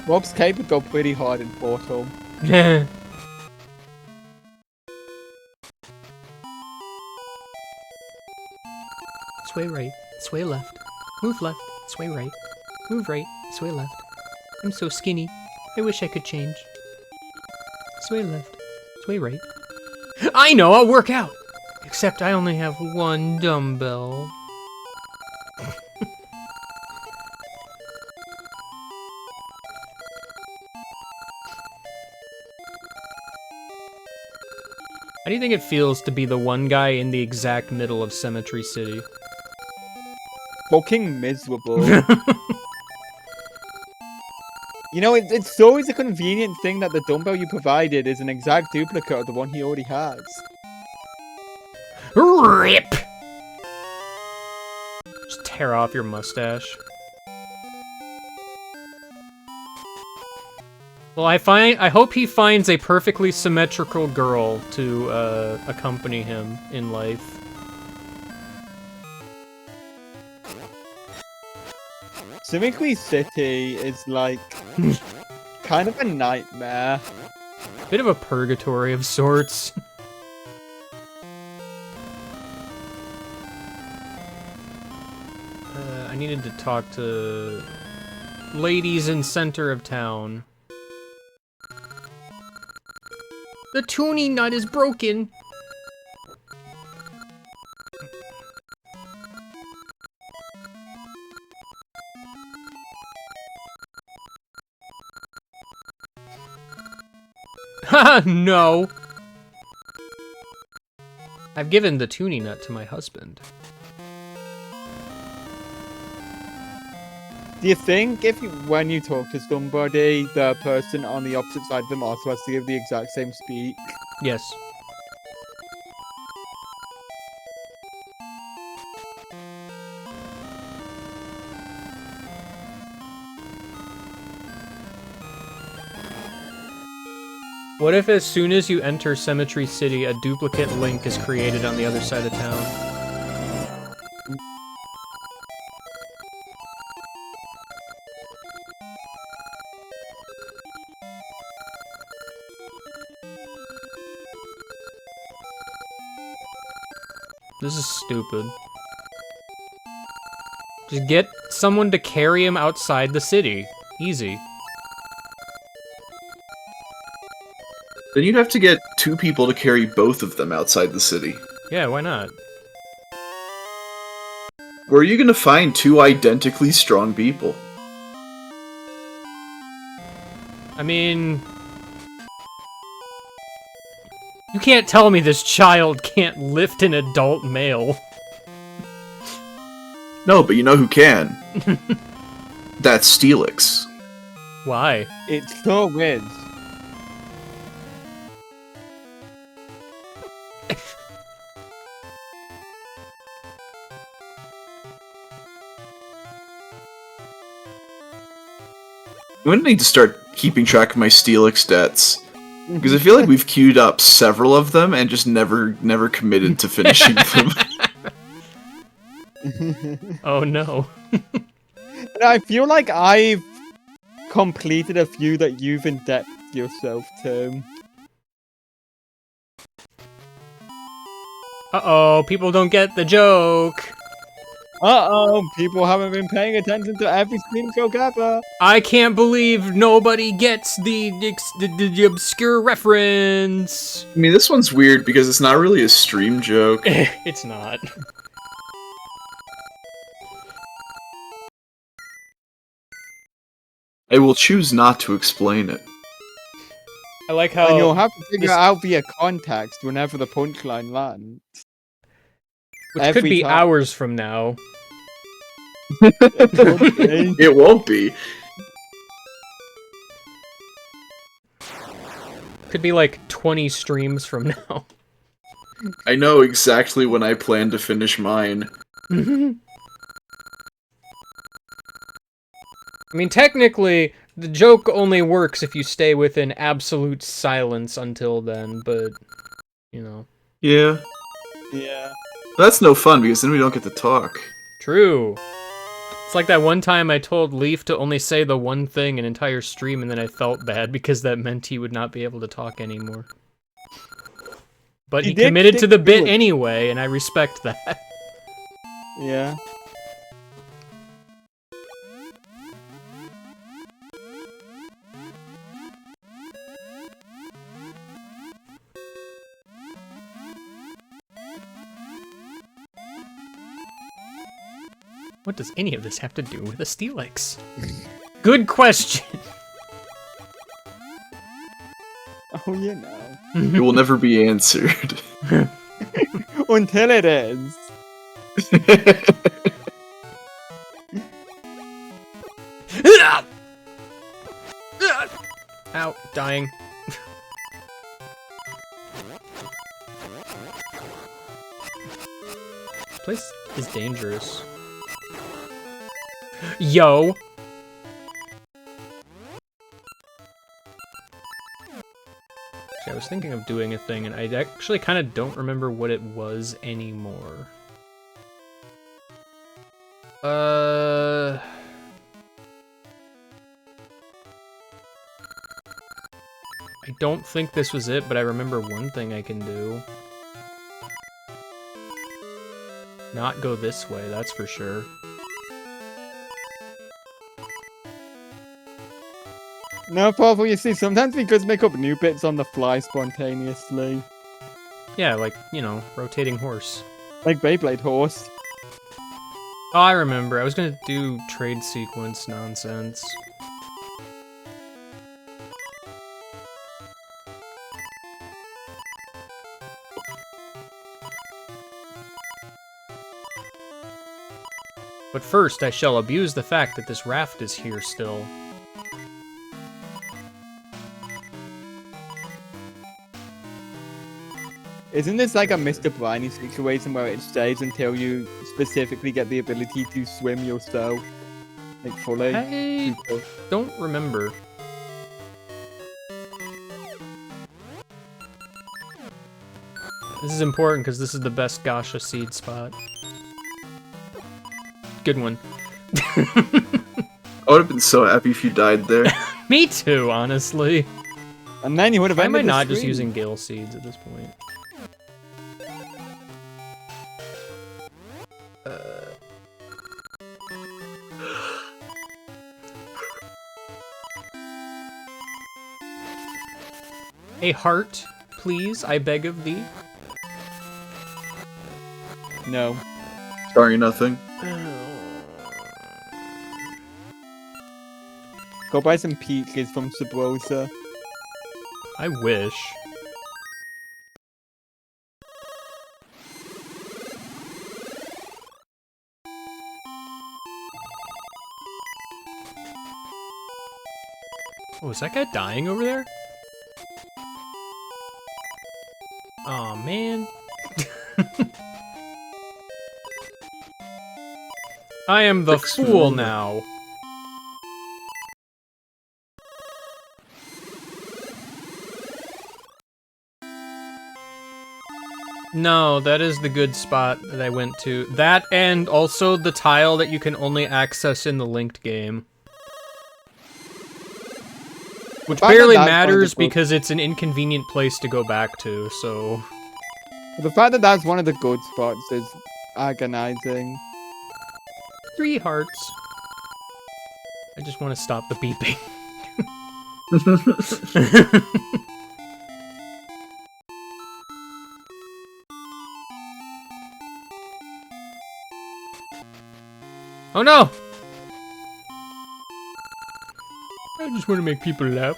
Rob's cape would go pretty hard in Portal. Sway right, sway left, move left, sway right, move right, sway left. I'm so skinny, I wish I could change. Sway left, sway right. I know, I'll work out! Except I only have one dumbbell. How do you think it feels to be the one guy in the exact middle of Cemetery City? Fucking miserable. You know, it's always a convenient thing that the dumbbell you provided is an exact duplicate of the one he already has. RIP! Just tear off your mustache. Well, I hope he finds a perfectly symmetrical girl to accompany him in life. Symmetry City is like kind of a nightmare. Bit of a purgatory of sorts. I needed to talk to ladies in center of town. The tuning nut is broken. Haha, no. I've given the tuning nut to my husband. Do you think when you talk to somebody, the person on the opposite side of them also has to give the exact same speech? Yes. What if as soon as you enter Cemetery City, a duplicate Link is created on the other side of town? This is stupid. Just get someone to carry him outside the city. Easy. Then you'd have to get 2 people to carry both of them outside the city. Yeah, why not? Where are you gonna find 2 identically strong people? I mean... You can't tell me this child can't lift an adult male. No, but you know who can? That's Steelix. Why? It so is. I'm gonna need to start keeping track of my Steelix stats. Because I feel like we've queued up several of them and just never committed to finishing them. Oh no. And I feel like I've completed a few that you've indebted yourself to. Uh-oh, people don't get the joke. Uh-oh, people haven't been paying attention to every stream joke ever. I can't believe nobody gets the obscure reference. I mean, this one's weird because it's not really a stream joke. It's not. I will choose not to explain it. I like how... And you'll have to figure out via context whenever the punchline lands. Which could be hours from now. It won't be. Could be like 20 streams from now. I know exactly when I plan to finish mine. I mean, technically, the joke only works if you stay within absolute silence until then, but, you know. Yeah. Yeah. That's no fun because then we don't get to talk. True. It's like that one time I told Leaf to only say the one thing an entire stream, and then I felt bad because that meant he would not be able to talk anymore. But he did committed to stick the to bit it. anyway, and I respect that. Yeah. What does any of this have to do with a Steelix? Good question. Oh, you know. It will never be answered. Until it is. Ow, dying. This place is dangerous. Yo! Actually, I was thinking of doing a thing, and I actually kind of don't remember what it was anymore. I don't think this was it, but I remember one thing I can do. Not go this way, that's for sure. No, Paul, you see, sometimes we just make up new bits on the fly spontaneously. Yeah, like, you know, rotating horse. Like Beyblade Horse. Oh, I remember. I was gonna do trade sequence nonsense. But first, I shall abuse the fact that this raft is here still. Isn't this like a Mr. Briny situation where it stays until you specifically get the ability to swim yourself? Like fully? I don't remember. This is important because this is the best Gasha seed spot. Good one. I would have been so happy if you died there. Me too, honestly. And then you would have Why am I ended the not just stream. using Gale seeds at this point? A heart, please, I beg of thee. No. Sorry, nothing. Go buy some peaches from Sabrosa. I wish. Oh, is that guy dying over there? Aw, man. I am the Fix fool me. now. No, that is the good spot that I went to. That and also the tile that you can only access in the linked game. Which Find barely that that's one of the matters good- because it's an inconvenient place to go back to, so... The fact that that's one of the good spots is agonizing. 3 hearts. I just want to stop the beeping. Oh no! I just want to make people laugh.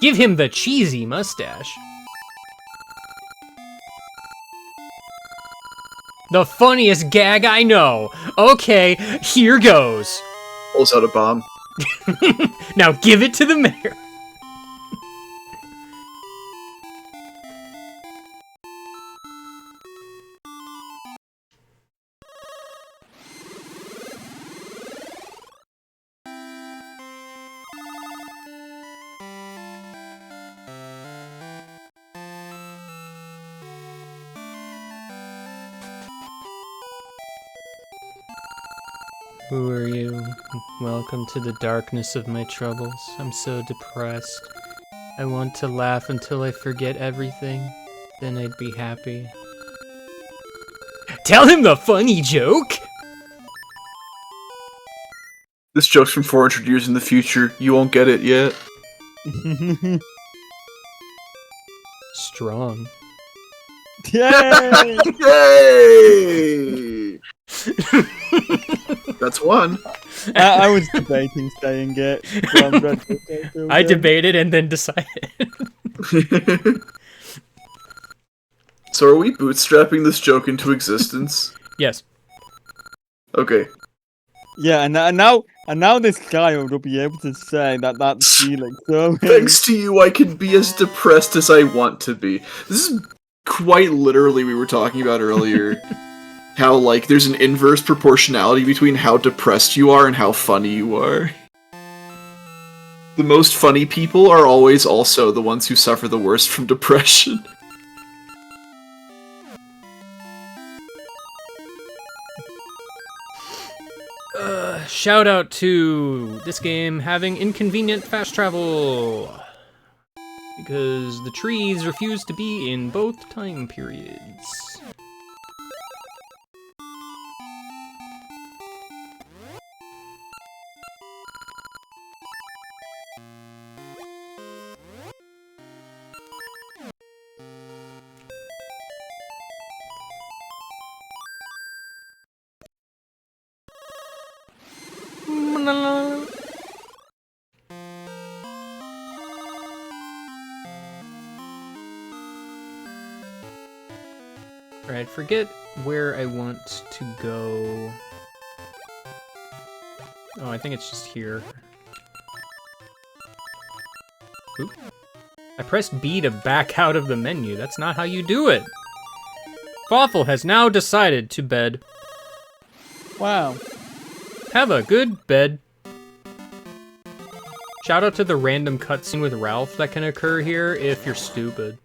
Give him the cheesy mustache. The funniest gag I know. Okay, here goes. Pulls out a bomb. Now give it to the mayor. Who are you? Welcome to the darkness of my troubles. I'm so depressed. I want to laugh until I forget everything. Then I'd be happy. Tell him the funny joke! This joke's from 400 years in the future. You won't get it yet. Strong. Yay! Yay! That's one. I was debating saying it. So I'm glad to say so I again. debated and then decided. So are we bootstrapping this joke into existence? Yes. Okay. Yeah, and now this guy will be able to say that that's feeling so. Thanks to you, I can be as depressed as I want to be. This is quite literally we were talking about earlier. How, like, there's an inverse proportionality between how depressed you are and how funny you are. The most funny people are always also the ones who suffer the worst from depression. Shout out to this game having inconvenient fast travel. Because the trees refuse to be in both time periods. Alright, forget where I want to go. Oh, I think it's just here. Oop. I pressed B to back out of the menu. That's not how you do it. Fawful has now decided to bed. Wow. Have a good bed. Shout out to the random cutscene with Ralph that can occur here if you're stupid.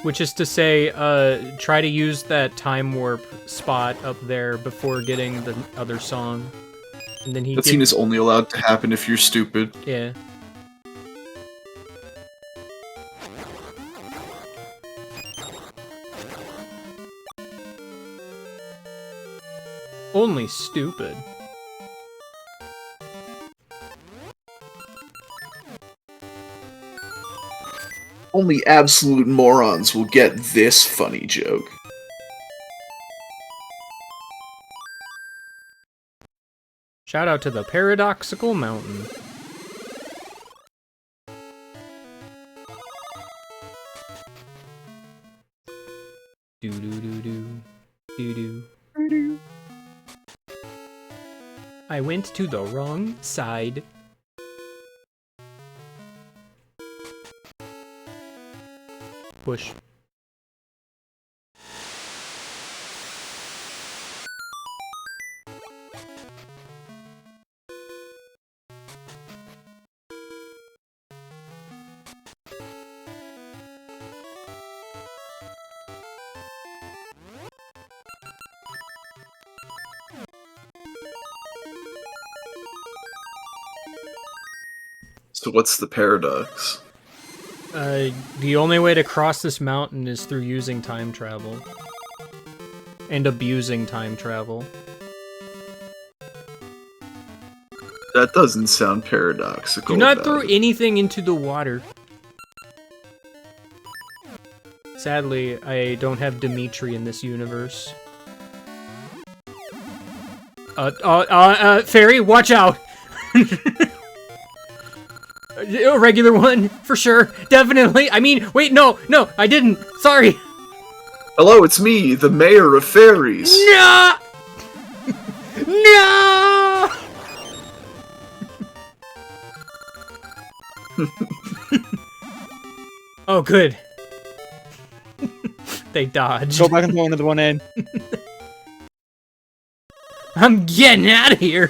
Which is to say, try to use that time warp spot up there before getting the other song. And then That scene is only allowed to happen if you're stupid. Yeah. Only stupid. Only absolute morons will get this funny joke. Shout out to the Paradoxical Mountain. Do do do do do do. I went to the wrong side. Push. So what's the paradox? The only way to cross this mountain is through using time travel. And abusing time travel. That doesn't sound paradoxical. Do not about throw it. anything into the water. Sadly, I don't have Dimitri in this universe. Fairy, watch out! A regular one, for sure, definitely. I mean, wait, no, I didn't. Sorry. Hello, it's me, the mayor of fairies. No! No! Oh, good. They dodged. Go back and throw another one in. I'm getting out of here.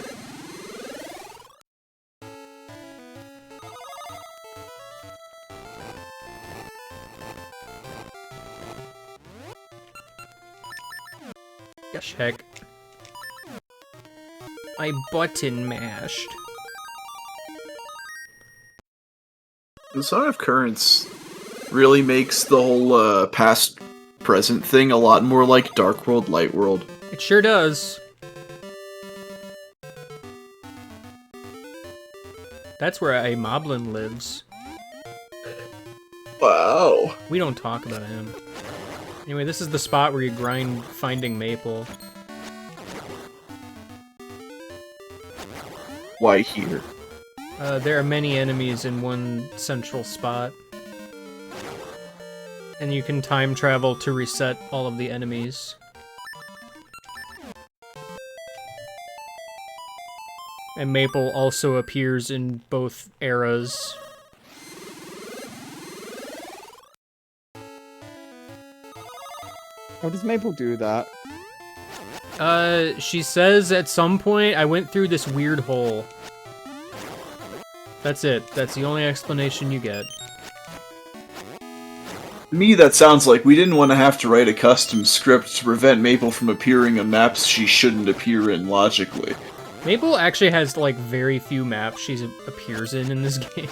Check. I button mashed. The Song of Currents really makes the whole past present thing a lot more like Dark World, Light World. It sure does. That's where a Moblin lives. Wow. We don't talk about him. Anyway, this is the spot where you grind finding Maple. Why here? There are many enemies in one central spot. And you can time travel to reset all of the enemies. And Maple also appears in both eras. How does Maple do that? She says at some point, I went through this weird hole. That's it. That's the only explanation you get. To me, that sounds like we didn't want to have to write a custom script to prevent Maple from appearing on maps she shouldn't appear in logically. Maple actually has, like, very few maps she appears in this game.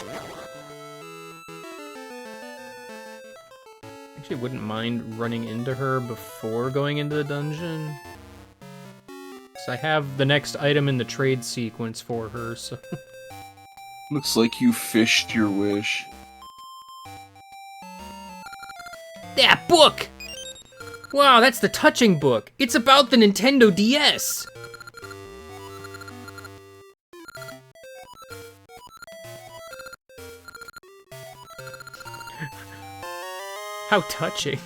Actually, wouldn't mind running into her before going into the dungeon. So I have the next item in the trade sequence for her, so... Looks like you fished your wish. That book! Wow, that's the touching book! It's about the Nintendo DS! How touching.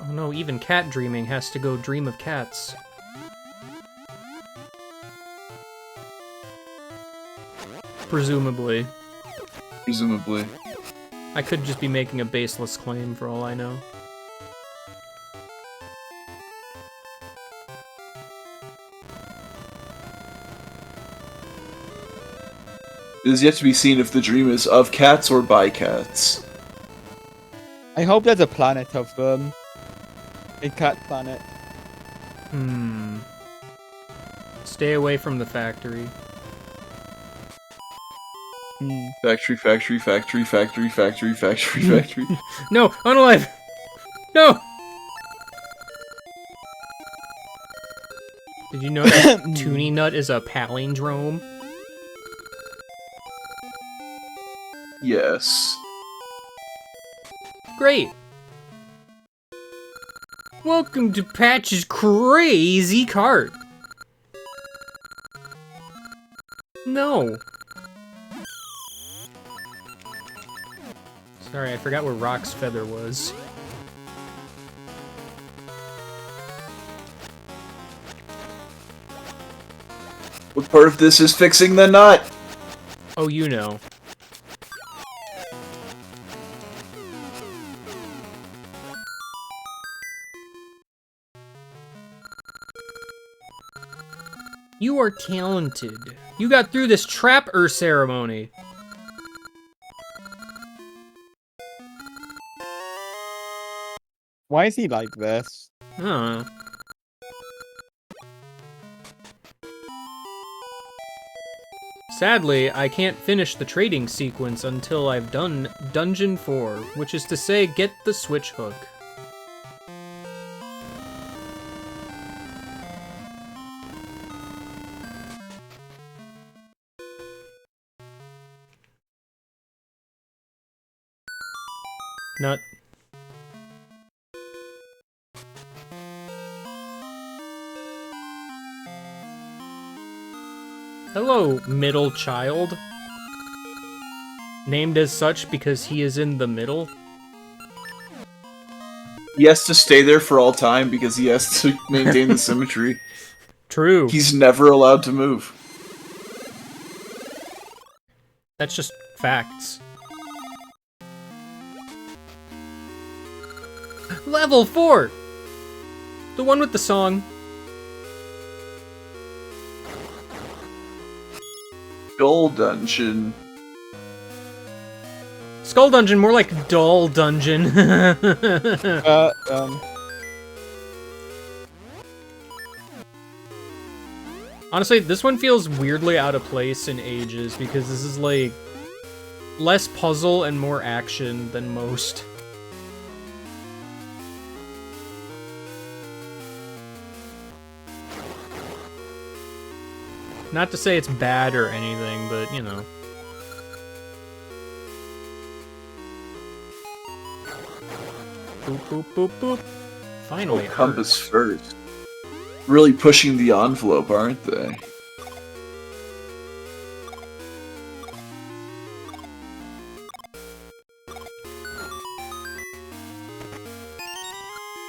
Oh no, even cat dreaming has to go dream of cats. Presumably. Presumably. I could just be making a baseless claim for all I know. It is yet to be seen if the dream is of cats or by cats. I hope there's a planet of them. A cat planet. Stay away from the factory. Factory, factory, factory, factory, factory, factory, factory. No! Unalive! No! Did you know that Toonie Nut is a palindrome? Yes. Great! Welcome to Patch's crazy cart! No! Sorry, I forgot where Rock's feather was. What part of this is fixing the nut? Oh, you know. You are talented. You got through this trap-er ceremony. Why is he like this? Huh. Sadly, I can't finish the trading sequence until I've done Dungeon 4, which is to say, get the switch hook. Nut. Hello, middle child. Named as such because he is in the middle? He has to stay there for all time because he has to maintain the symmetry. True. He's never allowed to move. That's just facts. Level 4! The one with the song. Skull Dungeon. Skull Dungeon, more like Dull Dungeon. Honestly, this one feels weirdly out of place in Ages, because this is, like, less puzzle and more action than most. Not to say it's bad or anything, but, you know. Boop, boop, boop, boop. Finally, Compass first. Really pushing the envelope, aren't they?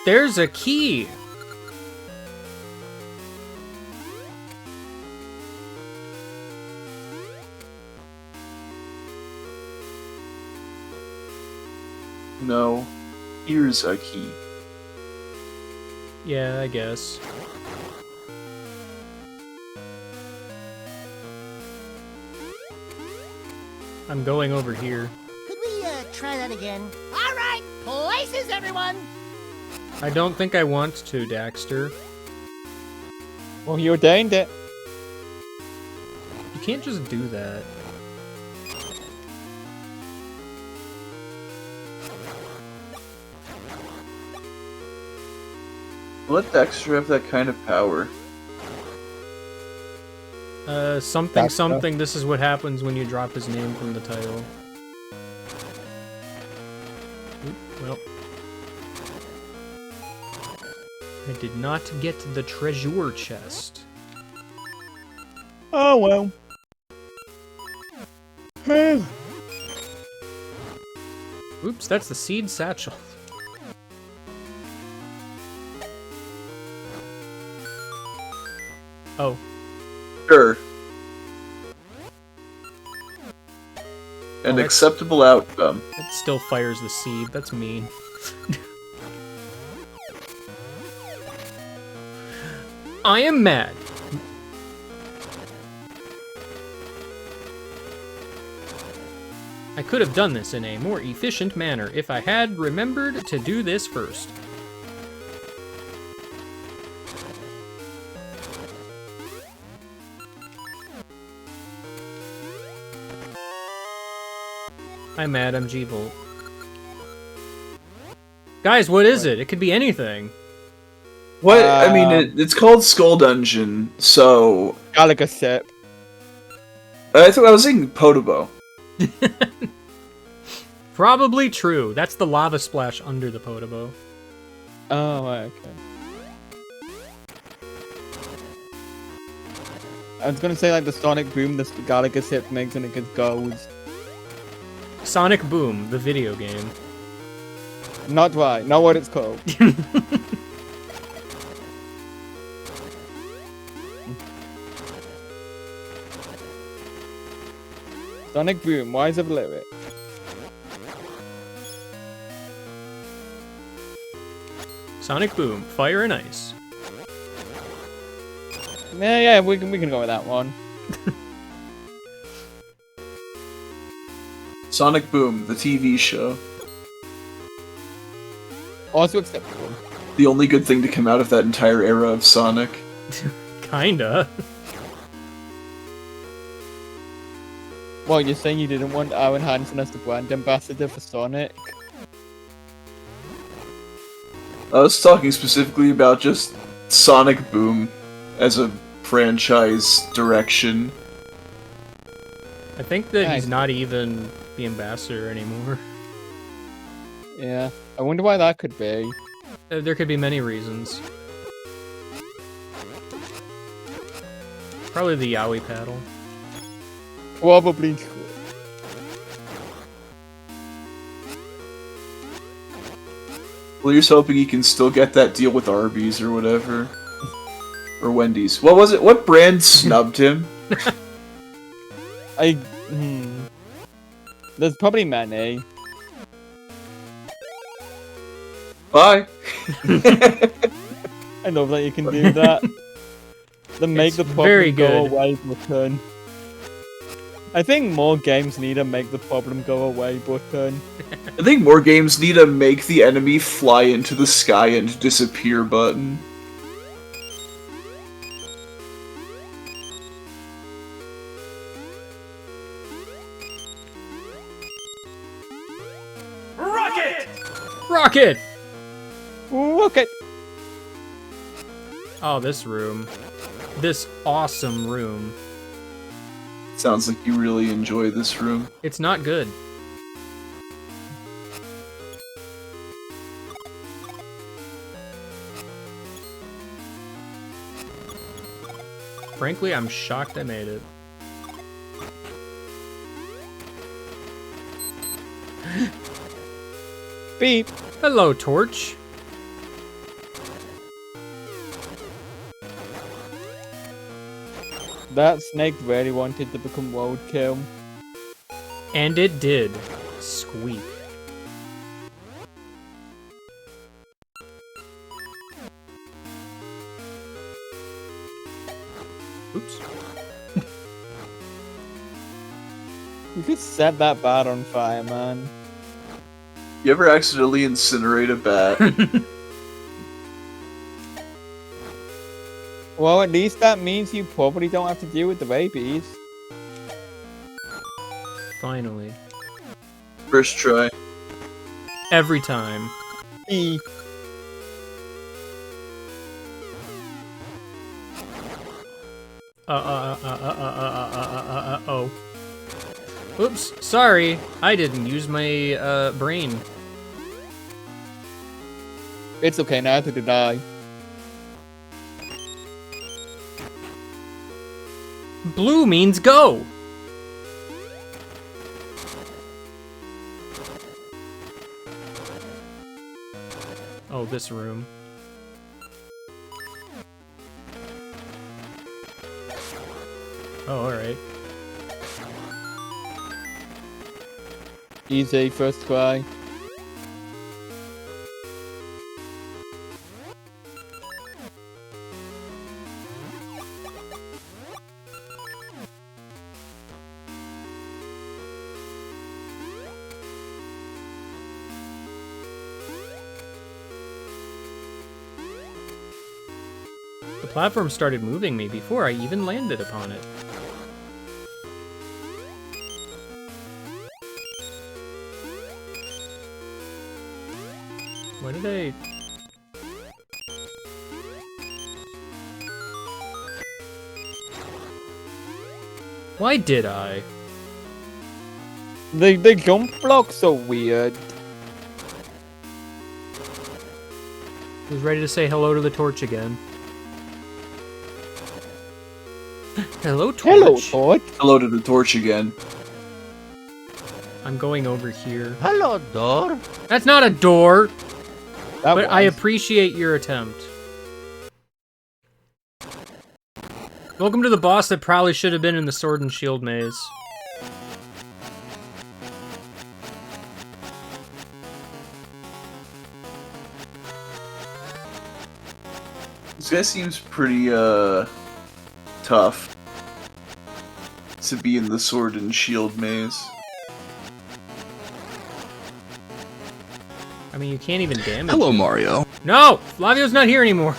There's a key! No. Here's a key. Yeah, I guess. I'm going over here. Could we try that again? All right, places, everyone. I don't think I want to, Daxter. Well, you ordained it. You can't just do that. Let Dexter have that kind of power. Something, That's something, this is what happens when you drop his name from the title. Oop, well. I did not get the treasure chest. Oh well. Oops, that's the seed satchel. Oh. Sure. An that's- acceptable outcome. It still fires the seed, that's mean. I am mad. I could have done this in a more efficient manner if I had remembered to do this first. I'm mad, I'm G-Volt. Guys, what is it? It could be anything. What? I mean, it's called Skull Dungeon, so... Galaga Sip. I thought I was thinking Podobo. Probably true. That's the lava splash under the Podobo. Oh, okay. I was gonna say like the Sonic Boom the Galaga Sip makes when it gets gold. Sonic Boom, the video game. Not right, not what it's called. Sonic Boom, wise of lyric. Sonic Boom, Fire and Ice. Yeah, we can go with that one. Sonic Boom, the TV show. Also acceptable. The only good thing to come out of that entire era of Sonic. Kinda. Well, you're saying you didn't want Aaron Hansen as the brand ambassador for Sonic? I was talking specifically about just Sonic Boom as a franchise direction. I think that Nice. he's not even the ambassador anymore. Yeah, I wonder why that could be. There could be many reasons. Probably the Yowie paddle. Probably true. Well, you're just hoping he can still get that deal with Arby's or whatever. Or Wendy's. What was it? What brand snubbed him? There's probably many. Bye! I love that you can do that. Then make It's the very problem go good. away for turn. I think more games need to make the problem go away button. I think more games need to make the enemy fly into the sky and disappear button. Rocket! Okay. Oh, this room. This awesome room. Sounds like you really enjoy this room. It's not good. Frankly, I'm shocked I made it. Beep. Hello, Torch. That snake really wanted to become roadkill. And it did. Squeak. Oops. You could set that bat on fire, man. You ever accidentally incinerate a bat? Well, at least that means you probably don't have to deal with the rabies. Finally. First try. Every time. E. Oh. Oops, sorry. I didn't use my, brain. It's okay, neither did I. Blue means go! Oh, this room. Oh, alright. Easy, first try. The platform started moving me before I even landed upon it. Why did I... Why did I? The jump blocks are weird. I was ready to say hello to the torch again. Hello, Torch. Hello, Torch. Hello to the torch again. I'm going over here. Hello, door. That's not a door, That but I was. appreciate your attempt. Welcome to the boss that probably should have been in the Sword and Shield maze. This guy seems pretty, tough to be in the Sword and Shield maze. I mean, you can't even damage Hello, him. Mario. No! Flavio's not here anymore.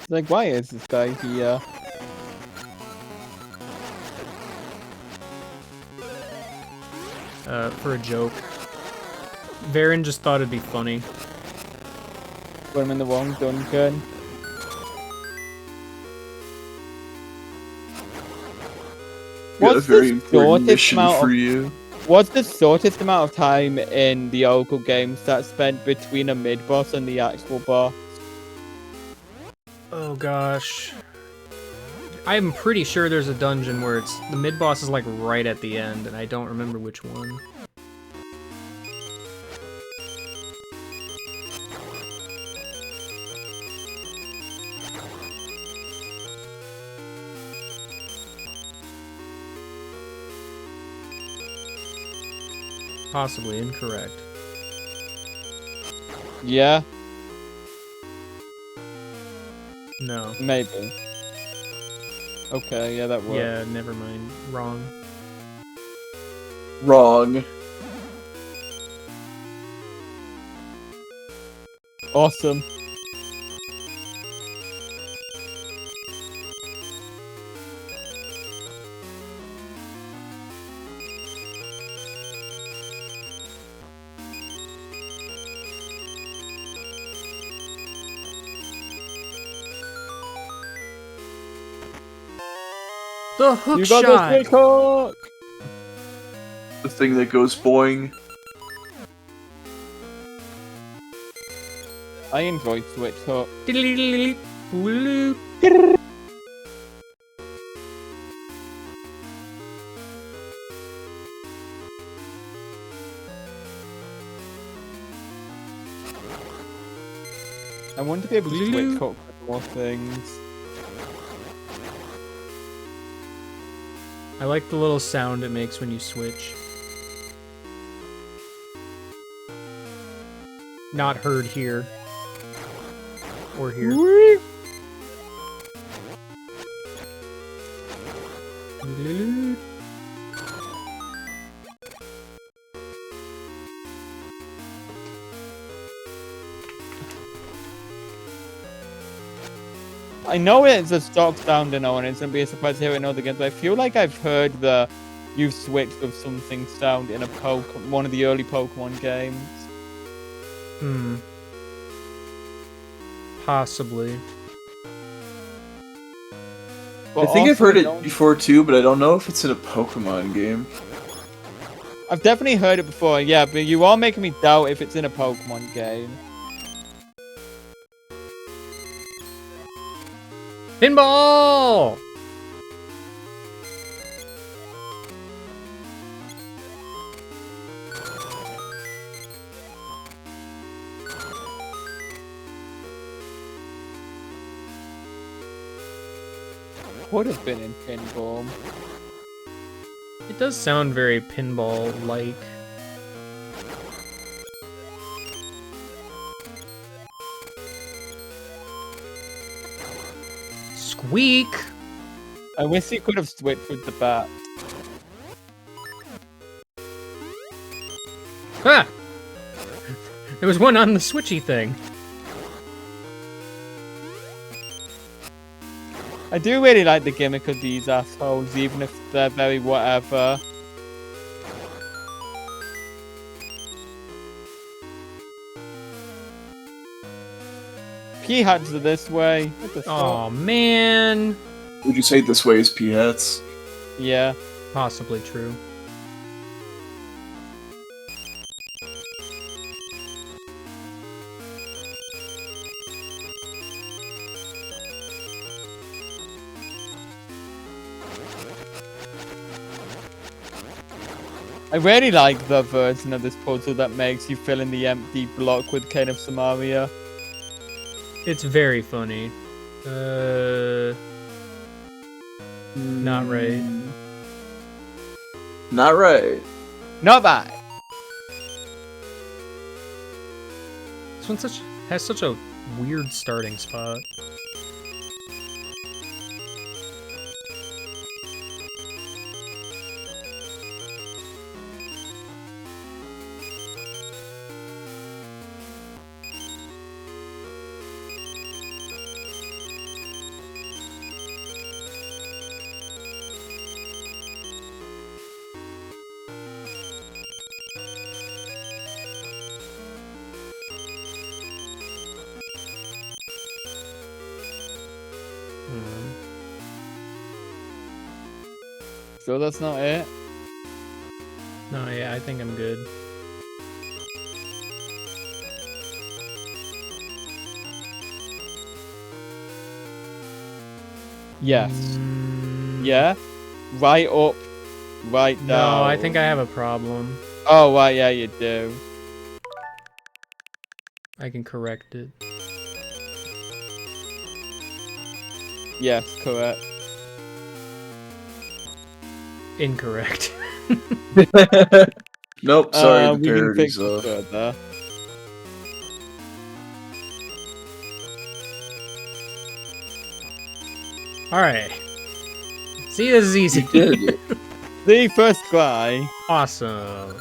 Like, why is this guy here? For a joke. Varen just thought it'd be funny. Put him in the wrong dungeon. Got a What's very the important shortest mission amount for of you. What's the shortest amount of time in the Oracle games that's spent between a mid-boss and the actual boss? Oh gosh. I'm pretty sure there's a dungeon where it's the mid-boss is like right at the end, and I don't remember which one. Possibly incorrect. No. Maybe. Okay, yeah, that works. Yeah, never mind. Wrong. Wrong. Awesome. The hook You got shot! the hook! The thing that goes boing. I enjoy Switch Hook. Blue. I want to be able to Switch Hook for more things. I like the little sound it makes when you switch. Not heard here. Or here. I know it's a stock sound and no, and it's gonna be a surprise to hear it in other games, but I feel like I've heard the you've switched with something sound in one of the early Pokemon games. Possibly. But I think I've also, heard I it don't- before too, but I don't know if it's in a Pokemon game. I've definitely heard it before, yeah, but you are making me doubt if it's in a Pokemon game. Pinball! Would have been in Pinball. It does sound very pinball-like. Squeak! I wish he could have switched with the bat. Ah! There was one on the switchy thing. I do really like the gimmick of these assholes, even if they're very whatever. P-hats are this way. What the Oh fuck? man! Would you say this way is P-hats? Yeah. Possibly true. I really like the version of this puzzle that makes you fill in the empty block with kind of Samaria. It's very funny. Not right. Not right. Not bad. This one has such a weird starting spot. So that's not it. No, yeah, I think I'm good. Yes. Yeah. Right up. Right down. No, I think I have a problem. Oh, right, yeah, you do. I can correct it. Yes, correct. Incorrect. Nope, sorry, the we can fix parodies it further. Alright. See, this is easy. Did. The first guy. Awesome.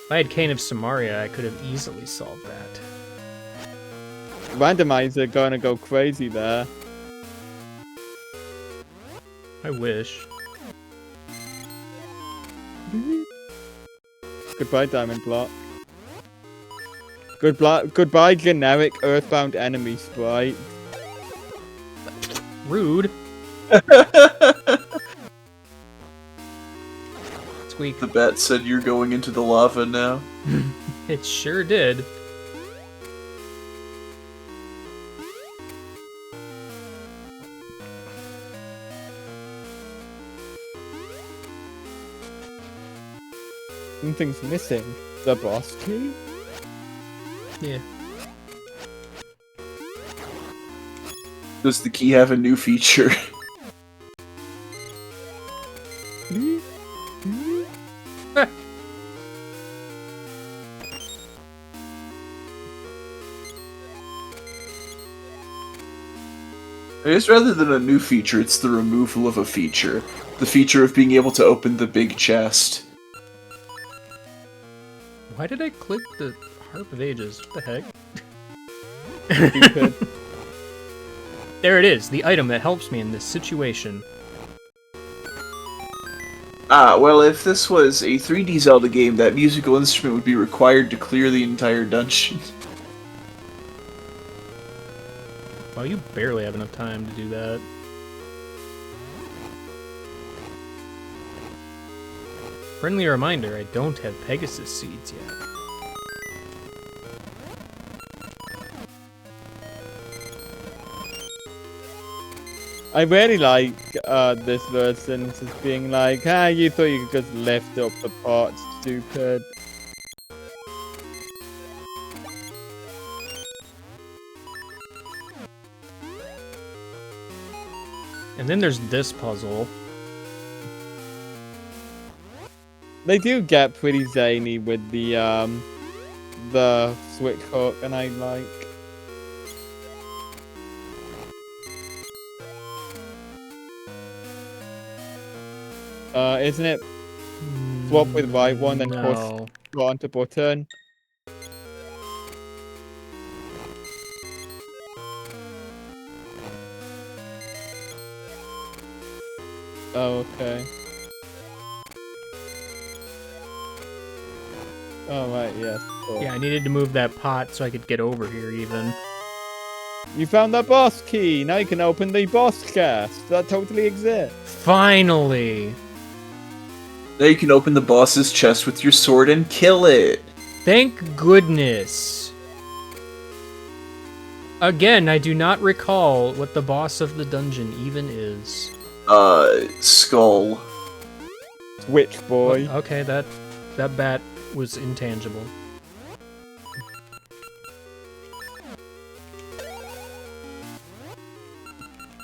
If I had Cane of Samaria, I could have easily solved that. Randomizer gonna go crazy there. I wish. Goodbye, Diamond Block. Goodbye, generic Earthbound enemy sprite. Rude. Squeak. The bat said you're going into the lava now. It sure did. Something's missing. The boss key? Yeah. Does the key have a new feature? I guess rather than a new feature, it's the removal of a feature. The feature of being able to open the big chest. Why did I click the Harp of Ages? What the heck? Stupid. There it is, the item that helps me in this situation. Ah, well, if this was a 3D Zelda game, that musical instrument would be required to clear the entire dungeon. Wow, you barely have enough time to do that. Friendly reminder, I don't have Pegasus seeds yet. I really like this version, just being like, you thought you could just lift up the pot, stupid. And then there's this puzzle. They do get pretty zany with the switch hook, and I like. Isn't it swap with right one, then push No. onto button? Oh, okay. Oh, right, yes. Cool. Yeah, I needed to move that pot so I could get over here even. You found the boss key! Now you can open the boss chest! That totally exists! Finally! Now you can open the boss's chest with your sword and kill it! Thank goodness! Again, I do not recall what the boss of the dungeon even is. Skull. Switch boy. Okay, that bat was intangible.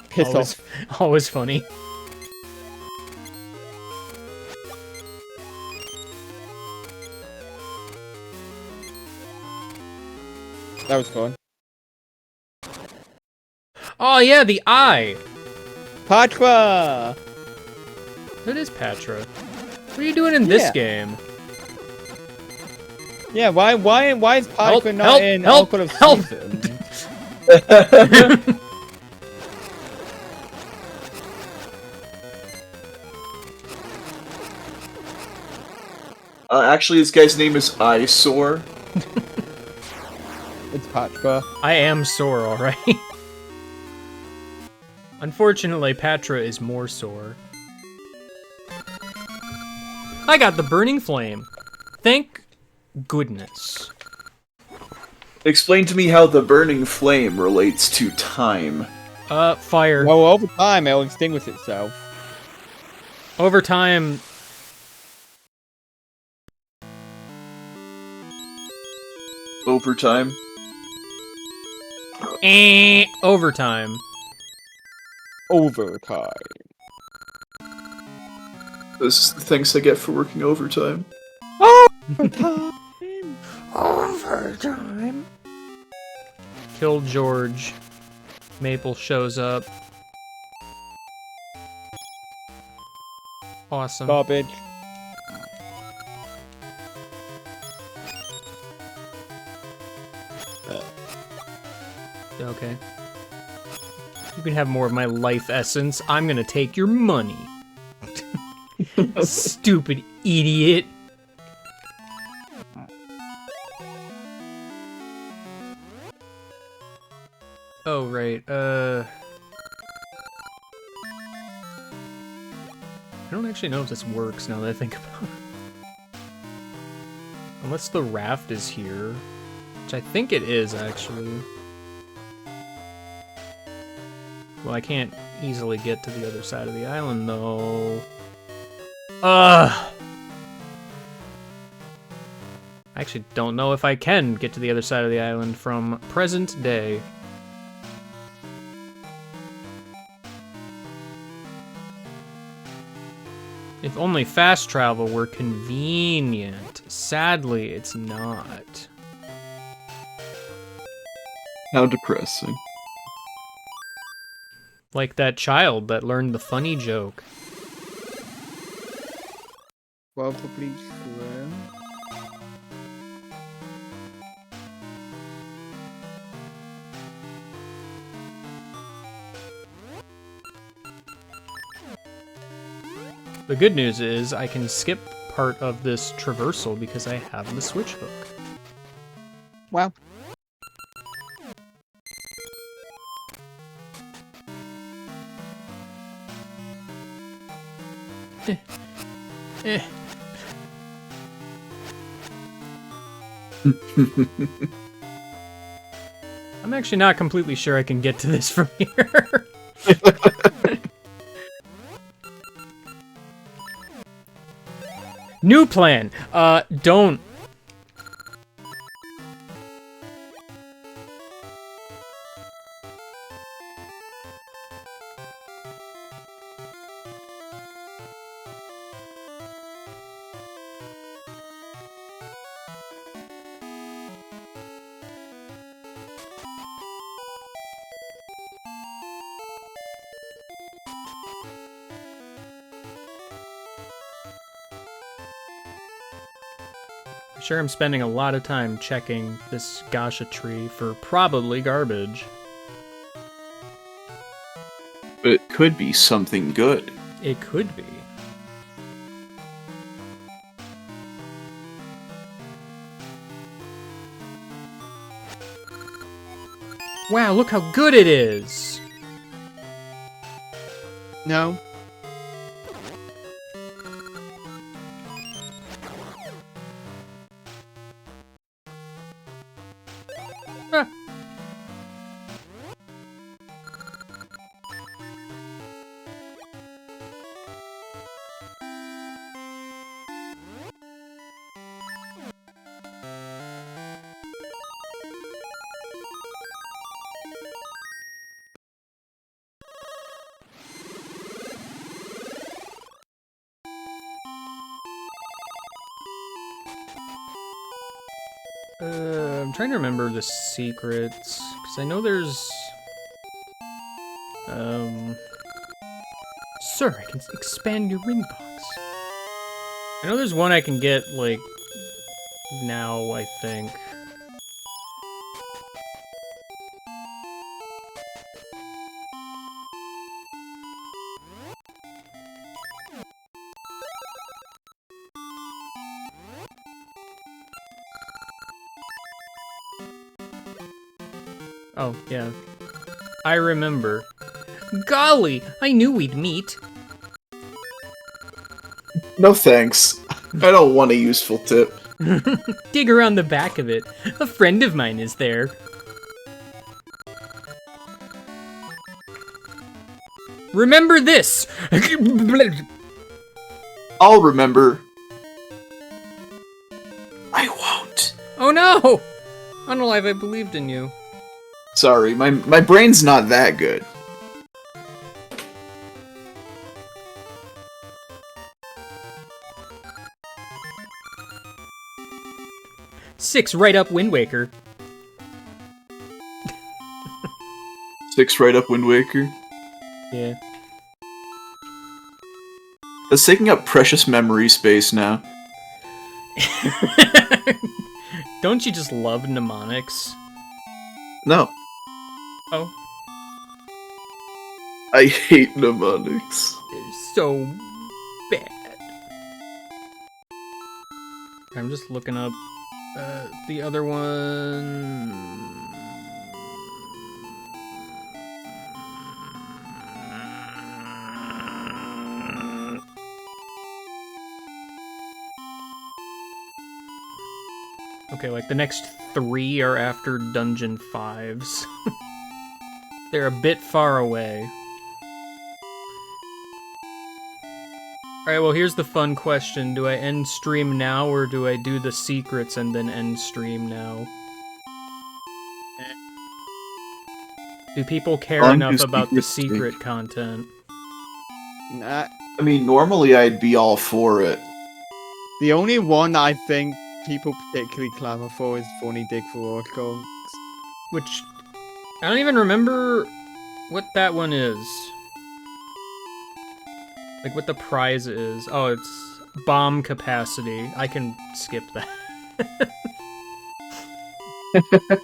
Piss always, off. Always funny. That was fun. Oh yeah, the eye! Patra! That is Patra. What are you doing in this game? Yeah, why is Patra not help, in help, Oracle of help. Seasons? Actually, this guy's name is Eyesore. It's Patra. I am sore, alright. Unfortunately, Patra is more sore. I got the burning flame. Thank goodness. Explain to me how the burning flame relates to time. Fire. Well, over time, it'll extinguish itself. Over time... Overtime. Overtime. Overtime. This is the thanks I get for working overtime. Overtime! Overtime. Kill George. Maple shows up. Awesome. Garbage. Okay. You can have more of my life essence. I'm gonna take your money. Stupid idiot. Oh, right. I don't actually know if this works now that I think about it. Unless the raft is here. Which I think it is, actually. Well, I can't easily get to the other side of the island, though. I actually don't know if I can get to the other side of the island from present day. If only fast travel were convenient. Sadly, it's not. How depressing. Like that child that learned the funny joke. Probably true. The good news is I can skip part of this traversal because I have the switch hook. Wow. Eh. I'm actually not completely sure I can get to this from here. New plan. Don't. I'm sure I'm spending a lot of time checking this Gasha tree for probably garbage. But it could be something good. It could be. Wow, look how good it is! No. Ah. I'm trying to remember the secrets, because I know there's... Sir, I can expand your ring box. I know there's one I can get, like, now, I think. Oh, yeah. I remember. Golly, I knew we'd meet. No thanks. I don't want a useful tip. Dig around the back of it. A friend of mine is there. Remember this! I'll remember. I won't. Oh no! Unalive, I believed in you. Sorry, my brain's not that good. Six right up Wind Waker. Sticks right up Wind Waker. Yeah. That's taking up precious memory space now. Don't you just love mnemonics? No, Oh, I hate mnemonics. they're so bad. I'm just looking up the other one. Okay, like the next 3 are after Dungeon 5s. They're a bit far away. Alright, well here's the fun question. Do I end stream now, or do I do the secrets and then end stream now? Do people care I'll enough do about the secrets, secret content? Nah, I mean, normally I'd be all for it. the only one I think people particularly clamor for is Funny Dig for Orcons. Which, I don't even remember what that one is. Like, what the prize is. Oh, it's bomb capacity. I can skip that.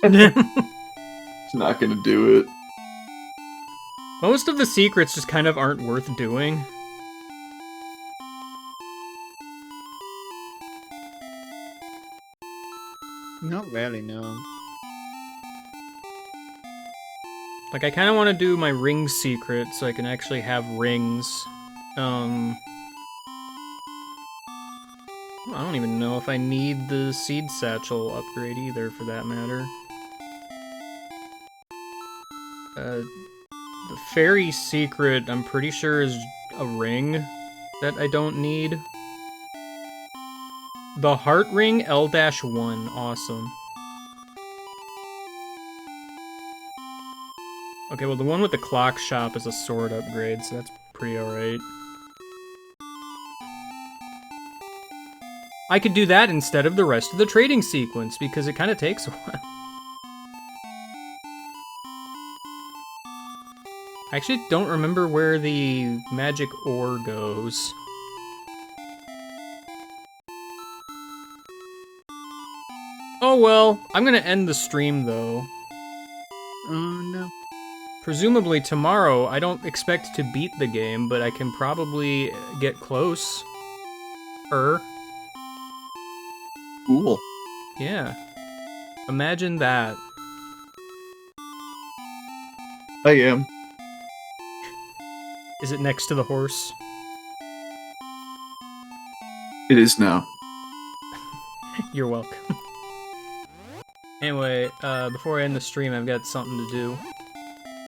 It's not gonna do it. Most of the secrets just kind of aren't worth doing. Not really, no. Like, I kind of want to do my ring secret so I can actually have rings. I don't even know if I need the seed satchel upgrade either, for that matter. The fairy secret, I'm pretty sure, is a ring that I don't need. The heart ring, L-1, awesome. Okay, well the one with the clock shop is a sword upgrade, so that's pretty alright. I could do that instead of the rest of the trading sequence, because it kind of takes a while. I actually don't remember where the magic ore goes. Oh well, I'm gonna end the stream though. Oh no. Presumably tomorrow, I don't expect to beat the game, but I can probably get close. Cool. Yeah. Imagine that. I am. Is it next to the horse? It is now. You're welcome. Anyway, before I end the stream, I've got something to do.